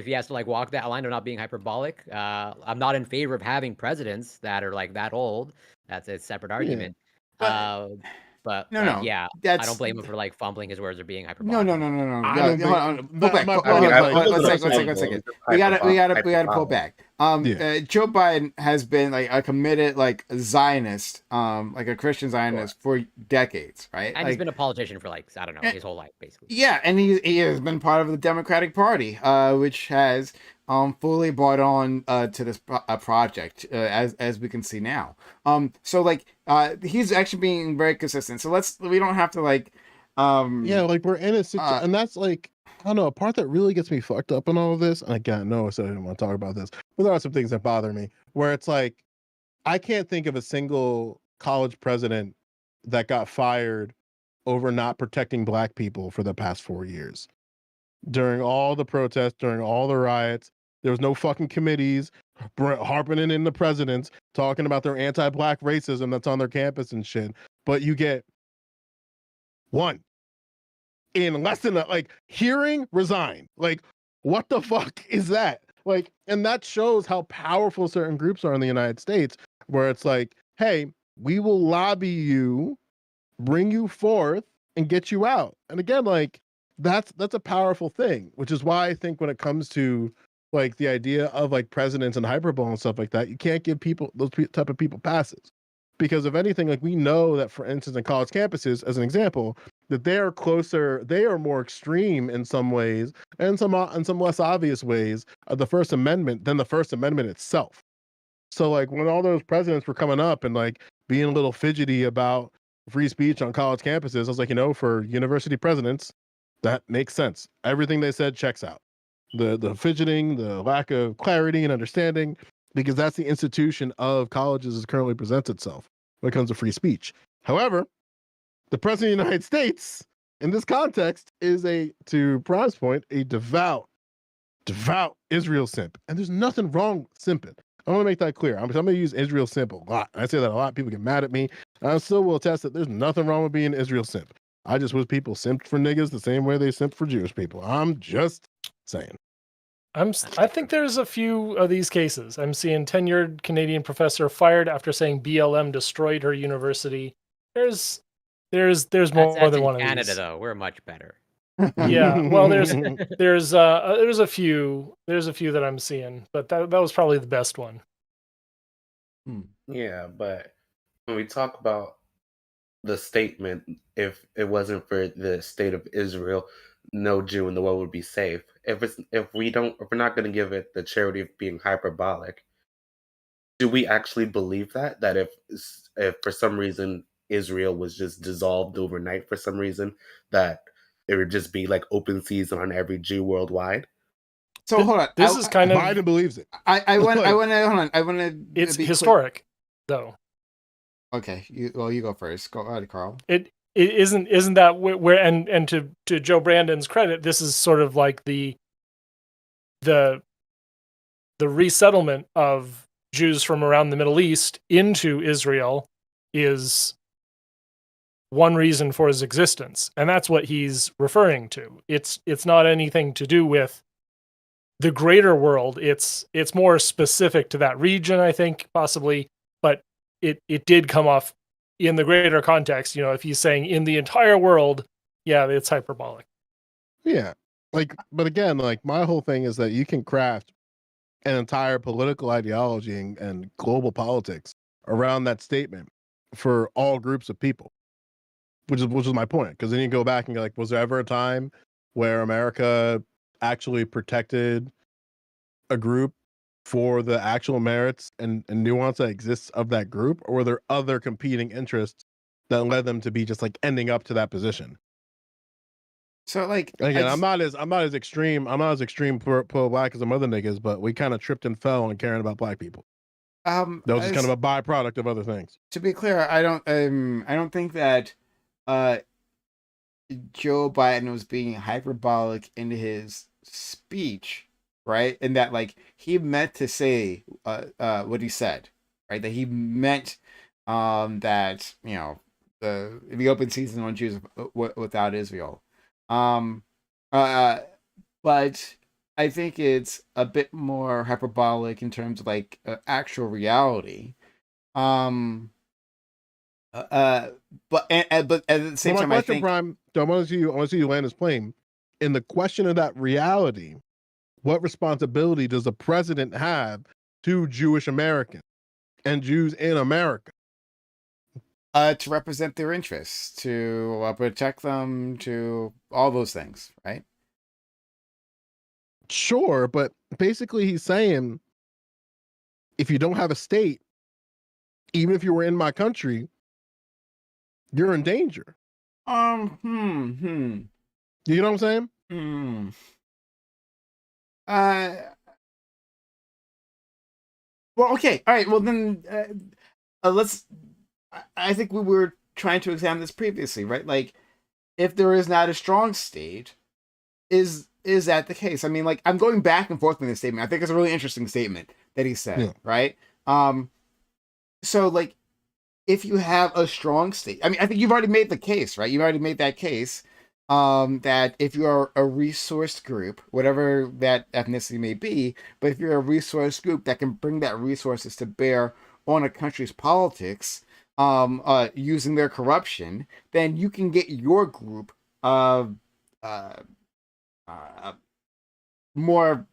he has to like walk that line of not being hyperbolic. I'm not in favor of having presidents that are like that old. That's a separate argument. But No, like, no, yeah, I don't blame him for like fumbling his words or being hyperbolic. No. I don't Hold on, think pull back. my Hold point on, is hold on, like, one second. We gotta pull back. Joe Biden has been like a committed like Zionist, like a Christian Zionist for decades, right? And like, he's been a politician for like, I don't know, his whole life basically. Yeah, and he has been part of the Democratic Party, which has fully bought on to this project, as we can see now. So like he's actually being very consistent. So we don't have to like Yeah, like we're in a situation, and that's like, I don't know, a part that really gets me fucked up in all of this. And again, no, I said I didn't want to talk about this, but there are some things that bother me where it's like, I can't think of a single college president that got fired over not protecting black people for the past 4 years. During all the protests, during all the riots, there was no fucking committees harping in the presidents talking about their anti-black racism that's on their campus and shit. But you get one in less than like hearing resign. Like, what the fuck is that? Like, and that shows how powerful certain groups are in the United States, where it's like, hey, we will lobby you, bring you forth, and get you out. And again, like that's a powerful thing, which is why I think when it comes to like the idea of like presidents and hyperbole and stuff like that, you can't give people those type of people passes. Because if anything, like we know that, for instance, in college campuses, as an example, that they are closer, they are more extreme in some ways, and some less obvious ways of the First Amendment than the First Amendment itself. So like when all those presidents were coming up and like being a little fidgety about free speech on college campuses, I was like, for university presidents, that makes sense. Everything they said checks out. The fidgeting, the lack of clarity and understanding, because that's the institution of colleges as currently presents itself when it comes to free speech. However, the president of the United States in this context is to Prime's point, a devout Israel simp. And there's nothing wrong with simping. I want to make that clear. I'm going to use Israel simp a lot. I say that a lot. People get mad at me. I still will attest that there's nothing wrong with being Israel simp. I just wish people simped for niggas the same way they simped for Jewish people. I'm just saying. I think there's a few of these cases. I'm seeing tenured Canadian professor fired after saying BLM destroyed her university. There's more That's than in one of Canada, these. though. We're much better. Yeah, well, there's a few that I'm seeing, but that was probably the best one. Yeah, but when we talk about the statement, if it wasn't for the state of Israel, no Jew in the world would be safe. If we're not going to give it the charity of being hyperbolic, do we actually believe that if for some reason Israel was just dissolved overnight for some reason, that it would just be like open season on every Jew worldwide? So hold on. This is kind of Biden believes it. I want to hold on. I want to. It's historic, though. Okay, you go first. Go ahead, Carl. It isn't that where and to Joe Brandon's credit, this is sort of like the resettlement of Jews from around the Middle East into Israel is one reason for his existence, and that's what he's referring to. It's not anything to do with the greater world. It's more specific to that region, I think, possibly, but it did come off in the greater context. If he's saying in the entire world, yeah, it's hyperbolic. Yeah. But again, like my whole thing is that you can craft an entire political ideology and global politics around that statement for all groups of people, which is my point. Because then you go back and go like, was there ever a time where America actually protected a group for the actual merits and nuance that exists of that group, or were there other competing interests that led them to be just like ending up to that position? So like again, I'm not as extreme pro black as some other niggas, but we kind of tripped and fell on caring about black people. That was just kind of a byproduct of other things. To be clear, I don't think that Joe Biden was being hyperbolic in his speech, right? And that like he meant to say what he said, right? That he meant that the open season on Jews without Israel. But I think it's a bit more hyperbolic in terms of like actual reality. But at the same time, I think. Prime, I want to see you land this plane. In the question of that reality, what responsibility does the president have to Jewish Americans and Jews in America? To represent their interests, to protect them, to all those things, right? Sure, but basically he's saying if you don't have a state, even if you were in my country, you're in danger. You know what I'm saying? Well, okay, all right. Well, then let's. I think we were trying to examine this previously, right? Like, if there is not a strong state, is that the case? I mean, like, I'm going back and forth with this statement. I think it's a really interesting statement that he said, Yeah. right? So like, if you have a strong state, I mean, I think you've already made the case, right? You've already made that case, that if you are a resourced group, whatever that ethnicity may be, but if you're a resource group that can bring that resources to bear on a country's politics, using their corruption, then you can get your group more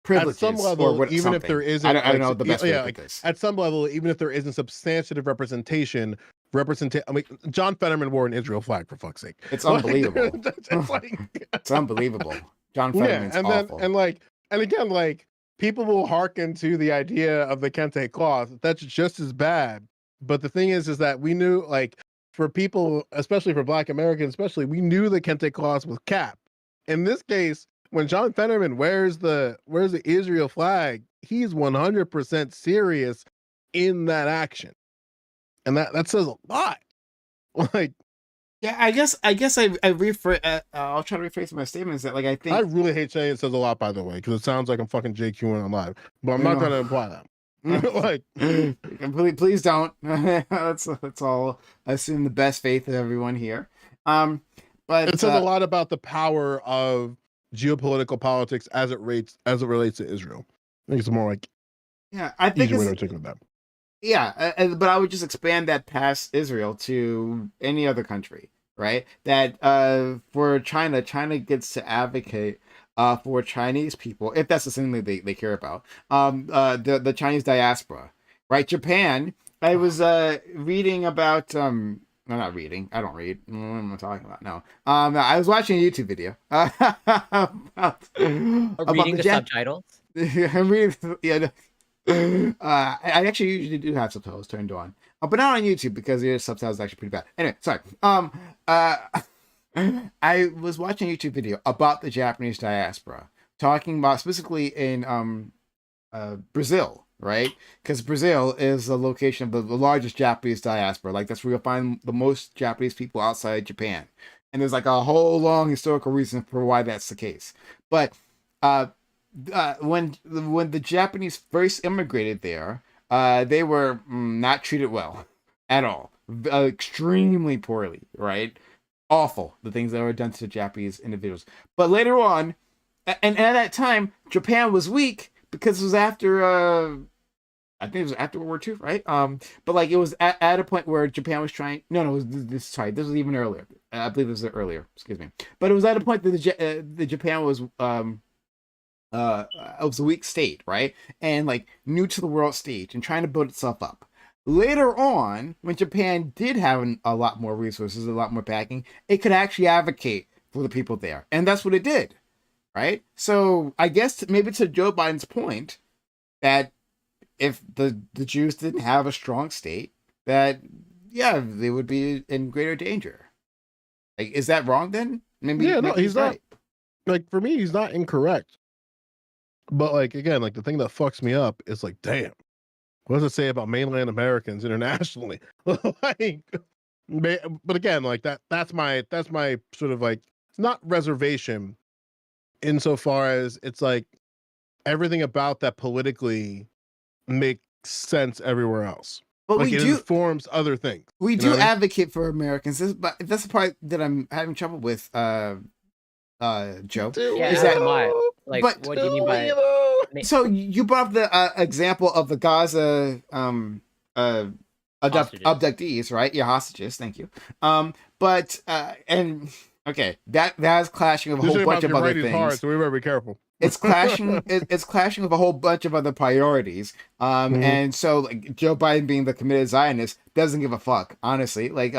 privileges At some level, or what, even something. if there isn't, I don't know the best way to put like, this. at some level, even if there isn't substantive representation. I mean, John Fetterman wore an Israel flag, for fuck's sake. It's unbelievable. It's like, It's unbelievable. John Fetterman's and awful. then and again, like, people will hearken to the idea of the kente cloth. That's just as bad. But the thing is that we knew, like, for people, especially for Black Americans, especially, we knew the kente cloth was cap. In this case, when John Fetterman wears the Israel flag, he's 100% serious in that action, and that says a lot. Like, yeah, I guess I'll try to rephrase my statements that, like, I think I really hate saying it says a lot, by the way, because it sounds like I'm fucking JQing on live, but I'm not trying to imply that. Like, please don't. let's all assume the best faith of everyone here. But it says a lot about the power of geopolitical politics as it relates to Israel. I think it's more like, yeah, I think easier way to it's, articulate that. yeah, but I would just expand that past Israel to any other country, right? That for China gets to advocate for Chinese people, if that's the thing that they care about. The Chinese diaspora, right? Japan. I was reading about no, not reading. I don't read. What am I talking about? No. I was watching a YouTube video about Reading the subtitles. I'm reading. Yeah. I actually usually do have subtitles turned on, but not on YouTube because the subtitles are actually pretty bad. Anyway, sorry. I was watching a YouTube video about the Japanese diaspora, talking about specifically in Brazil, right? Because Brazil is the location of the largest Japanese diaspora. Like, that's where you'll find the most Japanese people outside Japan, and there's like a whole long historical reason for why that's the case. But when the Japanese first immigrated there, they were not treated well at all, extremely poorly, right? Awful, the things that were done to Japanese individuals. But later on, and at that time, Japan was weak because it was after I think it was after World War II, right? But like, it was at a point where Japan was trying. No, it was this was even earlier. I believe this was earlier. Excuse me. But it was at a point that the Japan was it was a weak state, right? And like new to the world stage and trying to build itself up. Later on, when Japan did have a lot more resources, a lot more backing, it could actually advocate for the people there. And that's what it did, right? So I guess maybe to Joe Biden's point that if the Jews didn't have a strong state, that, yeah, they would be in greater danger. Like, is that wrong then? Maybe, yeah, no, maybe he's not. right. Like, for me, he's not incorrect. But like, again, like, the thing that fucks me up is like, damn, what does it say about mainland Americans internationally? Like, but again, like that's my sort of like, it's not reservation insofar as it's like everything about that politically makes sense everywhere else. But like, we it do informs other things. We You know do what I mean? advocate for Americans, but that's the part that I'm having trouble with, Joe. Yeah, Is as that am I. Like, but- what do you mean by? so? You brought up the example of the Gaza Hostages. abductees, right? Yeah, hostages. Thank you. But and okay, that is clashing with a This whole ain't bunch about of your other right is hard, things. so we better be careful. It's clashing. It's clashing with a whole bunch of other priorities. Mhm. And so like Joe Biden being the committed Zionist doesn't give a fuck. Honestly, like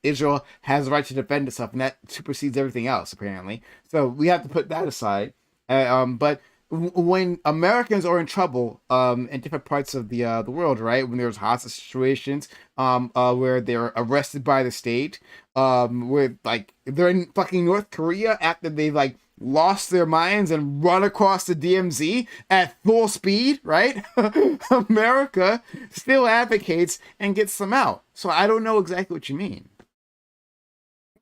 Israel has the right to defend itself, and that supersedes everything else apparently. So we have to put that aside. But when Americans are in trouble, in different parts of the world, right? When there's hostage situations, where they're arrested by the state, where like they're in fucking North Korea after they like lost their minds and run across the DMZ at full speed, right? America still advocates and gets them out. So I don't know exactly what you mean.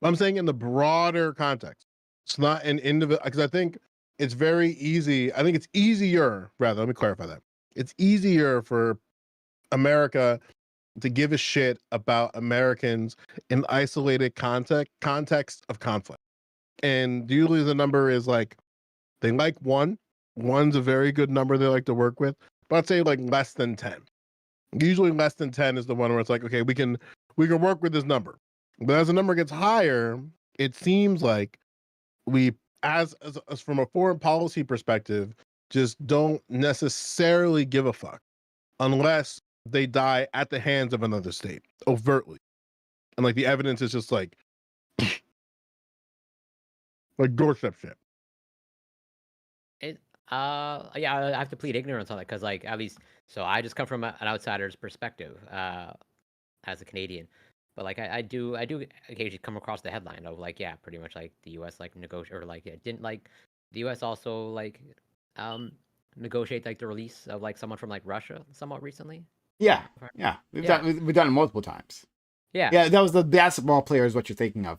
I'm saying in the broader context. It's not an individual, because I think it's very easy. I think it's easier, rather, let me clarify that. It's easier for America to give a shit about Americans in isolated context of conflict. And usually the number is like, they like one. One's a very good number they like to work with. But I'd say like less than 10. Usually less than 10 is the one where it's like, okay, we can work with this number. But as the number gets higher, it seems like we, as from a foreign policy perspective, just don't necessarily give a fuck unless they die at the hands of another state overtly. And like the evidence is just like doorstep shit. It, yeah, I have to plead ignorance on that because, like, at least, so I just come from an outsider's perspective, as a Canadian, but like, I do occasionally come across the headline of like, yeah, pretty much like the U.S. like negotiate, or like, didn't like the U.S. also like, negotiate like the release of like someone from like Russia somewhat recently. Yeah. We've done it multiple times. Yeah, that was the basketball player is what you're thinking of.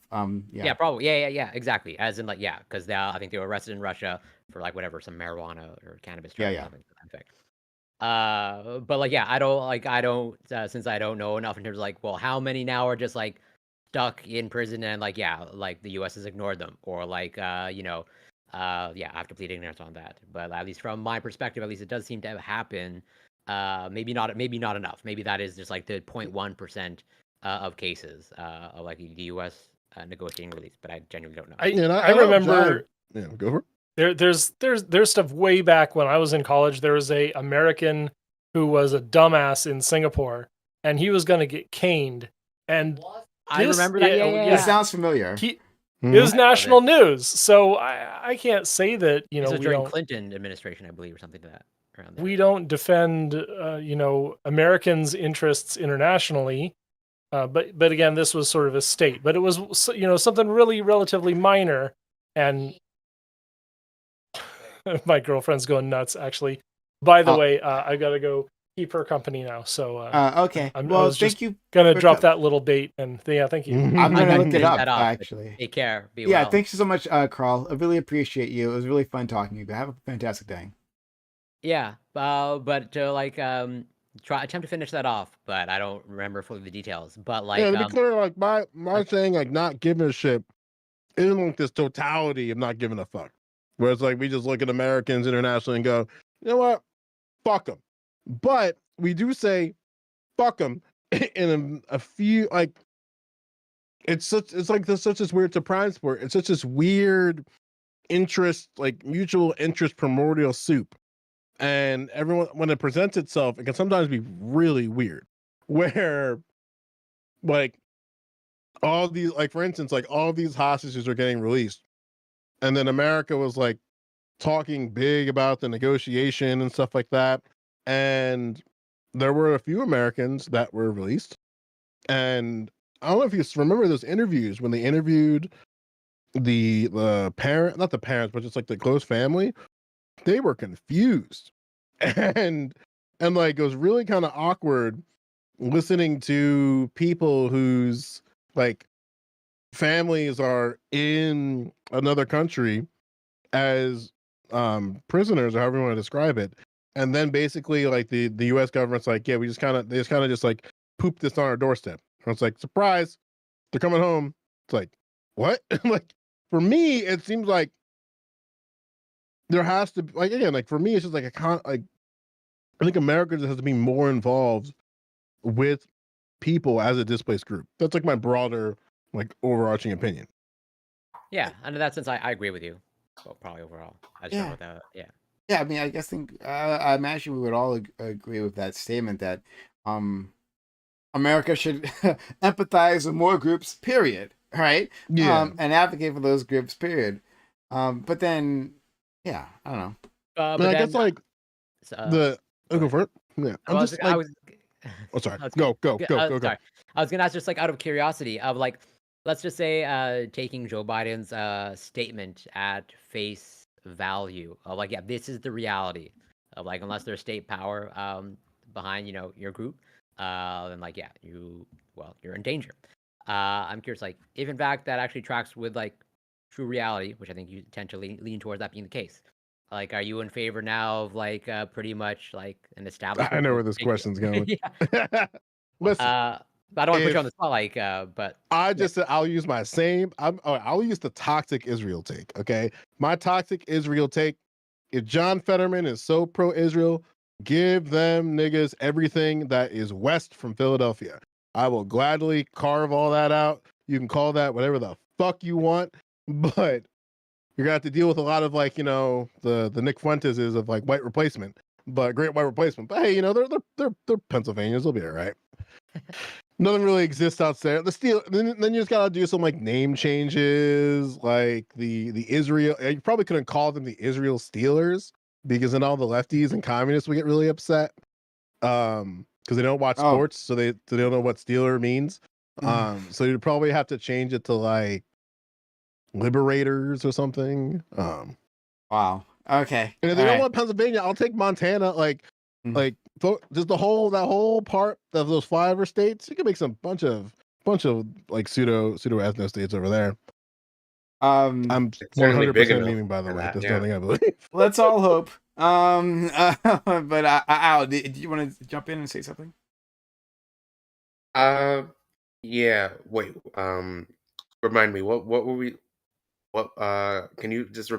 Yeah, probably. Yeah, exactly. As in, like, yeah, because I think they were arrested in Russia for like whatever, some marijuana or cannabis drug or something to that effect. But like, yeah, I don't since I don't know enough in terms of like, well, how many now are just like stuck in prison and like, yeah, like the U.S. has ignored them, or like, yeah, I have to plead ignorance on that. But at least from my perspective, at least it does seem to happen. Maybe not enough. Maybe that is just like the 0.1% of cases of like the U.S. Negotiating release, but I genuinely don't know. I remember. Yeah, go for it. There's stuff way back when I was in college. There was a American who was a dumbass in Singapore, and he was going to get caned. And I remember that. Yeah. It sounds familiar. It was national news, so I can't say that This was during Clinton administration, I believe, or something to that. Around there. We don't defend Americans' interests internationally. But again, this was sort of a state, but it was something really relatively minor, and my girlfriend's going nuts. Actually, by the way, I gotta go keep her company now. So okay. Thank you. Gonna drop that little bait, and yeah, thank you. I'm gonna look it up actually. Take care. Be well. Thanks so much, Carl. I really appreciate you. It was really fun talking to you. Have a fantastic day. Yeah, but to like attempt to finish that off, but I don't remember fully the details. But like, yeah, to be clear, like my saying like not giving a shit isn't like this totality of not giving a fuck. Where it's like we just look at Americans internationally and go, you know what, fuck them. But we do say fuck them in a few, like it's such this weird surprise sport. It's such this weird interest, like mutual interest primordial soup. And everyone, when it presents itself, it can sometimes be really weird. Where, like, all these, like, for instance, like, all these hostages are getting released. And then America was, like, talking big about the negotiation and stuff like that. And there were a few Americans that were released. And I don't know if you remember those interviews when they interviewed the parent, not the parents, but just like the close family. They were confused, and like it was really kind of awkward listening to people whose like families are in another country as prisoners, or however you want to describe it, and then basically like the U.S. government's like, yeah, they just kind of just like poop this on our doorstep. And it's like, surprise, they're coming home. It's like, what? Like for me, it seems like there has to, like, again, like for me, it's just like I think America just has to be more involved with people as a displaced group. That's like my broader, like, overarching opinion. Yeah, and in that sense, I agree with you. Well, probably overall. I just know with that. Yeah. Yeah, I mean, I imagine we would all agree with that statement that America should empathize with more groups, period. Right? Yeah. And advocate for those groups, period. But then Yeah, I don't know. I But mean, I then guess like the go go ahead. for it. Yeah, I I'm was just I like, was oh, sorry. I was Go, go, okay, go, go, go. sorry. I was gonna ask just like out of curiosity of like, let's just say taking Joe Biden's statement at face value of like, yeah, this is the reality of like, unless there's state power behind your group, then like, yeah, you're in danger. I'm curious, like, if in fact that actually tracks with like true reality, which I think you tend to lean towards that being the case. Like, are you in favor now of like pretty much like an I establishment? know Of where this taking- question's going. yeah. Listen, But I don't want to put you on if the spot, like, but I yeah. just said I'll use my same. I'll use the toxic Israel take. Okay, my toxic Israel take. If John Fetterman is so pro-Israel, give them niggas everything that is west from Philadelphia. I will gladly carve all that out. You can call that whatever the fuck you want, but you're gonna have to deal with a lot of like the Nick Fuentes is of like white replacement, but great white replacement. But hey, they're Pennsylvanians. They'll be all right. Nothing really exists out there. The steel. Then you just gotta do some like name changes, like the Israel. You probably couldn't call them the Israel Steelers because then all the lefties and communists would get really upset. Because they don't watch Oh. sports, so they don't know what Steeler means. So you'd probably have to change it to like Liberators or something. Wow. Okay. And if they All don't right. want Pennsylvania, I'll take Montana. Just the whole part of those flyover states. You can make some bunch of like pseudo ethno states over there. I'm It's certainly big 100% enough memeing, by the for way. that, That's yeah. nothing I believe. Let's all hope. But Al, do you want to jump in and say something? Yeah. Wait. Remind me. What were we? What? Can you just?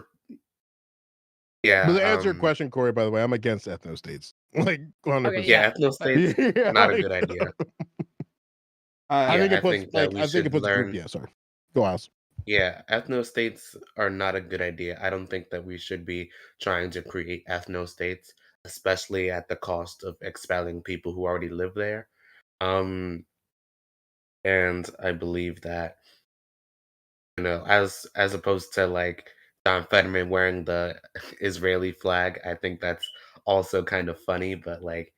Yeah. But to answer your question, Corey, by the way, I'm against ethno states. Like 100%. Okay, Yeah. yeah, Ethno but states. Yeah, Not a like, good idea. I Yeah, think it I puts think that we should group. learn. Yeah, sorry. Go House. Yeah, ethno states are not a good idea. I don't think that we should be trying to create ethno states, especially at the cost of expelling people who already live there. And I believe that, as opposed to like Don Fetterman wearing the Israeli flag, I think that's also kind of funny. But like,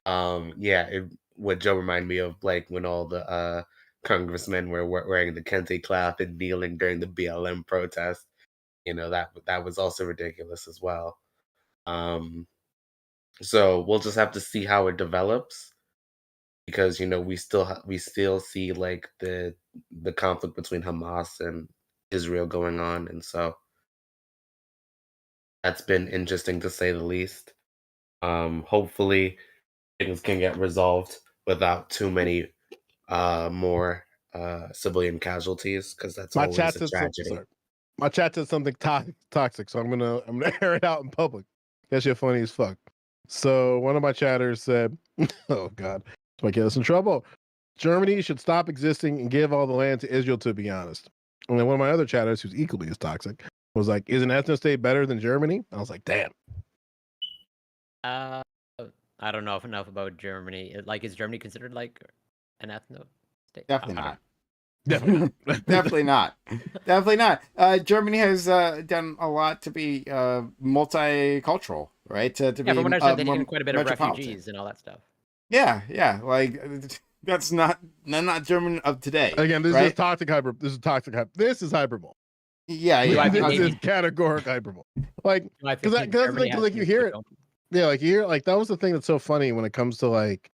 yeah, it would Joe remind me of like when all the congressmen were wearing the kente cloth and kneeling during the BLM protest. That was also ridiculous as well. Um, so we'll just have to see how it develops because we still see like the conflict between Hamas and Israel going on, and so that's been interesting to say the least. Hopefully things can get resolved without too many more civilian casualties because that's My always chat a said tragedy. sorry. My chat said something toxic, so I'm gonna air it out in public. That's shit funny as fuck. So one of my chatters said, "Oh God, this might get us in trouble. Germany should stop existing and give all the land to Israel." To be honest, and then one of my other chatters, who's equally as toxic, was like, "Is an ethno state better than Germany?" I was like, "Damn." I don't know enough about Germany. Like, is Germany considered like an ethno state? Definitely I not. Definitely not. Definitely not. Definitely not. Germany has done a lot to be multicultural, right? To Yeah, be from what I understand, they more take in quite a bit of metropolitan. refugees and all that stuff. Yeah. Like that's not German of today. Again, this right? is toxic hyper. This is toxic hyper. This is hyperbole. Yeah. Do I This think is categoric hyperbole. Like, Do I because think that's the Germany thing. has Like you things hear that it. don't? Yeah, like you hear like that was the thing that's so funny when it comes to like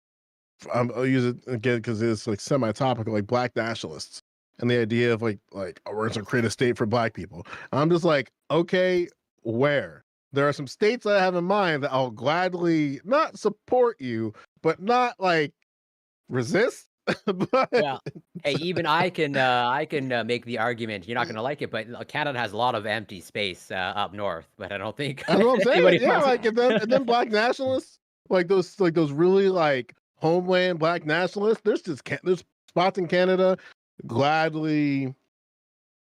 I'll use it again because it's like semi-topical, like black nationalists and the idea of like oh, we're gonna create a state for black people. I'm just like, okay, where? There are some states I have in mind that I'll gladly not support you, but not like resist. But Well, hey, even I can make the argument. You're not gonna like it, but Canada has a lot of empty space up north. But I don't think that's what I'm saying. anybody Yeah, wants. like and then black nationalists, like those really like homeland black nationalists. There's spots in Canada gladly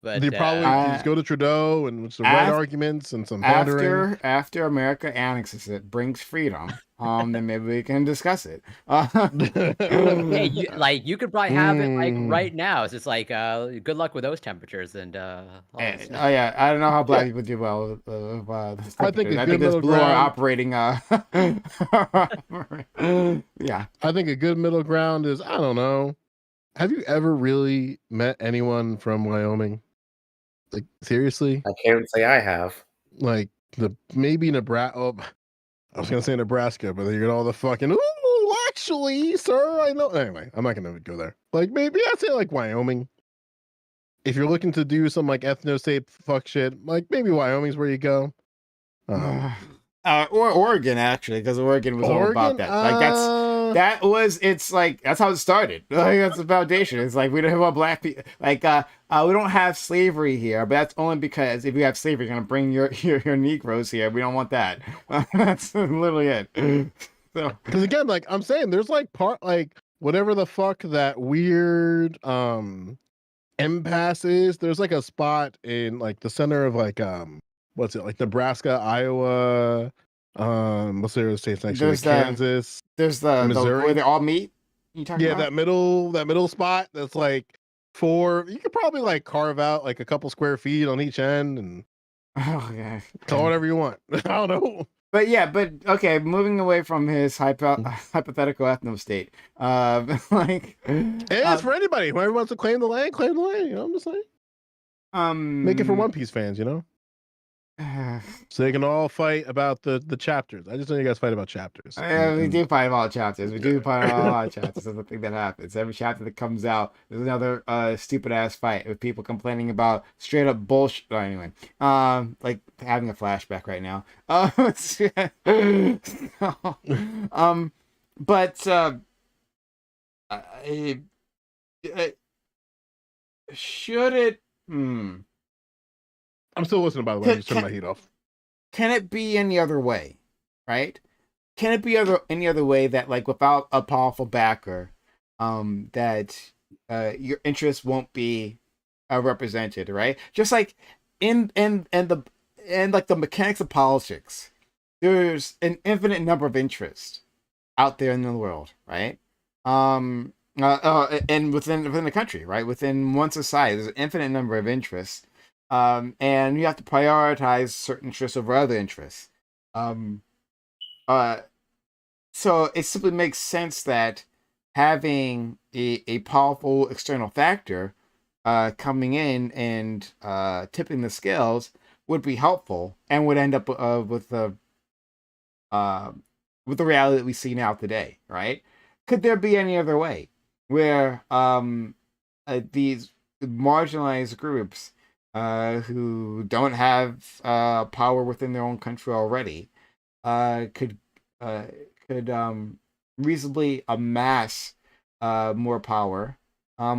But They probably just go to Trudeau and with some right arguments and some pandering. After America annexes it, brings freedom, then maybe we can discuss it. hey, you could probably have it like right now. It's just like good luck with those temperatures and all this oh yeah, I don't know how black people do well with I think a I good think this middle blue are ground. operating. Yeah, I think a good middle ground is, I don't know. Have you ever really met anyone from Wyoming? Like, seriously? I can't say I have. Like, maybe Nebraska. Oh, I was gonna say Nebraska, but then you get all the fucking. Ooh, actually, sir, I know. Anyway, I'm not gonna go there. Like, maybe I'd say like Wyoming. If you're looking to do some like ethno-state fuck shit, like maybe Wyoming's where you go. Or Oregon, actually, because Oregon was all about Oregon? that. Like it's like that's how it started. Like that's the foundation. It's like we don't have a black people. Like we don't have slavery here, but that's only because if you have slavery, you're gonna bring your Negroes here. We don't want that. That's literally it. So because again, like I'm saying, there's like like whatever the fuck that weird impasse is. There's like a spot in like the center of like what's it, like Nebraska, Iowa, what's the other states next to it? Kansas. There's the Missouri. where they all meet. You talking about? that middle spot that's like you could probably like carve out like a couple square feet on each end and oh yeah, call whatever you want. I don't know. But okay, moving away from his hypothetical ethno state, like it's for anybody. Whoever wants to claim the land, claim the land. You know what I'm just saying? Make it for One Piece fans, you know? So they can all fight about the chapters. I just know you guys fight about chapters. We do fight about chapters. We do fight about a lot of chapters. That's the thing that happens. Every chapter that comes out, there's another stupid ass fight with people complaining about straight up bullshit. Oh, anyway, like having a flashback right now. Should it? I'm still listening, by the way. I'm just turning my heat off. Can it be any other way, right? Can it be any other way that, like, without a powerful backer, that your interests won't be represented, right? Just like in the mechanics of politics, there's an infinite number of interests out there in the world, right? And within the country, right? Within one society, there's an infinite number of interests. And you have to prioritize certain interests over other interests. So it simply makes sense that having a powerful external factor coming in and tipping the scales would be helpful and would end up with the reality that we see now today, right? Could there be any other way where these marginalized groups who don't have power within their own country already could reasonably amass more power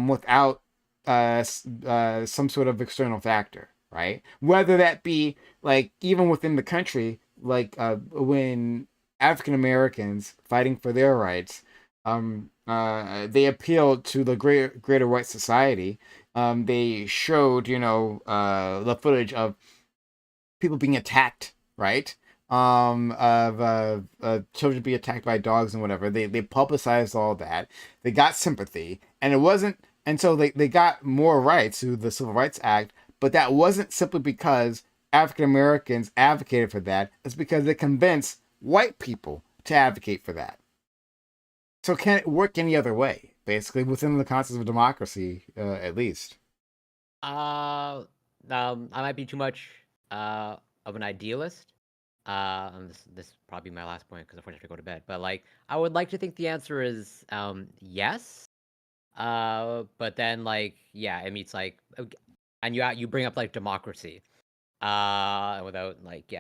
without some sort of external factor, right? Whether that be like even within the country, like when African Americans fighting for their rights, they appealed to the greater white society. They showed, the footage of people being attacked, right? Of children being attacked by dogs and whatever. They publicized all that. They got sympathy, and it wasn't, and so they got more rights through the Civil Rights Act. But that wasn't simply because African Americans advocated for that. It's because they convinced white people to advocate for that. So can it work any other way? Basically, within the concept of democracy, at least. I might be too much of an idealist. This is probably my last point because unfortunately I have to go to bed. But like, I would like to think the answer is yes. But then like, yeah, I mean, it's like, and you bring up like democracy, without like,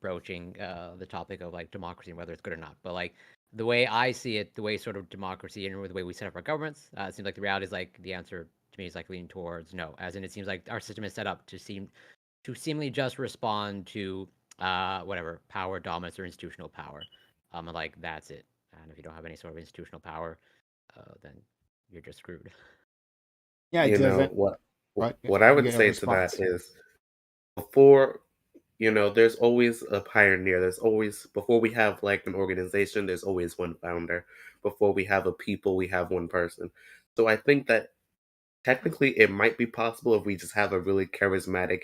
broaching the topic of like democracy and whether it's good or not. But like, the way I see it, the way sort of democracy and the way we set up our governments, it seems like the reality is like the answer to me is like leaning towards no, as in it seems like our system is set up to seemingly just respond to whatever power, dominance, or institutional power, and like that's it. And if you don't have any sort of institutional power, then you're just screwed. Yeah, you know what What I You would get a say to that response. is before, there's always a pioneer. There's always, before we have like an organization, there's always one founder. Before we have a people, we have one person. So I think that technically it might be possible if we just have a really charismatic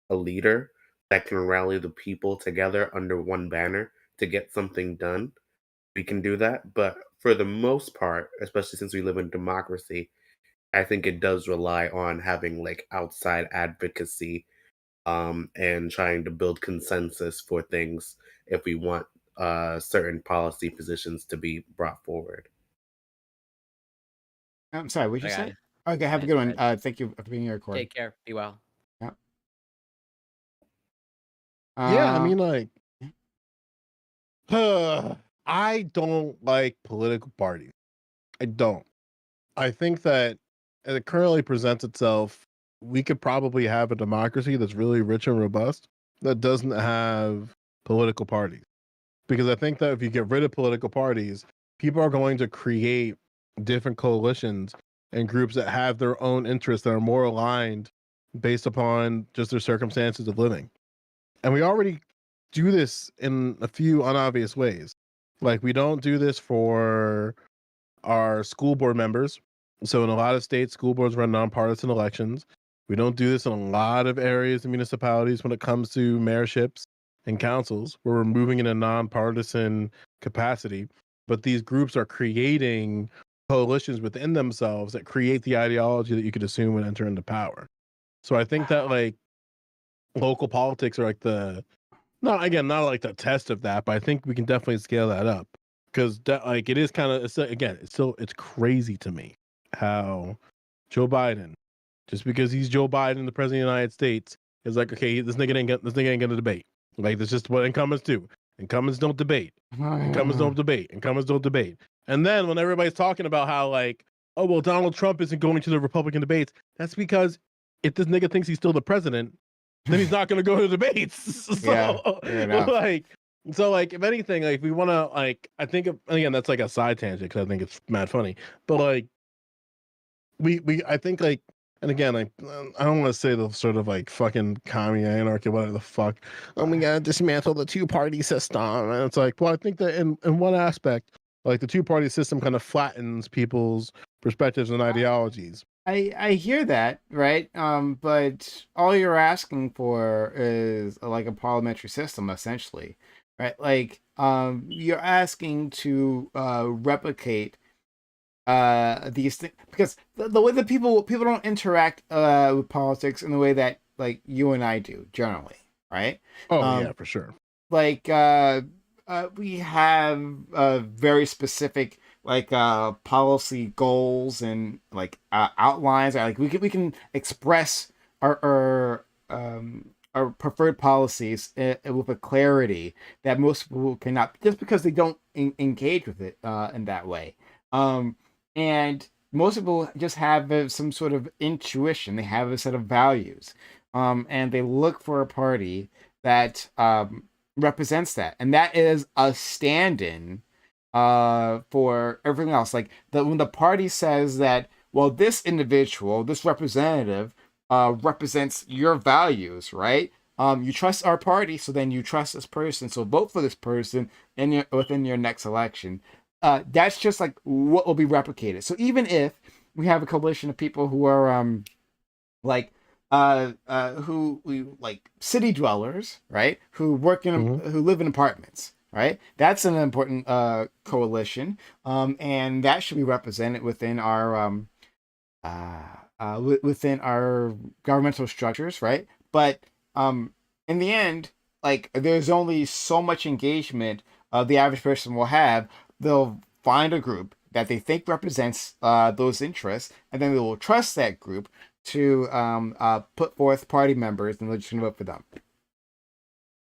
a leader that can rally the people together under one banner to get something done. We can do that. But for the most part, especially since we live in democracy, I think it does rely on having like outside advocacy, and trying to build consensus for things if we want certain policy positions to be brought forward. I'm sorry, what'd you I got say? it. Okay, have a Man, good one. right. Thank you for being here, Corey. Take care. Be well. Yeah. Yeah, I mean, Uh, like, I don't like political parties. I don't. I think that as it currently presents itself, we could probably have a democracy that's really rich and robust that doesn't have political parties. Because I think that if you get rid of political parties, people are going to create different coalitions and groups that have their own interests that are more aligned based upon just their circumstances of living. And we already do this in a few unobvious ways. Like, we don't do this for our school board members. So in a lot of states, school boards run nonpartisan elections. We don't do this in a lot of areas and municipalities when it comes to mayorships and councils, where we're moving in a nonpartisan capacity. But these groups are creating coalitions within themselves that create the ideology that you could assume would enter into power. So I think that like local politics are like not like the test of that, but I think we can definitely scale that up because like it is kind of it's crazy to me how Joe Biden, just because he's Joe Biden, the president of the United States, is like, okay, this nigga ain't gonna debate. Like, that's just what incumbents do. Incumbents don't debate. Incumbents don't debate. Incumbents don't debate. And then when everybody's talking about how like, oh well, Donald Trump isn't going to the Republican debates, that's because if this nigga thinks he's still the president, then he's not going to go to debates. Yeah, So fair enough. like if anything, like we want to like, I think again that's like a side tangent because I think it's mad funny, but like I think like, and again, like I don't want to say the sort of like fucking commie anarchy, whatever the fuck. Oh, we gotta dismantle the two-party system, and it's like, well, I think that in one aspect, like the two-party system kind of flattens people's perspectives and ideologies. I hear that, right? But all you're asking for is like a parliamentary system, essentially, right? Like, you're asking to replicate these things because the way that people don't interact with politics in the way that like you and I do generally, right? Oh yeah, for sure. Like we have very specific like policy goals and like outlines. Like we can express our preferred policies with a clarity that most people cannot, just because they don't engage with it in that way. And most people just have some sort of intuition. They have a set of values, and they look for a party that represents that, and that is a stand-in for everything else. Like when the party says that, well, this individual, this representative, represents your values, right? You trust our party, so then you trust this person, so vote for this person within your next election. That's just like what will be replicated. So even if we have a coalition of people who are like who we like city dwellers, right? Who work in who live in apartments, right? That's an important coalition, and that should be represented within our within our governmental structures, right? But in the end, like there's only so much engagement the average person will have. They'll find a group that they think represents those interests, and then they will trust that group to put forth party members, and they're just gonna vote for them.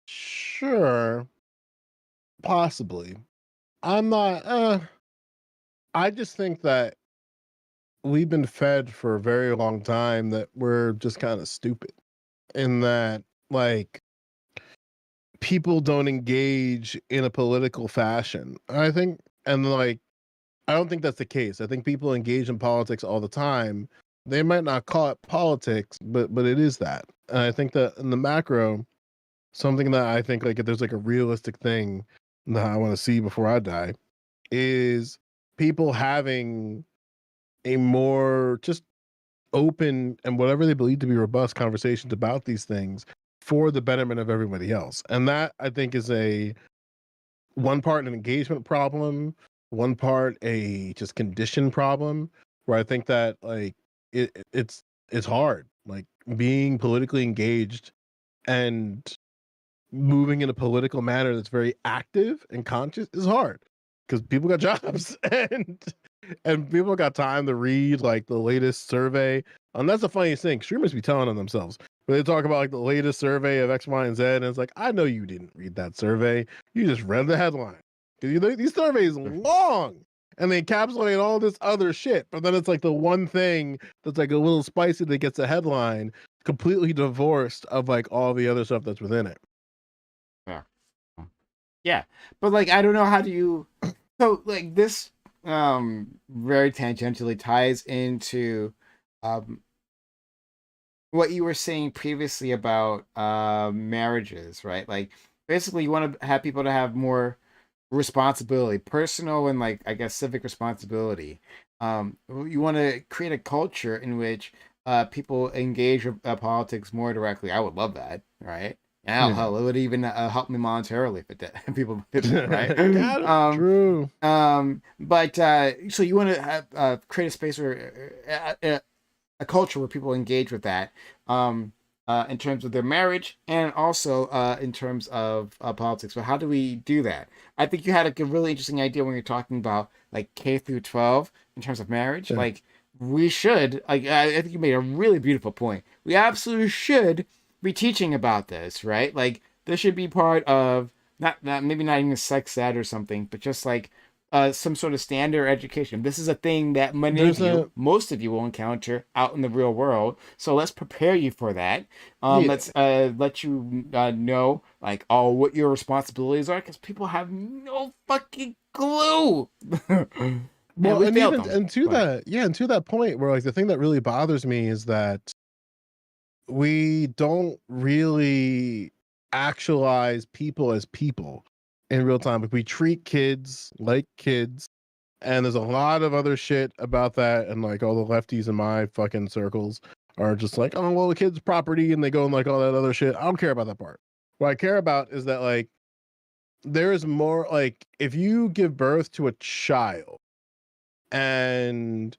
Sure, possibly. I'm not. I just think that we've been fed for a very long time that we're just kind of stupid, in that like people don't engage in a political fashion. I think, and like I don't think that's the case. I think people engage in politics all the time, they might not call it politics, but it is that. And I think that in the macro, something that I think like if there's like a realistic thing that I want to see before I die is people having a more just open and whatever they believe to be robust conversations about these things for the betterment of everybody else. And that I think is a one part an engagement problem, one part a just condition problem, where I think that like it's hard. Like being politically engaged and moving in a political manner that's very active and conscious is hard because people got jobs and people got time to read like the latest survey. And that's the funniest thing. Streamers be telling on themselves. But they talk about like the latest survey of X, Y, and Z, and it's like, I know you didn't read that survey. You just read the headline. Because you know these surveys long and they encapsulate all this other shit. But then it's like the one thing that's like a little spicy that gets a headline completely divorced of like all the other stuff that's within it. Yeah, but like I don't know how do you. So like this very tangentially ties into what you were saying previously about marriages, right? Like basically you want to have people to have more responsibility, personal and like I guess civic responsibility. You want to create a culture in which people engage with politics more directly. I would love that, right? Yeah, hell, it would even help me monetarily if it did. People, right? True. But so you want to have create a space where a culture where people engage with that in terms of their marriage and also in terms of politics. But how do we do that? I think you had a really interesting idea when you're talking about like K through 12 in terms of marriage. Yeah. Like we should, like I think you made a really beautiful point. We absolutely should be teaching about this, right? Like this should be part of not maybe not even sex ed or something, but just like some sort of standard education. This is a thing that most of you will encounter out in the real world. So let's prepare you for that. Let's let you know like what your responsibilities are, because people have no fucking clue. Well, and to that point, where like the thing that really bothers me is that we don't really actualize people as people in real time. Like we treat kids like kids, and there's a lot of other shit about that. And like all the lefties in my fucking circles are just like, oh well, the kid's property, and they go and like all that other shit. I don't care about that part. What I care about is that like there's more like if you give birth to a child and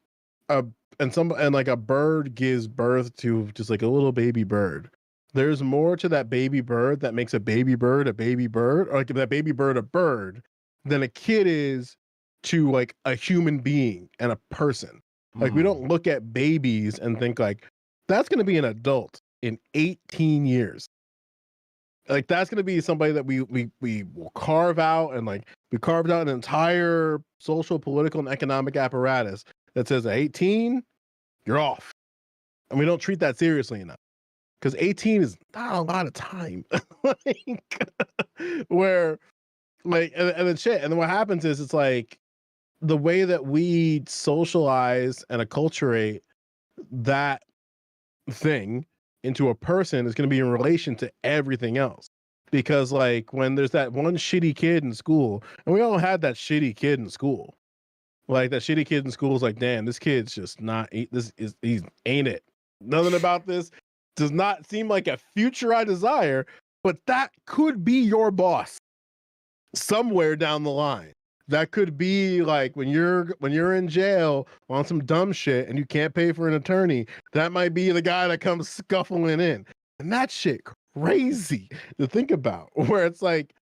like a bird gives birth to just like a little baby bird, there's more to that baby bird that makes a baby bird, or like that baby bird a bird, than a kid is to like a human being and a person. Like we don't look at babies and think like that's going to be an adult in 18 years. Like that's going to be somebody that we will carve out, and like we carved out an entire social, political, and economic apparatus that says at 18 you're off, and we don't treat that seriously enough because 18 is not a lot of time. Like where like and then shit, and then what happens is it's like the way that we socialize and acculturate that thing into a person is going to be in relation to everything else. Because like when there's that one shitty kid in school, and we all had that shitty kid in school, like that shitty kid in school is like, damn, this kid's just not he's ain't it. Nothing about this does not seem like a future I desire, but that could be your boss somewhere down the line. That could be like when you're in jail on some dumb shit and you can't pay for an attorney, that might be the guy that comes scuffling in. And that shit crazy to think about, where it's like,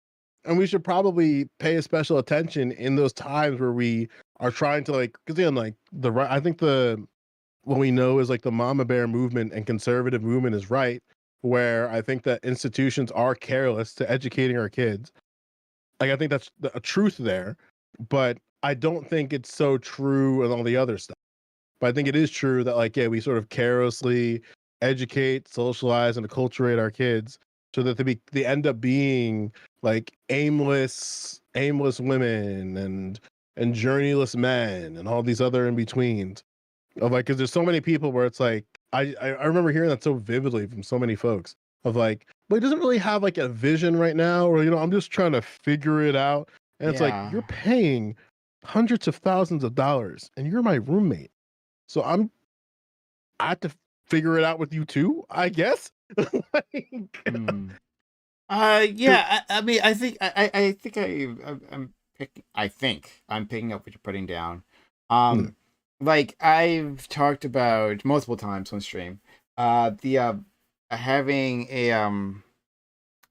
and we should probably pay a special attention in those times where we are trying to like, because again, like I think what we know is like the mama bear movement and conservative movement is right, where I think that institutions are careless to educating our kids. Like I think that's a truth there, but I don't think it's so true in all the other stuff. But I think it is true that like, yeah, we sort of carelessly educate, socialize, and acculturate our kids so that they end up being like aimless women and journeyless men and all these other in betweens. of like, because there's so many people where it's like I remember hearing that so vividly from so many folks of like, well, he doesn't really have like a vision right now, or I'm just trying to figure it out. And it's like, Yeah. you're paying hundreds of thousands of dollars and you're my roommate. So I have to figure it out with you too, I guess. Like, Hmm. Yeah. I mean, I think I'm picking up what you're putting down. Like I've talked about multiple times on stream, the having a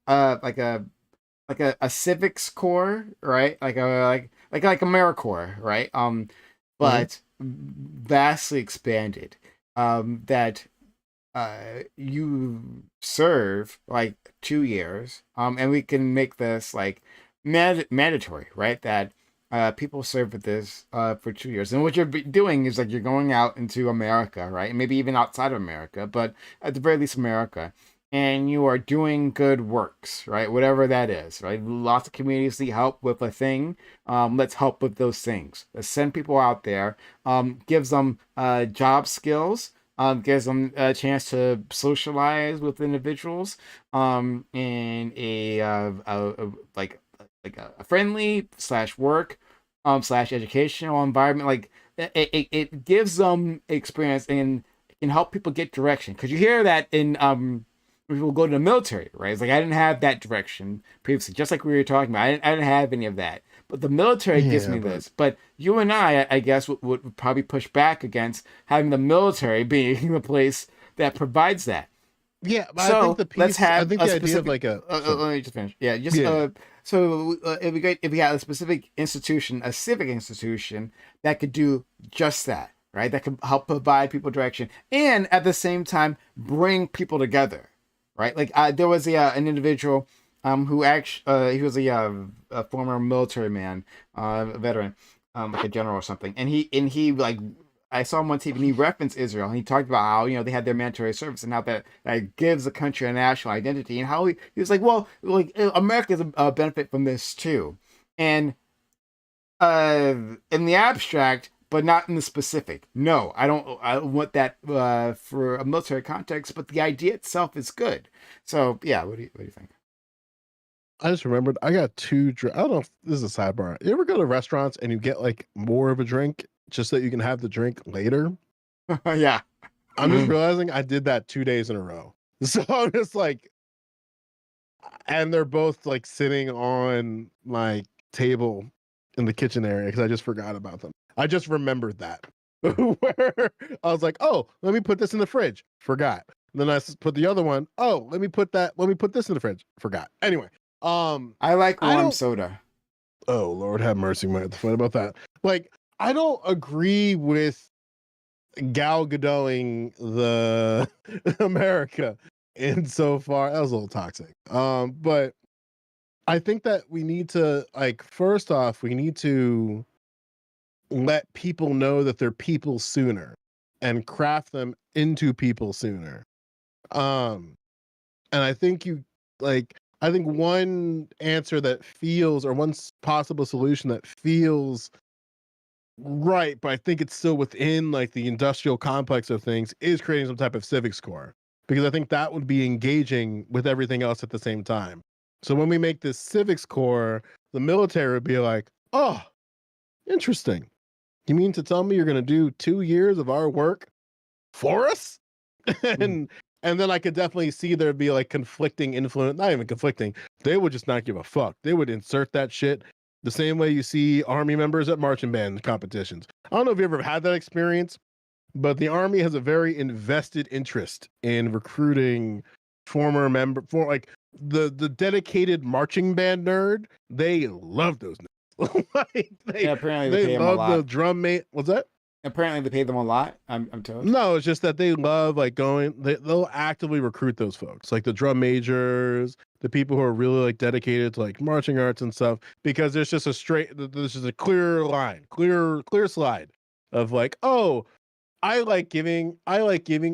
like a civics core, right? Like like AmeriCorps, right? But vastly expanded. That you serve like 2 years, and we can make this like mandatory, right? That people serve with this for 2 years, and what you're doing is like you're going out into America, right? And maybe even outside of America, but at the very least America, and you are doing good works, right? Whatever that is, right? Lots of communities need help with a thing. Let's help with those things. Let's send people out there. Gives them job skills. Gives them a chance to socialize with individuals. In like a friendly slash work slash educational environment. Like it gives them experience and can help people get direction. Because you hear that in people go to the military, right? It's like I didn't have that direction previously, just like we were talking about. I didn't have any of that. But the military gives me this. But you and I guess, would probably push back against having the military being the place that provides that. Yeah, but So I think the piece, let's have I think a the idea specific. of like a. Let me just finish. Yeah, just Yeah. so it'd be great if we had a specific institution, a civic institution that could do just that, right? That could help provide people direction and at the same time bring people together, right? Like there was an individual who actually he was a former military man, a veteran, like a general or something, and he like I saw him on TV and he referenced Israel and he talked about how they had their mandatory service and how that gives a country a national identity, and how he was like, well, like America's a benefit from this too, and in the abstract but not in the specific. No, I don't want that for a military context, but the idea itself is good. So yeah, what do you think? I just remembered I got two. I don't know if this is a sidebar. You ever go to restaurants and you get like more of a drink just so that you can have the drink later? Yeah. I'm just realizing I did that 2 days in a row. So I'm just like, and they're both like sitting on my table in the kitchen area because I just forgot about them. I just remembered that. Where I was like, oh, let me put this in the fridge. Forgot. Then I put the other one. Oh, let me put this in the fridge. Forgot. Anyway, I like warm soda. Oh, Lord have mercy, man. What about that? Like, I don't agree with Gal Gadoing the America insofar. That was a little toxic. But I think that we need to, like, first off, we need to let people know that they're people sooner and craft them into people sooner. And I think I think one answer that feels, or one possible solution that feels right, but I think it's still within like the industrial complex of things, is creating some type of civics core, because I think that would be engaging with everything else at the same time. So when we make this civics core, the military would be like, oh, interesting. You mean to tell me you're going to do 2 years of our work for us? And then I could definitely see there'd be like conflicting influence, not even conflicting. They would just not give a fuck. They would insert that shit the same way you see army members at marching band competitions. I don't know if you ever had that experience, but the army has a very invested interest in recruiting former member for like the dedicated marching band nerd. They love those nerds. Like apparently they pay them a love lot. the drum mate. What's that? Apparently they pay them a lot. I'm told. No, it's just that they love like going. They'll actively recruit those folks, like the drum majors, the people who are really like dedicated to like marching arts and stuff, because there's just there's just a clear line, clear slide of like, oh, I like giving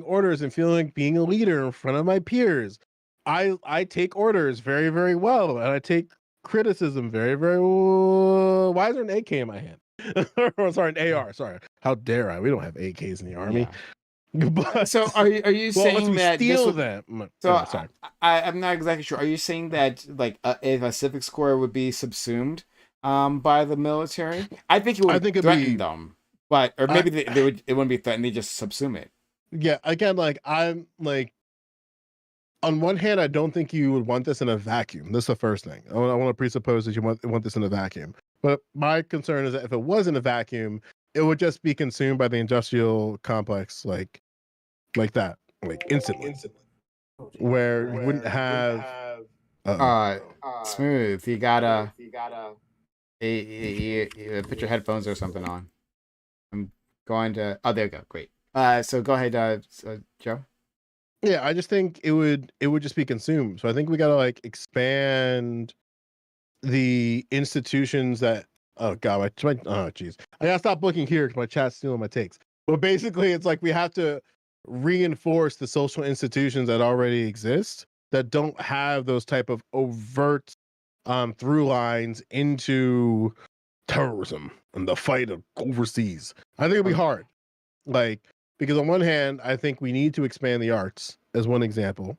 orders and feeling like being a leader in front of my peers. I take orders very, very well, and I take criticism very, very well. Why is there an AK in my hand? Or sorry, an AR. Sorry, How dare I? We don't have AKs in the army. But So are you well, unless saying we that this steal would, them? so Oh, sorry. I'm not exactly sure. Are you saying that like if a civics corps would be subsumed by the military? I think it I would think it'd threaten be. them, but or I, maybe they would it wouldn't be threatened. They just subsume it. yeah, again, like I'm like on one hand, I don't think you would want this in a vacuum. This is the first thing. I want to presuppose that you want this in a vacuum. But my concern is that if it was in a vacuum, it would just be consumed by the industrial complex, like that, like instantly, where you wouldn't have. Uh, Smooth. You gotta put your headphones or something on. I'm going to. Oh, there you go. Great. So go ahead, Joe. Yeah, I just think it would just be consumed. So I think we gotta like expand the institutions that. Oh god, oh jeez, I gotta stop looking here because my chat's stealing my takes. But basically, it's like we have to reinforce the social institutions that already exist that don't have those type of overt through lines into terrorism and the fight of overseas. I think it'll be hard. Like, because on one hand, I think we need to expand the arts as one example.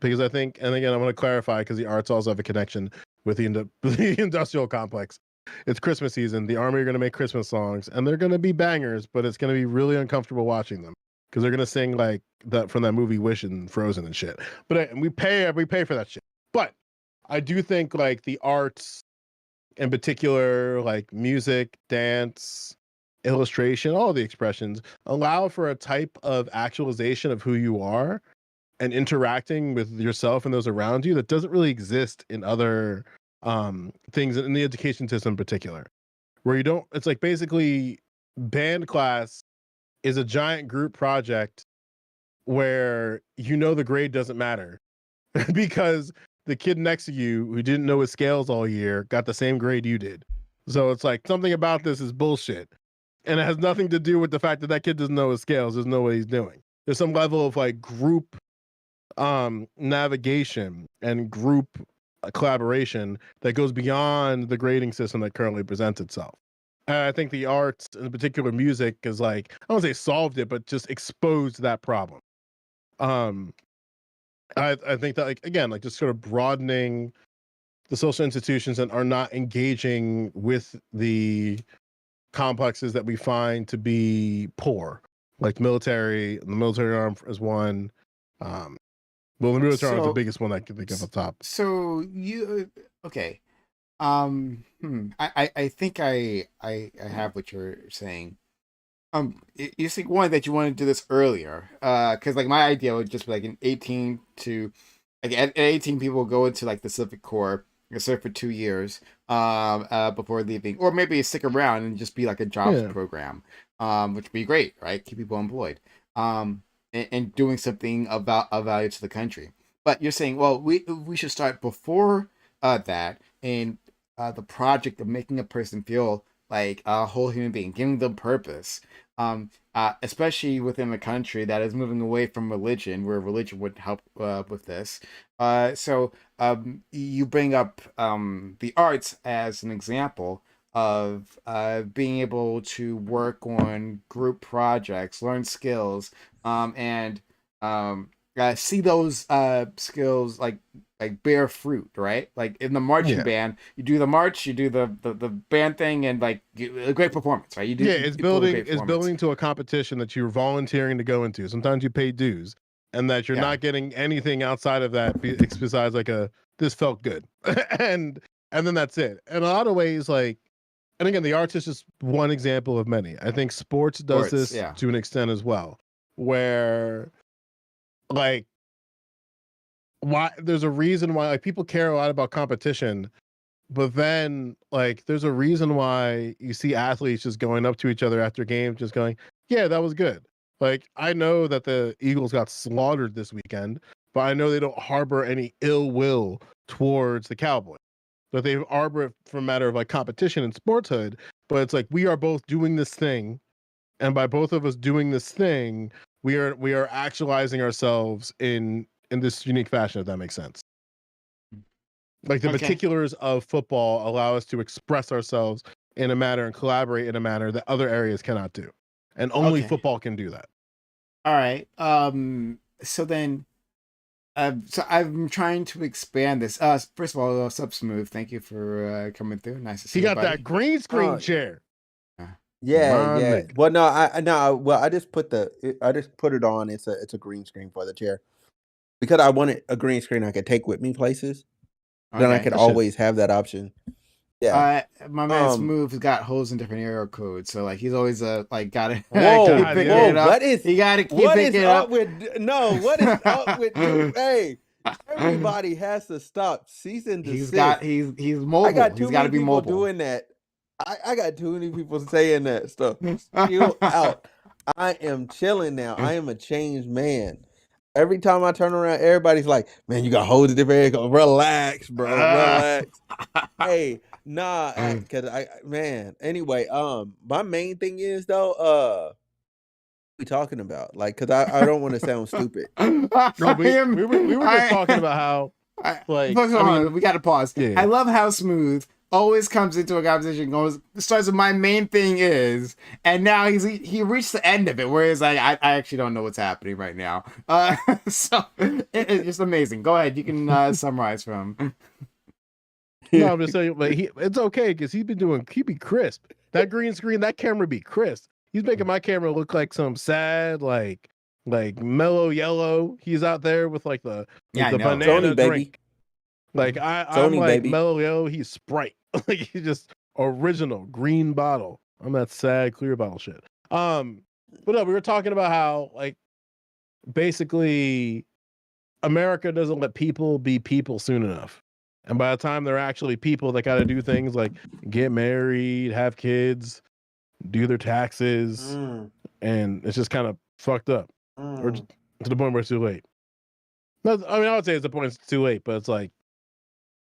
Because I think, and again, I want to clarify because the arts also have a connection with the industrial complex. It's Christmas season. The army are going to make Christmas songs, and they're going to be bangers, but it's going to be really uncomfortable watching them because they're going to sing like that from that movie Wish and Frozen and shit. But we pay for that shit. But I do think like the arts, in particular, like music, dance, illustration, all the expressions allow for a type of actualization of who you are and interacting with yourself and those around you that doesn't really exist in other things in the education system in particular, where you don't. It's like basically band class is a giant group project where the grade doesn't matter because the kid next to you who didn't know his scales all year got the same grade you did. So it's like something about this is bullshit. And it has nothing to do with the fact that that kid doesn't know his scales, doesn't know what he's doing. There's some level of like group navigation and group collaboration that goes beyond the grading system that currently presents itself. And I think the arts, in particular music, is like, I don't say solved it, but just exposed that problem. I think that, like, again, like just sort of broadening the social institutions and are not engaging with the complexes that we find to be poor, like the military arm is one. Well, the military arm is the biggest one I can think of up top. So you okay? I think I have what you're saying. You think one that you want to do this earlier? Because like my idea would just be like an 18 to like at 18 people go into like the Civic Corps, serve for 2 years, before leaving, or maybe stick around and just be like a jobs program, which would be great, right? Keep people employed, and doing something about of value to the country. But you're saying, well, we should start before that in the project of making a person feel like a whole human being, giving them purpose, especially within a country that is moving away from religion, where religion would help with this. So you bring up the arts as an example of being able to work on group projects, learn skills, and see those skills like bear fruit, right? Like in the marching band, you do the march, you do the band thing, and like a great performance, right? It's building to a competition that you're volunteering to go into. Sometimes you pay dues, and that you're not getting anything outside of that besides like this felt good, and then that's it. In a lot of ways, like, and again, the arts is just one example of many. I think sports does this to an extent as well, where like why there's a reason why like people care a lot about competition, but then like there's a reason why you see athletes just going up to each other after games just going, yeah, that was good. Like, I know that the Eagles got slaughtered this weekend, but I know they don't harbor any ill will towards the Cowboys. But they harbor it from a matter of like competition and sportshood. But it's like we are both doing this thing, and by both of us doing this thing, we are actualizing ourselves in this unique fashion, if that makes sense. Like the particulars of football allow us to express ourselves in a manner and collaborate in a manner that other areas cannot do. and only Okay. football can do that. All right. So then, so I'm trying to expand this. First of all, Sub Smooth, thank you for coming through. Nice to see He you, got buddy. that green screen Oh, chair. Yeah, My yeah. nigga. Well, no, I just put it on. It's a green screen for the chair because I wanted a green screen I could take with me places. Then I Okay. could That shit. always have that option. Yeah. My man Um. Smooth has got holes in different area codes, so like he's always like got to Whoa, keep God, picking yeah. it up. What is You got to keep what is picking it up up. with what is up with hey? Everybody has to stop. Cease and He's desist. he's I mobile. got He's too got to many be people mobile. doing that. I got too many people saying that stuff. Chill out. I am chilling now. I am a changed man. Every time I turn around, everybody's like, "Man, you got holes in different areas." Relax, bro. Relax. Hey, nah, man. Anyway, my main thing is though, what we talking about? Like, cause I don't want to sound stupid. No, we were just talking about how like Hold I on, mean, we got to pause. yeah. I love how Smooth always comes into a conversation, starts with my main thing is, and now he reached the end of it where he's like, I actually don't know what's happening right now. So it's just amazing. Go ahead, you can summarize for him. No, I'm just saying, but it's okay because he be crisp. That green screen, that camera be crisp. He's making my camera look like some sad, like mellow yellow. He's out there with like the Yeah, I know. banana Sony, baby. drink. Like I'm Sony, like baby. mellow yellow. He's Sprite. Like he's just original green bottle. I'm that sad clear bottle shit. But no, we were talking about how like basically America doesn't let people be people soon enough. And by the time they're actually people, they got to do things like get married, have kids, do their taxes, and it's just kind of fucked up, or to the point where it's too late. I mean, I would say it's the point it's too late, but it's like,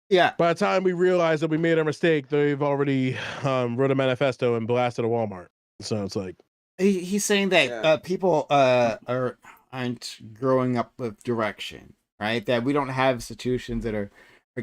yeah. By the time we realize that we made our mistake, they've already wrote a manifesto and blasted a Walmart. So it's like He's saying that Yeah. people aren't growing up with direction, right? That we don't have institutions that are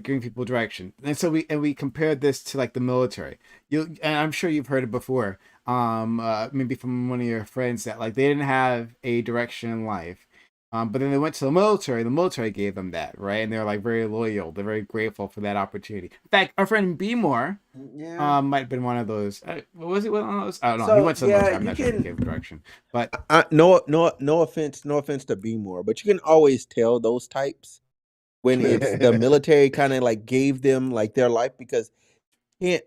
giving people direction, and so we compared this to like the military. And I'm sure you've heard it before. Maybe from one of your friends that like they didn't have a direction in life. But then they went to the military. The military gave them that, right? And they're like very loyal. They're very grateful for that opportunity. In fact, our friend B More, might have been one of those. Was it one of those? I don't know. So, He went to the military. I'm you not sure if he can- gave direction, but No offense to be more, but you can always tell those types when it's the military kind of like gave them like their life because they can't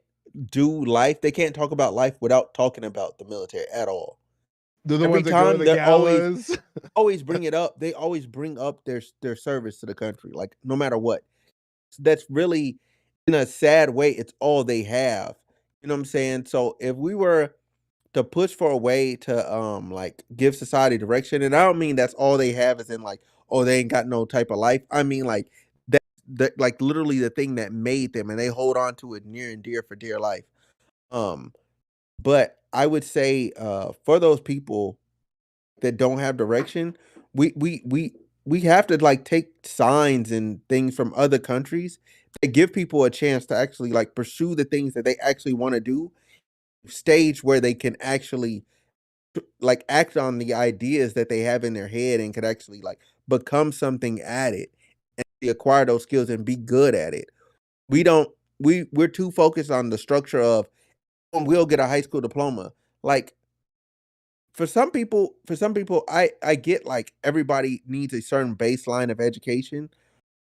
do life. They can't talk about life without talking about the military at all. they're the Every ones that go to time the they're galas. always bring it up. They always bring up their service to the country, like no matter what. That's really in a sad way. It's all they have. You know what I'm saying? So if we were to push for a way to like give society direction, and I don't mean that's all they have is in like, oh, they ain't got no type of life. I mean like that like literally the thing that made them and they hold on to it near and dear for dear life. But I would say for those people that don't have direction, we have to like take signs and things from other countries that give people a chance to actually like pursue the things that they actually want to do, stage where they can actually like act on the ideas that they have in their head and could actually like become something at it and acquire those skills and be good at it. We're too focused on the structure of we'll get a high school diploma. Like for some people, I get like everybody needs a certain baseline of education,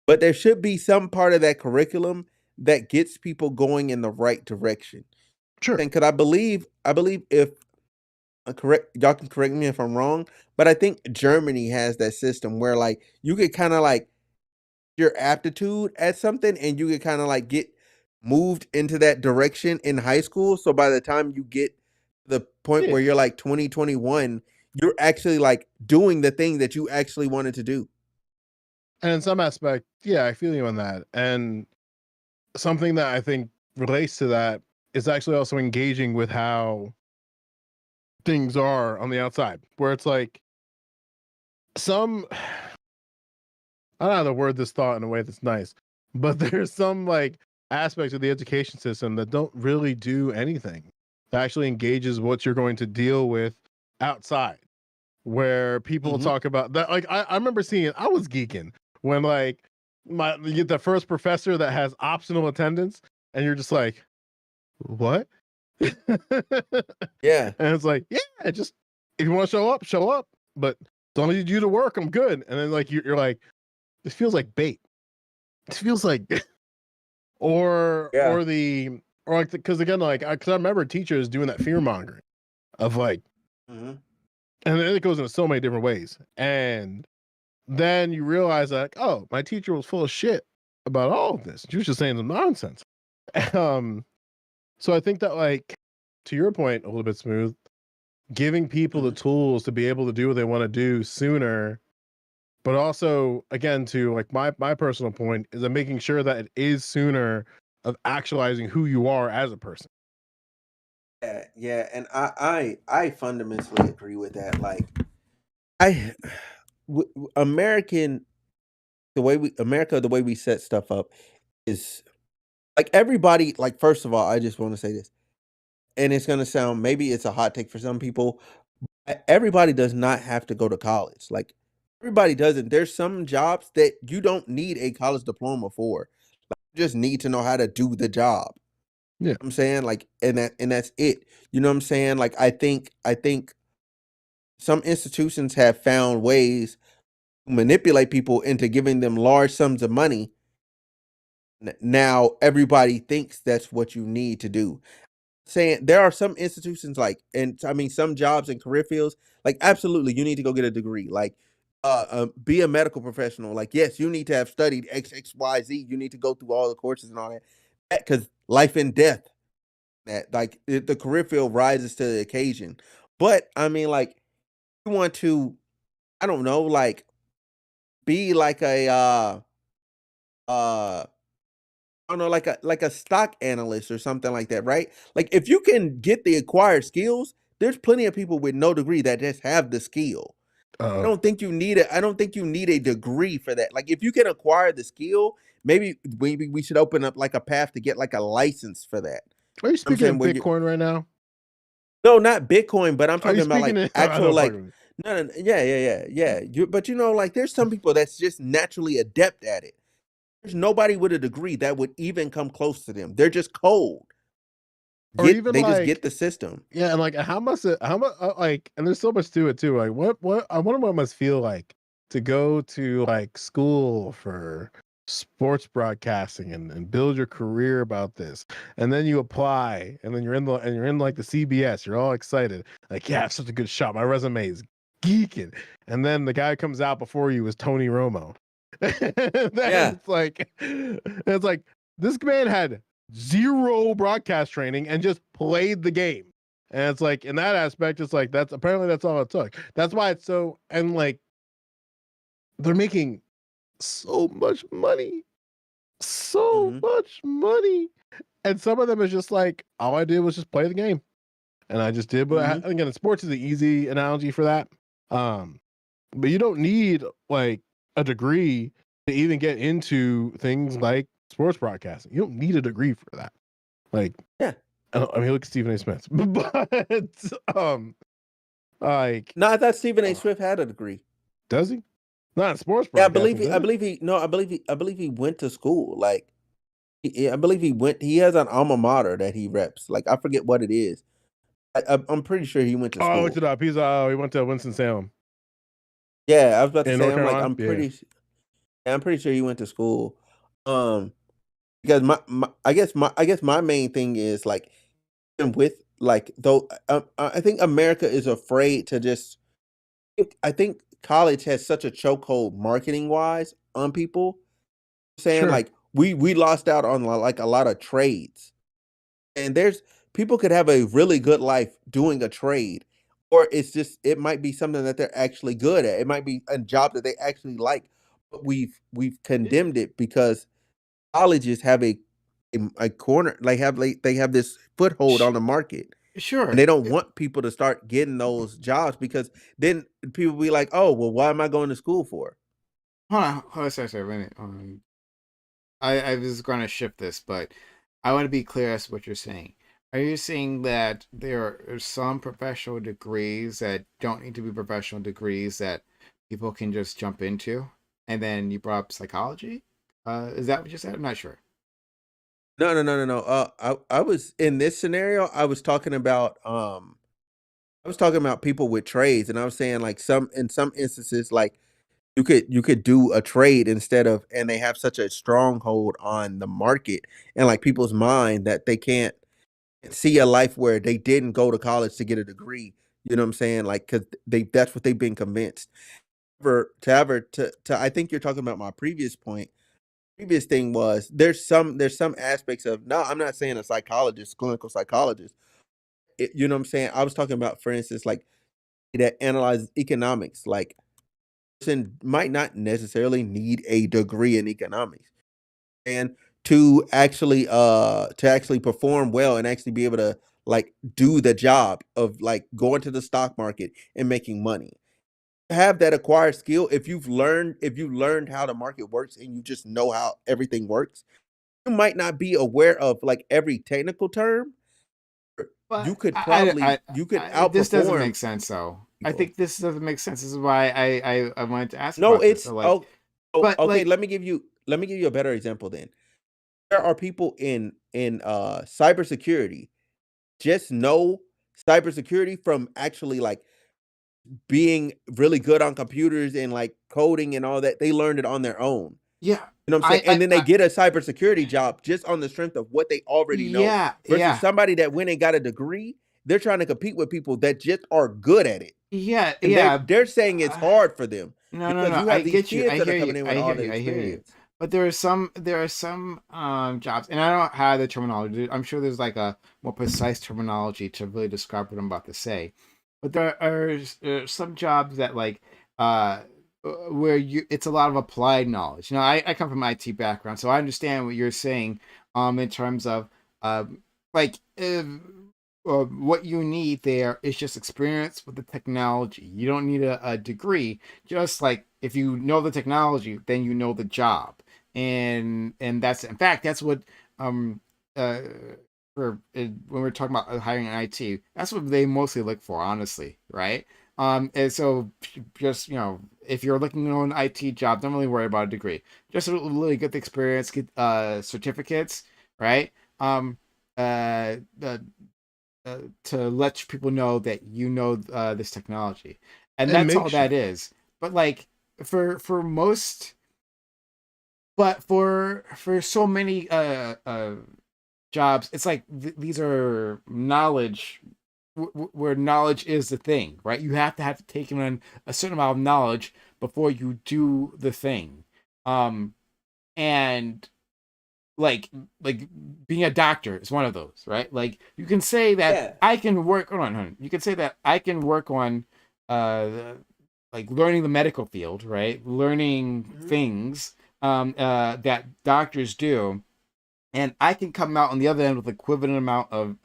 but there should be some part of that curriculum that gets people going in the right direction. Sure. And because I believe if correct, y'all can correct me if I'm wrong, but I think Germany has that system where like you could kind of like your aptitude at something and you could kind of like get moved into that direction in high school. So by the time you get to the point where you're like 2021, you're actually like doing the thing that you actually wanted to do. And in some aspect, yeah, I feel you on that. And something that I think relates to that is actually also engaging with how things are on the outside, where it's like some, I don't know how to word this thought in a way that's nice, but there's some like aspects of the education system that don't really do anything that actually engages what you're going to deal with outside where people Mhm. talk about that. Like I remember seeing, I was geeking when like you get the first professor that has optional attendance, and you're just like, what? Yeah. And it's like, yeah, just if you want to show up, show up. But don't need you to work. I'm good. And then like you're like, this feels like bait. It feels like, Yeah. or like because again, like because I remember teachers doing that fear mongering of like, Mhm. and then it goes into so many different ways. And then you realize like, oh, my teacher was full of shit about all of this. She was just saying some nonsense. Um, so I think that like to your point, a little bit smooth, giving people the tools to be able to do what they want to do sooner, but also again to like my personal point is that making sure that it is sooner of actualizing who you are as a person. Yeah, yeah, and I fundamentally agree with that. Like, I American the way we set stuff up is like everybody. Like, first of all, I just want to say this, and it's gonna sound maybe it's a hot take for some people. Everybody does not have to go to college. Like, everybody doesn't. There's some jobs that you don't need a college diploma for. You just need to know how to do the job. Yeah. I'm saying like, and that's it. You know what I'm saying? Like, I think some institutions have found ways to manipulate people into giving them large sums of money. Now everybody thinks that's what you need to do. Saying there are some institutions like, and I mean some jobs and career fields, like absolutely you need to go get a degree. Like, be a medical professional. Like, yes, you need to have studied XXYZ. You need to go through all the courses and all that. Because life and death, that like the career field rises to the occasion. But I mean, like, you want to, I don't know, like be like a uh I don't know, like a stock analyst or something like that, right? Like, if you can get the acquired skills, there's plenty of people with no degree that just have the skill. Uh, I don't think you need a degree for that. Like, if you can acquire the skill, maybe we should open up like a path to get like a license for that. are you I'm speaking saying of where you Bitcoin right now? no, not Bitcoin, but I'm Are you talking about speaking? like I actual know, like fucking. no, yeah. But you know, like there's some people that's just naturally adept at it. There's nobody with a degree that would even come close to them. They're just cold. Or even They just like, get the system. yeah, and like how much like, and there's so much to it too. Like what I wonder what it must feel like to go to like school for sports broadcasting and build your career about this. And then you apply and then you're in like the CBS, you're all excited. Like, yeah, it's such a good shot. My resume is geeking. And then the guy who comes out before you is Tony Romo. Then Yeah. it's like this man had zero broadcast training and just played the game. And it's like in that aspect, it's like that's all it took. That's why it's so, and like they're making so much money. So Mhm. much money. And some of them is just like, all I did was just play the game. And I just did, but Mhm. again, sports is the easy analogy for that. Um, but you don't need like a degree to even get into things like sports broadcasting. You don't need a degree for that. Like, Yeah. I mean, look at Stephen A. Smith, but like, No, I thought Stephen A. Swift had a degree. does he? Not in sports Yeah, broadcasting, does I he? believe he no, I believe he went to school. Like, I believe he has an alma mater that he reps. Like, I forget what it is. I'm pretty sure he went to Oh, I looked school. it up. He went to Winston Salem Yeah, I was about to in say. North Carolina. Yeah. I'm pretty sure he went to school. Um, because I guess my main thing is like, and with like though I think America is afraid to just. I think college has such a chokehold marketing wise on people. Saying Sure. like we lost out on like a lot of trades, and there's people could have a really good life doing a trade, or it might be something that they're actually good at. It might be a job that they actually like, but we've condemned it because colleges have a corner, they have this foothold on the market, Sure. and they don't want people to start getting those jobs because then people be like, oh well, why am I going to school for? Hold on, sorry, wait a minute. I was going to shift this, but I want to be clear as to what you're saying. Are you saying that there are some professional degrees that don't need to be professional degrees that people can just jump into? And then you brought up psychology? Is that what you said? I'm not sure. No, no, no, no, no. I was in this scenario. I was talking about people with trades, and I was saying like in some instances, like you could do a trade instead of, and they have such a stronghold on the market and like people's mind that they can't see a life where they didn't go to college to get a degree. You know what I'm saying? Like, cause that's what they've been convinced. I think you're talking about my previous point. Previous thing was there's some aspects of, no, I'm not saying a psychologist, clinical psychologist. You know what I'm saying? I was talking about, for instance, like that analyzes economics. Like, person might not necessarily need a degree in economics and to actually perform well and actually be able to like do the job of like going to the stock market and making money. Have that acquired skill. If you learned how the market works and you just know how everything works, you might not be aware of like every technical term. But You could probably you could this doesn't make outperform sense, though. I people. think this doesn't make sense. This is why I wanted to ask No, about this. it's So, like, oh, oh but okay, like, let me give you a better example then. There are people in cybersecurity just know cybersecurity from actually like being really good on computers and like coding and all that. They learned it on their own. yeah, You know what I'm saying? And then they get a cybersecurity job just on the strength of what they already know yeah, versus yeah, somebody that went and got a degree. They're trying to compete with people that just are good at it. yeah, And they're yeah. they're saying it's uh, hard for them No, no, because no. you I have these get you. kids I that are hear you. coming in with I all hear the you. I hear you. experience. But there are some jobs, and I don't have the terminology. I'm sure there's like a more precise terminology to really describe what I'm about to say. But there are some jobs that like uh where you it's a lot of applied knowledge. You know, I come from IT background, so I understand what you're saying in terms of like what you need there is just experience with the technology. You don't need a degree. Just like if you know the technology, then you know the job, and that's in fact that's what um uh when we're talking about hiring in IT, that's what they mostly look for, honestly, right? And so just if you're looking at an IT job, don't really worry about a degree. Just really get the experience, get certificates, right? Uh, uh, to let people know that you know this technology, and And that's make all sure that is. But like for most, but for so many jobs, it's like these are knowledge where knowledge is the thing, right? You have to have taken on a certain amount of knowledge before you do the thing, um, and like being a doctor is one of those, right? Like you can say that Yeah. I can work on. You can say that I can work on, uh, like learning the medical field, right? Learning Mhm. things that doctors do, and I can come out on the other end with equivalent amount of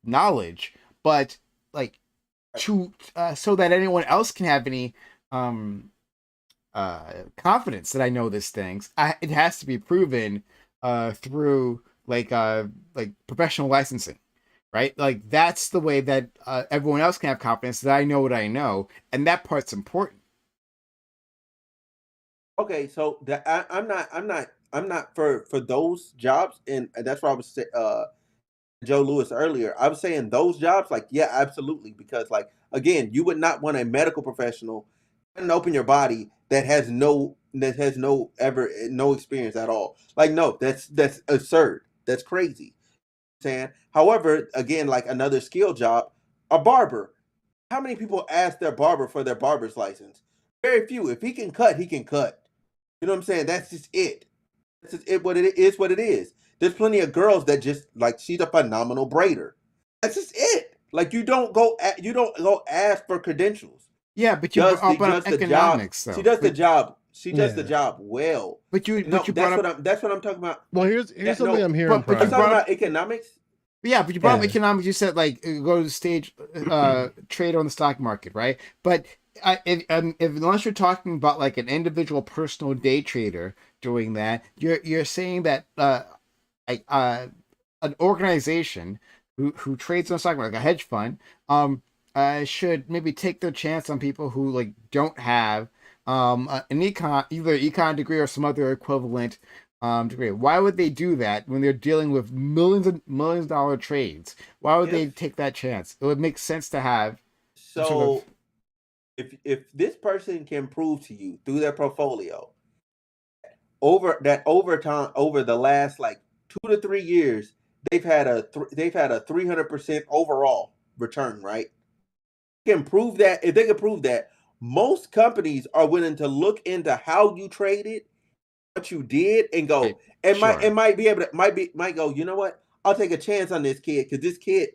knowledge, but like to so that anyone else can have any um confidence that I know these things, it has to be proven through like professional licensing, right? Like that's the way that everyone else can have confidence that I know what I know, and that part's important. Okay, so I'm not for those jobs, and that's why I was Joe Lewis earlier. I was saying those jobs, like, yeah, absolutely, because like again, you would not want a medical professional and open your body that has no experience at all. Like, no, that's absurd. That's crazy. Saying, however, again, like another skill job, a barber. How many people ask their barber for their barber's license? Very few. If he can cut, he can cut. You know what I'm saying? That's just it. That's just it. What it is, what it is. There's plenty of girls that just like she's a phenomenal braider. That's just it. Like you don't go ask for credentials. Yeah, but you Does the brought up does the job? economics She though. does the job. She does the yeah. job well. But No, you brought that's up what I'm talking about. Well, here's Yeah, something no, I'm hearing, but I'm you Prime. talking brought up about economics. yeah, but you brought up Yeah. economics. You said like go to the stage, trade on the stock market, right? But if unless you're talking about like an individual personal day trader doing that, you're saying that like an organization who trades on stock market, like a hedge fund, should maybe take their chance on people who like don't have an either econ degree or some other equivalent degree. Why would they do that when they're dealing with millions of dollar trades? Why would they take that chance? It would make sense to have some sort of. So if this person can prove to you through their portfolio over time, over the last like 2 to 3 years, they've had a 300% overall return, right? Can prove that. If they can prove that, most companies are willing to look into how you traded, what you did, and go, Right, and sure. might be able to might go, you know what? I'll take a chance on this kid, because this kid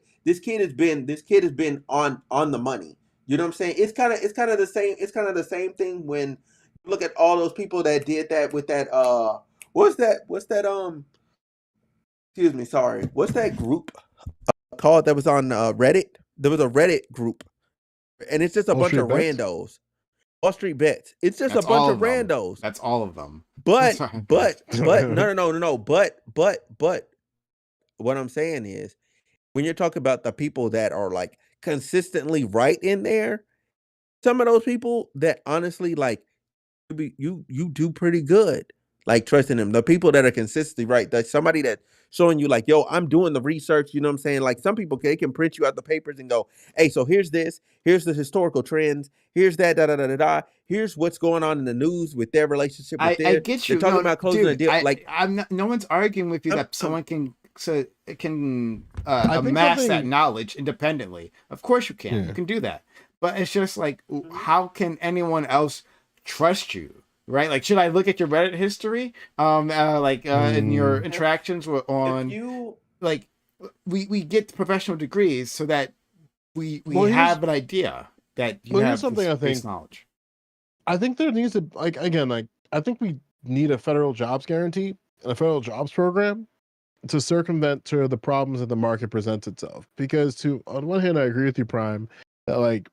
has been on the money. You know what I'm saying? It's kind of the same thing when you look at all those people that did that with that what's that excuse me, sorry. What's that group called that was on Reddit? There was a Reddit group, and it's just a Wall bunch Street of Bets? randos. Wall Street Bets. It's just That's a bunch all of of them. randos. That's all of them. But Sorry. no. But what I'm saying is, when you're talking about the people that are like consistently right in there, some of those people that honestly like you do pretty good. Like trusting them. The people that are consistently right. That's somebody that showing you like, yo, I'm doing the research. You know what I'm saying? Like some people they can print you out the papers and go, hey, so here's this, here's the historical trends, here's that, da da da da da. Here's what's going on in the news with their relationship with I get they're you. talking No, about closing a dude, deal. Like I'm not, no one's arguing with you I'm- that someone can I think amass that something- knowledge independently. Of course you can. Yeah. You can do that. But it's just like, how can anyone else trust you? Right? Like, should I look at your Reddit history? In your interactions if on you like we get professional degrees so that we Well, here's- have an idea that you well, here's have something this I base think- knowledge. I think there needs to I think we need a federal jobs guarantee and a federal jobs program to circumvent to the problems that the market presents itself. Because on one hand, I agree with you, Prime, that like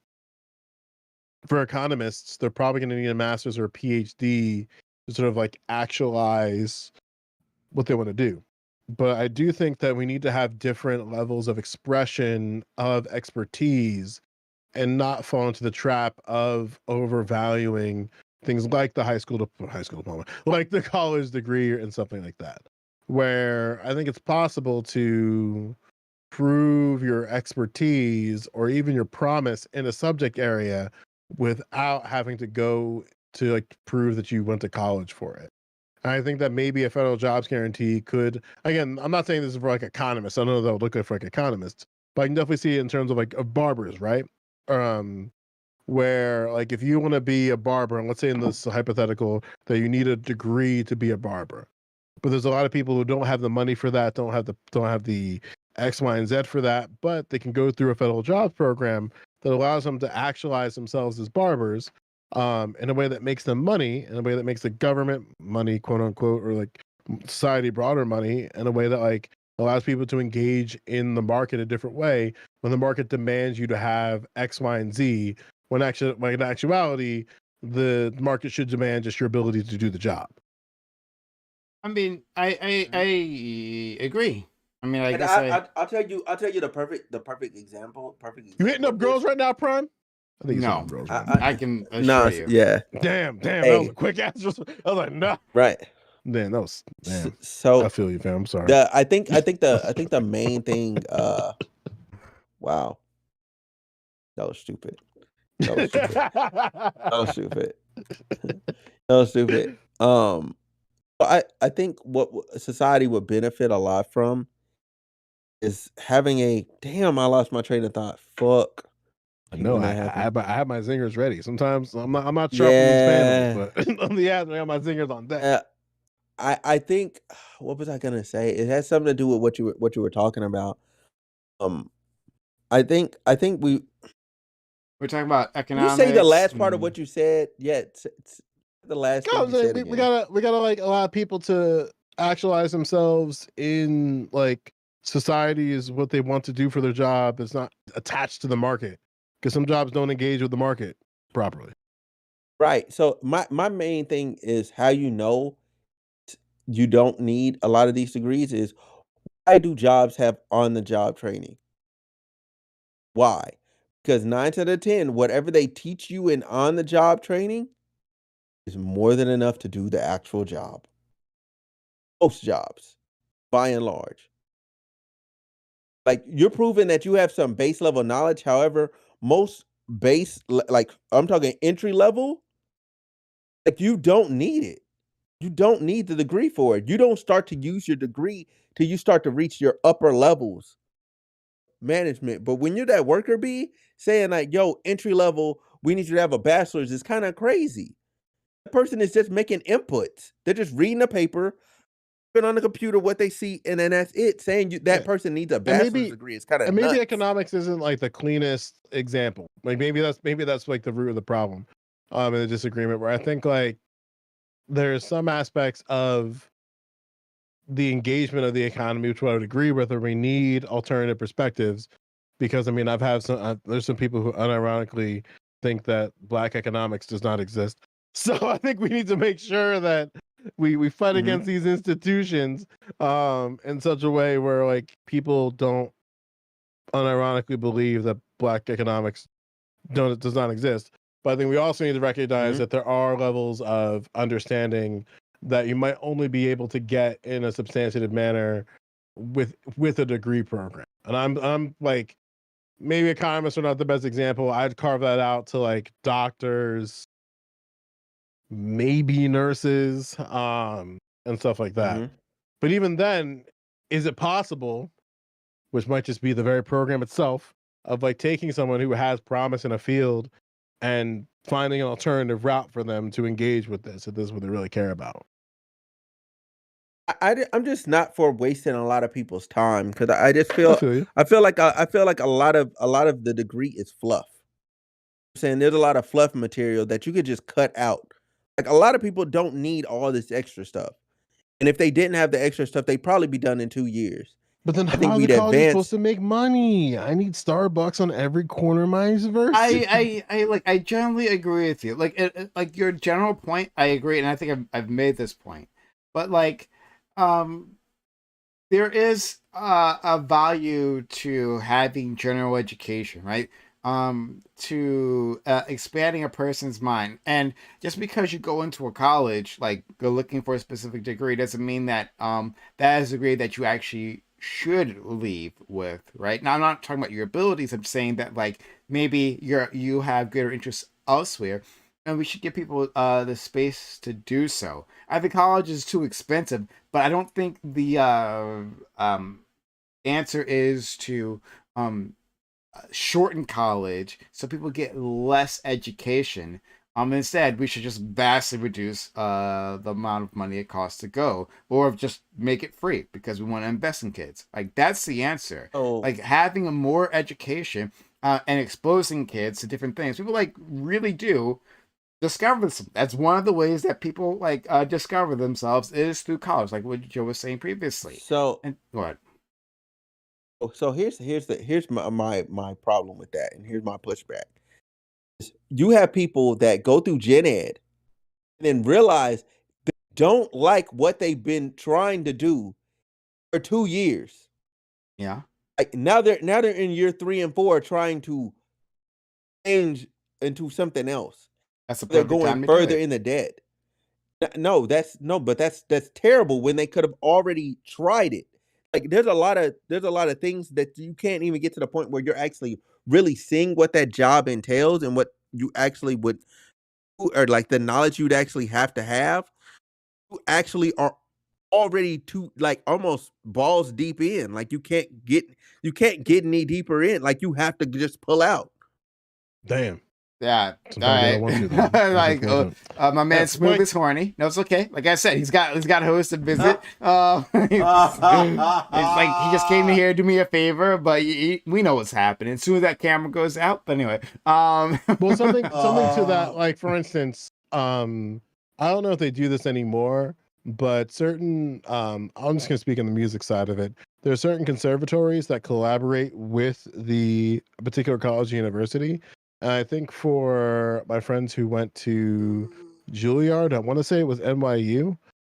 for economists, they're probably going to need a master's or a PhD to sort of like actualize what they want to do. But I do think that we need to have different levels of expression of expertise and not fall into the trap of overvaluing things like the high school diploma, like the college degree and something like that, where I think it's possible to prove your expertise or even your promise in a subject area without having to go to like prove that you went to college for it. And I think that maybe a federal jobs guarantee could, again, I'm not saying this is for like economists. I don't know that would look good for like economists, but I can definitely see it in terms of like of barbers, right? Where like if you want to be a barber, and let's say in this hypothetical that you need a degree to be a barber, but there's a lot of people who don't have the money for that, don't have the X, Y, and Z for that, but they can go through a federal jobs program that allows them to actualize themselves as barbers in a way that makes them money, in a way that makes the government money, quote unquote, or like society broader money, in a way that like allows people to engage in the market a different way when the market demands you to have X, Y, and Z, when in actuality, the market should demand just your ability to do the job. I mean, I agree. I mean, I and guess I'll tell you the perfect example. You hitting up girls right now, Prime? I think he's hitting no. up girls right now. I can assure No, you. yeah, Damn, that Hey. was a quick answer. I was like, no. right. Damn, that was damn. I So feel you, fam. I'm sorry. I think the main thing. Wow, that was stupid. That was stupid. That was stupid. That was stupid. I think what society would benefit a lot from is having a damn. I lost my train of thought. Fuck. I know. When I that happened. have my zingers ready. Sometimes I'm not sharp on these panels, but on the ads, I got my zingers on deck. I think what was I gonna say? It has something to do with what you were talking about. I think We're talking about you economics. say the last part of and- what you said. Yeah, the last No, thing you said we again. gotta like allow people to actualize themselves in like society is what they want to do for their job. It's not attached to the market because some jobs don't engage with the market properly. Right. So my main thing is how you know you don't need a lot of these degrees is Why do jobs have on-the-job training? Why? Because 9 out of 10, whatever they teach you in on-the-job training is more than enough to do the actual job. Most jobs, by and large. Like, you're proving that you have some base level knowledge. However, most like I'm talking entry level, like you don't need it. You don't need the degree for it. You don't start to use your degree till you start to reach your upper levels management. But when you're that worker bee saying like, yo, entry level, we need you to have a bachelor's is kind of crazy. The person is just making inputs. They're just reading a paper, putting on the computer what they see, and then that's it. Saying that person needs a And bachelor's degree is kind of maybe nuts. economics isn't like the cleanest example. Like maybe that's like the root of the problem, in the disagreement. Where I think like there's some aspects of the engagement of the economy which I would agree with, or we need alternative perspectives. Because I mean, I've had some. There's some people who unironically think that Black economics does not exist. So I think we need to make sure that we fight against these institutions in such a way where like people don't unironically believe that Black economics does not exist. But I think we also need to recognize that there are levels of understanding that you might only be able to get in a substantive manner with a degree program. And I'm like, maybe economists are not the best example. I'd carve that out to like doctors, maybe nurses, and stuff like that. But even then, is it possible, which might just be the very program itself, of like taking someone who has promise in a field and finding an alternative route for them to engage with this, if this is what they really care about? I'm just not for wasting a lot of people's time because I just I feel feel you. I feel like a lot of the degree is fluff. I'm saying there's a lot of fluff material that you could just cut out. Like a lot of people don't need all this extra stuff, and if they didn't have the extra stuff, they'd probably be done in 2 years. But then I think how are the we'd colleges supposed advance. to make money? I need Starbucks on every corner of my university. I generally agree with you. Like your general point, I agree, and I think I've made this point. But like, there is a value to having general education, right? To expanding a person's mind, and just because you go into a college, like go looking for a specific degree, doesn't mean that that is a degree that you actually should leave with, right? Now, I'm not talking about your abilities. I'm saying that like maybe you have greater interests elsewhere, and we should give people the space to do so. I think college is too expensive, but I don't think the answer is to shorten college so people get less education. Instead, we should just vastly reduce the amount of money it costs to go, or just make it free because we want to invest in kids. Like that's the answer. Oh, Like having a more education and exposing kids to different things. People like really do discover this. That's one of the ways that people like discover themselves is through college, like what Joe was saying previously. so And what? so here's my problem with that, and here's my pushback. You have people that go through gen ed and then realize they don't like what they've been trying to do for 2 years. Yeah, Like now they're in year 3 and 4 trying to change into something else. that's the They're perfect going time to do further it. in the debt. No, but that's terrible when they could have already tried it. Like there's a lot of things that you can't even get to the point where you're actually really seeing what that job entails and what you actually would, or like the knowledge you'd actually have to have. You actually are already too like almost balls deep in. Like you can't get any deeper in. Like you have to just pull out. Damn. Yeah. All Sometimes I don't want to, though. That's like unfortunate. my man That's Smooth my- is horny. No, it's okay. Like I said, he's got a host to visit. It's like he just came in here to do me a favor, but we know what's happening. As soon as that camera goes out, but anyway, Well, something to that, like for instance, I don't know if they do this anymore, but certain I'm just gonna speak on the music side of it. There are certain conservatories that collaborate with the particular college or university. And I think for my friends who went to Juilliard, I want to say it was NYU.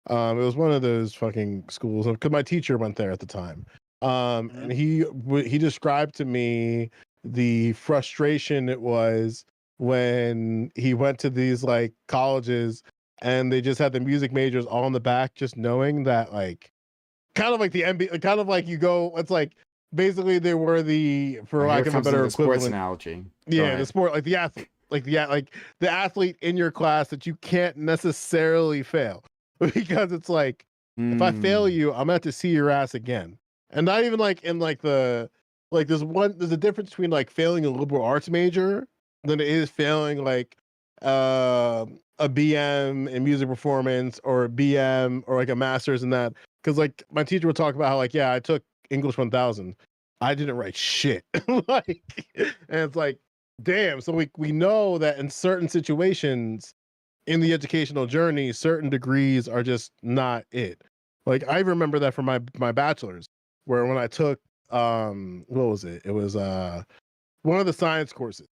It was one of those fucking schools because my teacher went there at the time. And he described to me the frustration it was when he went to these like colleges and they just had the music majors all in the back, just knowing that like kind of like the NBA, kind of like you go, it's like basically they were the, for Here lack of a comes better the sports equivalent, analogy. Go yeah, ahead. the sport, like the athlete, like the athlete in your class that you can't necessarily fail because it's like if I fail Mm. you, I'm gonna have to see your ass again, and not even like in like the like there's a difference between like failing a liberal arts major than it is failing like a BM in music performance or a BM or like a master's in that, because like my teacher would talk about how like, yeah, I took English 1000, I didn't write shit. Like, and it's like, damn. So we know that in certain situations in the educational journey, certain degrees are just not it. Like I remember that from my bachelor's, where when I took what was it? It was one of the science courses.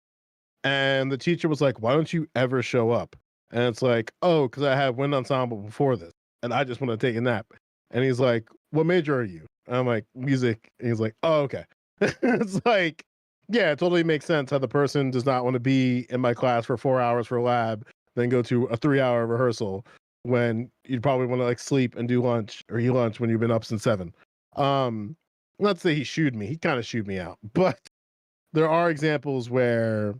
And the teacher was like, "Why don't you ever show up?" And it's like, "Oh, because I had wind ensemble before this, and I just want to take a nap." And he's like, "What major are you?" And I'm like, "Music." And he's like, "Oh, okay." It's like, yeah, it totally makes sense how the person does not want to be in my class for 4 hours for lab, then go to a 3 hour rehearsal when you'd probably want to like sleep and do lunch or eat lunch when you've been up since 7. Let's say he shooed me. He kind of shooed me out, but there are examples where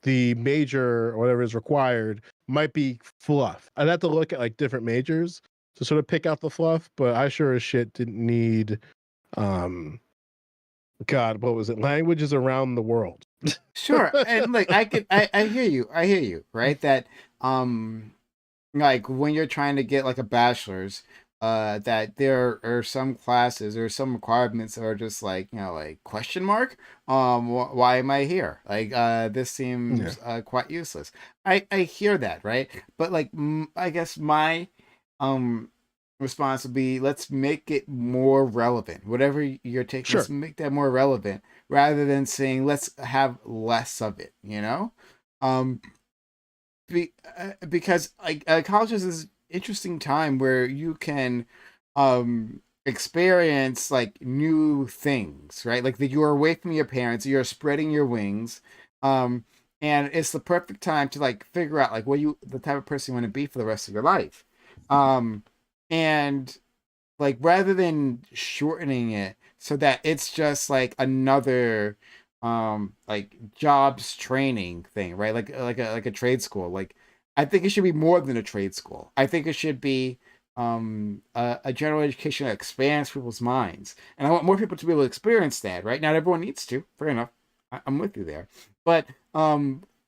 the major or whatever is required might be fluff. I'd have to look at like different majors to sort of pick out the fluff, but I sure as shit didn't need God, what was it? Languages around the world. Sure. And like I hear you, right? That like when you're trying to get like a bachelor's, that there are some classes or some requirements that are just like, like question mark, why am I here? Like this seems quite useless. I hear that, right? But like I guess my um response would be, let's make it more relevant, whatever you're taking. Sure. Let's make that more relevant rather than saying let's have less of it, um because like college is this interesting time where you can experience like new things, right? Like that you're away from your parents, you're spreading your wings, um and it's the perfect time to like figure out like what you the type of person you want to be for the rest of your life. And like rather than shortening it so that it's just like another like jobs training thing, right? Like a trade school. Like I think it should be more than a trade school. I think it should be a general education that expands people's minds, and I want more people to be able to experience that, right? Not everyone needs to, fair enough. I'm with you there, but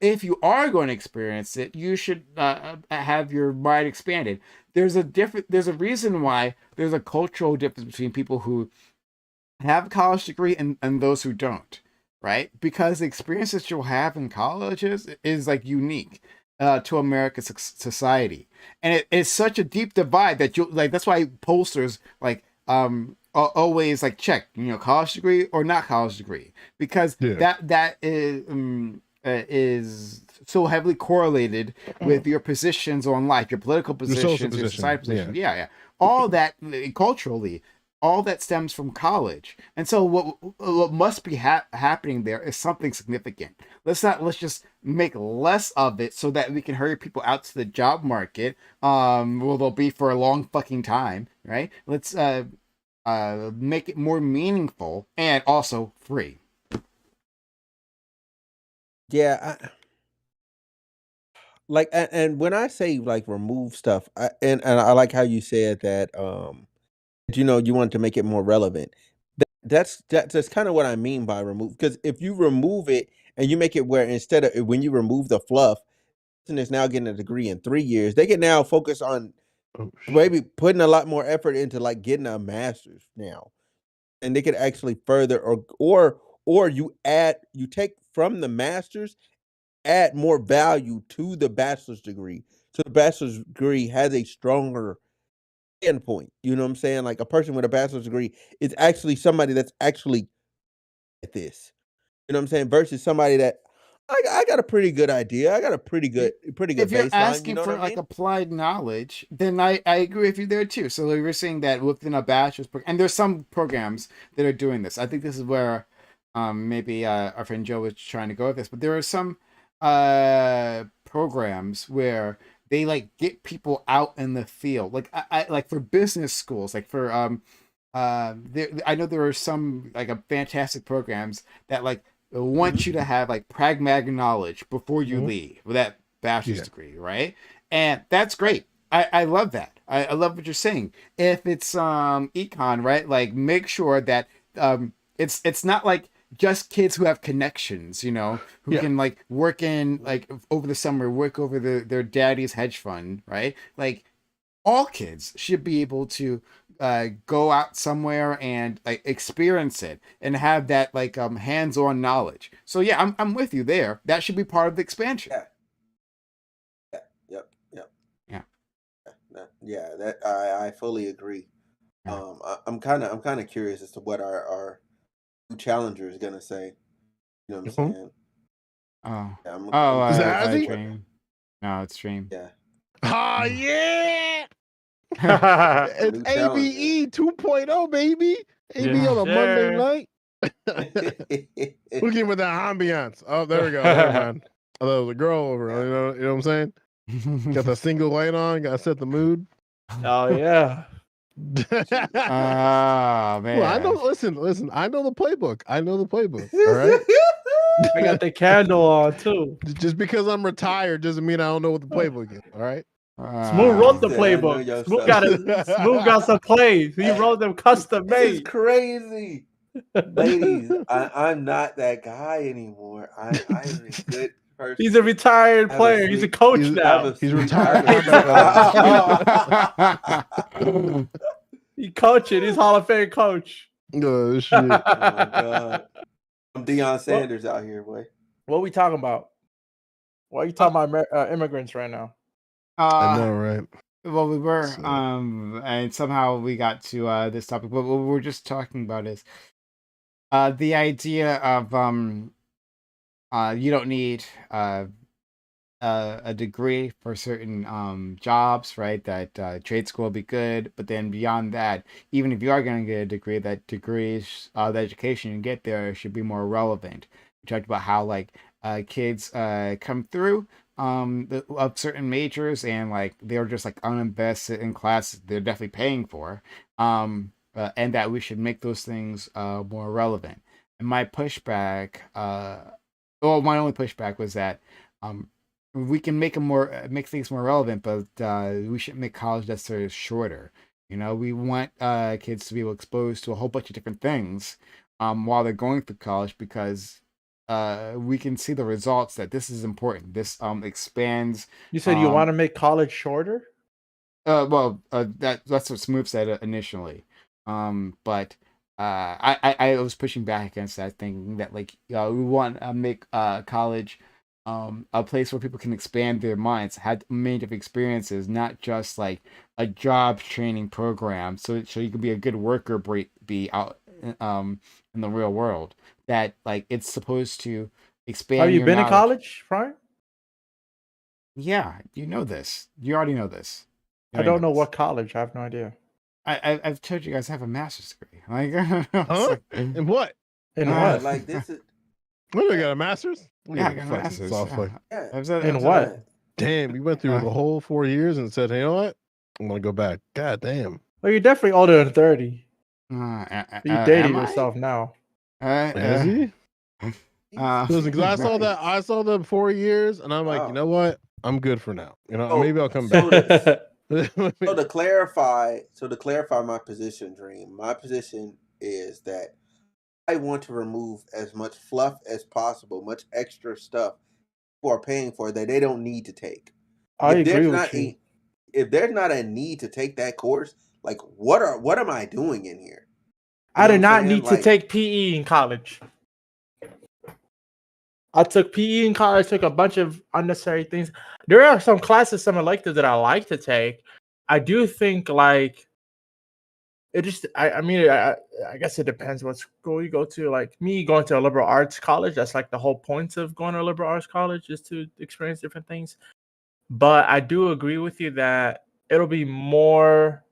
if you are going to experience it, you should have your mind expanded. There's a reason why there's a cultural difference between people who have a college degree and those who don't, right? Because the experience that you'll have in colleges is like unique to American society, and it is such a deep divide that you like. That's why pollsters like always like check, college degree or not college degree, because that is so heavily correlated with your positions on life, your political positions, your society positions. Yeah. All that culturally, all that stems from college. And so what must be happening there is something significant. Let's just make less of it so that we can hurry people out to the job market. Well, they'll be for a long fucking time, right? Let's make it more meaningful and also free. Yeah, like, and when I say like remove stuff, and I like how you said that, you want to make it more relevant. That's kind of what I mean by remove. Because if you remove it and you make it where instead of when you remove the fluff, person is now getting a degree in 3 years, they can now focus on maybe putting a lot more effort into like getting a master's now, and they could actually further or you take from the master's, add more value to the bachelor's degree. So the bachelor's degree has a stronger endpoint. You know what I'm saying? Like a person with a bachelor's degree is actually somebody that's actually at this. You know what I'm saying? Versus somebody that I got a pretty good idea. I got a pretty good If you're baseline. asking You know for what I like mean? applied knowledge, then I agree with you there too. So we were saying that within a bachelor's program, and there's some programs that are doing this. I think this is where maybe our friend Joe was trying to go with this, but there are some programs where they like get people out in the field, like I like for business schools, like for I know there are some like a fantastic programs that like want you to have like pragmatic knowledge before you leave with that bachelor's degree, right? And that's great. I love that. I love what you're saying. If it's econ, right? Like make sure that it's not like just kids who have connections, you know, who can like work in like over the summer, work over their daddy's hedge fund, right? Like all kids should be able to go out somewhere and like experience it and have that like hands-on knowledge. So yeah, I'm with you there. That should be part of the expansion. Yep. Yeah. Yeah, that I fully agree. Yeah. I'm kind of curious as to what our new challenger is gonna say. You know what I'm saying? Oh. Yeah, I'm Is it curious Azzy? what- Dream. No, it's Dream. Yeah. Oh yeah. The It's new challenger. ABE 2.0, baby. AB on a Monday night. Look at him with that ambiance. Oh, there we go. Never mind. Oh, there was a girl over. You know what I'm saying? Got the single light on. Got to set the mood. Oh yeah. Oh man. Well, I know. Listen. I know the playbook. All right. I got the candle on too. Just because I'm retired doesn't mean I don't know what the playbook is. All right. Smooth wrote the He said, "I know playbook. your Smooth stuff." got some plays. He wrote them custom This is made. crazy. Ladies, I'm not that guy anymore. I'm a good person. He's a retired Have a player. He's a sweet- coach he's- now. He's retired. He coaching. He's Hall of Fame coach. Oh shit. Oh my god. I'm Deion Sanders out here, boy. What we talking about? Why are you talking about immigrants right now? I know, right? Well, we were, So- and somehow we got to this topic. But what we were just talking about is the idea of you don't need a degree for certain jobs, right? That trade school will be good, but then beyond that, even if you are going to get a degree, that degrees, the education you get there should be more relevant. We talked about how like kids come through of certain majors and like they're just like uninvested in classes they're definitely paying for, and that we should make those things more relevant. And my pushback, well, my only pushback was that we can make things more relevant, but we shouldn't make college necessarily shorter. You know, we want kids to be exposed to a whole bunch of different things while they're going through college because we can see the results that this is important. This expands. You said you want to make college shorter? That's what Smooth said initially. But I was pushing back against that, thinking that like we want to make college a place where people can expand their minds, have many different experiences, not just like a job training program. So you can be a good worker, be out in the real world. That like it's supposed to expand. Have you your been in knowledge. college, Brian? Yeah, you know this. You already know this. I don't know what college. I have no idea. I've told you guys I have a master's degree. Like, Huh? In what? In Uh, what? Like this is What do we got? A master's? Yeah, I got a master's. Soft fuck. In what? Damn, you went through the whole 4 years and said, hey, you know what? I'm gonna go back. God damn. Well, you're definitely older than 30. You're You dating yourself now. Is he? Listen, 'cause I saw the 4 years, and I'm like, you know what? I'm good for now. You know, maybe I'll come back. So to clarify my position, Dream, my position is that I want to remove as much fluff as possible, much extra stuff people are paying for that they don't need to take. I agree with you. If there's not a need to take that course, like what am I doing in here? I did what I'm not saying? need to Like- take PE in college. I took PE in college, took a bunch of unnecessary things. There are some classes, some electives that I like to take. I do think like it just I mean I guess it depends what school you go to. Like me going to a liberal arts college, that's like the whole point of going to a liberal arts college is to experience different things. But I do agree with you that it'll be more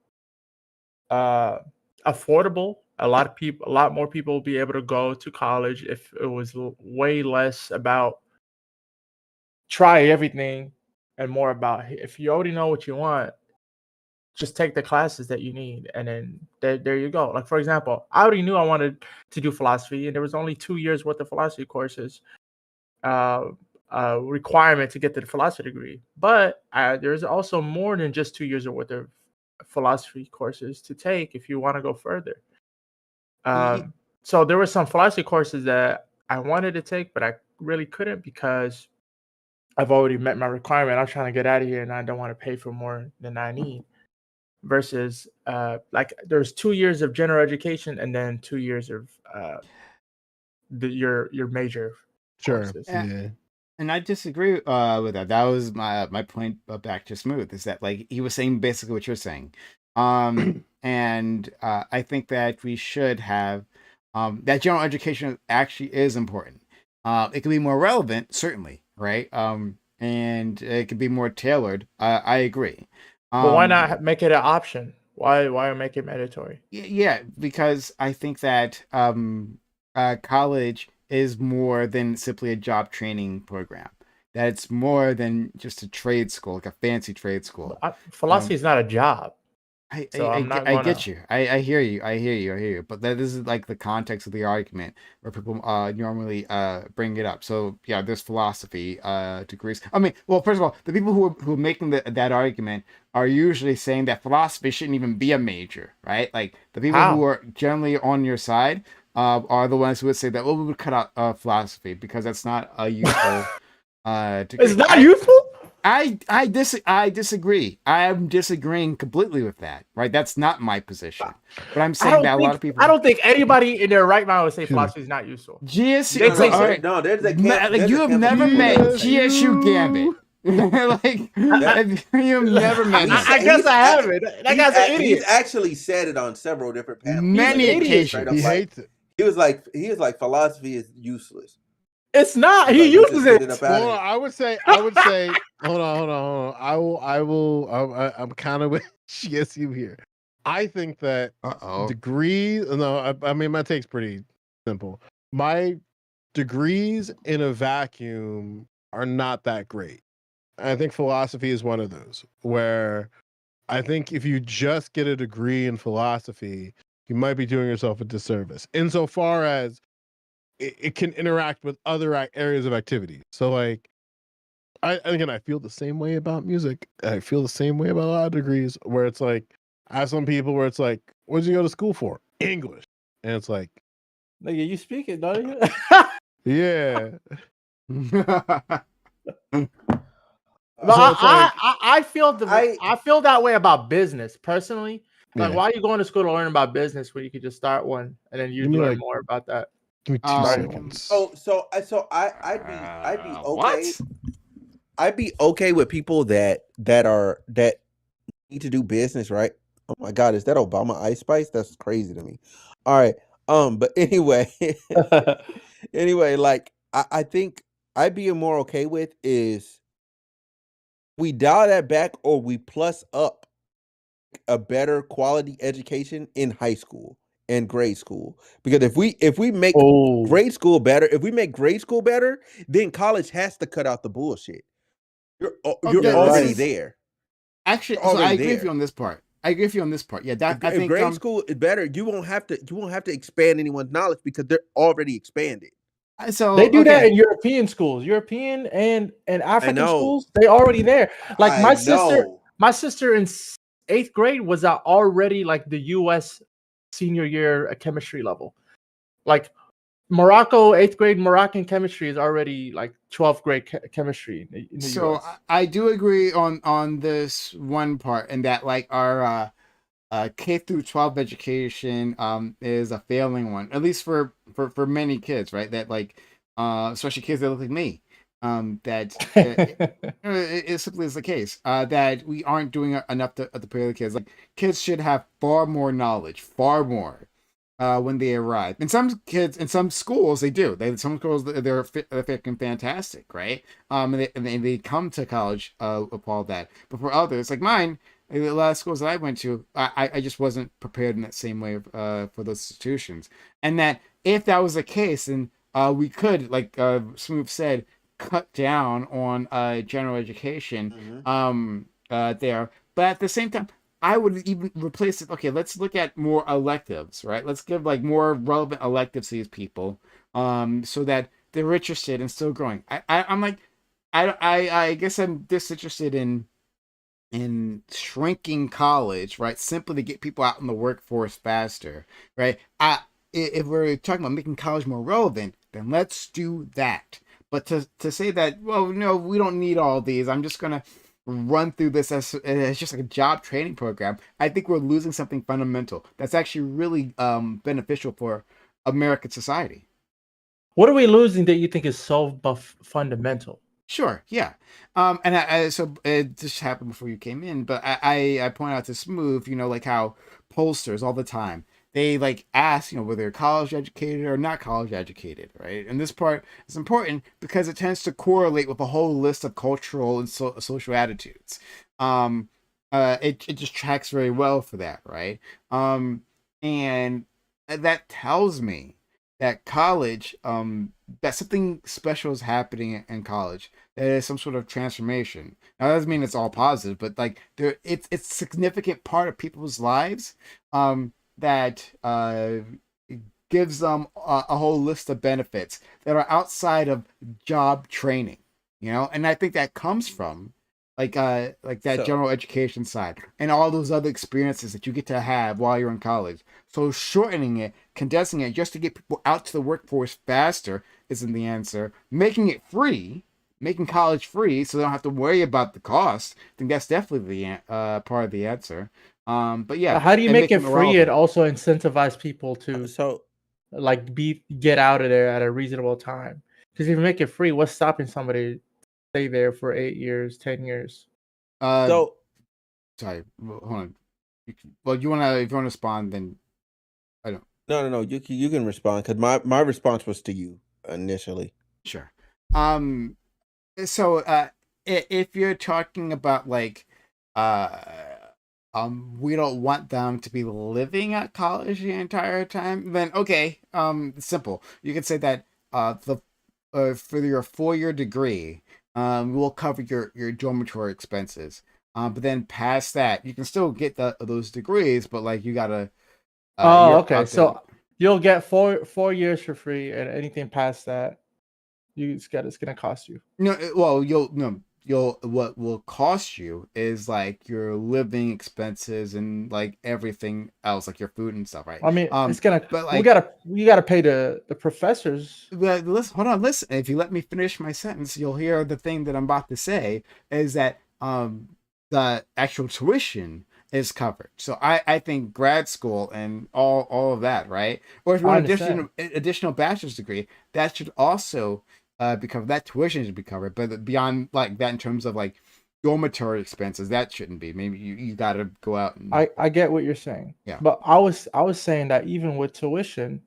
affordable. A lot more people will be able to go to college if it was way less about try everything and more about if you already know what you want, just take the classes that you need, and then there you go. Like for example, I already knew I wanted to do philosophy, and there was only 2 years worth of philosophy courses uh, requirement to get to the philosophy degree. But there's also more than just 2 years worth of philosophy courses to take if you want to go further. So there were some philosophy courses that I wanted to take, but I really couldn't because I've already met my requirement. I'm trying to get out of here, and I don't want to pay for more than I need. Versus, like there's 2 years of general education and then 2 years of your major Sure. courses. Yeah. And I disagree with that. That was my point back to Smooth, is that like he was saying basically what you're saying. And I think that we should have that general education actually is important. It can be more relevant, certainly, right? And it could be more tailored. I agree. But why not make it an option? Why make it mandatory? Yeah, because I think that college is more than simply a job training program. That it's more than just a trade school, like a fancy trade school. Philosophy is not a job. I Gonna... get you. I hear you. But that is like the context of the argument where people normally bring it up. So yeah, there's philosophy degrees. I mean, well, first of all, the people who are making that argument are usually saying that philosophy shouldn't even be a major, right? Like the people who are generally on your side are the ones who would say that, well, we would cut out philosophy because that's not a useful degree. It's not useful? I disagree. I am disagreeing completely with that. Right? That's not my position. But I'm saying that a lot of people. I don't think anybody in their right mind would say philosophy is not useful. GSU. You have never met GSU Gambit. Like you've never met. I guess I haven't. That guy's an idiot. He's actually said it on several different panels. Many occasions. He hates it. He was like philosophy is useless. It's not. He uses it. Well, I would say. Hold on. I'm kind of with GSU here. I think that degrees. No, I mean my take's pretty simple. My degrees in a vacuum are not that great. I think philosophy is one of those where I think if you just get a degree in philosophy, you might be doing yourself a disservice insofar as it can interact with other areas of activity. So like, I feel the same way about music. I feel the same way about a lot of degrees where it's like, I have some people where it's like, what did you go to school for? English. And it's like, nigga, you speak it, don't you? yeah. I feel that way about business personally. Like, why are you going to school to learn about business when you could just start one and then you learn more about that? Give me 2 seconds. So I'd be okay. What? I'd be okay with people that need to do business, right? Oh my God, is that Obama Ice Spice? That's crazy to me. All right. But anyway, like I think I'd be more okay with is we dial that back or we plus up a better quality education in high school and grade school. Because if we make grade school better, then college has to cut out the bullshit. You're already there. Actually, so I agree with you on this part. Yeah, that I think grade school is better. You won't have to expand anyone's knowledge because they're already expanded. So they do that in European schools, European and African schools. They're already there. Like my sister in 8th grade was already like the U.S. senior year chemistry level. Like Morocco, 8th grade Moroccan chemistry is already like 12th grade chemistry in the US. I do agree on this one part, and that like our K through 12 education is a failing one, at least for many kids, right? That like especially kids that look like me. That it simply is the case that we aren't doing enough to prepare the kids. Like kids should have far more knowledge, far more when they arrive. And some kids in some schools they do. Some schools they're freaking fantastic, right? And they come to college with all that. But for others like mine, the last schools that I went to, I just wasn't prepared in that same way for those institutions. And that if that was the case, then we could, like Smooth said, cut down on general education there. But at the same time, I would even replace it. Okay, let's look at more electives, right? Let's give like more relevant electives to these people, so that they're interested and still growing. I'm like, I guess I'm disinterested in shrinking college, right? Simply to get people out in the workforce faster, right? If we're talking about making college more relevant, then let's do that. But to say that, well, no, we don't need all these. I'm just gonna run through this as just like a job training program. I think we're losing something fundamental that's actually really beneficial for American society. What are we losing that you think is so fundamental? Sure, yeah. And so it just happened before you came in, but I point out to Smooth, like how pollsters all the time, they like ask, whether you're college educated or not college educated, right? And this part is important because it tends to correlate with a whole list of cultural and social attitudes. It just tracks very well for that, right? And that tells me that college, that something special is happening in college. There is some sort of transformation. Now that doesn't mean it's all positive, but like it's a significant part of people's lives that gives them a whole list of benefits that are outside of job training. And I think that comes from like that general education side and all those other experiences that you get to have while you're in college. So shortening it, condensing it just to get people out to the workforce faster isn't the answer. Making it free, making college free so they don't have to worry about the cost, I think that's definitely the part of the answer. But yeah, how do you and make it free relevant. and also incentivize people to like get out of there at a reasonable time? Because if you make it free, what's stopping somebody to stay there for 8 years, 10 years? Sorry, hold on. Well, if you want to respond, then I don't. No. You can respond because my response was to you initially. Sure. So if you're talking about like we don't want them to be living at college the entire time, then okay, simple. You could say that for your 4-year degree, we'll cover your dormitory expenses. But then past that, you can still get those degrees, but like you gotta. Okay. So you'll get 4 years for free, and anything past that, it's gonna cost you. No, well, what will cost you is like your living expenses and like everything else, like your food and stuff, right? I mean, it's gonna. But like, we gotta pay the professors. But hold on, listen. If you let me finish my sentence, you'll hear the thing that I'm about to say is that the actual tuition is covered. So I think grad school and all of that, right? Or if you want additional bachelor's degree, that should also be covered. That tuition should be covered. But beyond like that, in terms of like dormitory expenses, that shouldn't be. Maybe you got to go out and. I get what you're saying. Yeah. But I was saying that even with tuition,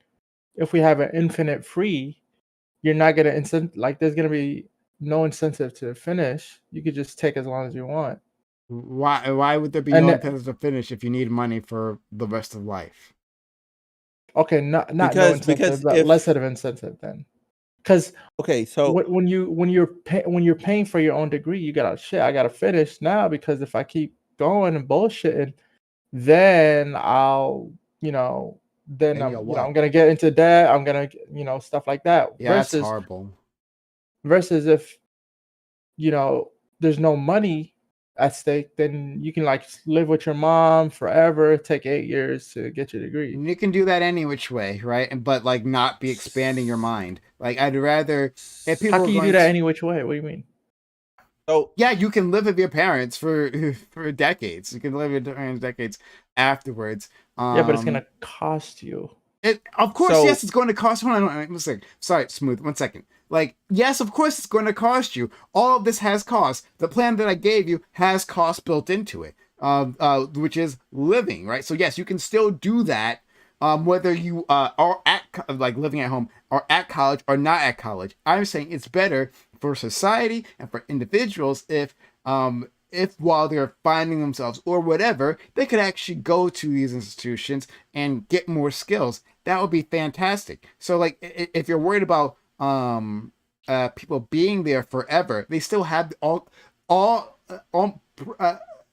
if we have an infinite free, you're not gonna there's gonna be no incentive to finish. You could just take as long as you want. Why would there be no incentive to finish if you need money for the rest of life? Okay, not no incentive, but less of an incentive then. Because so when you're paying for your own degree, I gotta finish now, because if I keep going and bullshitting, then I'm gonna get into debt. I'm gonna stuff like that. Yeah, that's horrible. Versus if there's no money at stake, then you can like live with your mom forever, take 8 years to get your degree. You can do that any which way, right? But like not be expanding your mind. Like I'd rather if people. How can you do that any which way? What do you mean? Oh yeah, you can live with your parents for decades. You can live with your parents decades afterwards. Yeah, but it's gonna cost you. Of course, yes, it's going to cost. Hold on, 1 second. Sorry, Smooth. 1 second. Like, yes, of course it's going to cost you. All of this has cost. The plan that I gave you has cost built into it, which is living, right? So yes, you can still do that, whether you are at like living at home or at college or not at college. I'm saying it's better for society and for individuals if while they're finding themselves or whatever, they could actually go to these institutions and get more skills. That would be fantastic. So like if you're worried about people being there forever, they still have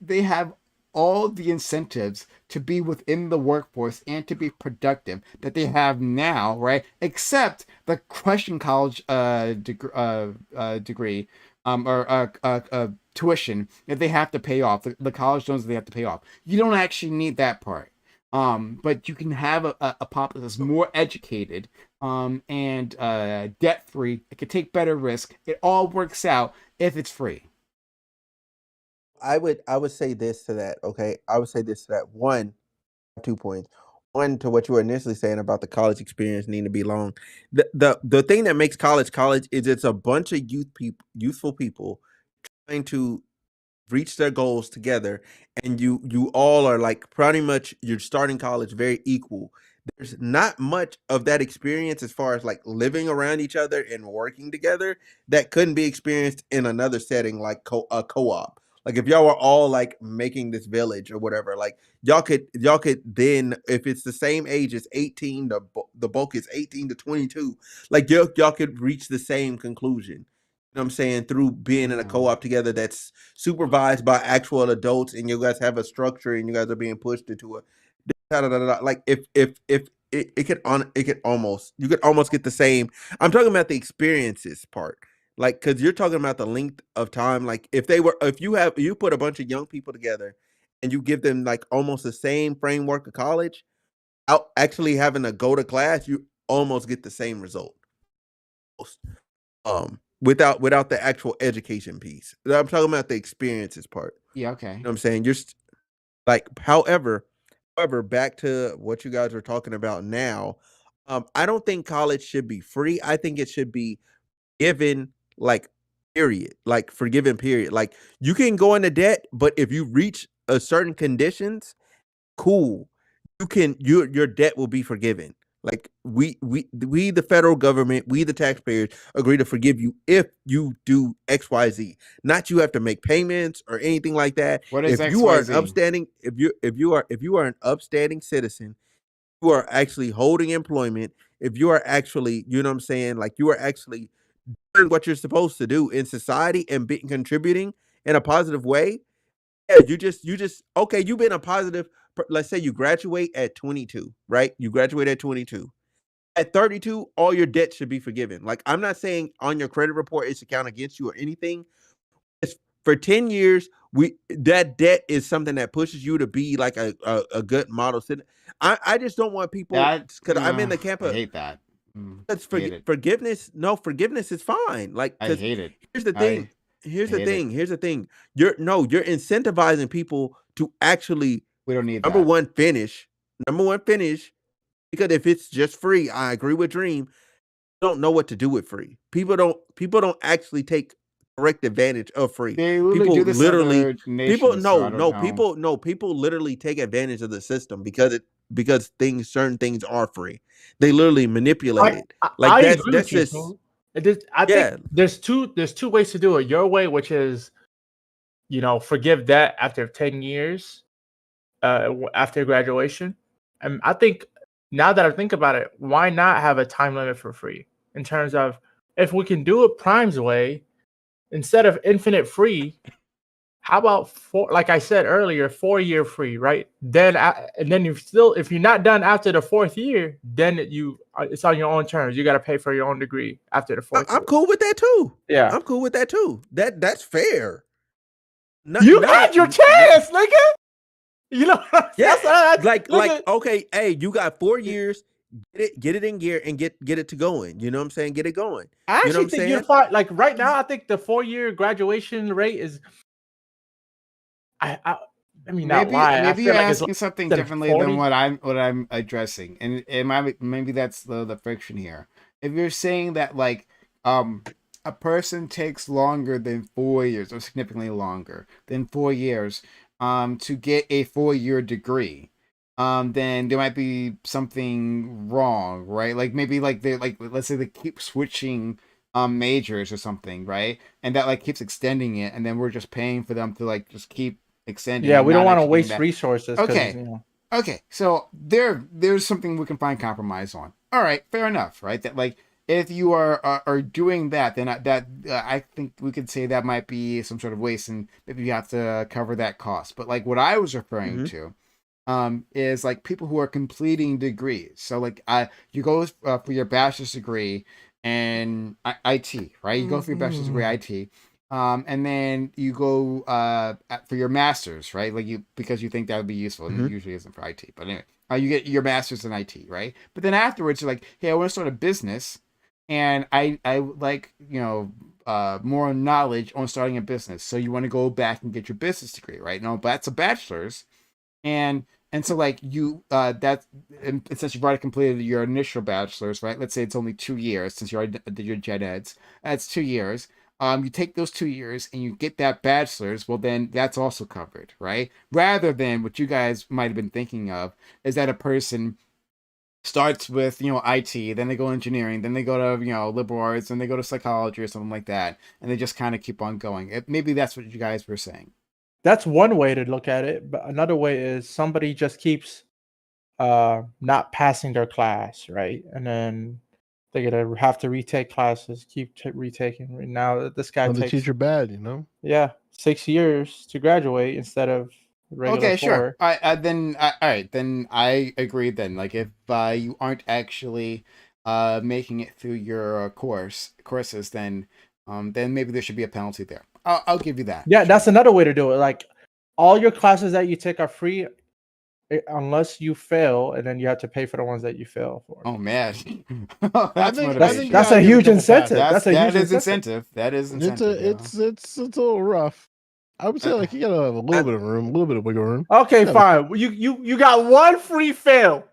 they have all the incentives to be within the workforce and to be productive that they have now, right? Except the question college degree or tuition that they have to pay off, the college loans they have to pay off. You don't actually need that part. But you can have a populace that's more educated and debt free. It can take better risk. It all works out if it's free. I would say this to that. Okay, I would say this to that. One, 2 points. One, to what you were initially saying about the college experience needing to be long. The thing that makes college is it's a bunch of youthful people trying to reach their goals together, and you all are like pretty much you're starting college very equal. There's not much of that experience as far as like living around each other and working together that couldn't be experienced in another setting like a co-op. Like if y'all were all like making this village or whatever, like y'all could then, if it's the same age as 18, the bulk is 18 to 22, like y'all could reach the same conclusion. You know what I'm saying? Through being in a co-op together that's supervised by actual adults, and you guys have a structure, and you guys are being pushed into a like if it could almost, you could almost get the same. I'm talking about the experiences part, like because you're talking about the length of time. Like if you put a bunch of young people together, and you give them like almost the same framework of college, out actually having to go to class, you almost get the same result. Without the actual education piece. I'm talking about the experiences part. Yeah, okay. You know what I'm saying? Like, however, back to what you guys are talking about now, I don't think college should be free. I think it should be given, like, period. Like, forgiven, period. Like, you can go into debt, but if you reach a certain conditions, cool. Your debt will be forgiven. Like we the federal government, we the taxpayers agree to forgive you if you do XYZ. Not you have to make payments or anything like that. What is If you are an XYZ? upstanding, if you are an upstanding citizen, you are actually holding employment, if you are actually, you know what I'm saying, like you are actually doing what you're supposed to do in society and contributing in a positive way. Yeah, you just okay, you've been a positive. Let's say you graduate at 22, right? You graduate at 22. At 32, all your debt should be forgiven. Like I'm not saying on your credit report it should count against you or anything. It's for 10 years, that debt is something that pushes you to be like a good model citizen. I just don't want people, because I'm in the camp I of hate that. hate it. Forgiveness. No, forgiveness is fine. Like I hate it. Here's the thing. Here's the hate thing. Here's the thing. You're incentivizing people to actually, we don't need number that. one, finish. Number one, finish. Because if it's just free, I agree with Dream. Don't know what to do with free. People don't actually take correct advantage of free. They literally People do this in literally other nations, so I don't know. people literally take advantage of the system because certain things are free. They literally manipulate it. Like I that's agree that's with you, just Tone. I think there's two ways to do it. Your way, which is, forgive debt after 10 years, after graduation. And I think now that I think about it, why not have a time limit for free? In terms of, if we can do it Prime's way, instead of infinite free, how about like I said earlier, 4-year free, right? Then and then if you're not done after the 4th year, then it's on your own terms. You got to pay for your own degree after the 4th. I'm cool with that too. Yeah, I'm cool with that too. That's fair. You had your chance, nigga. You know, okay, hey, you got 4 years. Get it in gear and get it to going. You know what I'm saying? Get it going. I actually you know what I'm think saying? you're fine. Like right now, I think the 4-year graduation rate is. I mean, not lie. Maybe you're asking something differently than 40. what I'm addressing, and maybe that's the friction here. If you're saying that like a person takes longer than 4 years, or significantly longer than 4 years, to get a 4-year degree, then there might be something wrong, right? Like maybe like they like let's say they keep switching majors or something, right? And that like keeps extending it, and then we're just paying for them to like just keep extending Yeah, and we don't not want to actually getting waste that. resources because Okay. Okay, so there's something we can find compromise on. All right, fair enough, right? That like if you are doing that, then I think we could say that might be some sort of waste, and maybe you have to cover that cost. But like what I was referring to, is like people who are completing degrees. So like you go for your bachelor's degree in IT, right? You go for your bachelor's degree IT. And then you go for your master's, right? Like because you think that would be useful, and it usually isn't for IT. But anyway, you get your master's in IT, right? But then afterwards, you're like, hey, I want to start a business, and I like more knowledge on starting a business. So you want to go back and get your business degree, right? No, but that's a bachelor's, and so like you and since you've already completed your initial bachelor's, right? Let's say it's only 2 years since you already did your gen eds. That's 2 years. You take those 2 years and you get that bachelor's, well, then that's also covered, right? Rather than what you guys might have been thinking of is that a person starts with, IT, then they go engineering, then they go to, liberal arts, then they go to psychology or something like that. And they just kind of keep on going. Maybe that's what you guys were saying. That's one way to look at it, but another way is somebody just keeps not passing their class, right? And then they're gonna have to retake classes, keep retaking. Right now, this guy Well, the takes teacher bad, 6 years to graduate instead of regular Okay, sure. 4. All right. Then I agree. Then, like, if you aren't actually making it through your courses, then maybe there should be a penalty there. I'll give you that. Yeah, Sure. that's another way to do it. Like all your classes that you take are free unless you fail, and then you have to pay for the ones that you fail for. Oh man, I that's think motivation. That's a huge incentive. That's a huge incentive. That is It's incentive. it's a little rough. I would say like you gotta have a little bit of room, a little bit of wiggle room. Okay, Yeah. fine. You got one free fail.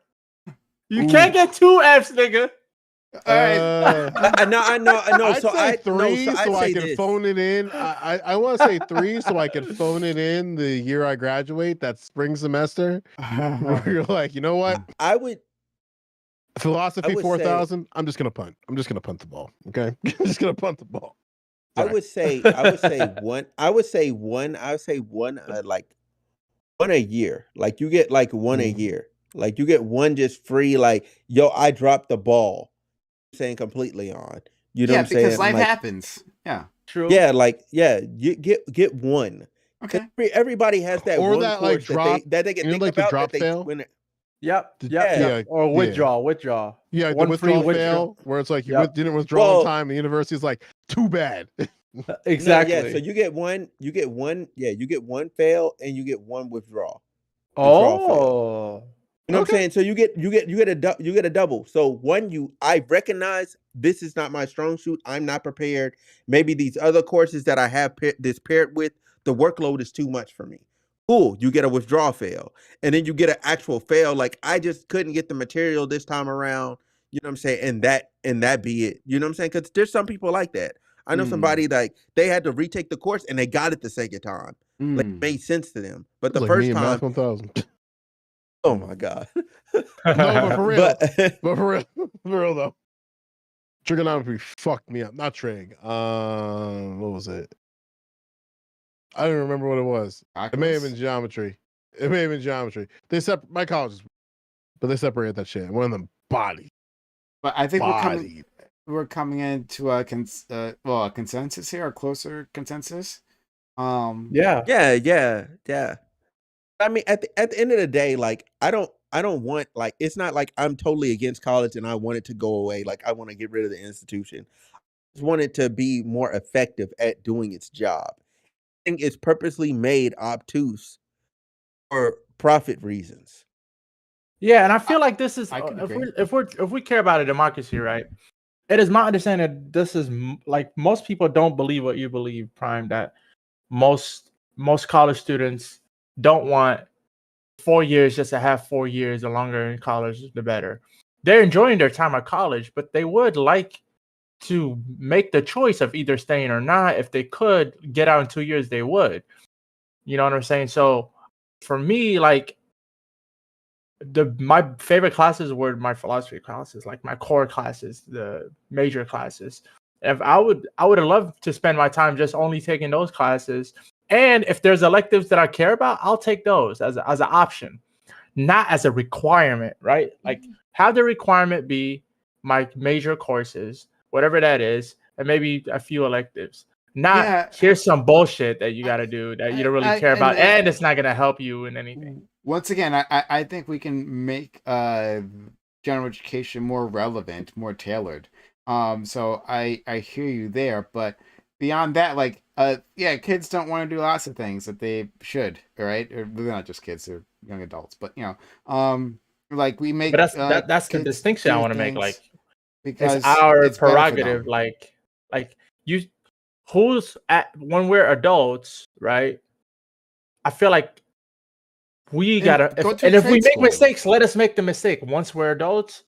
You can't get 2 Fs, nigga. All right. I know. I'd So say I 3 I'd so I say can this. phone it in. I want to say 3 so I can phone it in the year I graduate, that spring semester. Where you're like, you know what? I would Philosophy would 4,000. I'm just gonna punt. I'm just gonna punt the ball. Okay, I'm just gonna punt the ball. I Sorry. would say one. I would say one. Like one a year. Like you get like one a year. Like you get one just free. Like yo, I dropped the ball. Saying completely on. You know Yeah, what I'm saying? because life Like, happens. Yeah. True. yeah, you get one. 'Cause Okay. everybody has that Or one that, course like, drop, that they can think like the about drop that they fail. when it, Yep. Yeah. Or withdraw. Yeah, the One free withdrawal fail, where it's like you Yep. didn't withdraw in Well- time, and the university's like, too bad. Exactly. No, yeah, so you get one, you get one fail and you get one withdrawal. Oh. You know what I'm saying? So you get a double. So I recognize this is not my strong suit. I'm not prepared. Maybe these other courses that I have this paired with, the workload is too much for me. Cool, you get a withdrawal fail, and then you get an actual fail. Like I just couldn't get the material this time around. You know what I'm saying? And that be it. You know what I'm saying? Because there's some people like that. I know somebody like they had to retake the course and they got it the second time. Like it made sense to them, but the Like first me and time, Math 1000. oh my god. No, but for real. But But for real though. Trigonometry fucked me up. Not trig. What was it? I don't remember what it was. It may have been geometry. They my colleges, but they separated that shit. One of them body. But I think we're coming into a consensus here, a closer consensus. Yeah. I mean, at the end of the day, like I don't want, like, it's not like I'm totally against college and I want it to go away. Like I want to get rid of the institution. I just want it to be more effective at doing its job. I think it's purposely made obtuse for profit reasons. Yeah, and I feel like this is I can agree. if we care about a democracy, right? It is my understanding that this is like most people don't believe what you believe, Prime. That most college students don't want 4 years just to have 4 years. The longer in college, the better. They're enjoying their time at college, but they would like to make the choice of either staying or not, if they could get out in 2 years, they would. You know what I'm saying? So for me, like my favorite classes were my philosophy classes, like my core classes, the major classes. If I would have loved to spend my time just only taking those classes. And if there's electives that I care about, I'll take those as an option, not as a requirement, right? Like have the requirement be my major courses, whatever that is, and maybe a few electives. Not Yeah. here's some bullshit that you got to do that you don't really care about, and and it's not going to help you in anything. Once again, I think we can make general education more relevant, more tailored. So I hear you there, but beyond that, like yeah, kids don't want to do lots of things that they should, right? Or they're not just kids, they're young adults, but like we make But that's the kids distinction I do want to make. things Like because it's our it's better for prerogative. them. Like you, who's at when we're adults, right? I feel like we gotta, go if, to a and if we trade make school. mistakes, let us make the mistake once we're adults.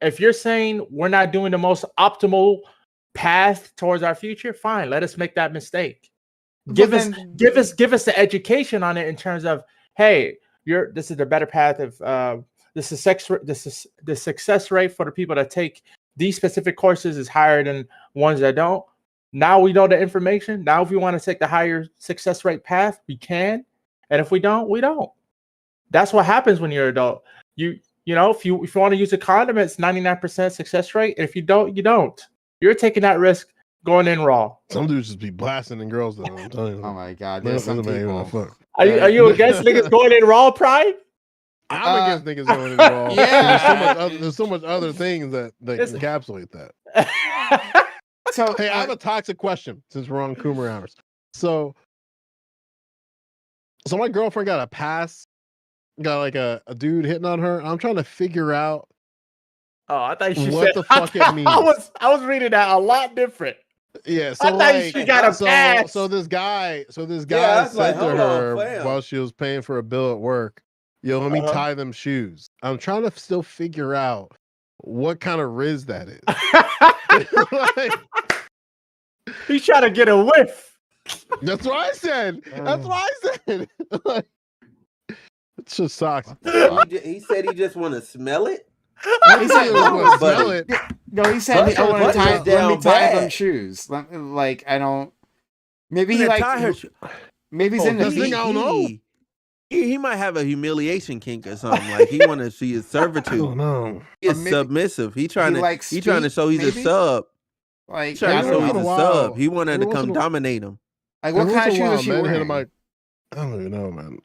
If you're saying we're not doing the most optimal path towards our future, fine, let us make that mistake. Give us the education on it in terms of, hey, this is the better path of the success rate for the people that take these specific courses is higher than ones that don't. Now we know the information. Now if we want to take the higher success rate path, we can. And if we don't, we don't. That's what happens when you're an adult. You know, if you want to use a condom, it's 99% success rate. And if you don't, you don't. You're taking that risk going in raw. Some dudes just be blasting in girls though. I'm telling you. Oh my god, Man, there's some doesn't matter people. fuck. Are you against niggas going in raw, Pride? I'm against niggas going in raw. Yeah. There's so much other things that encapsulate that. So hey, I have a toxic question since we're on Coomer hours. So my girlfriend got a pass, got like a dude hitting on her. I'm trying to figure out. Oh, I thought you what said the fuck it means. I was reading that a lot different. Yeah, so I thought she got a pass. So this guy I was said like, to hold on, her fam. while she was paying for a bill at work, "Yo, let me tie them shoes." I'm trying to still figure out what kind of riz that is. He's trying to get a whiff. That's what I said. That's what I said. Like, it's just socks. He said he just want to smell it. He said, smell it. No, he said, I want to tie. Let me tie them shoes. Like I don't. Maybe he like. Maybe he's in the thing. I don't know. He might have a humiliation kink or something. Like he want to see his servitude. Oh no, he's submissive. He trying to show he's a sub. Like he's trying to show he's a sub. He wanted to come dominate him. Like what kind of shoes was she wearing? I don't even know, man.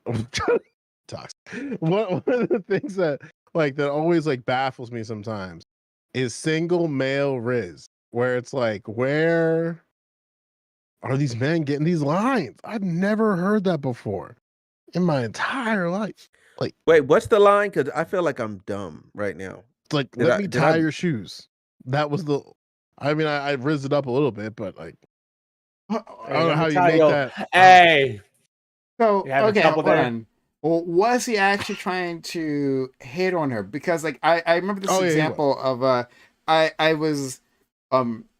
Toxic. One of the things that always like baffles me sometimes is single male riz, where it's like, where are these men getting these lines? I've never heard that before in my entire life. Like, wait, what's the line? Because I feel like I'm dumb right now. It's like, let me tie your shoes. That was the. I mean, I rizzed it up a little bit, but like, I don't know how you make that. Hey. So okay, hold on. Well, was he actually trying to hit on her? Because like I remember this example of I was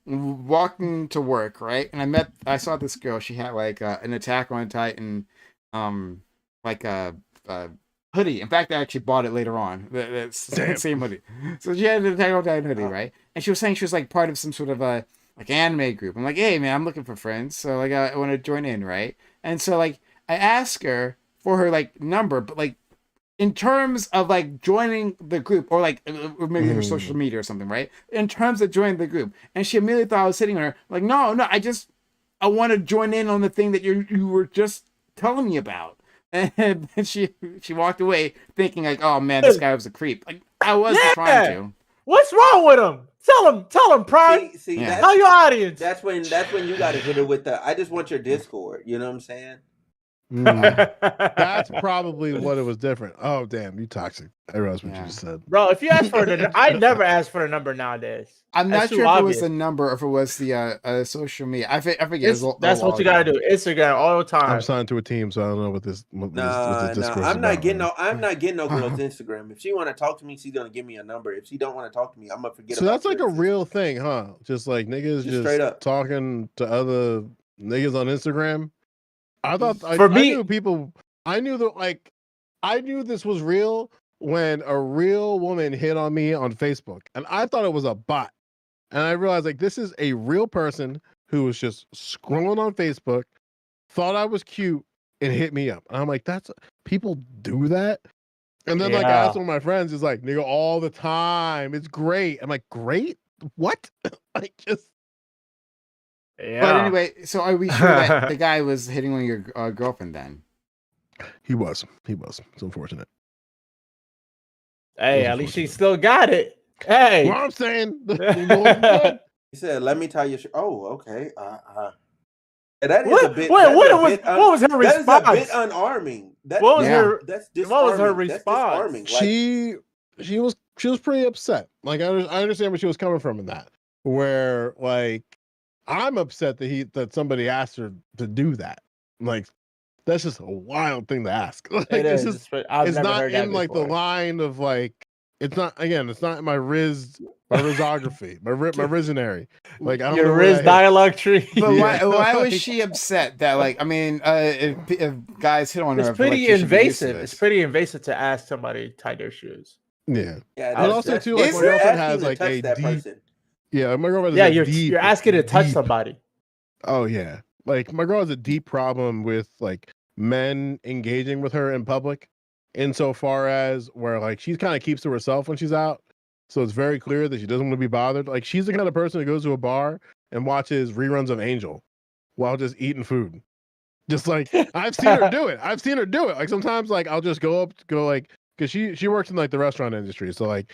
walking to work, right? And I saw this girl. She had like an Attack on Titan like a hoodie. In fact, I actually bought it later on. The same hoodie. So she had an Attack on Titan hoodie, right? And she was saying she was like part of some sort of a like anime group. I'm like, hey man, I'm looking for friends. So like I want to join in, right? And so like I asked her for her like number, but like in terms of like joining the group or like or maybe her social media or something, right? In terms of joining the group, and she immediately thought I was hitting on her. Like, no, I want to join in on the thing that you were just telling me about. And she walked away thinking like, oh man, this guy was a creep. Like I wasn't trying to. What's wrong with him? Tell him, Prime. See, tell your audience. That's when you got to hit her with the. I just want your Discord. You know what I'm saying? That's probably what it was different. Oh damn, you toxic. I realized what you just said. Bro, if you ask for the, I never ask for a number nowadays. I'm That's not too sure if it was obvious. the number or if it was the social media. I forget. It was That's what you gotta do. Instagram all the time. I'm signed to a team, so I don't know what this Nah, discourse I'm is not about. getting I'm not getting no girl's Instagram. If she want to talk to me, she's gonna give me a number. If she don't want to talk to me, I'm gonna forget. So that's like a real thing, huh? Just like niggas just straight up talking to other niggas on Instagram. I thought I knew people. I knew that I knew this was real when a real woman hit on me on Facebook, and I thought it was a bot. And I realized like this is a real person who was just scrolling on Facebook, thought I was cute, and hit me up. And I'm like, that's people do that. And then like I asked one of my friends, he's like, nigga, all the time. It's great. I'm like, great? What? Like just But anyway, so are we sure that the guy was hitting on your girlfriend then? He was. It's unfortunate. Hey, at least she still got it. Hey, what I'm saying. He said, "Let me tell you." Oh, okay. That is what? a bit. What was her response? That is a bit unarming. What was her? That's what was her disarming. That's response? disarming. Like, she was pretty upset. Like I understand where she was coming from in that. Where like I'm upset that somebody asked her to do that. Like that's just a wild thing to ask. Like, It is. Just, I've it's never not heard that in like before. the line of like. It's not it's not in my rizography, my Rizinary. Like I don't Your know Riz dialogue tree. But Yeah. why was she upset that like I mean if guys hit on her, It's I feel like pretty she should be used to invasive. this. It's pretty invasive to ask somebody to tie their shoes. Yeah. Yeah, But also too, like my girlfriend has like a deep. person. Yeah, my girlfriend. Yeah, has a you're deep, asking to touch deep- somebody. Oh yeah, like my girl has a deep problem with like men engaging with her in public, insofar as where like she kind of keeps to herself when she's out, so it's very clear that she doesn't want to be bothered. Like she's the kind of person who goes to a bar and watches reruns of Angel while just eating food. Just like I've seen her do it. Like sometimes like I'll just go like because she works in like the restaurant industry, so like.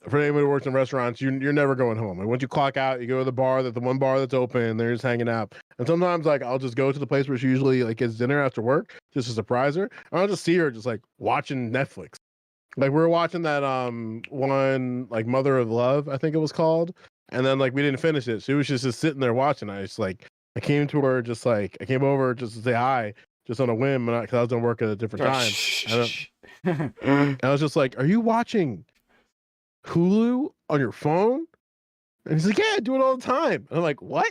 For anybody who works in restaurants, you're never going home. Like once you clock out, you go to the bar, the one bar that's open, they're just hanging out. And sometimes like I'll just go to the place where she usually like gets dinner after work just to surprise her. And I'll just see her just like watching Netflix. Like we were watching that one like Mother of Love, I think it was called. And then like we didn't finish it. She was just sitting there watching. I came to her just like I came over just to say hi, just on a whim, because I was gonna work at a different time. And I was just like, "Are you watching Hulu on your phone?" And he's like, "Yeah, I do it all the time." And I'm like, "What?"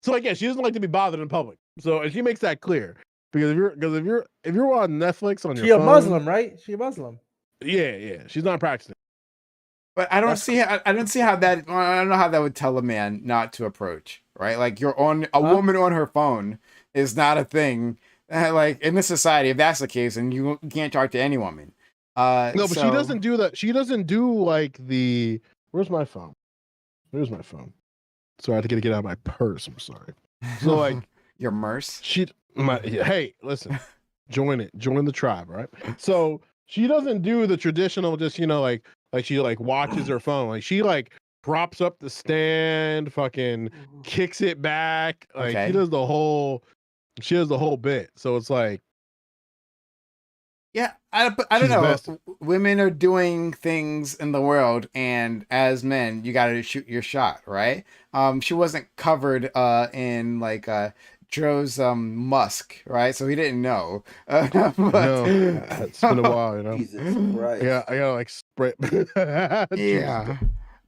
So like, yeah, she doesn't like to be bothered in public. So and she makes that clear because if you're on Netflix on your She a phone, Muslim, right? She a Muslim. Yeah, she's not practicing. But I don't see how I don't know how that would tell a man not to approach, right? Like you're on a woman on her phone is not a thing. Like in this society, if that's the case, then you can't talk to any woman. No, but she doesn't do that. She doesn't do like the. Where's my phone? Where's my phone? Sorry, I had to get it out of my purse. I'm sorry. So like your merce. Hey, listen, join the tribe, right? So she doesn't do the traditional, just like she like watches her phone. Like she like props up the stand, fucking kicks it back. Like Okay. she does the whole bit. So it's like. Yeah, I don't know. Invested. Women are doing things in the world, and as men, you got to shoot your shot, right? She wasn't covered in like Joe's musk, right? So he didn't know. No, it's been a while, Jesus Christ. Yeah, I gotta like spray. Yeah.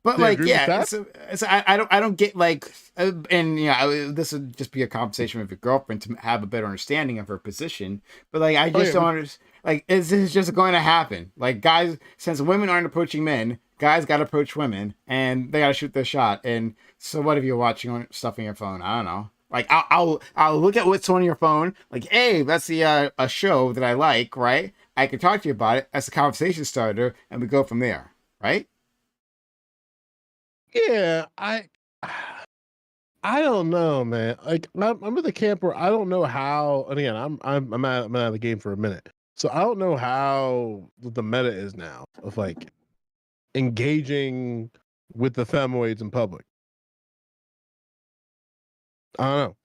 But Do you like, agree with yeah, that? so I don't get like, and this would just be a conversation with your girlfriend to have a better understanding of her position. But like, I just don't understand. Like, is this just going to happen? Like, guys, since women aren't approaching men, guys got to approach women, and they got to shoot their shot. And so, what if you're watching on stuff on your phone? I don't know. Like, I'll look at what's on your phone. Like, hey, that's the a show that I like, right? I can talk to you about it. That's a conversation starter, and we go from there, right? Yeah, I don't know, man. Like I'm in the camp where I don't know how. And again, I'm out of the game for a minute, so I don't know how the meta is now of like engaging with the femoids in public. I don't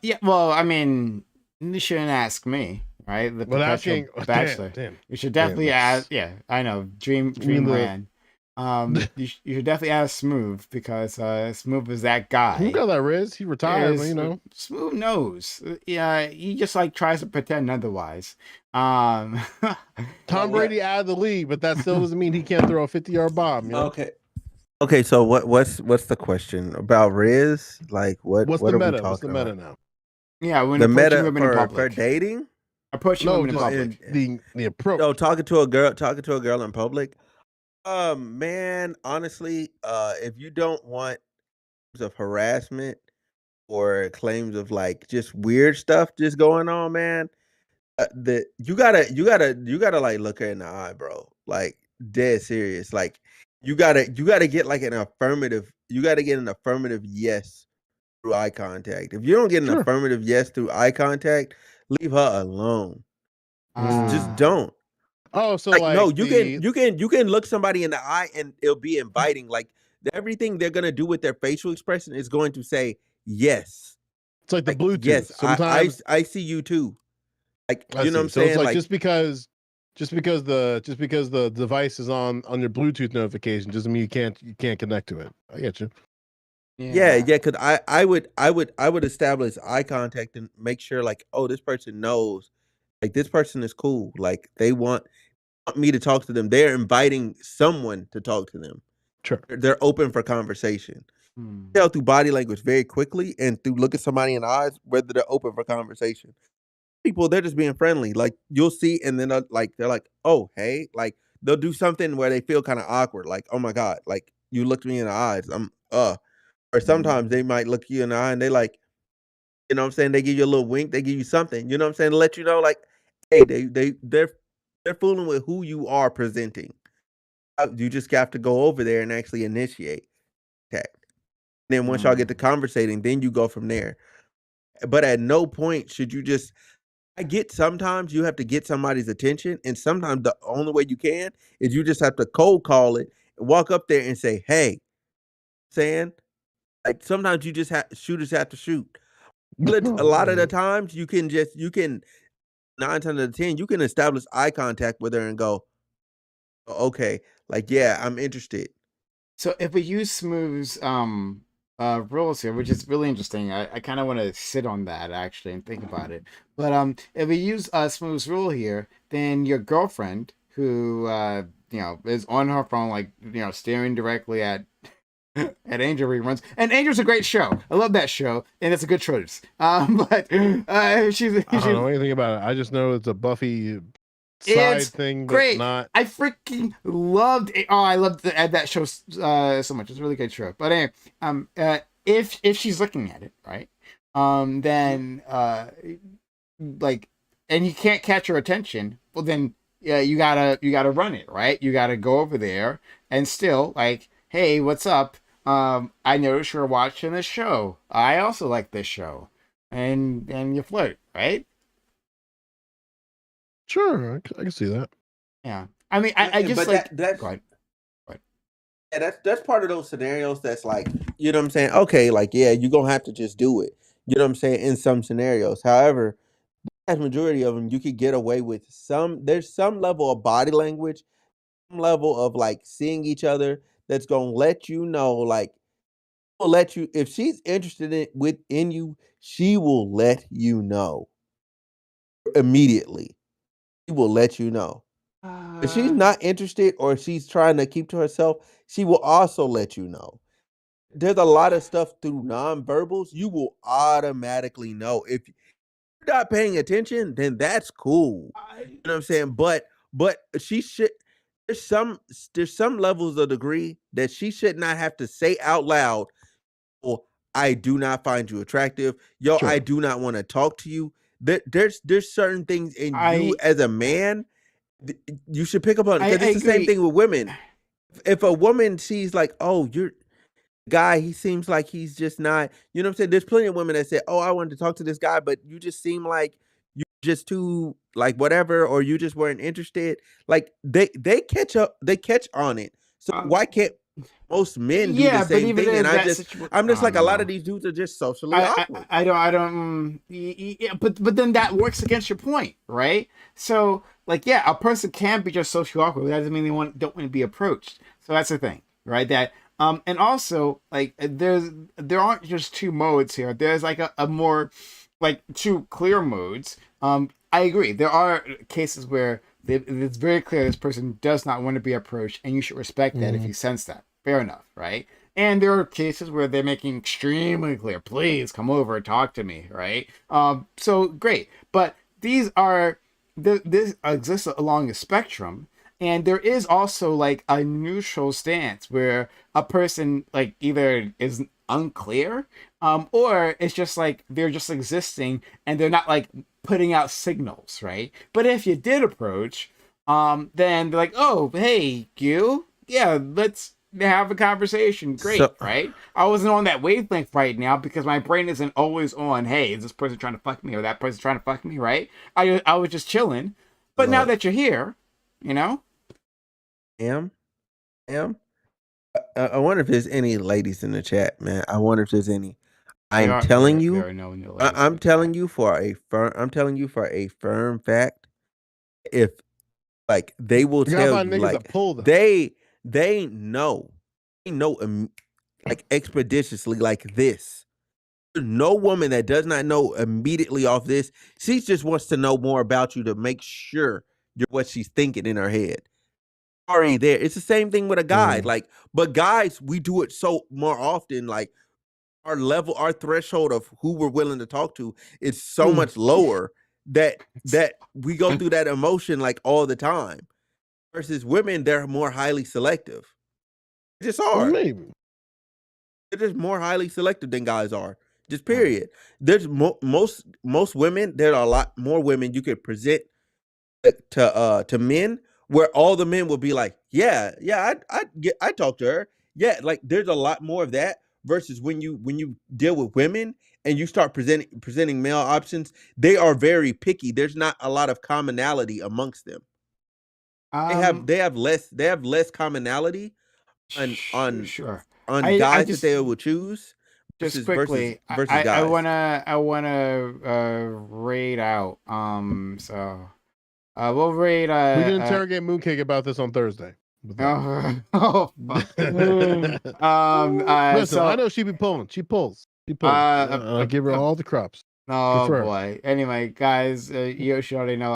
Yeah. Well, I mean, you shouldn't ask me, right? The But perpetual asking, bachelor. damn. You should definitely that's- ask. Yeah, I know. mean, the- Dreamland. You should definitely ask Smooth because Smooth is that guy. Who got that Riz? He retired, but, you know. Smooth knows. Yeah, he just like tries to pretend otherwise. Tom Brady out of the league, but that still doesn't mean he can't throw a 50-yard bomb. You know? Okay. Okay, so what's the question about Riz? Like what What's what the are we meta? talking What's the meta about? now? Yeah, when The approaching meta women in for public. dating? Approaching No, women in just public. the approach. No, talking to a girl in public. Man, honestly, if you don't want of harassment or claims of like just weird stuff just going on, man, you gotta like look her in the eye, bro. Like dead serious. Like you gotta get like an affirmative. You gotta get an affirmative yes through eye contact. If you don't get an Sure. affirmative yes through eye contact, leave her alone. Just don't. Oh, so Like no, the, you can look somebody in the eye and it'll be inviting. Like everything they're gonna do with their facial expression is going to say yes. it's like the Like, Bluetooth. yes, Sometimes I see you too. Like I you know see. what I'm So it's saying? like, Like just because the device is on your Bluetooth notification doesn't mean you can't connect to it. I get you. yeah, because I would establish eye contact and make sure like, oh, this person knows, like this person is cool. Like they want me to talk to them. They're inviting someone to talk to them. Sure. They're open for conversation. Tell through body language very quickly and through look at somebody in the eyes whether they're open for conversation. People, they're just being friendly. Like you'll see, and then they're like, oh, hey, like they'll do something where they feel kind of awkward, like, oh my god, like you looked me in the eyes. Or sometimes they might look you in the eye and they like, you know what I'm saying? They give you a little wink, they give you something, you know what I'm saying? To let you know, like, hey, they're fooling with who you are presenting. You just have to go over there and actually initiate that. Then once y'all get to conversating, then you go from there. But at no point should you just I get sometimes you have to get somebody's attention, and sometimes the only way you can is you just have to cold call it, walk up there and say, "Hey," saying like sometimes you just have shooters have to shoot. A lot of the times you can 9 times out of 10 you can establish eye contact with her and go, okay, like yeah, I'm interested. So if we use Smooth's rules here, which is really interesting, I kind of want to sit on that actually and think about it. But if we use Smooth's rule here, then your girlfriend who is on her phone like staring directly at Angel reruns, and Angel's a great show. I love that show, and it's a good choice. But she's I don't know anything about it. I just know it's a Buffy side it's thing, but great. not. I freaking loved it. Oh, I loved that show so much. It's a really good show. But anyway, if she's looking at it, right, then like, and you can't catch her attention, well then you gotta run it, right? You gotta go over there and still like, hey, what's up? I noticed you're watching this show. I also like this show, and you flirt, right? Sure, I can see that. Yeah, I mean, I just but like that's go ahead. yeah, that's part of those scenarios that's like, you know what I'm saying? Okay, like yeah, you're gonna have to just do it. You know what I'm saying? In some scenarios. However, the vast majority of them you could get away with there's some level of body language, some level of like seeing each other that's gonna let you know, like will let you if she's interested in you, she will let you know immediately. She will let you know. If she's not interested or she's trying to keep to herself, she will also let you know. There's a lot of stuff through nonverbals you will automatically know. If you're not paying attention, then that's cool. You know what I'm saying? But she should there's some levels of degree that she should not have to say out loud, "Oh, I do not find you attractive. Yo, Sure. I do not want to talk to you." There's certain things in you as a man you should pick up on because it's the same thing with women. If a woman sees like, oh, you're guy, he seems like he's just not, you know what I'm saying? There's plenty of women that say, oh, I wanted to talk to this guy, but you just seem like you're just too like whatever, or you just weren't interested. Like they catch on it. So why can't most men do Yeah, the but same even thing, in and that I'm just I like a don't lot know. of these dudes are just socially awkward. I don't. Yeah, but then that works against your point, right? So, like, yeah, a person can be just socially awkward. That doesn't mean they don't want to be approached. So that's the thing, right? That and also like there aren't just two modes here. There's like a more like two clear modes. I agree. There are cases where it's very clear this person does not want to be approached, and you should respect that if you sense that. Fair enough, right? And there are cases where they're making extremely clear, please come over and talk to me, right? So great. But these are, this exists along a spectrum. And there is also like a neutral stance where a person like either is unclear, or it's just like they're just existing and they're not like putting out signals, right? But if you did approach, then they're like, oh, hey, you, yeah, let's have a conversation. Great, So right? I wasn't on that wavelength right now because my brain isn't always on, hey, is this person trying to fuck me or that person trying to fuck me, right? I was just chilling. But now look, that you're here, you know? am I wonder if there's any ladies in the chat, man. I wonder if there's any. I'm telling There you, are no ladies in I'm the telling chat. you for a firm. I'm telling you for a firm fact. If like they will You gotta tell find you, niggas like that pull though. they know, like expeditiously like this. No woman that does not know immediately off this, she just wants to know more about you to make sure you're what she's thinking in her head. Already there. It's the same thing with a guy. Like, but guys, we do it so more often. Like our threshold of who we're willing to talk to is so much lower that we go through that emotion like all the time. Versus women, they're more highly selective. They just are. Maybe. They're just more highly selective than guys are. Just period. There's most women. There are a lot more women you could present to men where all the men will be like, yeah, I talk to her. Yeah, like there's a lot more of that versus when you deal with women and you start presenting male options, they are very picky. There's not a lot of commonality amongst them. They have less commonality on Sure. I guys that just they will choose just versus quickly, I guys. wanna raid out. We'll raid We can interrogate Mooncake about this on Thursday. oh fuck. Listen, So I know she be pulling. She pulls. She pulls. I give her all the crops. oh Confirmed. boy. Anyway, guys, Yoshi already know